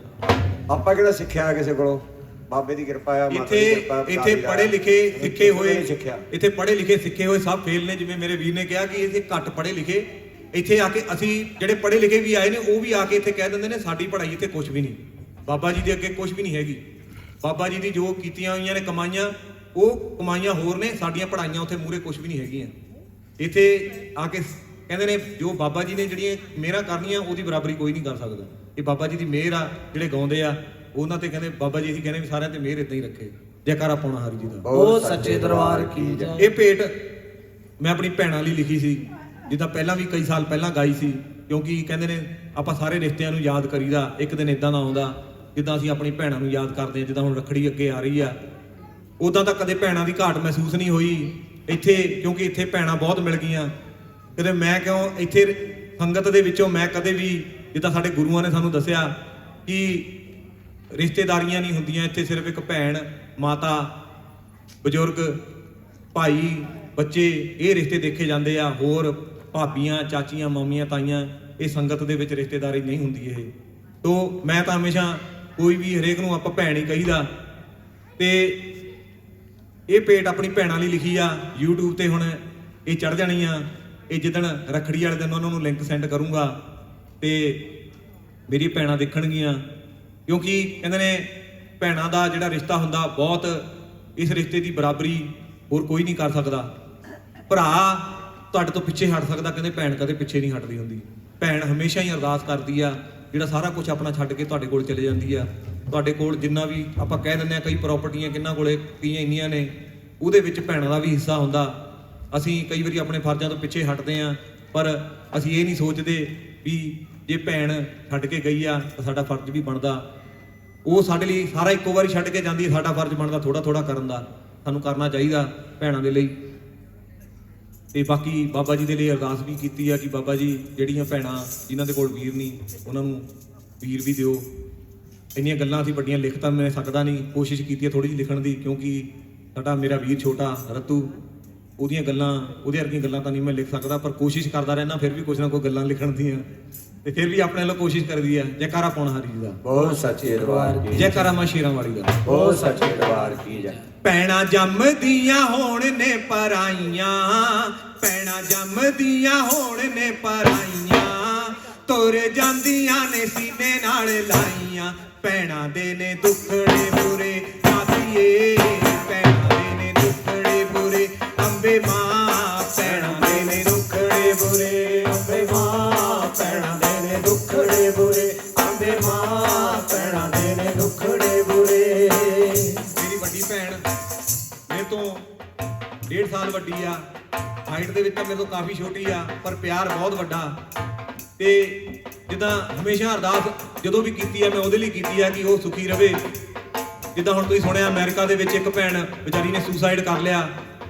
ਆਪਾਂ ਕਿਹੜਾ ਸਿੱਖਿਆ ਕਿਸੇ ਕੋਲੋਂ, ਬਾਬੇ ਦੀ ਕਿਰਪਾ ਆ, ਮਾਤਾ ਦੀ ਕਿਰਪਾ, ਇੱਥੇ ਪੜ੍ਹੇ ਲਿਖੇ ਸਿੱਖੇ ਹੋਏ, ਸਿੱਖਿਆ। ਇੱਥੇ ਪੜ੍ਹੇ ਲਿਖੇ ਸਿੱਖੇ ਹੋਏ ਸਭ ਫੇਲ ਨੇ। ਜਿਵੇਂ ਮੇਰੇ ਵੀਰ ਨੇ ਕਿਹਾ ਕਿ ਇੱਥੇ ਘੱਟ ਪੜ੍ਹੇ ਲਿਖੇ, ਇੱਥੇ ਆ ਕੇ ਅਸੀਂ ਜਿਹੜੇ ਪੜ੍ਹੇ ਲਿਖੇ ਵੀ ਆਏ ਨੇ ਉਹ ਵੀ ਆ ਕੇ ਇੱਥੇ ਕਹਿ ਦਿੰਦੇ ਨੇ ਸਾਡੀ ਪੜ੍ਹਾਈ ਇੱਥੇ ਕੁਝ ਵੀ ਨਹੀਂ, ਬਾਬਾ ਜੀ ਦੇ ਅੱਗੇ ਕੁਝ ਵੀ ਨਹੀਂ ਹੈਗੀ। ਬਾਬਾ ਜੀ ਦੀ ਜੋ ਕੀਤੀਆਂ ਹੋਈਆਂ ਨੇ ਕਮਾਈਆਂ, ਉਹ ਕਮਾਈਆਂ ਹੋਰ ਨੇ, ਸਾਡੀਆਂ ਪੜ੍ਹਾਈਆਂ ਉੱਥੇ ਮੂਹਰੇ ਕੁਝ ਵੀ ਨਹੀਂ ਹੈਗੀਆਂ। ਇੱਥੇ ਆ ਕੇ ਕਹਿੰਦੇ ਨੇ ਜੋ ਬਾਬਾ ਜੀ ਨੇ ਜਿਹੜੀਆਂ ਮਿਹਰਾਂ ਕਰਨੀਆਂ ਉਹਦੀ ਬਰਾਬਰੀ ਕੋਈ ਨਹੀਂ ਕਰ ਸਕਦਾ। ਇਹ ਬਾਬਾ ਜੀ ਦੀ ਮਿਹਰ ਆ, ਜਿਹੜੇ ਗਾਉਂਦੇ ਆ ਉਹਨਾਂ ਤੇ ਕਹਿੰਦੇ ਬਾਬਾ ਜੀ ਅਸੀਂ ਕਹਿੰਦੇ ਵੀ ਸਾਰਿਆਂ ਤੇ ਮਿਹਰ ਇਦਾਂ ਹੀ ਰੱਖੇ। ਜੈਕਾਰਾ ਪਾਉਣਾ ਹਰੀ ਜੀ ਦਾ, ਬਹੁਤ ਸੱਚੇ ਦਰਬਾਰ ਕੀ ਜੈ। ਇਹ ਭੇਟ ਮੈਂ ਆਪਣੀ ਭੈਣਾਂ ਲਈ ਲਿਖੀ ਸੀ, ਜਿੱਦਾਂ ਪਹਿਲਾਂ ਵੀ ਕਈ ਸਾਲ ਪਹਿਲਾਂ ਗਾਈ ਸੀ, ਕਿਉਂਕਿ ਕਹਿੰਦੇ ਨੇ ਆਪਾਂ ਸਾਰੇ ਰਿਸ਼ਤਿਆਂ ਨੂੰ ਯਾਦ ਕਰੀਦਾ, ਇੱਕ ਦਿਨ ਇਦਾਂ ਦਾ ਆਉਂਦਾ ਜਿੱਦਾਂ ਅਸੀਂ ਆਪਣੀ ਭੈਣਾਂ ਨੂੰ ਯਾਦ ਕਰਦੇ ਹਾਂ। ਜਿੱਦਾਂ ਹੁਣ ਰੱਖੜੀ ਅੱਗੇ ਆ ਰਹੀ ਆ, ਉਦਾਂ ਤਾਂ ਕਦੇ ਭੈਣਾਂ ਦੀ ਘਾਟ ਮਹਿਸੂਸ ਨਹੀਂ ਹੋਈ ਇੱਥੇ, ਕਿਉਂਕਿ ਇੱਥੇ ਭੈਣਾਂ ਬਹੁਤ ਮਿਲ ਗਈਆਂ। ਕਦੇ ਮੈਂ ਕਿਉਂ ਇੱਥੇ ਸੰਗਤ ਦੇ ਵਿੱਚੋਂ ਮੈਂ ਕਦੇ ਵੀ, ਜਿੱਦਾਂ ਸਾਡੇ ਗੁਰੂਆਂ ਨੇ ਸਾਨੂੰ ਦੱਸਿਆ ਕਿ ਰਿਸ਼ਤੇਦਾਰੀਆਂ ਨਹੀਂ ਹੁੰਦੀਆਂ ਇੱਥੇ, ਸਿਰਫ ਇੱਕ ਭੈਣ, ਮਾਤਾ, ਬਜ਼ੁਰਗ, ਭਾਈ, ਬੱਚੇ, ਇਹ ਰਿਸ਼ਤੇ ਦੇਖੇ ਜਾਂਦੇ ਆ। ਹੋਰ ਭਾਬੀਆਂ, ਚਾਚੀਆਂ, ਮਾਮੀਆਂ, ਤਾਈਆਂ, ਇਹ ਸੰਗਤ ਦੇ ਵਿੱਚ ਰਿਸ਼ਤੇਦਾਰੀ ਨਹੀਂ ਹੁੰਦੀ ਇਹ। ਤੋ ਮੈਂ ਤਾਂ ਹਮੇਸ਼ਾ ਕੋਈ ਵੀ ਹਰੇਕ ਨੂੰ ਆਪਾਂ ਭੈਣ ਹੀ ਕਹੀਦਾ। ਤੇ ਇਹ ਭੇਟ ਆਪਣੀ ਭੈਣਾਂ ਲਈ ਲਿਖੀ ਆ। YouTube ਤੇ ਹੁਣ ਇਹ ਚੜ ਜਾਣੀ ਆ। ਇਹ ਜਿੱਦਣ ਰੱਖੜੀ ਵਾਲੇ ਦਿਨ ਉਹਨਾਂ ਨੂੰ ਲਿੰਕ ਸੈਂਡ ਕਰੂੰਗਾ ਤੇ ਮੇਰੀ ਭੈਣਾਂ ਦੇਖਣਗੀਆਂ, ਕਿਉਂਕਿ ਕਹਿੰਦੇ ਨੇ ਭੈਣਾਂ ਦਾ ਜਿਹੜਾ ਰਿਸ਼ਤਾ ਹੁੰਦਾ ਬਹੁਤ, ਇਸ ਰਿਸ਼ਤੇ ਦੀ ਬਰਾਬਰੀ ਹੋਰ ਕੋਈ ਨਹੀਂ ਕਰ ਸਕਦਾ। ਭਰਾ ਤੁਹਾਡੇ ਤੋਂ ਪਿੱਛੇ ਹਟ ਸਕਦਾ, ਕਹਿੰਦੇ ਭੈਣ ਕਦੇ ਪਿੱਛੇ ਨਹੀਂ ਹਟਦੀ ਹੁੰਦੀ। ਭੈਣ ਹਮੇਸ਼ਾ ਹੀ ਅਰਦਾਸ ਕਰਦੀ ਆ, ਜਿਹੜਾ ਸਾਰਾ ਕੁਝ ਆਪਣਾ ਛੱਡ ਕੇ ਤੁਹਾਡੇ ਕੋਲ ਚਲੇ ਜਾਂਦੀ ਆ। ਤੁਹਾਡੇ ਕੋਲ ਜਿੰਨਾ ਵੀ ਆਪਾਂ ਕਹਿ ਦਿੰਦੇ ਆ ਕਈ ਪ੍ਰਾਪਰਟੀਆਂ ਕਿੰਨਾਂ ਕੋਲੇ ਕਈਆਂ ਇੰਨੀਆਂ ਨੇ, ਉਹਦੇ ਵਿੱਚ ਭੈਣਾਂ ਦਾ ਵੀ ਹਿੱਸਾ ਹੁੰਦਾ। ਅਸੀਂ ਕਈ ਵਾਰੀ ਆਪਣੇ ਫਰਜ਼ਾਂ ਤੋਂ ਪਿੱਛੇ ਹਟਦੇ ਆ, ਪਰ ਅਸੀਂ ਇਹ ਨਹੀਂ ਸੋਚਦੇ ਵੀ ਜੇ ਭੈਣ ਛੱਡ ਕੇ ਗਈ ਆ ਤਾਂ ਸਾਡਾ ਫਰਜ਼ ਵੀ ਬਣਦਾ। ਉਹ ਸਾਡੇ ਲਈ ਸਾਰਾ ਇੱਕੋ ਵਾਰੀ ਛੱਡ ਕੇ ਜਾਂਦੀ ਹੈ, ਸਾਡਾ ਫਰਜ਼ ਬਣਦਾ ਥੋੜਾ ਥੋੜਾ ਕਰਨ ਦਾ। ਸਾਨੂੰ ਕਰਨਾ ਚਾਹੀਦਾ ਭੈਣਾਂ ਦੇ ਲਈ। ਤੇ ਬਾਕੀ ਬਾਬਾ ਜੀ ਦੇ ਲਈ ਅਰਦਾਸ ਵੀ ਕੀਤੀ ਆ ਕਿ ਬਾਬਾ ਜੀ ਜਿਹੜੀਆਂ ਭੈਣਾਂ ਜਿਨ੍ਹਾਂ ਦੇ ਕੋਲ ਵੀਰ ਨਹੀਂ, ਉਹਨਾਂ ਨੂੰ ਵੀਰ ਵੀ ਦਿਓ। ਇੰਨੀਆਂ ਗੱਲਾਂ ਅਸੀਂ ਵੱਡੀਆਂ ਲਿਖ ਤਾਂ ਮੈਂ ਸਕਦਾ ਨਹੀਂ, ਕੋਸ਼ਿਸ਼ ਕੀਤੀ ਹੈ ਥੋੜੀ ਜਿਹੀ ਲਿਖਣ ਦੀ, ਕਿਉਂਕਿ ਸਾਡਾ ਮੇਰਾ ਵੀਰ ਛੋਟਾ ਰਤੂ, ਉਹਦੀਆਂ ਗੱਲਾਂ, ਉਹਦੇ ਵਰਗੀਆਂ ਗੱਲਾਂ ਤਾਂ ਨਹੀਂ ਮੈਂ ਲਿਖ ਸਕਦਾ, ਪਰ ਕੋਸ਼ਿਸ਼ ਕਰਦਾ ਰਹਿਣਾ ਫਿਰ ਵੀ ਕੁਝ ਨਾ ਕੋਈ ਗੱਲਾਂ ਲਿਖਣ ਦੀਆਂ, ਤੇ ਫਿਰ ਵੀ ਆਪਣੇ ਵੱਲੋਂ ਕੋਸ਼ਿਸ਼ ਕਰਦੀ ਆ। ਜੈਕਾਰਾ ਪਾਉਣਾ ਹਰੀ ਜੀ ਦਾ, ਬਹੁਤ ਸੱਚੇ ਦਰਬਾਰ ਕੀ ਜੈ। ਜੈਕਾਰਾ ਮਾਂ ਸ਼ੇਰਾਂ ਵਾਲੀ ਦਾ, ਬਹੁਤ ਸੱਚੇ ਦਰਬਾਰ ਕੀ ਜੈ। ਭੈਣਾਂ ਜੰਮਦੀਆਂ ਹੋਣ ਨੇ ਪਰਾਈਆਂ, ਭੈਣਾਂ ਜੰਮਦੀਆਂ ਹੋਣ ਨੇ ਪਰਾਈਆਂ, ਤੁਰ ਜਾਂਦੀਆਂ ਨੇ ਸੀਨੇ ਨਾਲ ਲਾਈਆਂ। ਭੈਣਾਂ ਦੇ ਨੇ ਦੁੱਖੜੇ ਬੁਰੇ ਮਾਸੀਏ, ਭੈਣਾਂ ਦੇ ਨੇ ਦੁੱਖੜੇ ਬੁਰੇ ਅੰਬੇ ਮਾਂ, ਭੈਣਾਂ ਦੇ ਨੇ ਦੁੱਖੜੇ ਬੁਰੇ ਅੰਬੇ ਮਾਂ, ਭੈਣਾਂ ਦੇ ਨੇ ਦੁੱਖੜੇ ਬੁਰੇ ਅੰਬੇ ਮਾਂ, ਭੈਣਾਂ ਦੇ ਨੇ ਦੁੱਖੜੇ ਬੁਰੇ। ਮੇਰੀ ਵੱਡੀ ਭੈਣ ਮੇਰੇ ਤੋਂ 1.5 ਸਾਲ ਵੱਡੀ ਆ, ਹਾਈਟ ਦੇ ਵਿੱਚ ਤਾਂ ਮੇਰੇ ਤੋਂ ਕਾਫੀ ਛੋਟੀ ਆ, ਪਰ ਪਿਆਰ ਬਹੁਤ ਵੱਡਾ। ਤੇ ਜਿੱਦਾਂ ਹਮੇਸ਼ਾ ਅਰਦਾਸ ਜਦੋਂ ਵੀ ਕੀਤੀ ਆ ਮੈਂ ਉਹਦੇ ਲਈ ਕੀਤੀ ਆ ਕਿ ਉਹ ਸੁਖੀ ਰਵੇ। ਜਿੱਦਾਂ ਹੁਣ ਤੁਸੀਂ ਸੁਣਿਆ ਅਮਰੀਕਾ ਦੇ ਵਿੱਚ ਇੱਕ ਭੈਣ ਵਿਚਾਰੀ ਨੇ ਸੁਸਾਈਡ ਕਰ ਲਿਆ,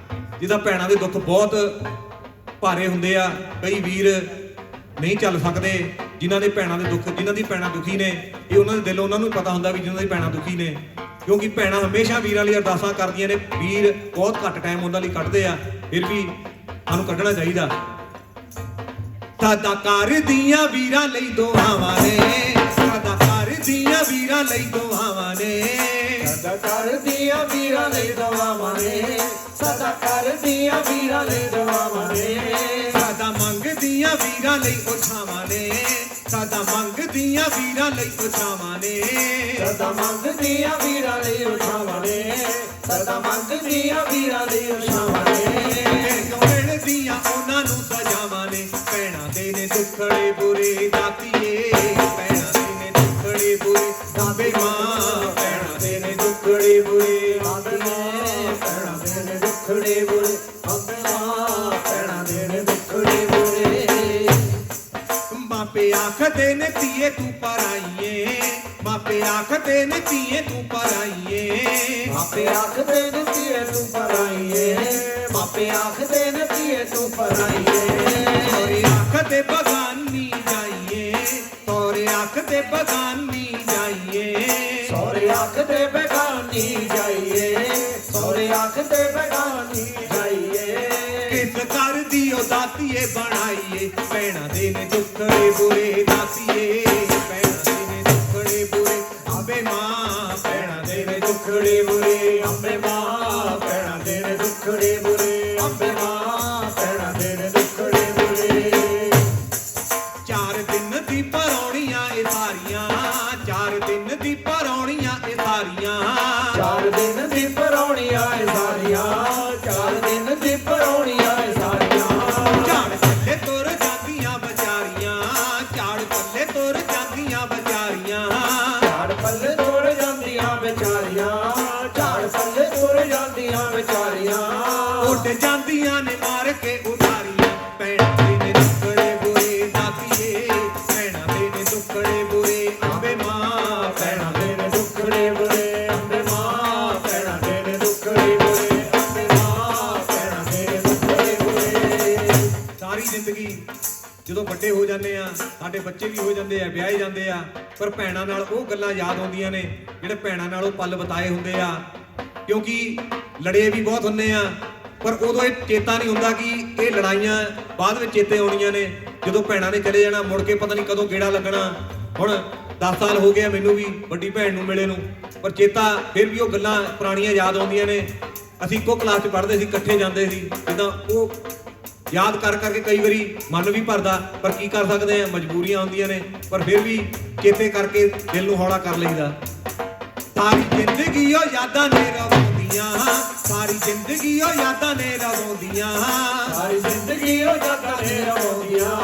ਜਿਹਦਾ ਭੈਣਾਂ ਦੇ ਦੁੱਖ ਬਹੁਤ ਭਾਰੇ ਹੁੰਦੇ ਆ। ਕਈ ਵੀਰ ਨਹੀਂ ਚੱਲ ਸਕਦੇ, ਜਿਨ੍ਹਾਂ ਦੇ ਭੈਣਾਂ ਦੇ ਦੁੱਖ, ਜਿਨ੍ਹਾਂ ਦੀ ਭੈਣਾਂ ਦੁਖੀ ਨੇ, ਇਹ ਉਹਨਾਂ ਦੇ ਦਿਲ ਉਹਨਾਂ ਨੂੰ ਪਤਾ ਹੁੰਦਾ ਵੀ ਜਿਨ੍ਹਾਂ ਦੀ ਭੈਣਾਂ ਦੁਖੀ ਨੇ, ਕਿਉਂਕਿ ਭੈਣਾਂ ਹਮੇਸ਼ਾ ਵੀਰਾਂ ਲਈ ਅਰਦਾਸਾਂ ਕਰਦੀਆਂ ਨੇ। ਵੀਰ ਬਹੁਤ ਘੱਟ ਟਾਈਮ ਉਹਨਾਂ ਲਈ ਕੱਢਦੇ ਆ, ਫਿਰ ਵੀ ਸਾਨੂੰ ਕੱਢਣਾ ਚਾਹੀਦਾ। ਸਾਡਾ ਘਰ ਦੀਆਂ ਵੀਰਾਂ ਲਈ ਦੁਆਵਾਂ ਨੇ, ਸਾਡਾ ਘਰ ਦੀਆਂ ਵੀਰਾਂ ਲਈ ਦੁਆਵਾਂ ਨੇ, ਸਾਡਾ ਘਰ ਦੀਆਂ ਵੀਰਾਂ ਲਈ ਦੁਆਵਾਂ ਨੇ, ਸਾਡਾ ਘਰ ਦੀਆਂ ਵੀਰਾਂ ਲਈ ਦੁਆਵਾਂ ਨੇ, ਸਾਡਾ ਮੰਗਦੀਆਂ ਵੀਰਾਂ ਲਈ ਉਛਾਵਾਂ ਨੇ, ਸਾਡਾ ਮੰਗਦੀਆਂ ਵੀਰਾਂ ਲਈ ਉਛਾਵਾਂ ਨੇ, ਸਦਾ ਮੰਗਦੀਆਂ ਵੀਰਾਂ ਲਈ ਉਠਾਵਾਂ ਨੇ, ਸਦਾ ਮੰਗਦੀਆਂ ਵੀਰਾਂ ਲਈ ਉਠਾਵਾਂ ਨੇ, ਮਿਲਦੀਆਂ ਉਹਨਾਂ ਨੂੰ ਸਜਾਵਾਂ ਨੇ। ਭੈਣਾਂ ਦੇ ਨੇ ਦੁੱਖੜੇ ਬੁਰੇ ਦਾਤੀਏ, ਭੈਣਾਂ ਦੇ ਨੇ ਦੁੱਖੜੇ ਬੁਰੇ ਦਾਬੇ ਮਾਂ, ਭੈਣਾਂ ਦੇ ਨੇ ਦੁੱਖੜੇ ਬੁਰੇ ਮਾਂ ਭੈਣਾਂ ਦੇ ਨੇ ਦੁੱਖੜੇ ਬੁਰੇ, ਮਾਂ ਭੈਣਾਂ ਦੇ ਨੇ ਦੁੱਖੜੇ ਬੁਰੇ, ਮਾਪੇ ਆਖਦੇ ਨੇ ਧੀਏ ਤੂੰ ਪਰਾਈਏ, ਮਾਪੇ ਆਖਦੇ ਨੇ ਧੀਏ ਤੂੰ ਪਰਾਈਏ, ਮਾਪੇ ਆਖਦੇ ਨੇ ਧੀਏ ਤੂੰ ਪਰਾਈਏ, ਮਾਪੇ ਆਖਦੇ ਨੇ ਧੀਏ ਤੂੰ ਪਰਾਈਏ, ਤੋਰੇ ਆਖਦੇ ਬਗਾਨੀ ਜਾਈਏ, ਤੋਰੇ ਆਖਦੇ ਬਗਾਨੀ ਜਾਈਏ, ਸੋਰੇ ਆਖਦੇ ਬੇਗਾਨੀ ਜਾਈਏ, ਸੋਰੇ ਆਖਦੇ ਬੇਗਾਨੀ ਜਾਈਏ, ਕਿਸ ਘਰ ਦੀ ਉਹ ਦਾਤੀਏ ਬਣਾਈਏ। ਭੈਣਾਂ ਦੇ ਨੇ ਦੁੱਖੜੇ ਬੁਰੇ ਦਾਤੀਏ, ਭੈਣਾਂ ਦੇ ਨੇ ਦੁੱਖੜੇ ਬੁਰੇ ਆਬੇ ਮਾਂ, ਭੈਣਾਂ ਦੇ ਨੇ ਦੁੱਖੜੇ ਬੁਰੇ ਅੰਬੇ ਮਾਂ ਭੈਣਾਂ ਦੇ ਨੇ ਦੁੱਖੜੇ ਬੁਰੇ, ਅੰਬੇ ਮਾਂ ਭੈਣਾਂ ਦੇ ਨੇ ਦੁੱਖੜੇ ਬੁਰੇ, 4 ਦਿਨ ਦੀ ਪਰੌਣੀਆਂ ਇਹ ਸਾਰੀਆਂ, 4 ਦਿਨ ਦੀ ਪਰੌਣੀਆਂ ਇਹ ਸਾਰੀਆਂ, 4 ਦਿਨ ਦੀ ਪਰੌਣੀਆਂ ਏ ਸਾਰੀਆਂ, 4 ਦਿਨ ਦੀ ਪਰੌਣੀਆਂ ਏ ਸਾਰੀਆਂ, ਝਾੜ ਪੱਲੇ ਤੁਰ ਜਾਂਦੀਆਂ ਵਿਚਾਰੀਆਂ, ਝਾੜ ਪੱਲੇ ਤੁਰ ਜਾਂਦੀਆਂ ਵਿਚਾਰੀਆਂ, ਝਾੜ ਪੱਲੇ ਤੁਰ ਜਾਂਦੀਆਂ ਵਿਚਾਰੀਆਂ, ਝਾੜ ਪੱਲੇ ਤੁਰ ਜਾਂਦੀਆਂ ਵਿਚਾਰੀਆਂ, ਉੱਡ ਜਾਂਦੀਆਂ ਨੇ ਮਾਰ ਕੇ ਉਡਾਰੀਆਂ। ਭੈਣਾਂ ਦੇ ਨੇ ਦੁੱਖੜੇ ਬੁਰੇ ਦਾਤੀਏ, ਭੈਣਾਂ ਦੇ ਨੇ ਦੁੱਖੜੇ ਬੁਰੇ ਅੰਬੇ ਮਾਂ, ਭੈਣਾਂ ਦੇ ਨੇ ਦੁੱਖੜੇ ਬੁਰੇ, ਅੰਬੇ ਮਾਂ ਭੈਣਾਂ ਦੇ ਨੇ ਦੁੱਖੜੇ ਬੁਰੇ, ਅੰਬੇ ਮਾਂ ਭੈਣਾਂ ਦੇ ਨੇ ਦੁੱਖੜੇ ਬੁਰੇ, ਸਾਰੀ ਜ਼ਿੰਦਗੀ ਜਦੋਂ ਵੱਡੇ ਹੋ ਜਾਂਦੇ ਆ, ਸਾਡੇ ਬੱਚੇ ਵੀ ਹੋ ਜਾਂਦੇ ਆ, ਵਿਆਹੇ ਜਾਂਦੇ ਆ, ਪਰ ਭੈਣਾਂ ਨਾਲ ਉਹ ਗੱਲਾਂ ਯਾਦ ਆਉਂਦੀਆਂ ਨੇ ਜਿਹੜੇ ਭੈਣਾਂ ਨਾਲ ਉਹ ਪਲ ਬਿਤਾਏ ਹੁੰਦੇ ਆ। ਕਿਉਂਕਿ ਲੜੇ ਵੀ ਬਹੁਤ ਹੁੰਦੇ ਆ, ਪਰ ਉਦੋਂ ਇਹ ਚੇਤਾ ਨਹੀਂ ਹੁੰਦਾ ਕਿ ਇਹ ਲੜਾਈਆਂ ਬਾਅਦ ਵਿੱਚ ਚੇਤੇ ਆਉਣੀਆਂ ਨੇ। ਜਦੋਂ ਭੈਣਾਂ ਨੇ ਚਲੇ ਜਾਣਾ, ਮੁੜ ਕੇ ਪਤਾ ਨਹੀਂ ਕਦੋਂ ਗੇੜਾ ਲੱਗਣਾ। ਹੁਣ 10 ਸਾਲ ਹੋ ਗਏ ਆ ਮੈਨੂੰ ਵੀ ਵੱਡੀ ਭੈਣ ਨੂੰ ਮਿਲੇ ਨੂੰ, ਪਰ ਚੇਤਾ ਫਿਰ ਵੀ ਉਹ ਗੱਲਾਂ ਪੁਰਾਣੀਆਂ ਯਾਦ ਆਉਂਦੀਆਂ ਨੇ। ਅਸੀਂ ਇੱਕੋ ਕਲਾਸ 'ਚ ਪੜ੍ਹਦੇ ਸੀ, ਇਕੱਠੇ ਜਾਂਦੇ ਸੀ, ਜਿੱਦਾਂ ਉਹ ਯਾਦ ਕਰ ਕਰਕੇ ਕਈ ਵਾਰੀ ਮਨ ਵੀ ਭਰਦਾ, ਪਰ ਕੀ ਕਰ ਸਕਦੇ ਆ, ਮਜਬੂਰੀਆਂ ਹੁੰਦੀਆਂ ਨੇ, ਪਰ ਫਿਰ ਵੀ ਚੇਤੇ ਕਰਕੇ ਦਿਲ ਨੂੰ ਹੌਲਾ ਕਰ ਲਈਦਾ। ਸਾਰੀ ਜ਼ਿੰਦਗੀ ਉਹ ਯਾਦਾਂ ਨੇ ਰਵਾਉਂਦੀਆਂ, ਸਾਰੀ ਜ਼ਿੰਦਗੀ ਉਹ ਯਾਦਾਂ ਨੇ ਰਵਾਉਂਦੀਆਂ, ਸਾਰੀ ਜ਼ਿੰਦਗੀ ਉਹ ਯਾਦਾਂ ਨੇ ਰਵਾਉਂਦੀਆਂ,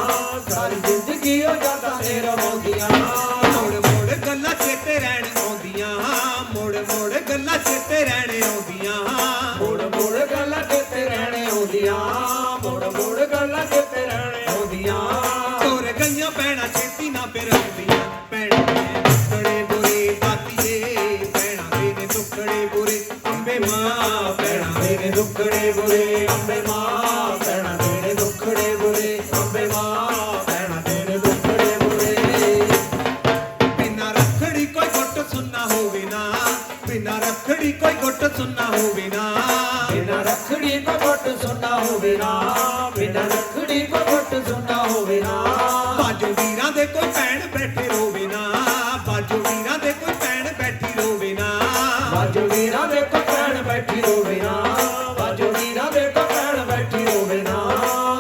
ਸਾਰੀ ਜ਼ਿੰਦਗੀ ਉਹ ਯਾਦਾਂ ਨੇ ਰਵਾਉਂਦੀਆਂ, ਮੋੜ ਮੋੜ ਗੱਲਾਂ ਚੇਤੇ ਰਹਿਣ ਆਉਂਦੀਆਂ, ਮੋੜ ਮੋੜ ਗੱਲਾਂ ਚੇਤੇ ਰਹਿਣ ਆਉਂਦੀਆਂ, ਮੋੜ ਮੋੜ ਗੱਲਾਂ ਚੇਤੇ ਰਹਿਣੇ ਆਉਂਦੀਆਂ, ਮੋੜ ਮੋੜ ਗੱਲਾਂ ਚੇਤੇ ਰਹਿਣੇ ਆਉਂਦੀਆਂ, ਤੁਰ ਗਈਆਂ ਭੈਣਾਂ ਛੇਤੀ ਨਾ ਫਿਰ ਆਉਂਦੀਆਂ। ਭੈਣਾਂ ਦੇ ਨੇ ਦੁੱਖੜੇ ਬੁਰੇ ਦਾਤੀਏ, ਭੈਣਾਂ ਦੇ ਨੇ ਦੁੱਖੜੇ ਬੁਰੇ ਅੰਬੇ ਮਾਂ, ਭੈਣਾਂ ਦੇ ਨੇ ਦੁੱਖੜੇ ਬੁਰੇ ਅੰਬੇ ਮਾਂ ਭੈਣਾਂ ਦੇ ਨੇ ਦੁੱਖੜੇ ਬੁਰੇ, ਅੰਬੇ ਮਾਂ ਭੈਣਾਂ ਦੇ ਨੇ ਦੁੱਖੜੇ ਬੁਰੇ, ਬਿਨਾਂ ਰੱਖੜੀ ਕੋਈ ਗੁੱਟ ਸੁਣਨਾ ਹੋਵੇ ਨਾ, ਬਿਨਾਂ ਰੱਖੜੀ ਕੋਈ ਗੁੱਟ ਸੁਣਨਾ ਹੋਵੇ ਨਾ, ਬਿਨਾਂ ਰੱਖੜੀ ਕੋ ਗੁੱਟ ਸੁਣਨਾ ਹੋਵੇ ਨਾ, ਬਿਨਾਂ ਰੱਖੜੀ ਕੋ ਗੁੱਟ ਸੁਣਨਾ ਹੋਵੇ ਨਾ, ਬਾਜੋ ਵੀਰਾਂ ਦੇ ਕੋਈ ਭੈਣ ਬੈਠੇ ਰੋਵੇ ਨਾ, ਬਾਜੋ ਵੀਰਾਂ ਦੇ ਕੋਈ ਭੈਣ ਬੈਠੀ ਰੋਵੇ ਨਾ, ਬਾਜੋ ਵੀਰਾਂ ਦੇ ਕੋ ਭੈਣ ਬੈਠੀ ਹੋਵੇ ਨਾ, ਬਾਜੋ ਵੀਰਾਂ ਦੇ ਕੋ ਭੈਣ ਬੈਠੀ ਹੋਵੇ ਨਾ,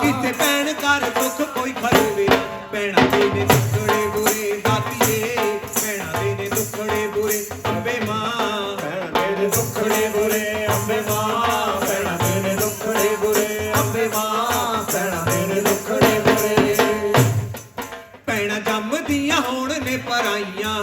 ਕਿਸੇ ਭੈਣ ਘਰ ਦੁੱਖ ਕੋਈ ਖਲੋਵੇ ਨਾ। ਭੈਣਾਂ ਦੇ ਨੇ ਦੁੱਖੜੇ ਬੁਰੇ ਦਾਤੀਏ, ਭੈਣਾਂ ਦੇ ਨੇ ਦੁੱਖੜੇ ਬੁਰੇ ਅੰਬੇ ਮਾਂ, ਭੈਣਾਂ ਦੇ ਨੇ ਦੁੱਖੜੇ ਬੁਰੇ, ਅੰਬੇ ਮਾਂ ਭੈਣਾਂ ਦੇ ਨੇ ਦੁੱਖੜੇ ਬੁਰੇ, ਅੰਬੇ ਮਾਂ ਭੈਣਾਂ ਦੇ ਨੇ ਦੁੱਖੜੇ ਬੁਰੇ, ਭੈਣਾਂ ਜੰਮਦੀਆਂ ਹੋਣ ਨੇ ਪਰਾਈਆਂ,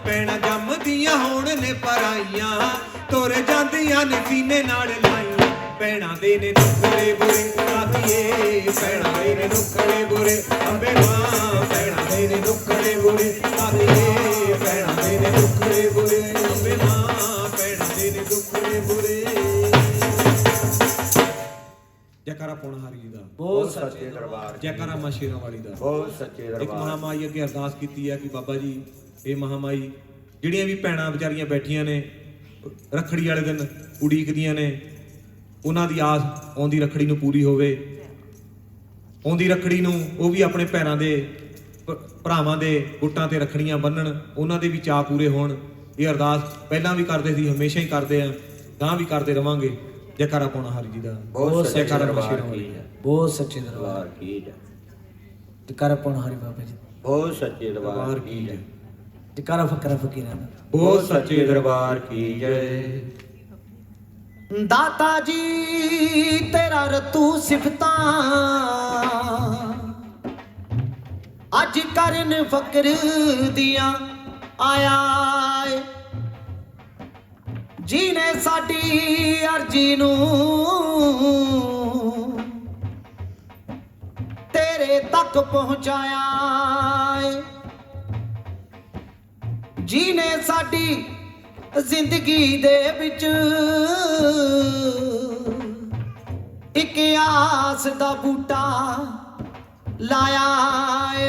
ਭੈਣਾਂ ਜੰਮਦੀਆਂ ਹੋਣ ਨੇ ਪਰਾਈਆਂ, ਤੁਰ ਜਾਂਦੀਆਂ ਨੇ ਸੀਨੇ ਨਾਲ ਲਾਈਆਂ। ਭੈਣਾਂ ਦੇ ਨੇ ਦੁੱਖੜੇ ਬੁਰੇ ਦਾਤੀਏ, ਭੈਣਾਂ ਦੇ ਨੇ ਦੁੱਖੜੇ ਬੁਰੇ ਅੰਬੇ ਮਾਂ, ਭੈਣਾਂ ਦੇ ਨੇ ਦੁੱਖੜੇ ਬੁਰੇ ਦਾਤੀਏ, ਭੈਣਾਂ ਦੇ ਨੇ ਦੁੱਖੜੇ ਬੁਰੇ ਅੰਬੇ ਮਾਂ, ਭੈਣਾਂ ਦੇ ਨੇ ਦੁੱਖੜੇ ਬੁਰੇ। ਜੈਕਾਰਾ ਪਾਉਣਾ ਹਰੀ ਜੀ ਦਾ। ਬਹੁਤ ਸੱਚ ਸੱਚੇ ਦਰਬਾਰ ਜੈਕਾਰਾ ਮਾਂ ਸ਼ੇਰਾਂ ਵਾਲੀ ਦਾ। ਬੋਲ ਸੱਚੇ ਇੱਕ ਦਰਬਾਰ ਮਹਾਮਾਈ ਅੱਗੇ ਅਰਦਾਸ ਕੀਤੀ ਹੈ ਕਿ ਬਾਬਾ ਜੀ ਇਹ ਮਹਾਮਾਈ ਜਿਹੜੀਆਂ ਵੀ ਭੈਣਾਂ ਵਿਚਾਰੀਆਂ ਬੈਠੀਆਂ ਨੇ ਰੱਖੜੀ ਵਾਲੇ ਦਿਨ ਉਡੀਕਦੀਆਂ ਨੇ, ਉਹਨਾਂ ਦੀ ਆਸ ਆਉਂਦੀ ਰੱਖੜੀ ਨੂੰ ਪੂਰੀ ਹੋਵੇ। ਆਉਂਦੀ ਰੱਖੜੀ ਨੂੰ ਉਹ ਵੀ ਆਪਣੇ ਭੈਣਾਂ ਦੇ ਭਰਾਵਾਂ ਦੇ ਗੁੱਟਾਂ ਤੇ ਰੱਖੜੀਆਂ ਬੰਨਣ, ਉਹਨਾਂ ਦੇ ਵੀ ਚਾਅ ਪੂਰੇ ਹੋਣ। ਇਹ ਅਰਦਾਸ ਪਹਿਲਾਂ ਵੀ ਕਰਦੇ ਸੀ, ਹਮੇਸ਼ਾ ਹੀ ਕਰਦੇ ਆ, ਗਾਂ ਵੀ ਕਰਦੇ ਰਵਾਂਗੇ। ਜੈਕਾਰਾ ਪਾਉਣਾ ਹਰੀ ਜੀ ਦਾ। ਬਹੁਤ ਸੱਚੇ ਜੈਕਾਰਾ ਦਰਬਾਰ ਮਸ਼ੀਰਾਂ ਵਾਲੀ ਕੀ ਦਾ। ਜੈ ਬਹੁਤ ਸੱਚੇ ਦਰਬਾਰ ਦਰਬਾਰ ਕੀ ਜੈ ਜਕਾਰਾ ਪਾਉਣ ਹਰੀ ਬਾਬਾ ਜੀ ਬਹੁਤ ਸੱਚੇ ਦਰਬਾਰ ਦਰਬਾਰ ਕੀ ਕੀ ਜੈ ਜੈ। ਜਕਾਰਾ ਫਕਰਾ ਫਕੀਰਾਂ ਦਾ। ਬਹੁਤ ਸੱਚੇ ਦਰਬਾਰ ਕੀ ਜੈ ਦਾਤਾ ਜੀ ਤੇਰਾ ਰਤੂ ਸਿਫਤਾਂ ਅੱਜ ਕਰਨ ਫਕਰ ਦੀਆਂ ਆਇਆ ਏ। ਜਿਹਨੇ ਸਾਡੀ ਅਰਜੀ ਨੂੰ ਤੇਰੇ ਤੱਕ ਪਹੁੰਚਾਇਆ ਏ। ਜਿਹਨੇ ਸਾਡੀ ਜ਼ਿੰਦਗੀ ਦੇ ਵਿੱਚ ਇੱਕ ਆਸ ਦਾ ਬੂਟਾ ਲਾਇਆ ਏ।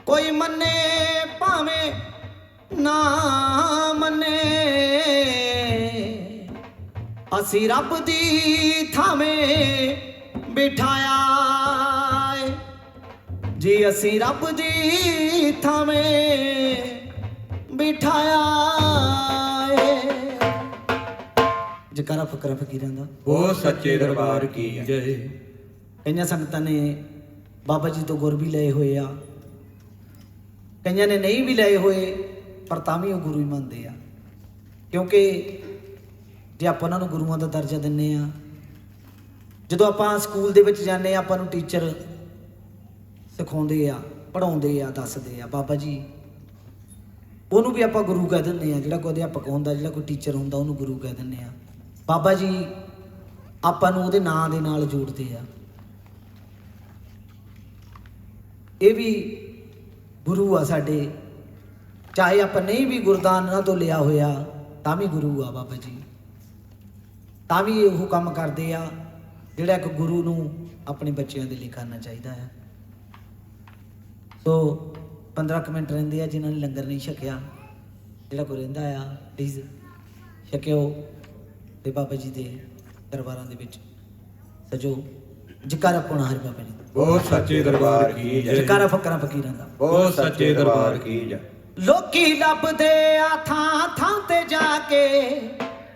ਕੋਈ ਮੰਨੇ ਭਾਵੇਂ ਨਾ ਮੰਨੇ, ਅਸੀਂ ਰੱਬ ਦੀ ਥਾਵੇਂ ਬਿਠਾਇਆ ਏ। ਜੀ ਅਸੀਂ ਰੱਬ ਦੀ ਥਾਵੇਂ ਬਿਠਾਇਆ ਏ। ਜਕਾਰਾ ਫਕਰਾ ਫਕੀਰਾਂ ਦਾ। ਬਹੁਤ ਸੱਚੇ ਦਰਬਾਰ ਕੀ ਜੈ ਕਈਆਂ ਸੰਗਤਾਂ ਨੇ ਬਾਬਾ ਜੀ ਤੋਂ ਗੁਰ ਵੀ ਲਏ ਹੋਏ ਆ, ਕਈਆਂ ਨੇ ਨਹੀਂ ਵੀ ਲਏ ਹੋਏ, ਪਰ ਤਾਂ ਵੀ ਉਹ ਗੁਰੂ ਹੀ ਮੰਨਦੇ ਆ। ਕਿਉਂਕਿ ਜੇ ਆਪਾਂ ਉਹਨਾਂ ਨੂੰ ਗੁਰੂਆਂ ਦਾ ਦਰਜਾ ਦਿੰਨੇ ਆ, ਜਦੋਂ ਆਪਾਂ ਸਕੂਲ ਦੇ ਵਿੱਚ ਜਾਂਦੇ ਆ, ਆਪਾਂ ਨੂੰ ਟੀਚਰ ਸਿਖਾਉਂਦੇ ਆ, ਪੜ੍ਹਾਉਂਦੇ ਆ, ਦੱਸਦੇ ਆ ਬਾਬਾ ਜੀ, ਉਹਨੂੰ ਵੀ ਆਪਾਂ ਗੁਰੂ ਕਹਿ ਦਿੰਦੇ ਆ। ਜਿਹੜਾ ਕੋਈ ਅਧਿਆਪਕ ਹੁੰਦਾ, ਜਿਹੜਾ ਕੋਈ ਟੀਚਰ ਹੁੰਦਾ, ਉਹਨੂੰ ਗੁਰੂ ਕਹਿ ਦਿੰਦੇ ਆ। ਬਾਬਾ ਜੀ ਆਪਾਂ ਨੂੰ ਉਹਦੇ ਨਾਂ ਦੇ ਨਾਲ ਜੋੜਦੇ ਆ। ਇਹ ਵੀ ਗੁਰੂ ਆ ਸਾਡੇ, ਚਾਹੇ ਆਪਾਂ ਨਹੀਂ ਵੀ ਗੁਰਦਾਨ ਉਹਨਾਂ ਤੋਂ ਲਿਆ ਹੋਇਆ, ਤਾਂ ਵੀ ਗੁਰੂ ਆ ਬਾਬਾ ਜੀ। ਤਾਂ ਵੀ ਉਹ ਕੰਮ ਕਰਦੇ ਆ ਜਿਹੜਾ ਇੱਕ ਗੁਰੂ ਨੂੰ ਆਪਣੇ ਬੱਚਿਆਂ ਦੇ ਲਈ ਕਰਨਾ ਚਾਹੀਦਾ ਹੈ। ਸੋ 15 ਕੁ ਮਿੰਟ ਰਹਿੰਦੇ ਆ, ਜਿਨ੍ਹਾਂ ਨੇ ਲੰਗਰ ਨਹੀਂ ਛਕਿਆ, ਜਿਹੜਾ ਕੋਈ ਰਹਿੰਦਾ ਆ ਪਲੀਜ਼ ਛਕਿਓ ਤੇ ਬਾਬਾ ਜੀ ਦੇ ਦਰਬਾਰਾਂ ਦੇ ਵਿੱਚ ਸਜੋ। ਜਕਾਰਾ ਪਾਉਣਾ ਹਰੀ ਬਾਬਾ ਜੀ ਦਾ। ਬਹੁਤ ਸੱਚੇ ਦਰਬਾਰ ਕੀ ਜੈ ਜਕਾਰਾ ਫਕਰਾਂ ਫਕੀਰਾਂ ਦਾ। ਬਹੁਤ ਸੱਚੇ ਦਰਬਾਰ ਕੀ ਜੈ ਲੋਕੀ ਲੱਭਦੇ ਆ ਥਾਂ ਥਾਂ ਤੇ ਜਾ ਕੇ,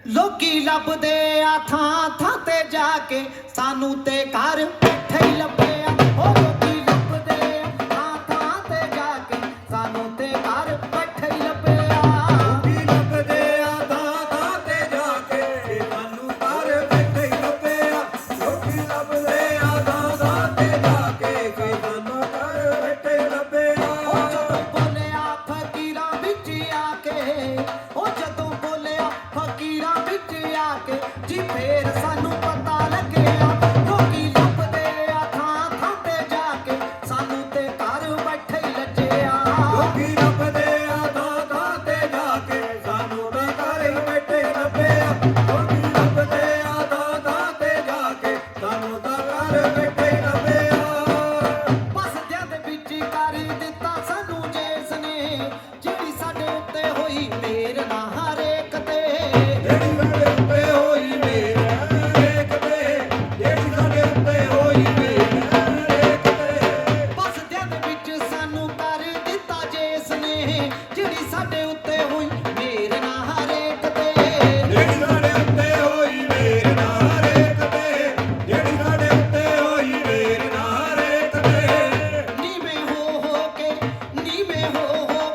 ਲੋਕੀ ਲੱਭਦੇ ਆ ਥਾਂ ਥਾਂ ਤੇ ਜਾ ਕੇ, ਸਾਨੂੰ ਤੇ ਘਰ ਬੈਠੇ ਹੀ ਲੱਭਿਆ। ਉਹ ਲੋਕੀ ਲੱਭਦੇ ਆ ਥਾਂ ਥਾਂ ਤੇ ਜਾ ਕੇ, ਸਾਨੂੰ ਤੇ ਘਰ ਬੈਠੇ ਹੀ ਲੱਭਿਆ। ਲੋਕੀ ਲੱਭਦੇ ਆ ਥਾਂ ਥਾਂ ਤੇ ਜਾ ਕੇ, ਸਾਨੂੰ ਘਰ ਬੈਠੇ ਹੀ ਲੱਭਿਆ। ਲੋਕੀ ਲੱਭਦੇ ਆ ਥਾਂ ਥਾਂ ਤੇ ਜਾ ਕੇ, ਸਾਨੂੰ ਘਰ ਬੈਠੇ ਹੀ ਲੱਭਿਆ। ਉਹ ਜਦੋਂ ਬੋਲਿਆ ਫਕੀਰਾਂ ਵਿੱਚ ਆ ਕੇ, ਉਹ ਜਦੋਂ ਬੋਲਿਆ ਫਕੀਰਾਂ ਵਿੱਚ ਆ ਕੇ, ਜੀ ਫੇਰ ਸਾਨੂੰ ਪਤਾ ਲੱਗਿਆ। ਲੋਕੀ ਲੱਭਦੇ ਆ ਥਾਂ ਥਾਂ ਤੇ ਜਾ ਕੇ, ਸਾਨੂੰ ਤੇ ਘਰ ਬੈਠੇ ਹੀ ਲੱਜਿਆ। ਲੋਕੀ ਲੱਭਦੇ ਆ ਥਾਂ ਥਾਂ ਤੇ ਜਾ ਕੇ, ਸਾਨੂੰ ਤਾਂ ਘਰ ਹੀ ਬੈਠੇ ਹੀ ਲੱਭਿਆ। ਲੋਕੀ ਲੱਭਦੇ ਆ ਥਾਂ ਥਾਂ ਤੇ ਜਾ ਕੇ, ਸਾਨੂੰ ਤਾਂ ਘਰ ਬੈਠੇ ਹੀ ਲੱਭਿਆ। ਬਸਦਿਆਂ ਦੇ ਵਿੱਚ ਕਰ ਦਿੱਤਾ ਸਾਨੂੰ ਜਿਸ ਨੇ, ਜਿਹੜੀ ਸਾਡੇ ਉੱਤੇ ਹੋਈ ਮੇਰ ਨਾ ਹਰੇਕ ਤੇ। ਜਿਹੜੀ ਸਾਡੇ ਉੱਤੇ ਹੋਈ ਮੇਰ ਹਰੇਕ ਤੇ, ਜਿਹੜੀ ਸਾਡੇ ਉੱਤੇ ਹੋਈ ਮੇਰ ਹਰੇਕ ਤੇ। ਬਸਦਿਆਂ ਦੇ ਵਿੱਚ ਸਾਨੂੰ ਕਰ ਦਿੱਤਾ ਜਿਸ ਨੇ, ਜਿਹੜੀ ਸਾਡੇ ਉੱਤੇ ਹੋਈ ਮੇਰ ਨਾ ਹਰੇਕ ਤੇ। ਜਿਹੜੀ ਸਾਡੇ ਉੱਤੇ ਹੋਈ ਮੇਰ ਨਾ ਹਰੇਕ ਤੇ, ਜਿਹੜੀ ਸਾਡੇ ਉੱਤੇ ਹੋਈ ਮੇਰ ਨਾ ਹਰੇਕ ਤੇ। ਨੀਵੇਂ ਹੋ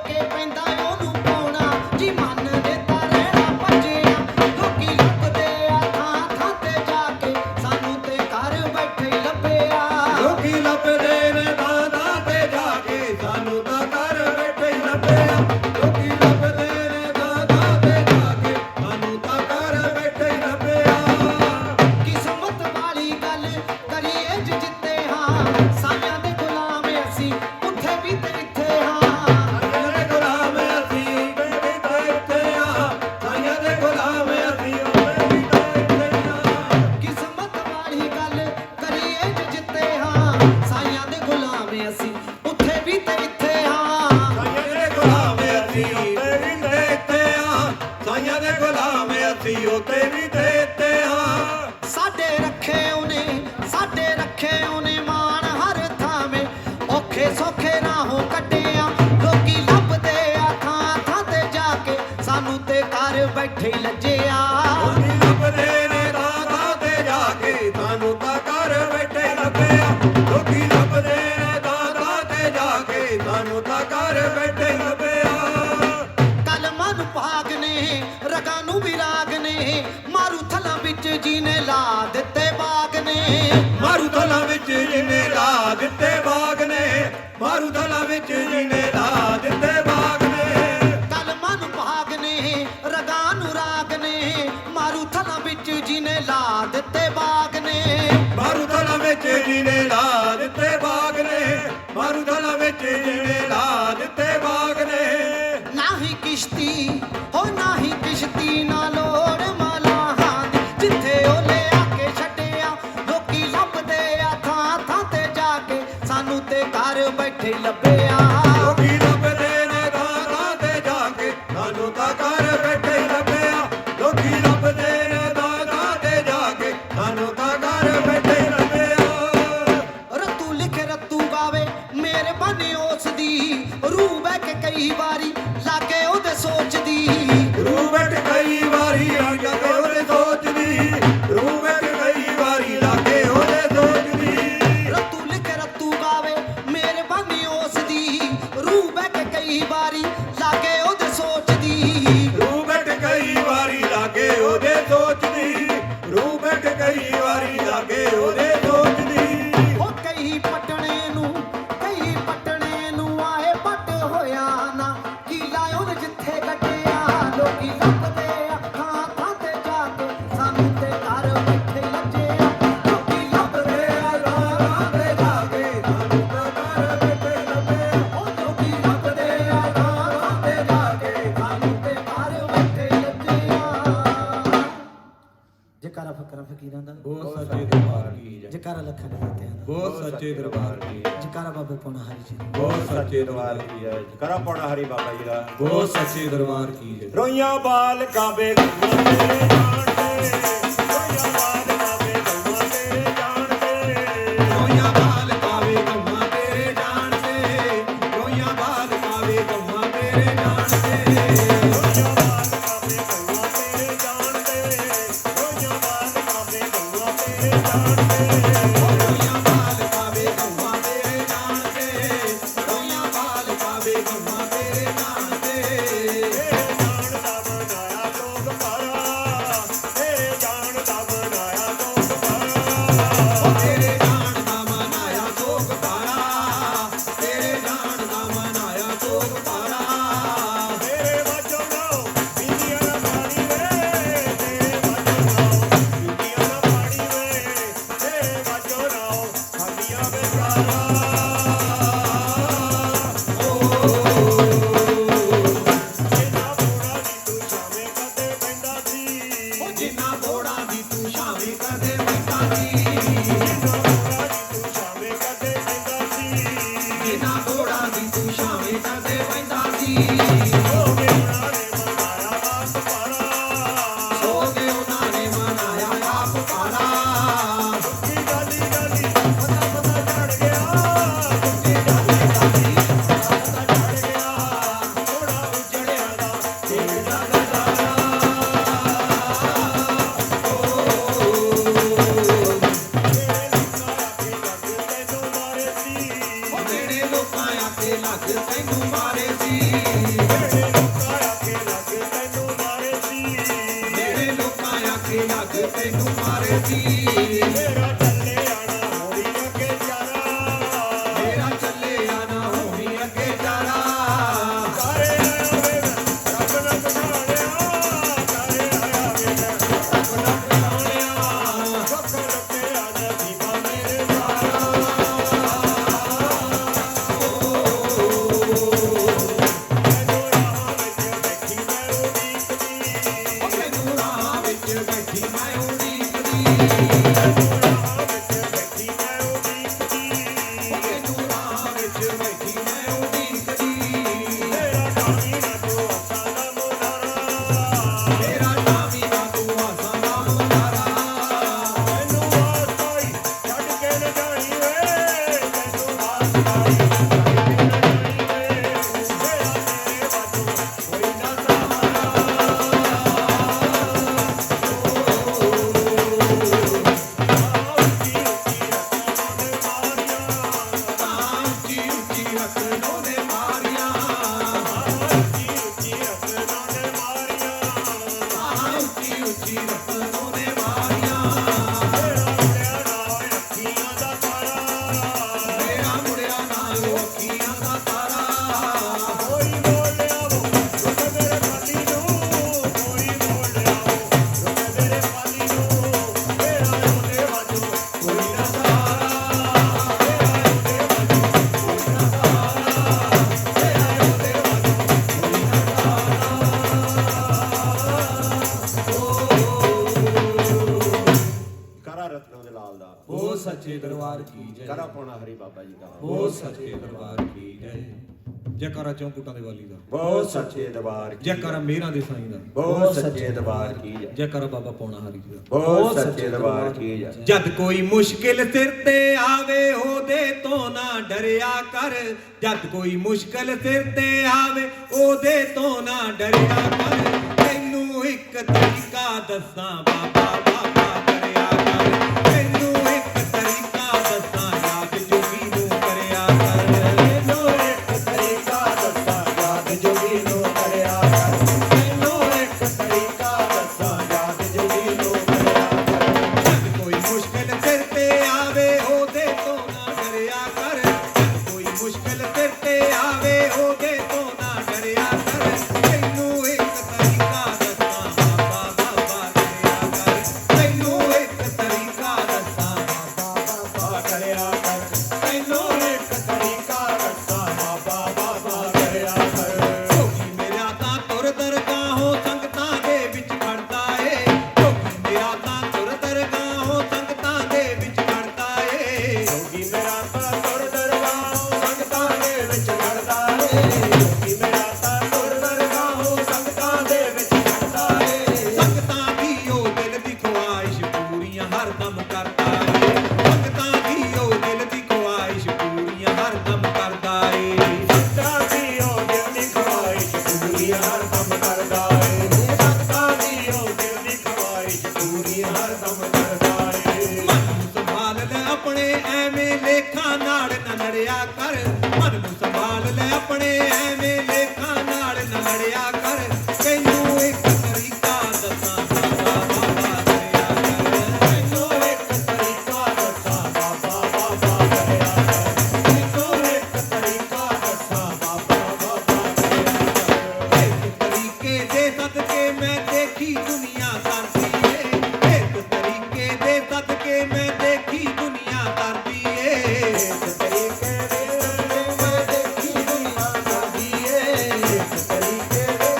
ਕੇ ਪੈਂਦਾ ਉਹਨੂੰ ਪਾਉਣਾ, ਜੀ ਮਨ ਦੇ ਰਹਿਣਾ ਭੱਜਿਆ। ਲੋਕੀ ਲੱਭਦੇ ਆ ਥਾਂ ਥਾਂ ਤੇ ਜਾ ਕੇ, ਸਾਨੂੰ ਤੇ ਘਰ ਬੈਠੇ ਹੀ ਲੱਭਿਆ। ਲੋਕੀ ਲੱਭਦੇ ਨੇ ਥਾਂ ਥਾਂ ਤੇ ਜਾ ਕੇ, ਸਾਨੂੰ ਤਾਂ ਘਰ ਬੈਠੇ ਹੀ ਲੱਭਿਆ। ਲੋਕੀ ਲੱਭਦੇ ਨੇ ਥਾਂ ਥਾਂ ਤੇ ਜਾ ਕੇ, ਸਾਨੂੰ ਤਾਂ ਘਰ ਬੈਠੇ ਹੀ ਲੱਭਿਆ। ਕਿਸਮਤ ਵਾਲੀ ਗੱਲ ਕਰੀਏ ਜਿੱਤੇ ਹਾਂ, ਸਾਰਿਆਂ ਦੇ ਗੁਲਾਮ ਅਸੀਂ ਉੱਥੇ ਵੀ ਤੇ ਇੱਥੇ ਹਾਂ। ਸਾਈਆਂ ਦੇ ਗੁਲਾਮ ਅਸੀਂ ਉੱਥੇ ਵੀ ਤਾਂ ਇੱਥੇ ਆ। ਸਾਈਆਂ ਦੇ ਗੁਲਾਮ ਅਸੀਂ ਉੱਥੇ ਵੀ ਤਾਂ ਇੱਥੇ ਆ। ਕਿਸਮਤ ਵਾਲੀ ਲੱਭਿਆ ਲੋਕੀ ਲੱਭਦੇ ਨੇ ਦਾਦਾ ਤੇ ਜਾ ਕੇ ਸਾਨੂੰ ਤਾਂ ਘਰ ਬੈਠੇ ਲੱਭਿਆ ਕਲਮਾਂ ਨੂੰ ਭਾਗ ਨੇ ਰਗਾਂ ਨੂੰ ਵਿਰਾਗ ਨੇ ਮਾਰੂ ਥਲਾਂ ਵਿੱਚ ਜੀਨੇ ਲਾ ਦਿੱਤੇ ਬਾਗ ਨੇ ਮਾਰੂ ਥਲਾਂ ਵਿੱਚ ਜਿਹਨੇ ਲਾ ਦਿੱਤੇ ਬਾਗ ਨੇ ਮਾਰੂ ਥਲਾਂ ਵਿੱਚ ਜਿਹਨੇ ਲਾ ਦਿੱਤੇ ਬਾਗ ਨੇ ਕਲਮਾਂ ਨੂੰ ਭਾਗ ਨੇ ਰਗਾਂ ਨੂੰ ਰਾਗ ਨੇ ਮਾਰੂ ਥਲਾਂ ਵਿੱਚ ਜੀਨੇ ਲਾ ਦਿੱਤੇ ਬਾਗ ਨੇ ਮਾਰੂ ਥਲਾਂ ਵਿੱਚ ਜਿਹਨੇ ਲਾ ਦਿੱਤੇ ਬਾਗ ਨੇ ਮਾਰੂ ਥਲਾਂ ਵਿੱਚ ਜਿਹਨੇ ਲਾ ਦਿੱਤੇ ਬਾਗ ਨੇ ਨਾ ਹੀ ਕਿਸ਼ਤੀ ਹੋ ਨਾ ਹੀ ਕਿਸ਼ਤੀ ਨਾ ਲੋੜ ਮਲਾਹਾਂ ਦੀ ਜਿੱਥੇ ਉਹ ਲਿਆ ਕੇ ਛੱਡਿਆ ਲੋਕੀ ਲੱਭਦੇ ਆ ਥਾਂ ਥਾਂ ਤੇ ਜਾ ਕੇ ਸਾਨੂੰ ਤੇ ਘਰ ਬੈਠੇ ਲੱਭਿਆ ਲੋਕੀ ਲੱਭਦੇ ਨੇ ਦਾਦਾ ਤੇ ਜਾ ਕੇ ਸਾਨੂੰ ਤਾਂ ਘਰ ਬੈਠੇ ਲੱਭਿਆ ਲੋਕੀ ਲੱਭਦੇ ਨੇ ਦਾਦਾ ਤੇ ਜਾ ਕੇ ਸਾਨੂੰ ਤਾਂ ਘਰ ਬੈਠੇ ਲੱਭਿਆ ਰੱਤੂ ਲਿਖੇ ਰੱਤੂ ਗਾਵੇ ਮੇਰੇ ਬਨੇ ਉਸ ਦੀ ਰੂਹ ਬਹਿ ਕੇ ਕਈ ਵਾਰੀ ਲਾਗੇ ਉਹਦੇ ਸੋਚਦੀ ਰੂਹ ਬੈਠ ਕਈ ਵਾਰੀ ਆ ਜਾ ਕੇ ਉਹਦੇ ਸੋਚਦੀ ਰੂਹ ਬੈਠ ਕਈ ਵਾਰੀ ਲਾਗੇ ਉਹਦੇ ਸੋਚਦੀ ਰੱਤੂ ਲਿਖੇ ਰੱਤੂ ਗਾਵੇ ਮੇਰੇ ਬਨੇ ਉਸ ਦੀ ਰੂਹ ਬਹਿ ਕੇ ਕਈ ਵਾਰੀ ਲਾਗੇ ਉਹਦੇ ਸੋਚਦੀ ਰੂਹ ਬੈਠ ਕਈ ਵਾਰੀ ਲਾਗੇ ਉਹਦੇ ਸੋਚਦੀ ਰੂਹ ਬੈਠ ਕਈ ਵਾਰੀ ਲਾਗੇ ਉਹਦੇ ਸੋਚਦੀ ਉਹ ਕਈ ਪਟਣੇ ਨੂੰ ਆਏ ਪਟ ਹੋਇਆ ਨਾ ਕੀਲਾ ਉਹਨੇ ਜਿੱਥੇ ਕੱਟਿਆ ਲੋਕੀ ਲੱਭਦੇ ਆ ਥਾਂ ਥਾਂ ਤੇ ਜਾ ਕੇ ਸਾਨੂੰ ਤੇ ਘਰ ਬੈਠੇ ਲੱਜਿਆ ਲੋਕੀ ਲੱਭਦੇ ਆ ਦਾਦਾ ਤੇ ਜਾ ਕੇ ਸਾਨੂੰ ਤਾਂ ਘਰ ਬੈਠੇ ਲੱਭਿਆ ਉਹ ਲੋਕੀ ਲੱਭਦੇ ਆ ਥਾਂ ਤੇ ਜਾ ਕੇ ਸਾਨੂੰ ਤੇ ਘਰ ਬੈਠੇ ਲੱਜਿਆ ਜਕਾਰਾ ਫਕਰਾਂ ਫਕੀਰਾਂ ਦਾ ਬਹੁਤ ਸੱਚੇ ਦਰਬਾਰ ਕੀ ਜੈ ਜਕਾਰਾ ਲੱਖਾਂ ਦੇ ਦਾਤਿਆਂ ਦਾ ਬਹੁਤ ਸੱਚੇ ਦਰਬਾਰ ਕੀ ਜੈ ਜਕਾਰਾ ਬਾਬੇ ਪੌਣਾ ਹਰੀ ਜੀ ਦਾ। ਬਹੁਤ ਸੱਚੇ ਦਰਬਾਰ ਕੀ ਹੈ ਕਰਾ ਪੌਣਾ ਹਰੀ ਬਾਬਾ ਜੀ ਦਾ ਬਹੁਤ ਸੱਚੇ ਦਰਬਾਰ ਕੀ ਜੈ ਰੋਈਆਂ ਬਾਲ ਕਾਬੇ ਗੰਗਾ ਤੇਰੇ ਜਾਣਦੇ ਰੋਈਆਂ ਬਾਲ ਕਾਬੇ ਗੰਗਾ ਤੇਰੇ ਜਾਣਦੇ ਰੋਈਆਂ ਬਾਲ ਕਾਵੇ ਗੰਮਾ ਤੇਰੇ ਜਾਣਦੇ ਰੋਈਆਂ ਬਾਲ ਕਾਵੇ ਗੰਮਾ ਤੇਰੇ ਜਾਣਦੇ ਰੋਈਆਂ ਬਾਲ ਕਾਬੇ ਗੰਗਾ ਤੇਰੇ ਜਾਣਦੇ ਰੋਈਆਂ ਬਾਲ ਕਾਬੇ ਗੰਗਾ ਤੇਰੇ ਜਾਣਦੇ ਰੋਈਆਂ ਬਾਲ ਕਾਵੇ ਗੰਮਾ ਤੇਰੇ ਜਾਣਦੇ ਰੋਈਆਂ ਬਾਲ ਕਾਵੇ ਗੰਮਾ ਤੇਰੇ ਜਾਣਦੇ ਇਹ ਜਾਣਦਾ ਬਣਾਇਆ ਲੋਕ ਪਾਰਾ ਸੱਚੇ ਦਰਬਾਰ ਕੀ ਜੈ ਕਰਾ ਪੋਣਾ ਹਰੀ ਬਾਬਾ ਜੀ ਦਾ ਬੋਲ ਸੱਚੇ ਦਰਬਾਰ ਕੀ ਜੈ ਜੈਕਾਰਾ ਚੌਂਕੂਟਾਂ ਦੇ ਵਾਲੀ ਦਾ ਬਹੁਤ ਸੱਚੇ ਦਰਬਾਰ ਕੀ ਜੈਕਾਰਾ ਮੇਰਾਂ ਦੇ ਸਾਈਂ ਦਾ ਬਹੁਤ ਸੱਚੇ ਦਰਬਾਰ ਕੀ ਜੈ ਜੈਕਾਰਾ ਬਾਬਾ ਪੌਣਾ ਹਰੀ ਜੀ ਦਾ ਬਹੁਤ ਸੱਚੇ ਦਰਬਾਰ ਕੀ ਜੈ ਜਦ ਕੋਈ ਮੁਸ਼ਕਿਲ ਸਿਰ ਤੇ ਆਵੇ ਉਹਦੇ ਤੋਂ ਨਾ ਡਰਿਆ ਕਰ ਜਦ ਕੋਈ ਮੁਸ਼ਕਿਲ ਸਿਰ ਤੇ ਆਵੇ ਉਹਦੇ ਤੋਂ ਨਾ ਡਰਿਆ ਕਰ ਤੈਨੂੰ ਇੱਕ ਤਰੀਕਾ ਦੱਸਾਂ ਬਾਬਾ ਬਾਬਾ ਕਰਿਆ ਕਰ ਤੈਨੂੰ ਇੱਕ ਤਰੀਕਾ ਦੱਸਾਂ ਯਾਦ ਜੋਗੀ ਨੂੰ ਕਰਿਆ ਕਰ ਤੈਨੂੰ ਇੱਕ ਤਰੀਕਾ ਦੱਸਾਂ ਯਾਦ ਜੋਗੀ ਨੂੰ ਕਰਿਆ ਕਰ ਤੈਨੂੰ ਇੱਕ ਤਰੀਕਾ ਦੱਸਾਂ ਯਾਦ ਜੋਗੀ ਨੂੰ ਕਰਿਆ ਕਰ ਜਦ ਕੋਈ ਮੁਸ਼ਕਿਲ ਸਿਰ ਤੇ ਆਵੇ ਉਹਦੇ ਤੋਂ ਨਾ ਡਰਿਆ ਕਰ ਜਦ ਕੋਈ ਮੁਸ਼ਕਿਲ ਸਿਰ ਤੇ ਆਵੇ ਉਹਦੇ ਤੋਂ ਨਾ ਡਰਿਆ ਕਰ ਤੈਨੂੰ ਇੱਕ ਤਰੀਕਾ ਦੱਸਾਂ ਬਾਬਾ ਬਾਬਾ ਕਰਿਆ ਕਰ ਤੈਨੂੰ ਇੱਕ ਤਰੀਕਾ ਦੱਸਾਂ ਬਾਬਾ ਬਾਬਾ ਕਰਿਆ ਕਰ ਤੈਨੂੰ ਇੱਕ ਤਰੀਕਾ ਦੱਸਾਂ ਬਾਬਾ ਬਾਬਾ ਕਰਿਆ ਕਰ ਜੋਗੀ ਮੇਰਾ ਤਾਂ ਤੁਰ ਦਰਗਾਹੋਂ ਸੰਗਤਾਂ ਦੇ ਵਿੱਚ ਖੜਦਾ ਏ ਜੋਗੀ ਮੇਰਾ ਤਾਂ ਤੁਰ ਦਰਗਾਹੋਂ ਸੰਗਤਾਂ ਦੇ ਵਿੱਚ ਖੜਦਾ ਏ ਜੋਗੀ ਮੇਰਾ ਤਾਂ ਤੁਰ ਦਰਗਾਹੋਂ ਸੰਗਤਾਂ ਦੇ ਵਿੱਚ ਖੜਦਾ ਏ ਜੋਗੀ ਮੇਰਾ ਤਾਂ ਤੁਰ ਦਰਗਾਹੋਂ ਸੰਗਤਾਂ ਦੇ ਵਿੱਚ ਖੜਦਾ ਏ ਸੰਗਤਾਂ ਦੀ ਉਹ ਦਿਲ ਦੀ ਖੁਆਇਸ਼ ਪੂਰੀਆਂ ਹਰਦਮ ਕਰਦਾ ਏ ਸੰਗਤਾਂ ਦੀ ਉਹ ਦਿਲ ਦੀ ਖੁਆਇਸ਼ ਪੂਰੀਆਂ ਹਰਦਮ ਕਰਦਾ ਏ ਸੰਗਤਾਂ ਦੀ ਉਹ ਦਿਲ ਦੀ ਖਵਾਇਸ਼ ਪੂਰੀ ਹਰ ਦਮ ਕਰਦਾ ਏ ਸੰਗਤਾਂ ਦੀ ਉਹ ਦਿਲ ਦੀ ਖਵਾਇਸ਼ ਪੂਰੀ ਹਰ ਦਮ ਕਰਦਾ ਏ ਮਨ ਨੂੰ ਸੰਭਾਲ ਲੈ ਆਪਣੇ ਐਵੇਂ ਲੇਖਾਂ ਨਾਲ ਨਾ ਲੜਿਆ ਕਰ ਮਨ ਨੂੰ ਸੰਭਾਲ ਲੈ ਆਪਣੇ ਐਵੇਂ ਲੇਖਾਂ ਨਾਲ ਨਾ ਲੜਿਆ ਕਰ ਤੈਨੂੰ ਇੱਕ ਤਰੀਕਾ ਦੱਸਾਂ ਬਾਬਾ ਬਾਬਾ ਕਰਿਆ ਕਰ ਤੈਨੂੰ ਇੱਕ ਤਰੀਕਾ ਦੱਸਾਂ ਬਾਬਾ ਬਾਬਾ ਕਰਿਆ ਕਰ ਤੈਨੂੰ ਇੱਕ ਤਰੀਕਾ ਦੱਸਾਂ ਬਾਬਾ ਬਾਬਾ ਕਰਿਆ ਕਰ ਇੱਕ ਤਰੀਕੇ ਦੇ ਸਦਕੇ ਮੈਂ ਦੇਖੀ ਦੁਨੀਆ ਤਰਦੀ ਏ ਇੱਕ ਤਰੀਕੇ ਦੇ ਸਦਕੇ ਮੈਂ ਦੇਖੀ ਦੁਨੀਆ ਤਰਦੀ ਏ ਇਸ ਤਰੀਕੇ ਦੇ ਮੈਂ ਦੇਖੀ ਦੁਨੀਆ ਕਰਦੀ ਏ ਇਸ ਤਰੀਕੇ ਦੇ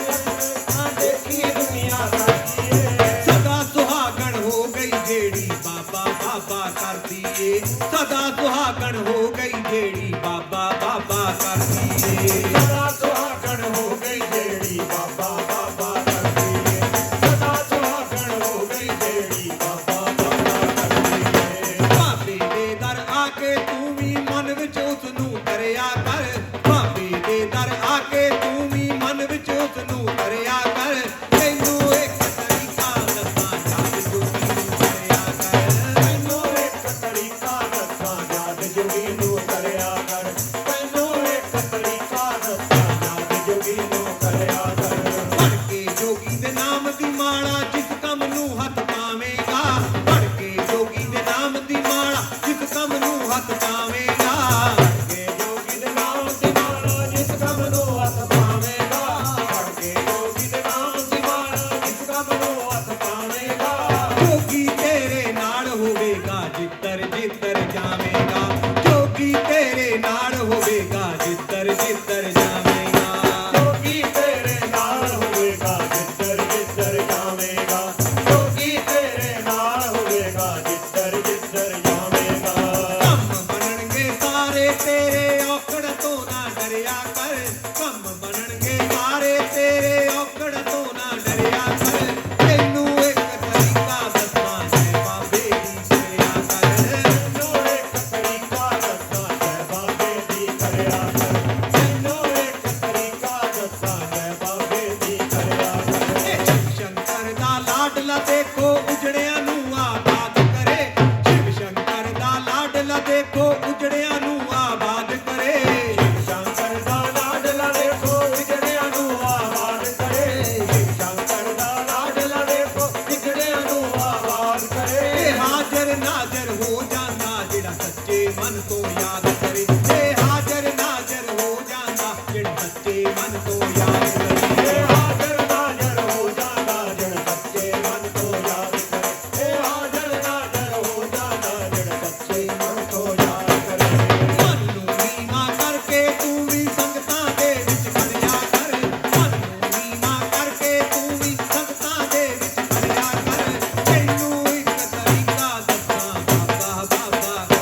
ਮੈਂ ਦੇਖੀ ਦੁਨੀਆ ਕਰਦੀ ਏ ਸਦਾ ਸੁਹਾਗਣ ਹੋ ਗਈ ਜਿਹੜੀ ਬਾਬਾ ਬਾਬਾ ਕਰਦੀ ਏ ਸਦਾ ਸੁਹਾਗਣ ਹੋ ਗਈ ਜਿਹੜੀ ਬਾਬਾ ਬਾਬਾ ਕਰਦੀ ਏ ਸਦਾ ਸੁਹਾਗਣ ਹੋ ਗਈ ਜਿਹੜੀ ਬਾਬਾ ਬਾਬਾ ਕਰਦੀ ਏ ਸਦਾ ਸੁਹਾਗਣ ਹੋ ਗਈ ਜਿਹੜੀ ਬਾਬਾ ਬਾਬਾ ਕਰਦੀ ਏ ਬਾਬੇ ਦੇ ਦਰ ਆ ਕੇ ਤੂੰ ਵੀ ਮਨ ਵਿੱਚ ਉਸ ਨੂੰ ਕਰਿਆ ਕਰ ਬਾਬੇ ਦੇ ਦਰ ਆ ਕੇ ਤੂੰ ਵੀ ਮਨ ਵਿੱਚ ਉਸ ਨੂੰ ਕਰਿਆ ਕਰ ਤੈਨੂੰ ਇੱਕ ਤਰੀਕਾ ਦੱਸਾਂ ਯਾਦ ਜੋਗੀ ਨੂੰ ਕਰਿਆ ਕਰ ਤੈਨੂੰ ਇੱਕ ਤਰੀਕਾ ਦੱਸਾਂ ਯਾਦ ਜੋਗੀ ਨੂੰ ਕਰਿਆ ਕਰ ਤੈਨੂੰ ਇੱਕ ਤਰੀਕਾ ਦੱਸਾਂ ਯਾਦ ਜੋਗੀ ਨੂੰ ਕਰਿਆ ਕਰ ਬਣ ਕੇ ਜੋਗੀ ਦੇ ਨਾਮ ਦੀ ਮਾਲਾ ਜਿਸ ਕੰਮ ਨੂੰ ਹੱਥ ਪਾਵੇਂਗਾ ਬਣ ਕੇ ਜੋਗੀ ਦੇ ਨਾਮ ਦੀ ਮਾਲਾ ਜਿਸ ਕੰਮ ਨੂੰ ਹੱਥ ਪਾਵੇਂਗਾ ਕੇ ਜੋਗੀ ਦੇ ਨਾਮ ਦੀ ਮਾਲਾ ਜਿਸ ਕੰਮ ਨੂੰ ਹੱਥ ਪਾਵੇਂਗਾ ਫੜ ਕੇ ਜੋਗੀ ਦੇ ਨਾਮ ਦੀ ਮਾਲਾ ਜਿਸ ਕੰਮ ਨੂੰ ਹੱਥ ਪਾਵੇਂਗਾ ਜੋਗੀ ਤੇਰੇ ਨਾਲ ਹੋਵੇਗਾ ਜਿੱਧਰ ਜਿੱਧਰ ਜਾਵੇਂਗਾ ਜੋਗੀ ਤੇਰੇ ਨਾਲ ਹੋਵੇਗਾ ਜਿੱਧਰ ਜਿੱਧਰ ਜਾਵੇਂਗਾ ਜੋਗੀ ਤੇਰੇ ਨਾਲ ਹੋਵੇਗਾ ਜਿੱਧਰ ਜਿੱਧਰ ਜਾਵੇਂਗਾ ਜੋਗੀ ਤੇਰੇ ਨਾਲ ਹੋਵੇਗਾ ਜਿੱਧਰ ਜਿੱਧਰ ਜਾਵੇਂਗਾ ਕੰਮ ਬਣਨਗੇ ਸਾਰੇ ਤੇਰੇ ਔਕੜ ਤੋਂ ਨਾ ਡਰਿਆ ਕਰ ਕੰਮ ਬਣਨਗੇ ਸਾਰੇ ਤੇਰੇ ਔਕੜ ਤੋਂ ਨਾ ਡਰਿਆ ਕਰ ਤੈਨੂੰ ਇੱਕ ਤਰੀਕਾ ਦੱਸਾਂ ਜੈ ਬਾਬੇ ਦੀ ਕਰਿਆ ਕਰ ਤੈਨੂੰ ਇੱਕ ਤਰੀਕਾ ਦੱਸਾਂ ਜੈ ਬਾਬੇ ਦੀ ਕਰਿਆ ਕਰ ਤੈਨੂੰ ਇੱਕ ਤਰੀਕਾ ਦੱਸਾਂ ਜੈ ਬਾਬੇ ਦੀ ਕਰਿਆ ਕਰ ਇਹ ਸ਼ਿਵ ਸ਼ੰਕਰ ਦਾ ਲਾਡਲਾ ਦੇਖੋ ਉਜੜਿਆਂ ਨੂੰ ਆਬਾਦ ਕਰੇ ਸ਼ਿਵ ਸ਼ੰਕਰ ਦਾ ਲਾਡਲਾ ਦੇਖੋ ਉਜੜਿਆਂ ਨੂੰ ਆਬਾਦ ਕਰੇ ਸ਼ੰਕਰ ਦਾ ਲਾਡਲਾ ਦੇਖੋ ਵਿਗੜਿਆਂ ਨੂੰ ਆਬਾਦ ਕਰੇ ਸ਼ੰਕਰ ਦਾ ਲਾਡਲਾ ਦੇਖੋ ਵਿਗੜਿਆਂ ਨੂੰ ਆਬਾਦ ਕਰੇ ਇਹ ਹਾਜ਼ਰ ਨਾਜ਼ਰ ਹੋ ਜਾਂਦਾ ਜਿਹੜਾ ਸੱਚੇ ਮਨ ਤੋਂ ਯਾਦ ਕਰੇ ਇਹ ਹਾਜ਼ਰ ਨਾਜ਼ਰ ਹੋ ਜਾਂਦਾ ਜਿਹੜਾ ਸੱਚੇ ਮਨ ਤੋਂ ਯਾਦ ਕਰੇ ਇਹ ਹਾਜ਼ਰ ਨਾਜ਼ਰ ਹੋ ਜਾਂਦਾ ਜਿਹੜਾ ਸੱਚੇ ਮਨ ਤੋਂ ਯਾਦ ਕਰੇ ਇਹ ਹਾਜ਼ਰ ਨਾਜ਼ਰ ਹੋ ਜਾਂਦਾ ਜਿਹੜਾ ਸੱਚੇ ਮਨ ਤੋਂ ਯਾਦ ਕਰੇ ਮਨ ਨੂੰ ਨੀਵਾਂ ਕਰਕੇ ਤੂੰ ਵੀ ਸੰਗਤਾਂ ਦੇ ਵਿੱਚ ਖੜਿਆ ਕਰ ਮਨ ਨੂੰ ਨੀਵਾਂ ਕਰਕੇ ਤੂੰ ਵੀ ਸੰਗਤਾਂ ਦੇ ਵਿੱਚ ਖੜਿਆ ਕਰ ਤੈਨੂੰ ਇੱਕ ਤਰੀਕਾ ਦੱਸਾਂ ਬਾਬਾ ਬਾਬਾ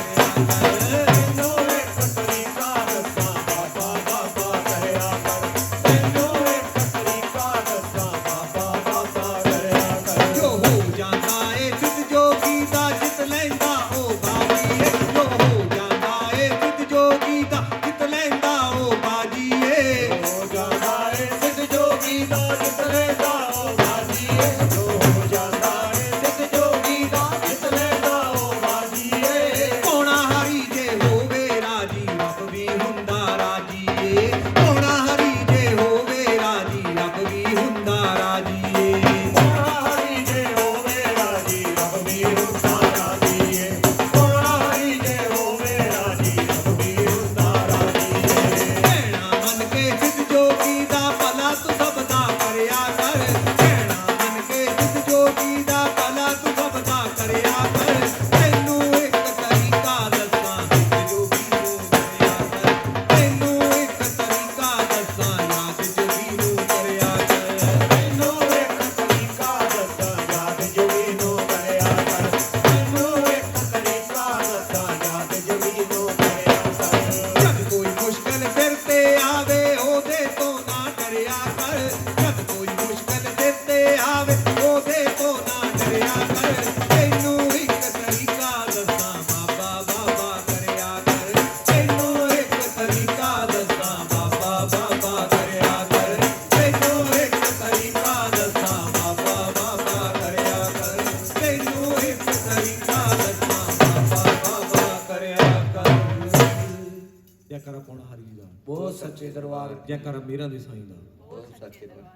ਜੈਕਾਰਾ ਪਾਉਣਾ ਹਰੀ ਜੀ ਦਾ। ਬਹੁਤ ਸੱਚੇ ਦਰਬਾਰ ਜੈਕਾਰਾ ਮੇਰਾ ਦੇ ਸਾਈਂ ਦਾ। ਬਹੁਤ ਸੱਚੇ ਦਰਬਾਰ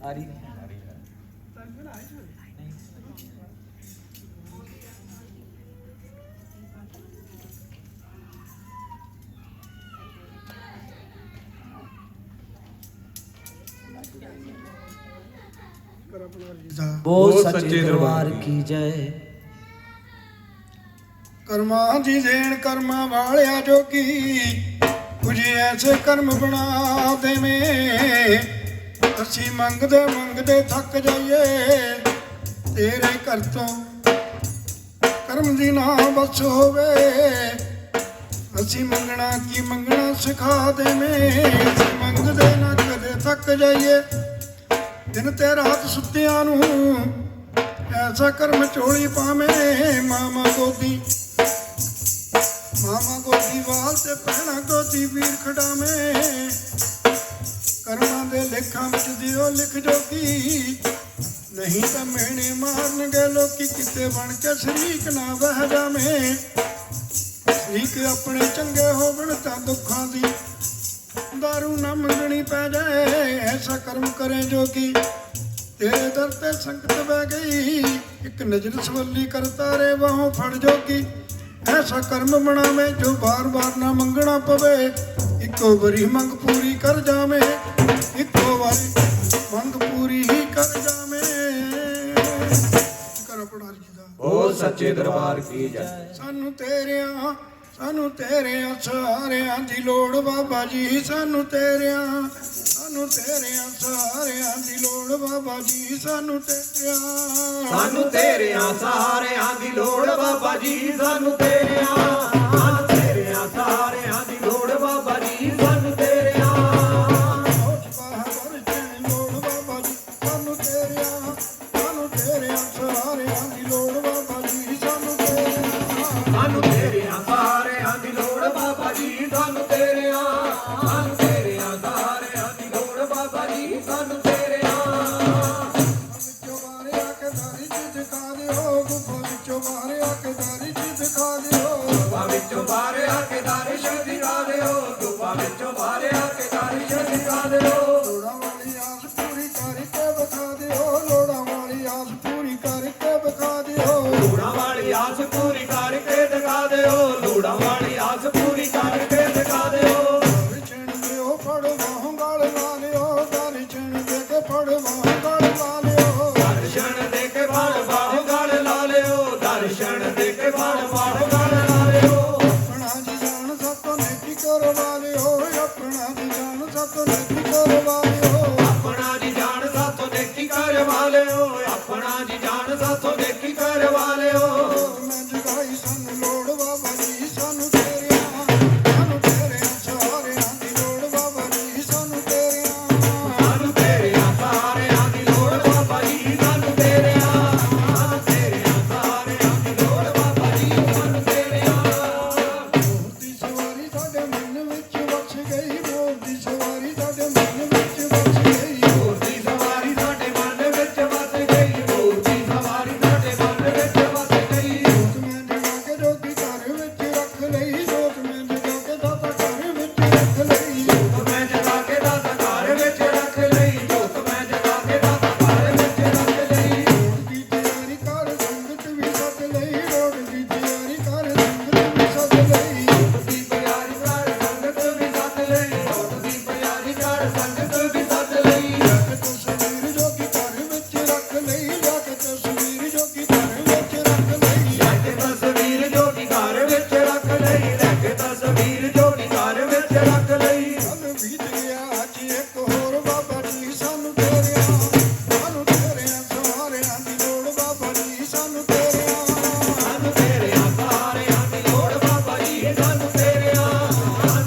ਹਰੀ ਕਰ ਆਪਣਾ ਜੀ ਦਾ ਬਹੁਤ ਸੱਚੇ ਦਰਬਾਰ ਕੀ ਜੈ। ਕਰਮਾਂ ਦੀ ਦੇਣ ਕਰਮਾਂ ਵਾਲਿਆ ਜੋਗੀ ਕੁਝ ਐਸੇ ਕਰਮ ਬਣਾ ਦੇਵੇਂ ਅਸੀਂ ਮੰਗਦੇ ਮੰਗਦੇ ਥੱਕ ਜਾਈਏ ਤੇਰੇ ਘਰ ਤੋਂ ਕਰਮ ਦੀ ਨਾ ਬਸ ਹੋਵੇ ਅਸੀਂ ਮੰਗਣਾ ਕੀ ਮੰਗਣਾ ਸਿਖਾ ਦੇਵੇਂ ਅਸੀਂ ਮੰਗਦੇ ਨਾ ਕਦੇ ਥੱਕ ਜਾਈਏ ਦਿਨ ਤੇ ਰਾਤ ਸੁੱਤਿਆਂ ਨੂੰ ਐਸਾ ਕਰਮ ਝੋਲੀ ਪਾਵੇਂ ਮਾਮਾ ਗੋਦੀ ਵਾਲ ਤੇ ਪਹਿਣਾ ਗੋਦੀ ਵੀਰ ਖਡਾਵੇਂ ਕਰਮਾਂ ਦੇ ਲੇਖਾਂ ਵਿੱਚ ਦਿਓ ਲਿਖ ਜੋਗੀ ਨਹੀਂ ਤਾਂ ਮਿਹਣੇ ਮਾਰਨਗੇ ਲੋਕੀ ਕਿਤੇ ਬਣ ਕੇ ਸ਼ਰੀਕ ਨਾ ਵਹਿ ਜਾਵੇਂ ਸ਼ਰੀਕ ਆਪਣੇ ਚੰਗੇ ਹੋਵਣ ਤਾਂ ਦੁੱਖਾਂ ਦੀ ਦਾਰੂ ਨਾ ਮੰਗਣੀ ਪੈ ਜਾਏ ਐਸਾ ਕਰਮ ਕਰੇ ਜੋਗੀ ਤੇਰੇ ਦਰ ਤੇ ਸੰਕਟ ਬਹਿ ਗਈ ਇੱਕ ਨਜ਼ਰ ਸਵੱਲੀ ਕਰਤਾ ਰੇ ਬਾਹੋਂ ਫੜ ਜੋਗੀ ਐਸਾ ਕਰਮ ਬਣਾਵੇਂ ਜੋ ਬਾਰ-ਬਾਰ ਨਾ ਮੰਗਣਾ ਪਵੇ ਇੱਕੋ ਵਾਰੀ ਮੰਗ ਪੂਰੀ ਕਰ ਜਾਵੇਂ ਇੱਕੋ ਵਾਰੀ ਮੰਗ ਪੂਰੀ ਹੀ ਕਰ ਜਾਵੇਂ ਕਰ ਪੜਾ ਜੀ ਦਾ ਬਹੁਤ ਸੱਚੇ ਦਰਬਾਰ ਕੀ ਜੈ। ਸਾਨੂੰ ਤੇਰਿਆਂ ਸਹਾਰਿਆਂ ਦੀ ਲੋੜ ਬਾਬਾ ਜੀ ਸਾਨੂੰ ਤੇਰਿਆਂ ਸਹਾਰਿਆਂ ਦੀ ਲੋੜ ਬਾਬਾ ਜੀ ਸਾਨੂੰ ਤੇਰਿਆਂ ਸਹਾਰਿਆਂ ਦੀ ਲੋੜ ਬਾਬਾ ਜੀ ਸਾਨੂੰ ਤੇਰਿਆਂ ਸਹਾਰਿਆਂ ਦੀ ਲੋੜ ਬਾਬਾ ਜੀ ਸਾਨੂੰ ਤੇਰਿਆਂ ਲੋੜ ਬਾਬਾ ਜੀ ਸਾਨੂੰ ਤੇਰਿਆਂ ਸਹਾਰਿਆਂ ਦੀ ਲੋੜ ਬਾਬਾ ਜੀ ਸਾਨੂੰ ਤੇਰਿਆਂ ਸਹਾਰਿਆਂ ਦੀ ਲੋੜ ਬਾਬਾ ਜੀ ਸਾਨੂੰ ਤੇਰਿਆਂ ਸਹਾਰਿਆਂ ਦੀ ਲੋੜ ਬਾਬਾ ਜੀ ਸਾਨੂੰ ਤੇਰਿਆਂ ਵਿੱਚੋਂ ਬਾਹਰ ਆ ਕੇ ਦਾਰੀ ਚ ਦਿਖਾ ਦਿਓ ਗੁਫਾ ਵਿੱਚੋਂ ਬਾਹਰ ਆ ਕੇ ਦਾਰੀ ਚ ਦਿਖਾ ਦਿਓ ਗੁਫਾ ਵਿੱਚੋਂ ਬਾਹਰ ਆ ਕੇ ਦਾਰਿਸ਼ ਦਿਖਾ ਦਿਓ ਗੁਫਾ ਵਿੱਚੋਂ ਬਾਹਰ ਆ ਕੇ ਦਾਰਿਸ਼ ਦਿਖਾ ਦਿਓ ਲੋੜਾਂ ਵਾਲੀ ਆਸ ਪੂਰੀ ਕਰਕੇ ਵਿਖਾ ਦਿਓ ਲੋੜਾਂ ਵਾਲੀ ਆਸ ਪੂਰੀ ਕਰਕੇ ਵਿਖਾ ਦਿਓ ਲੋੜਾਂ ਵਾਲੀ ਆਸ ਪੂਰੀ ਕਰਕੇ ਦਿਖਾ ਦਿਓ ਲੋੜਾਂ ਵਾਲੀ ਆਸ ਪੂਰੀ ਕਰਕੇ ਦਿਖਾ ਦਿਓ ਦਰਸ਼ਨ ਦਿਓ ਫੜ ਬਾਹੋਂ ਗਲ ਲਾ ਲਿਓ ਦਰਸ਼ਨ ਦੇ ਕੇ ਫੜ ਬਾਹੋਂ ਗਲ ਲਾ ਲਿਓ ਦਰਸ਼ਨ ਦੇ ਕੇ ਫੜ ਬਾਹੋਂ ਗਲ ਲਾ ਲਿਓ ਦਰਸ਼ਨ ਦੇ ਕੇ ਫੜ ਬਾਹੋਂ ਗਲ ਲਾ ਲਿਓ ਆਪਣਾ ਜੀ ਜਾਨ ਸਤੋਂ ਨੇਕੀ ਕਰਵਾ ਲਿਓ ਆਪਣਾ ਜੀ ਜਾਨ ਸਤੋਂ ਨੇਕੀ ਕਰਵਾ ਲਿਓ ਆਪਣਾ ਜੀ ਜਾਨ ਸਾਥੋਂ ਨੇਕੀ ਕਰਵਾ ਲਿਓ ਆਪਣਾ ਜੀ ਜਾਨ ਸਾਥੋਂ ਨੇਕੀ ਕਰਵਾ ਲਿਓ ਮੈਂ ਜਗਾਈ ਸਾਨੂੰ ਲੋੜ ਬਾਬਾ ਜੀ ਸਾਨੂੰ ਤੇਰਿਆਂ ਸਹਾਰਿਆਂ ਦੀ ਲੋੜ ਬਾਬਾ ਜੀ ਸਾਨੂੰ ਤੇਰਿਆਂ ਸਹਾਰਿਆਂ ਦੀ ਲੋੜ ਬਾਬਾ ਜੀ ਸਾਨੂੰ ਤੇਰਿਆਂ ਸਹਾਰਿਆਂ ਦੀ ਲੋੜ ਬਾਬਾ ਜੀ ਸਾਨੂੰ ਤੇਰਿਆਂ ਦੀ ਸਵਾਰੀ ਸਾਡੇ ਮਨ ਵਿੱਚ ਵਸ ਗਈ ਮੋਰ ਦੀ ਸਵਾਰੀ ਸਾਡੇ ਮਨ ਵਿੱਚ ਵਸ ਗਈ ਮੋਰ ਦੀ ਸਵਾਰੀ ਸਾਡੇ ਮਨ ਵਿੱਚ ਵਸ ਗਈ ਮੋਰ ਦੀ ਸਵਾਰੀ ਸਾਡੇ ਮਨ ਵਿੱਚ ਵਸ ਗਈ ਜੋਤ ਮੈਂ ਜਗਾ ਕੇ ਜੋਗੀ ਘਰ ਵਿੱਚ ਰੱਖ ਲਈ ਜੋਤ ਮੈਂ ਜਗਾ ਕੇ ਦਾਤਾ ਘਰ ਵਿੱਚ ਰੱਖ ਲਈ ਜੋਤ ਮੈਂ ਜਗਾ ਕੇ ਦਾਤਾ ਘਰ ਵਿੱਚ ਰੱਖ ਲਈ ਜੋਤ ਮੈਂ ਜਗਾ ਕੇ ਦਾਤਾ ਘਰ ਵਿੱਚ ਰੱਖ ਲਈ ਰੋਡ ਦੀ ਤਿਆਰੀ ਕਰ ਸੰਗਤ ਵੀ ਸੱਦ ਲਈ ਰੋਡ ਦੀ ਤਿਆਰੀ ਕਰ ਸੰਗਤ ਵੀ ਸੱਦ ਲਈ ਦੀ ਪਿਆਰੀ ਕਰ ਸੰਗਤ ਵੀ ਸੱਦ ਲਈ ਜੋਤ ਦੀ ਪਿਆਰੀ ਕਰ ਸੰਗਤ ਵੀ ਸੱਦ ਲਈ ਜਾ ਕੇ ਤਸਵੀਰ ਜੋਗੀ ਘਰ ਵਿੱਚ ਰੱਖ ਲਈ ਜਾ ਕੇ ਤਸਵੀਰ ਜੋਗੀ ਘਰ ਵਿੱਚ ਰੱਖ ਲਈ ਲੈ ਕੇ ਤਸਵੀਰ ਜੋਗੀ ਘਰ ਵਿੱਚ ਰੱਖ ਲਈ ਲੈ ਕੇ ਤਸਵੀਰ ਜੋਗੀ ਘਰ ਵਿੱਚ ਰੱਖ ਲਈ ਕੱਲ ਬੀਤ ਗਿਆ ਅੱਜ ਇੱਕ ਹੋਰ ਬਾਬਾ ਜੀ ਸਾਨੂੰ ਤੇਰਿਆਂ ਸਹਾਰਿਆਂ ਦੀ ਲੋੜ ਬਾਬਾ ਜੀ ਸਾਨੂੰ ਤੇਰਿਆਂ ਸਾਨੂੰ ਤੇਰਿਆਂ ਸਹਾਰਿਆਂ ਦੀ ਲੋੜ ਬਾਬਾ ਜੀ ਸਾਨੂੰ ਤੇਰਿਆਂ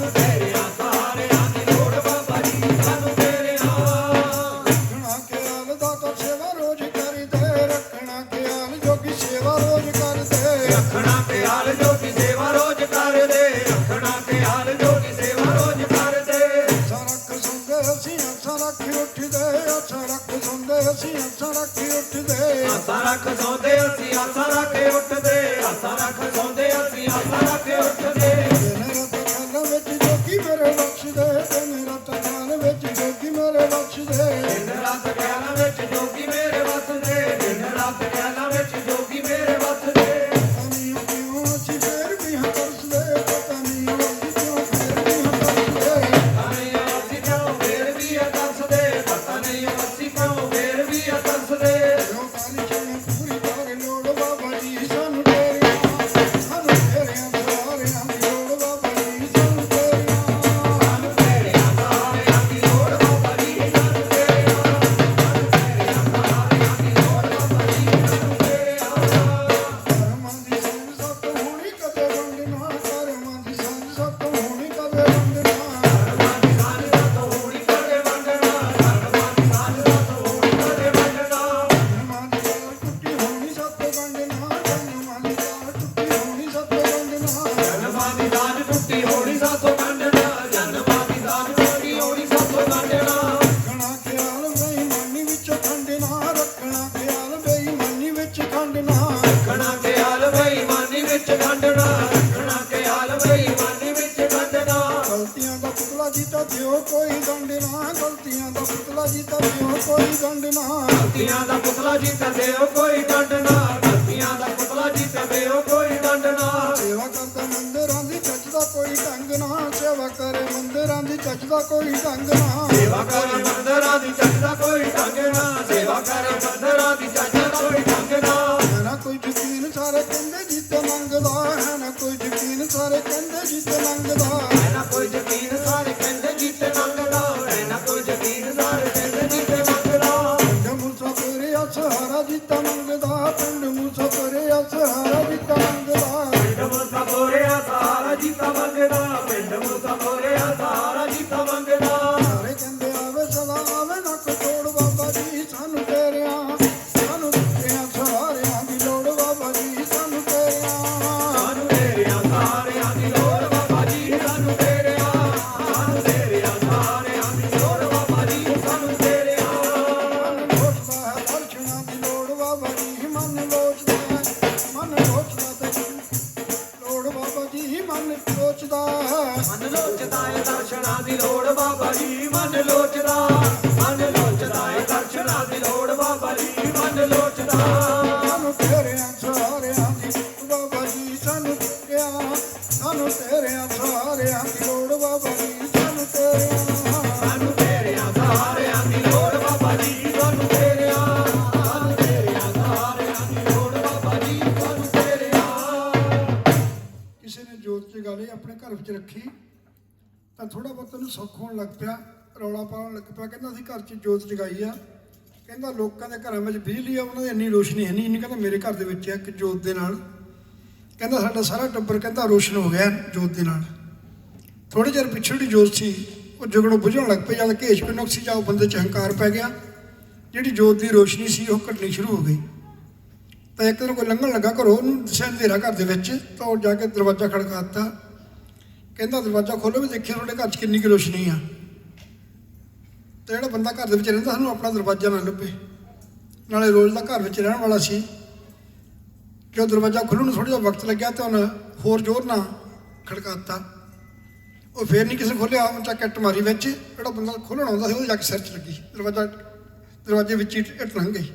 ਸਹਾਰਿਆਂ ਦੀ ਲੋੜ ਬਾਬਾ ਜੀ ਸਾਨੂੰ ਤੇਰਿਆਂ ਉੱਠਦੇ ਆਸਾਂ ਰੱਖ ਸੌਂਦੇ ਅਸੀਂ ਆਸਾਂ ਰੱਖੀ ਉੱਠਦੇ ਆਸਾਂ ਰੱਖ ਸੌਂਦੇ ਅਸੀਂ ਆਸਾਂ ਰੱਖ ਕੇ ਉੱਠਦੇ ਆਸਾਂ ਰੱਖ ਸੌਂਦੇ ਅਸੀਂ ਆਸਾਂ ਰੱਖ ਕੇ ਉੱਠਦੇ ਦਿਨ ਰਾਤ ਖਾਲਾਂ ਵਿੱਚ ਜੋਗੀ ਮੇਰੇ ਬਖਸ਼ਦੇ ਦਿਨ ਰਾਤ ਖਾਲਾਂ ਵਿੱਚ ਜੋਗੀ ਮੇਰੇ ਬਖਸ਼ਦੇ ਦਿਨ ਰਾਤ ਖਿਆਲਾਂ ਵਿੱਚ ਜੋਗੀ ਮੇਰੇ ਵਸਦੇ ਦਿਨ ਰਾਤ ਖਿਆਲਾਂ ਵਿੱਚ ਜੋਗੀ ਮੇਰੇ ਵਸਦੇ ਪਤਾ ਨਹੀਂ ਉਹ ਕਿਉਂ ਅਸੀਂ ਫੇਰ ਵੀ ਹਾਂ ਤਰਸਦੇ ਪਤਾ ਨਹੀਂ ਉਹ ਅਸੀਂ ਕਿਉਂ ਫੇਰ ਵੀ ਹਾਂ ਤਰਸਦੇ ਪਤਾ ਨਹੀਂ ਅਸੀਂ ਕਿਉਂ ਫੇਰ ਵੀ ਆ ਤਰਸਦੇ ਪਤਾ ਨਹੀਂ ਅਸੀਂ ਕਿਉਂ ਫੇਰ ਵੀ ਆ ਤਰਸਦੇ ਜੋ ਕਾਲੀ ਚੰਨ ਪੂਰੀ ਕਰ ਲੋੜ ਬਾਬਾ ਜੀ ਸਾਨੂੰ ਤੇਰੀਆਂ ਸਾਰਿਆਂ ਦੀ ਲੋੜ ਬਾਬਾ ਜੀ ਸਾਨੂੰ ਤੇਰੀਆਂ ਸਾਰਿਆਂ ਦੀ ਲੋੜ ਬਾਬਾ ਜੀ ਸਾਨੂੰ ਤੇਰਿਆ ਕਰਮਾਂ ਦੀ ਸੰਗ ਸਤ ਹੋਣੀ ਕਦੇ ਵੰਡਣਾ ਕਰਮਾਂ ਦੀ ਸੰਗ ਸਤ ਹੋਣੀ ਕਦੇ ਵੰਡਣਾ ਧਰਮਾਂ ਦੀ ਸਾਂਝ ਸਤ ਹੋਣੀ ਕਦੇ ਵੰਡਣਾ ਧਰਮਾਂ ਦੀ ਸਾਂਝ ਸਤ ਹੋਣੀ ਕਦੇ ਵੰਡਣਾ ਜਨਮਾਂ ਦੀ ਤਾਰ ਟੁੱਟੀ ਹੋਣੀ ਸਤ ਵੰਡਣਾ ਜਨਮਾਂ ਦੀ ਤਾਰ ਟੁੱਟੀ ਹੋਣੀ ਸਤ ਵੰਡਣਾ ਜਨਮਾਂ ਦੀ ਸਾਂਝ ਟੁੱਟੀ ਹੋਣੀ ਸਾਥੋਂ ਵੰਡਣਾ ਜਨਮਾਂ ਦੀ ਸਾਂਝ ਟੁੱਟੀ ਹੋਣੀ ਸਾਥੋਂ ਵੰਡਣਾ ਰੱਖਣਾ ਖਿਆਲ ਬੇਈਮਾਨੀ ਵਿੱਚ ਖੰਡਣਾ ਰੱਖਣਾ ਖਿਆਲ ਬੇਈਮਾਨੀ ਵਿੱਚ ਖੰਡਣਾ ਰੱਖਣਾ ਖਿਆਲ ਬੇਈਮਾਨੀ ਵਿੱਚ ਖੰਡਣਾ ਰੱਖਣਾ ਖਿਆਲ ਬੇਈਮਾਨੀ ਵਿੱਚ ਖੰਡਣਾ ਗਲਤੀਆਂ ਦਾ ਪੁਤਲਾ ਜੀ ਤਾਂ ਦਿਓ ਕੋਈ ਦੰਡ ਨਾ ਗਲਤੀਆਂ ਦਾ ਪੁਤਲਾ ਜੀ ਤਾਂ ਦਿਓ ਕੋਈ ਦੰਡ ਨਾ ਗਲਤੀਆਂ ਦਾ ਪੁਤਲਾ ਜੀ ਤੇ ਦਿਓ ਕੋਈ ਡੰਡਣਾ ਗਲਤੀਆਂ ਦਾ ਪੁਤਲਾ ਜੀ ਤੇ ਦਿਓ ਕੋਈ ਡੰਡਣਾ ਸੇਵਾ ਕਰਦਾ ਮੰਦਿਰਾਂ ਦੀ ਚੱਜ ਦਾ ਕੋਈ ਢੰਗ ਨਾ ਸੇਵਾ ਕਰੇ ਮੰਦਿਰਾਂ ਦੀ ਚੱਜ ਦਾ ਕੋਈ ਢੰਗ ਨਾ ਸੇਵਾ ਕਰੇ ਮੰਦਰਾਂ ਦੀ ਚੱਜ ਦਾ ਕੋਈ ਢੰਗ ਨਾ ਸੇਵਾ ਕਰੇ ਮੰਦਰਾਂ ਦੀ ਚੱਜ ਦਾ ਕੋਈ ਢੰਗ ਨਾ ਹੈ ਨਾ ਕੋਈ ਯਕੀਨ ਸਾਰੇ ਕਹਿੰਦੇ ਜਿੱਤ ਮੰਗਦਾ ਹੈ ਨਾ ਕੋਈ ਯਕੀਨ ਸਾਰੇ ਕਹਿੰਦੇ ਜਿੱਤ ਮੰਗਦਾ ਹੈ ਨਾ ਕੋਈ ਯਕੀਨ ਸਾਰੇ ਕਹਿੰਦੇ ਜੀਤੇ ਮੰਗਦਾ ਹੈ ਨਾ ਕੋਈ ਯਕੀਨ ਸਾਰੇ ਕਹਿੰਦੇ ਜੀਤੇ ਮੰਗਦਾ ਪਿੰਡ ਮੁਸਾਫਰੇ ਸਹਾਰਾ ਜਿੱਤ ਮੰਗਦਾ ਪਿੰਡ ਮੁਸਾਫਰੇ ਸਹਾਰਾ ਜਿੱਤ ਮੰਗਦਾ ਪਿੰਡ ਮੁਸਾ ਬੋਰਿਆ ਸਹਾਰਾ ਜੀਤਾ ਮੰਗਦਾ ਪਿੰਡ ਮੁਸਾ ਬੋਰਿਆ ਸਹਾਰਾ ਜੀਤਾ ਮੰਗਦਾ ਸਾਰੇ ਕਹਿੰਦੇ ਆਵੇ ਸਦਾ ਆਵੇ ਨਾ ਕੋੜ ਬਾਬਾ ਜੀ ਸਾਨੂੰ ਤੇਰਿਆਂ ਸਹਾਰਿਆਂ ਦੀ ਲੋੜ ਬਾਬਾ ਜੀ ਸਾਨੂੰ ਤੇਰਿਆਂ ਸਾਨੂੰ ਤੇਰਿਆਂ ਸਾਰਿਆਂ ਦੀ ਲੋੜ ਬਾਬਾ ਜੀ ਸਾਨੂੰ ਤੇਰਿਆਂ ਸਾਨੂੰ ਤੇਰਿਆਂ ਸਾਰਿਆਂ ਦੀ ਲੋੜ ਬਾਬਾ ਜੀ ਸਾਨੂੰ ਤੇਰਿਆਂ ਮਨ ਲੋਚਦਾ ਹੈ ਦਰਸ਼ਨਾਂ ਦੀ ਲੋੜ ਬਾਬਾ ਜੀ ਮਨ ਲੋਚਦਾ ਹੈ ਮਨ ਲੋਚਦਾ ਤੇ ਲੋੜ ਬਾਬਾ ਜੀ ਮਨ ਲੋਚਦਾ ਹੈ ਮਨ ਲੋਚਦਾ ਏ ਦਰਸ਼ਨਾਂ ਦੀ ਲੋੜ ਬਾਬਾ ਜੀ ਮਨ ਲੋਚਦਾ ਏ ਦਰਸ਼ਨਾਂ ਦੀ ਲੋੜ ਬਾਬਾ ਜੀ ਮਨ ਲੋਚਦਾ ਸਾਨੂੰ ਤੇਰਿਆਂ ਸਹਾਰਿਆਂ ਦੀ ਬਾਬਾ ਜੀ ਸਾਨੂੰ ਤੇਰਿਆਂ ਸਹਾਰਿਆਂ ਦੀ ਲੋੜ ਬਾਬਾ ਜੀ ਸਾਨੂੰ ਤੇਰਿਆਂ ਸਾਨੂੰ ਤੇਰਿਆਂ ਸਹਾਰਿਆਂ ਦੀ ਲੋੜ ਬਾਬਾ ਜੀ ਸਾਨੂੰ ਤੇਰਿਆਂ ਸਾਨੂੰ ਤੇਰਿਆਂ ਸਹਾਰਿਆਂ ਦੀ ਲੋੜ ਬਾਬਾ ਜੀ ਸਾਨੂੰ ਤੇਰਿਆਂ ਕਿਸੇ ਨੇ ਜੋਤ ਜਗਾ ਲਈ ਆਪਣੇ ਘਰ ਵਿੱਚ ਰੱਖੀ ਤਾਂ ਥੋੜਾ ਬਹੁਤ ਉਹਨੂੰ ਸੁੱਖ ਹੋਣ ਲੱਗ ਪਿਆ ਰੌਲਾ ਪਾਉਣ ਲੱਗ ਪਿਆ ਕਹਿੰਦਾ ਅਸੀਂ ਘਰ 'ਚ ਜੋਤ ਜਗਾਈ ਆ ਕਹਿੰਦਾ ਲੋਕਾਂ ਦੇ ਘਰਾਂ ਵਿੱਚ ਬਿਜਲੀ ਆ ਉਹਨਾਂ ਦੀ ਇੰਨੀ ਰੋਸ਼ਨੀ ਹੈ ਨਹੀਂ ਇੰਨੀ ਕਹਿੰਦਾ ਮੇਰੇ ਘਰ ਦੇ ਵਿੱਚ ਆ ਕਿ ਜੋਤ ਦੇ ਨਾਲ ਕਹਿੰਦਾ ਸਾਡਾ ਸਾਰਾ ਟੱਬਰ ਕਹਿੰਦਾ ਰੋਸ਼ਨ ਹੋ ਗਿਆ ਜੋਤ ਦੇ ਨਾਲ ਥੋੜੇ ਚਿਰ ਪਿੱਛੇ ਜਿਹੜੀ ਜੋਤ ਸੀ ਉਹ ਜਗਣੋਂ ਬੁਝਣ ਲੱਗ ਪਈ ਜਦ ਘੇਸ਼ ਪਿੰਨਕ ਸੀ ਜਾਂ ਉਹ ਬੰਦੇ 'ਚ ਹੰਕਾਰ ਪੈ ਗਿਆ ਜਿਹੜੀ ਜੋਤ ਦੀ ਰੋਸ਼ਨੀ ਸੀ ਉਹ ਘਟਣੀ ਸ਼ੁਰੂ ਹੋ ਗਈ ਤਾਂ ਇੱਕ ਦਿਨ ਕੋਈ ਲੰਘਣ ਲੱਗਾ ਘਰੋਂ ਉਹਨੂੰ ਦਿਸਿਆ ਅੰਧੇਰਾ ਘਰ ਦੇ ਵਿੱਚ ਤਾਂ ਉਹ ਜਾ ਕੇ ਦਰਵਾਜ਼ਾ ਖੜਕਾ ਦਿੱਤਾ ਕਹਿੰਦਾ ਦਰਵਾਜ਼ਾ ਖੋਲ੍ਹੋ ਵੀ ਦੇਖਿਆ ਤੁਹਾਡੇ ਘਰ 'ਚ ਕਿੰਨੀ ਕੁ ਰੋਸ਼ਨੀ ਆ ਤੇ ਜਿਹੜਾ ਬੰਦਾ ਘਰ ਦੇ ਵਿੱਚ ਰਹਿੰਦਾ ਸਾਨੂੰ ਆਪਣਾ ਦਰਵਾਜ਼ਾ ਨਾ ਲੱਭੇ ਨਾਲੇ ਰੋਜ਼ ਦਾ ਘਰ ਵਿੱਚ ਰਹਿਣ ਵਾਲਾ ਸੀ ਜਦੋਂ ਦਰਵਾਜ਼ਾ ਖੁੱਲ੍ਹਣ ਨੂੰ ਥੋੜ੍ਹਾ ਜਿਹਾ ਵਕਤ ਲੱਗਿਆ ਤਾਂ ਉਹਨੇ ਹੋਰ ਜ਼ੋਰ ਨਾਲ ਖੜਕਾ ਦਿੱਤਾ ਉਹ ਫੇਰ ਨਹੀਂ ਕਿਸੇ ਨੇ ਖੋਲ੍ਹਿਆ ਉਹ ਚੱਕ ਇੱਟ ਮਾਰੀ ਵਿੱਚ ਜਿਹੜਾ ਬੰਦਾ ਖੋਲ੍ਹਣ ਆਉਂਦਾ ਸੀ ਉਹਦੇ ਜਾ ਕੇ ਸਿਰ 'ਚ ਲੱਗੀ ਦਰਵਾਜ਼ੇ ਵਿੱਚ ਹੀ ਇੱਟ ਲੰਘ ਗਈ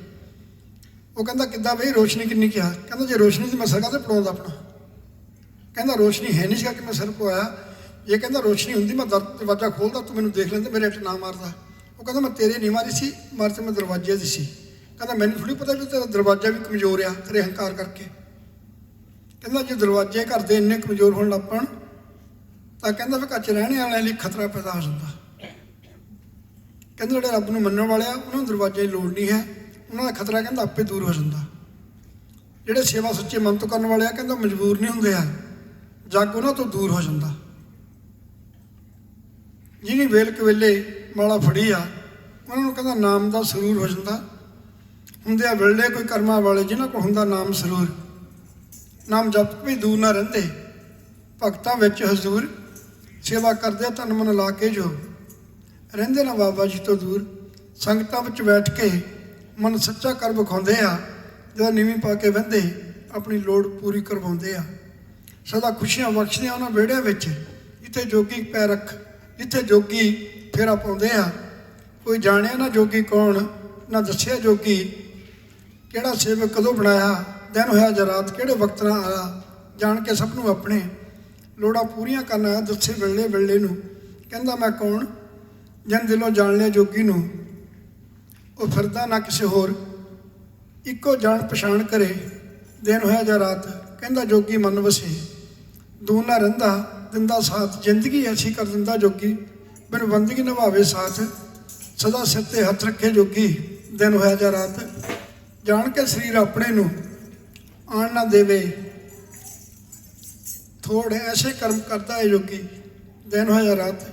ਉਹ ਕਹਿੰਦਾ ਕਿੱਦਾਂ ਬਈ ਰੋਸ਼ਨੀ ਕਿੰਨੀ ਕਿਹਾ ਕਹਿੰਦਾ ਜੇ ਰੋਸ਼ਨੀ ਦੀ ਮੈਂ ਸਿਰ ਕਾਹਤੇ ਪੜਾਉਂਦਾ ਆਪਣਾ ਕਹਿੰਦਾ ਰੋਸ਼ਨੀ ਹੈ ਨਹੀਂ ਸੀਗਾ ਕਿ ਮੈਂ ਸਿਰ ਪਵਾਇਆ ਇਹ ਕਹਿੰਦਾ ਰੋਸ਼ਨੀ ਹੁੰਦੀ ਮੈਂ ਦਰਵਾਜ਼ਾ ਖੋਲ੍ਹਦਾ ਤੂੰ ਮੈਨੂੰ ਦੇਖ ਲੈਂਦਾ ਮੇਰੇ ਇੱਟ ਨਾ ਮਾਰਦਾ ਉਹ ਕਹਿੰਦਾ ਮੈਂ ਤੇਰੇ ਨਹੀਂ ਮਾਰੀ ਸੀ ਮਾਰ ਤੇ ਮੈਂ ਦਰਵਾਜ਼ੇ ਦੀ ਸੀ ਕਹਿੰਦਾ ਮੈਨੂੰ ਥੋੜ੍ਹੀ ਪਤਾ ਵੀ ਤੇਰਾ ਦਰਵਾਜ਼ਾ ਵੀ ਕਮਜ਼ੋਰ ਆ ਤੇਰੇ ਹੰਕਾਰ ਕਰਕੇ ਕਹਿੰਦਾ ਜੇ ਦਰਵਾਜ਼ੇ ਘਰ ਦੇ ਇੰਨੇ ਕਮਜ਼ੋਰ ਹੋਣ ਲੱਗ ਪਣ ਤਾਂ ਕਹਿੰਦਾ ਵੀ ਘਰ 'ਚ ਰਹਿਣ ਵਾਲਿਆਂ ਲਈ ਖਤਰਾ ਪੈਦਾ ਹੋ ਜਾਂਦਾ ਕਹਿੰਦਾ ਜਿਹੜੇ ਰੱਬ ਨੂੰ ਮੰਨਣ ਵਾਲੇ ਆ ਉਹਨਾਂ ਨੂੰ ਦਰਵਾਜ਼ੇ ਦੀ ਲੋੜ ਨਹੀਂ ਹੈ ਉਹਨਾਂ ਦਾ ਖਤਰਾ ਕਹਿੰਦਾ ਆਪੇ ਦੂਰ ਹੋ ਜਾਂਦਾ ਜਿਹੜੇ ਸੇਵਾ ਸੱਚੇ ਮਨ ਤੋਂ ਕਰਨ ਵਾਲੇ ਆ ਕਹਿੰਦਾ ਮਜਬੂਰ ਨਹੀਂ ਹੁੰਦੇ ਆ ਜੱਗ ਉਹਨਾਂ ਤੋਂ ਦੂਰ ਹੋ ਜਾਂਦਾ ਜਿਹਨੇ ਵੇਲ ਕਵੇਲੇ ਮਾਲਾ ਫੜੀ ਆ ਉਹਨਾਂ ਨੂੰ ਕਹਿੰਦਾ ਨਾਮ ਦਾ ਸਰੂਰ ਹੋ ਜਾਂਦਾ ਹੁੰਦੇ ਆ ਵੇਲੇ ਕੋਈ ਕਰਮਾਂ ਵਾਲੇ ਜਿਨ੍ਹਾਂ ਕੋਲ ਹੁੰਦਾ ਨਾਮ ਸਰੂਰ ਨਾਮ ਜਪ ਵੀ ਦੂਰ ਨਾ ਰਹਿੰਦੇ ਭਗਤਾਂ ਵਿੱਚ ਹਜ਼ੂਰ ਸੇਵਾ ਕਰਦੇ ਤਨ ਮਨ ਲਾ ਕੇ ਜੋ ਰਹਿੰਦੇ ਨਾ ਬਾਬਾ ਜੀ ਤੋਂ ਦੂਰ ਸੰਗਤਾਂ ਵਿੱਚ ਬੈਠ ਕੇ ਮਨ ਸੱਚਾ ਕਰ ਵਿਖਾਉਂਦੇ ਆ, ਜਦੋਂ ਨੀਵੀਂ ਪਾ ਕੇ ਬਹਿੰਦੇ ਆਪਣੀ ਲੋੜ ਪੂਰੀ ਕਰਵਾਉਂਦੇ ਆ। ਸਦਾ ਖੁਸ਼ੀਆਂ ਬਖਸ਼ਦੀਆਂ ਉਹਨਾਂ ਵਿਹੜਿਆਂ ਵਿੱਚ ਜਿੱਥੇ ਜੋਗੀ ਪੈਰ ਰੱਖ, ਜਿੱਥੇ ਜੋਗੀ ਫੇਰਾ ਪਾਉਂਦੇ ਆ। ਕੋਈ ਜਾਣਿਆ ਨਾ ਜੋਗੀ ਕੌਣ, ਨਾ ਦੱਸਿਆ ਜੋਗੀ ਕਿਹੜਾ ਸੇਵਕ ਕਦੋਂ ਬਣਾਇਆ, ਦਿਨ ਹੋਇਆ ਜਾਂ ਰਾਤ ਕਿਹੜੇ ਵਕਤ ਨਾਲ ਆਇਆ। ਜਾਣ ਕੇ ਸਭ ਨੂੰ ਆਪਣੇ ਲੋੜਾਂ ਪੂਰੀਆਂ ਕਰਨ ਆਇਆ, ਦੱਸੇ ਵੇਲੇ ਵੇਲੇ ਨੂੰ ਕਹਿੰਦਾ ਮੈਂ ਕੌਣ। ਜਨ ਦਿਲੋਂ ਜਾਣ ਲਿਆ ਜੋਗੀ ਨੂੰ, ਉਹ ਫਿਰਦਾ ਨਾ ਕਿਸੇ ਹੋਰ, ਇੱਕੋ ਜਾਣ ਪਛਾਣ ਕਰੇ, ਦਿਨ ਹੋਇਆ ਜਾਂ ਰਾਤ ਕਹਿੰਦਾ ਜੋਗੀ ਮਨ ਵਸੇ। ਦੂਰ ਨਾ ਰਹਿੰਦਾ ਦਿੰਦਾ ਸਾਥ, ਜ਼ਿੰਦਗੀ ਐਸੀ ਕਰ ਦਿੰਦਾ ਜੋਗੀ, ਬਿਨ ਬੰਦਗੀ ਨਿਭਾਵੇ ਸਾਥ। ਸਦਾ ਸਿਰ ਤੇ ਹੱਥ ਰੱਖੇ ਜੋਗੀ, ਦਿਨ ਹੋਇਆ ਜਾਂ ਰਾਤ ਜਾਣ ਕੇ ਸਰੀਰ ਆਪਣੇ ਨੂੰ ਆਣ ਨਾ ਦੇਵੇ। ਥੋੜ ਐਸੇ ਕਰਮ ਕਰਦਾ ਹੈ ਜੋਗੀ, ਦਿਨ ਹੋਇਆ ਜਾਂ ਰਾਤ।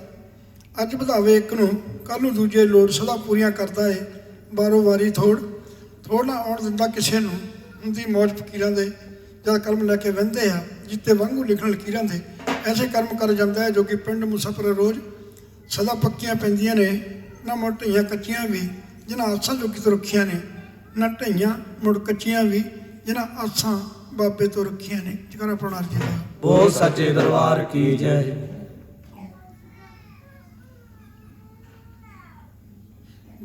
ਅੱਜ ਵਧਾਵੇ ਇੱਕ ਨੂੰ, ਕੱਲ੍ਹ ਨੂੰ ਦੂਜੇ ਲੋੜ ਸਦਾ ਪੂਰੀਆਂ ਕਰਦਾ ਹੈ। ਬਾਰੋ ਵਾਰੀ ਥੋੜ ਨਾ ਆਉਣ ਦਿੰਦਾ ਕਿਸੇ ਨੂੰ, ਹੁੰਦੀ ਮੌਜ ਫਕੀਰਾਂ ਦੇ ਜਦ ਕਰਮ ਲੈ ਕੇ ਵਹਿੰਦੇ ਆ, ਜਿੱਤੇ ਵਾਂਗੂ ਲਿਖਣ ਲਕੀਰਾਂ ਦੇ। ਐਸੇ ਕਰਮ ਕਰ ਜਾਂਦਾ ਹੈ ਜੋ ਕਿ ਪਿੰਡ ਮੁਸਫਰ ਰੋਜ਼ ਸਦਾ ਪੱਕੀਆਂ ਪੈਂਦੀਆਂ ਨੇ, ਨਾ ਮੁੜ ਢਈਆਂ ਕੱਚੀਆਂ ਵੀ ਜਿਨ੍ਹਾਂ ਆਸਾਂ ਜੋਗੀ ਤੋਂ ਰੱਖੀਆਂ ਨੇ, ਨਾ ਢਈਆਂ ਮੁੜ ਕੱਚੀਆਂ ਵੀ ਜਿਨ੍ਹਾਂ ਆਸਾਂ ਬਾਬੇ ਤੋਂ ਰੱਖੀਆਂ ਨੇ। ਜਗਰਾ ਪ੍ਰਣਾਮ ਜੀ ਦਾ ਬੋਲ ਸੱਚੇ ਦਰਬਾਰ ਕੀ ਜੈ।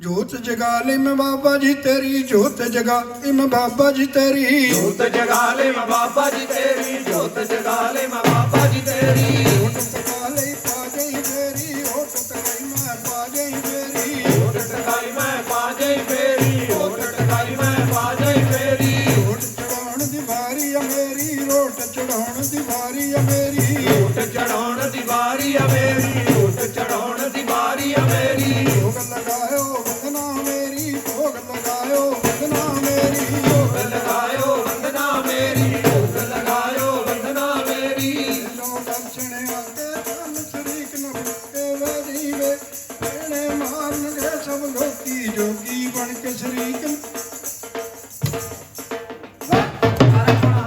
जोत जगा ले मैं बाबा जी तेरी, जोत जगा ले मैं बाबा जी तेरी, जोत जगा ले मैं बाबा जी तेरी, जोत जगा ले मैं बाबा जी तेरी। ओट टका ले पा गई मेरी, ओट टकाई मैं पा गई मेरी, ओट टकाई मैं पा गई फेरी, ओट टकाई मैं पा गई फेरी। रोट चढ़ाउण दी वारी आ मेरी, रोट चढ़ाउण दी वारी आ मेरी, रोट चढ़ाउण दी वारी आ मेरी, रोट चढ़ाउण दी वारी आ मेरी। भोग लगायो वंदना मेरी, भोग लगायो वंदना मेरी, भोग लगायो वंदना मेरी, भोग लगायो वंदना मेरी। लो दर्शन आके धन शरीक न भुके वैरी वे, मेरे मारन गए सब लोकी जोगी बन के शरीक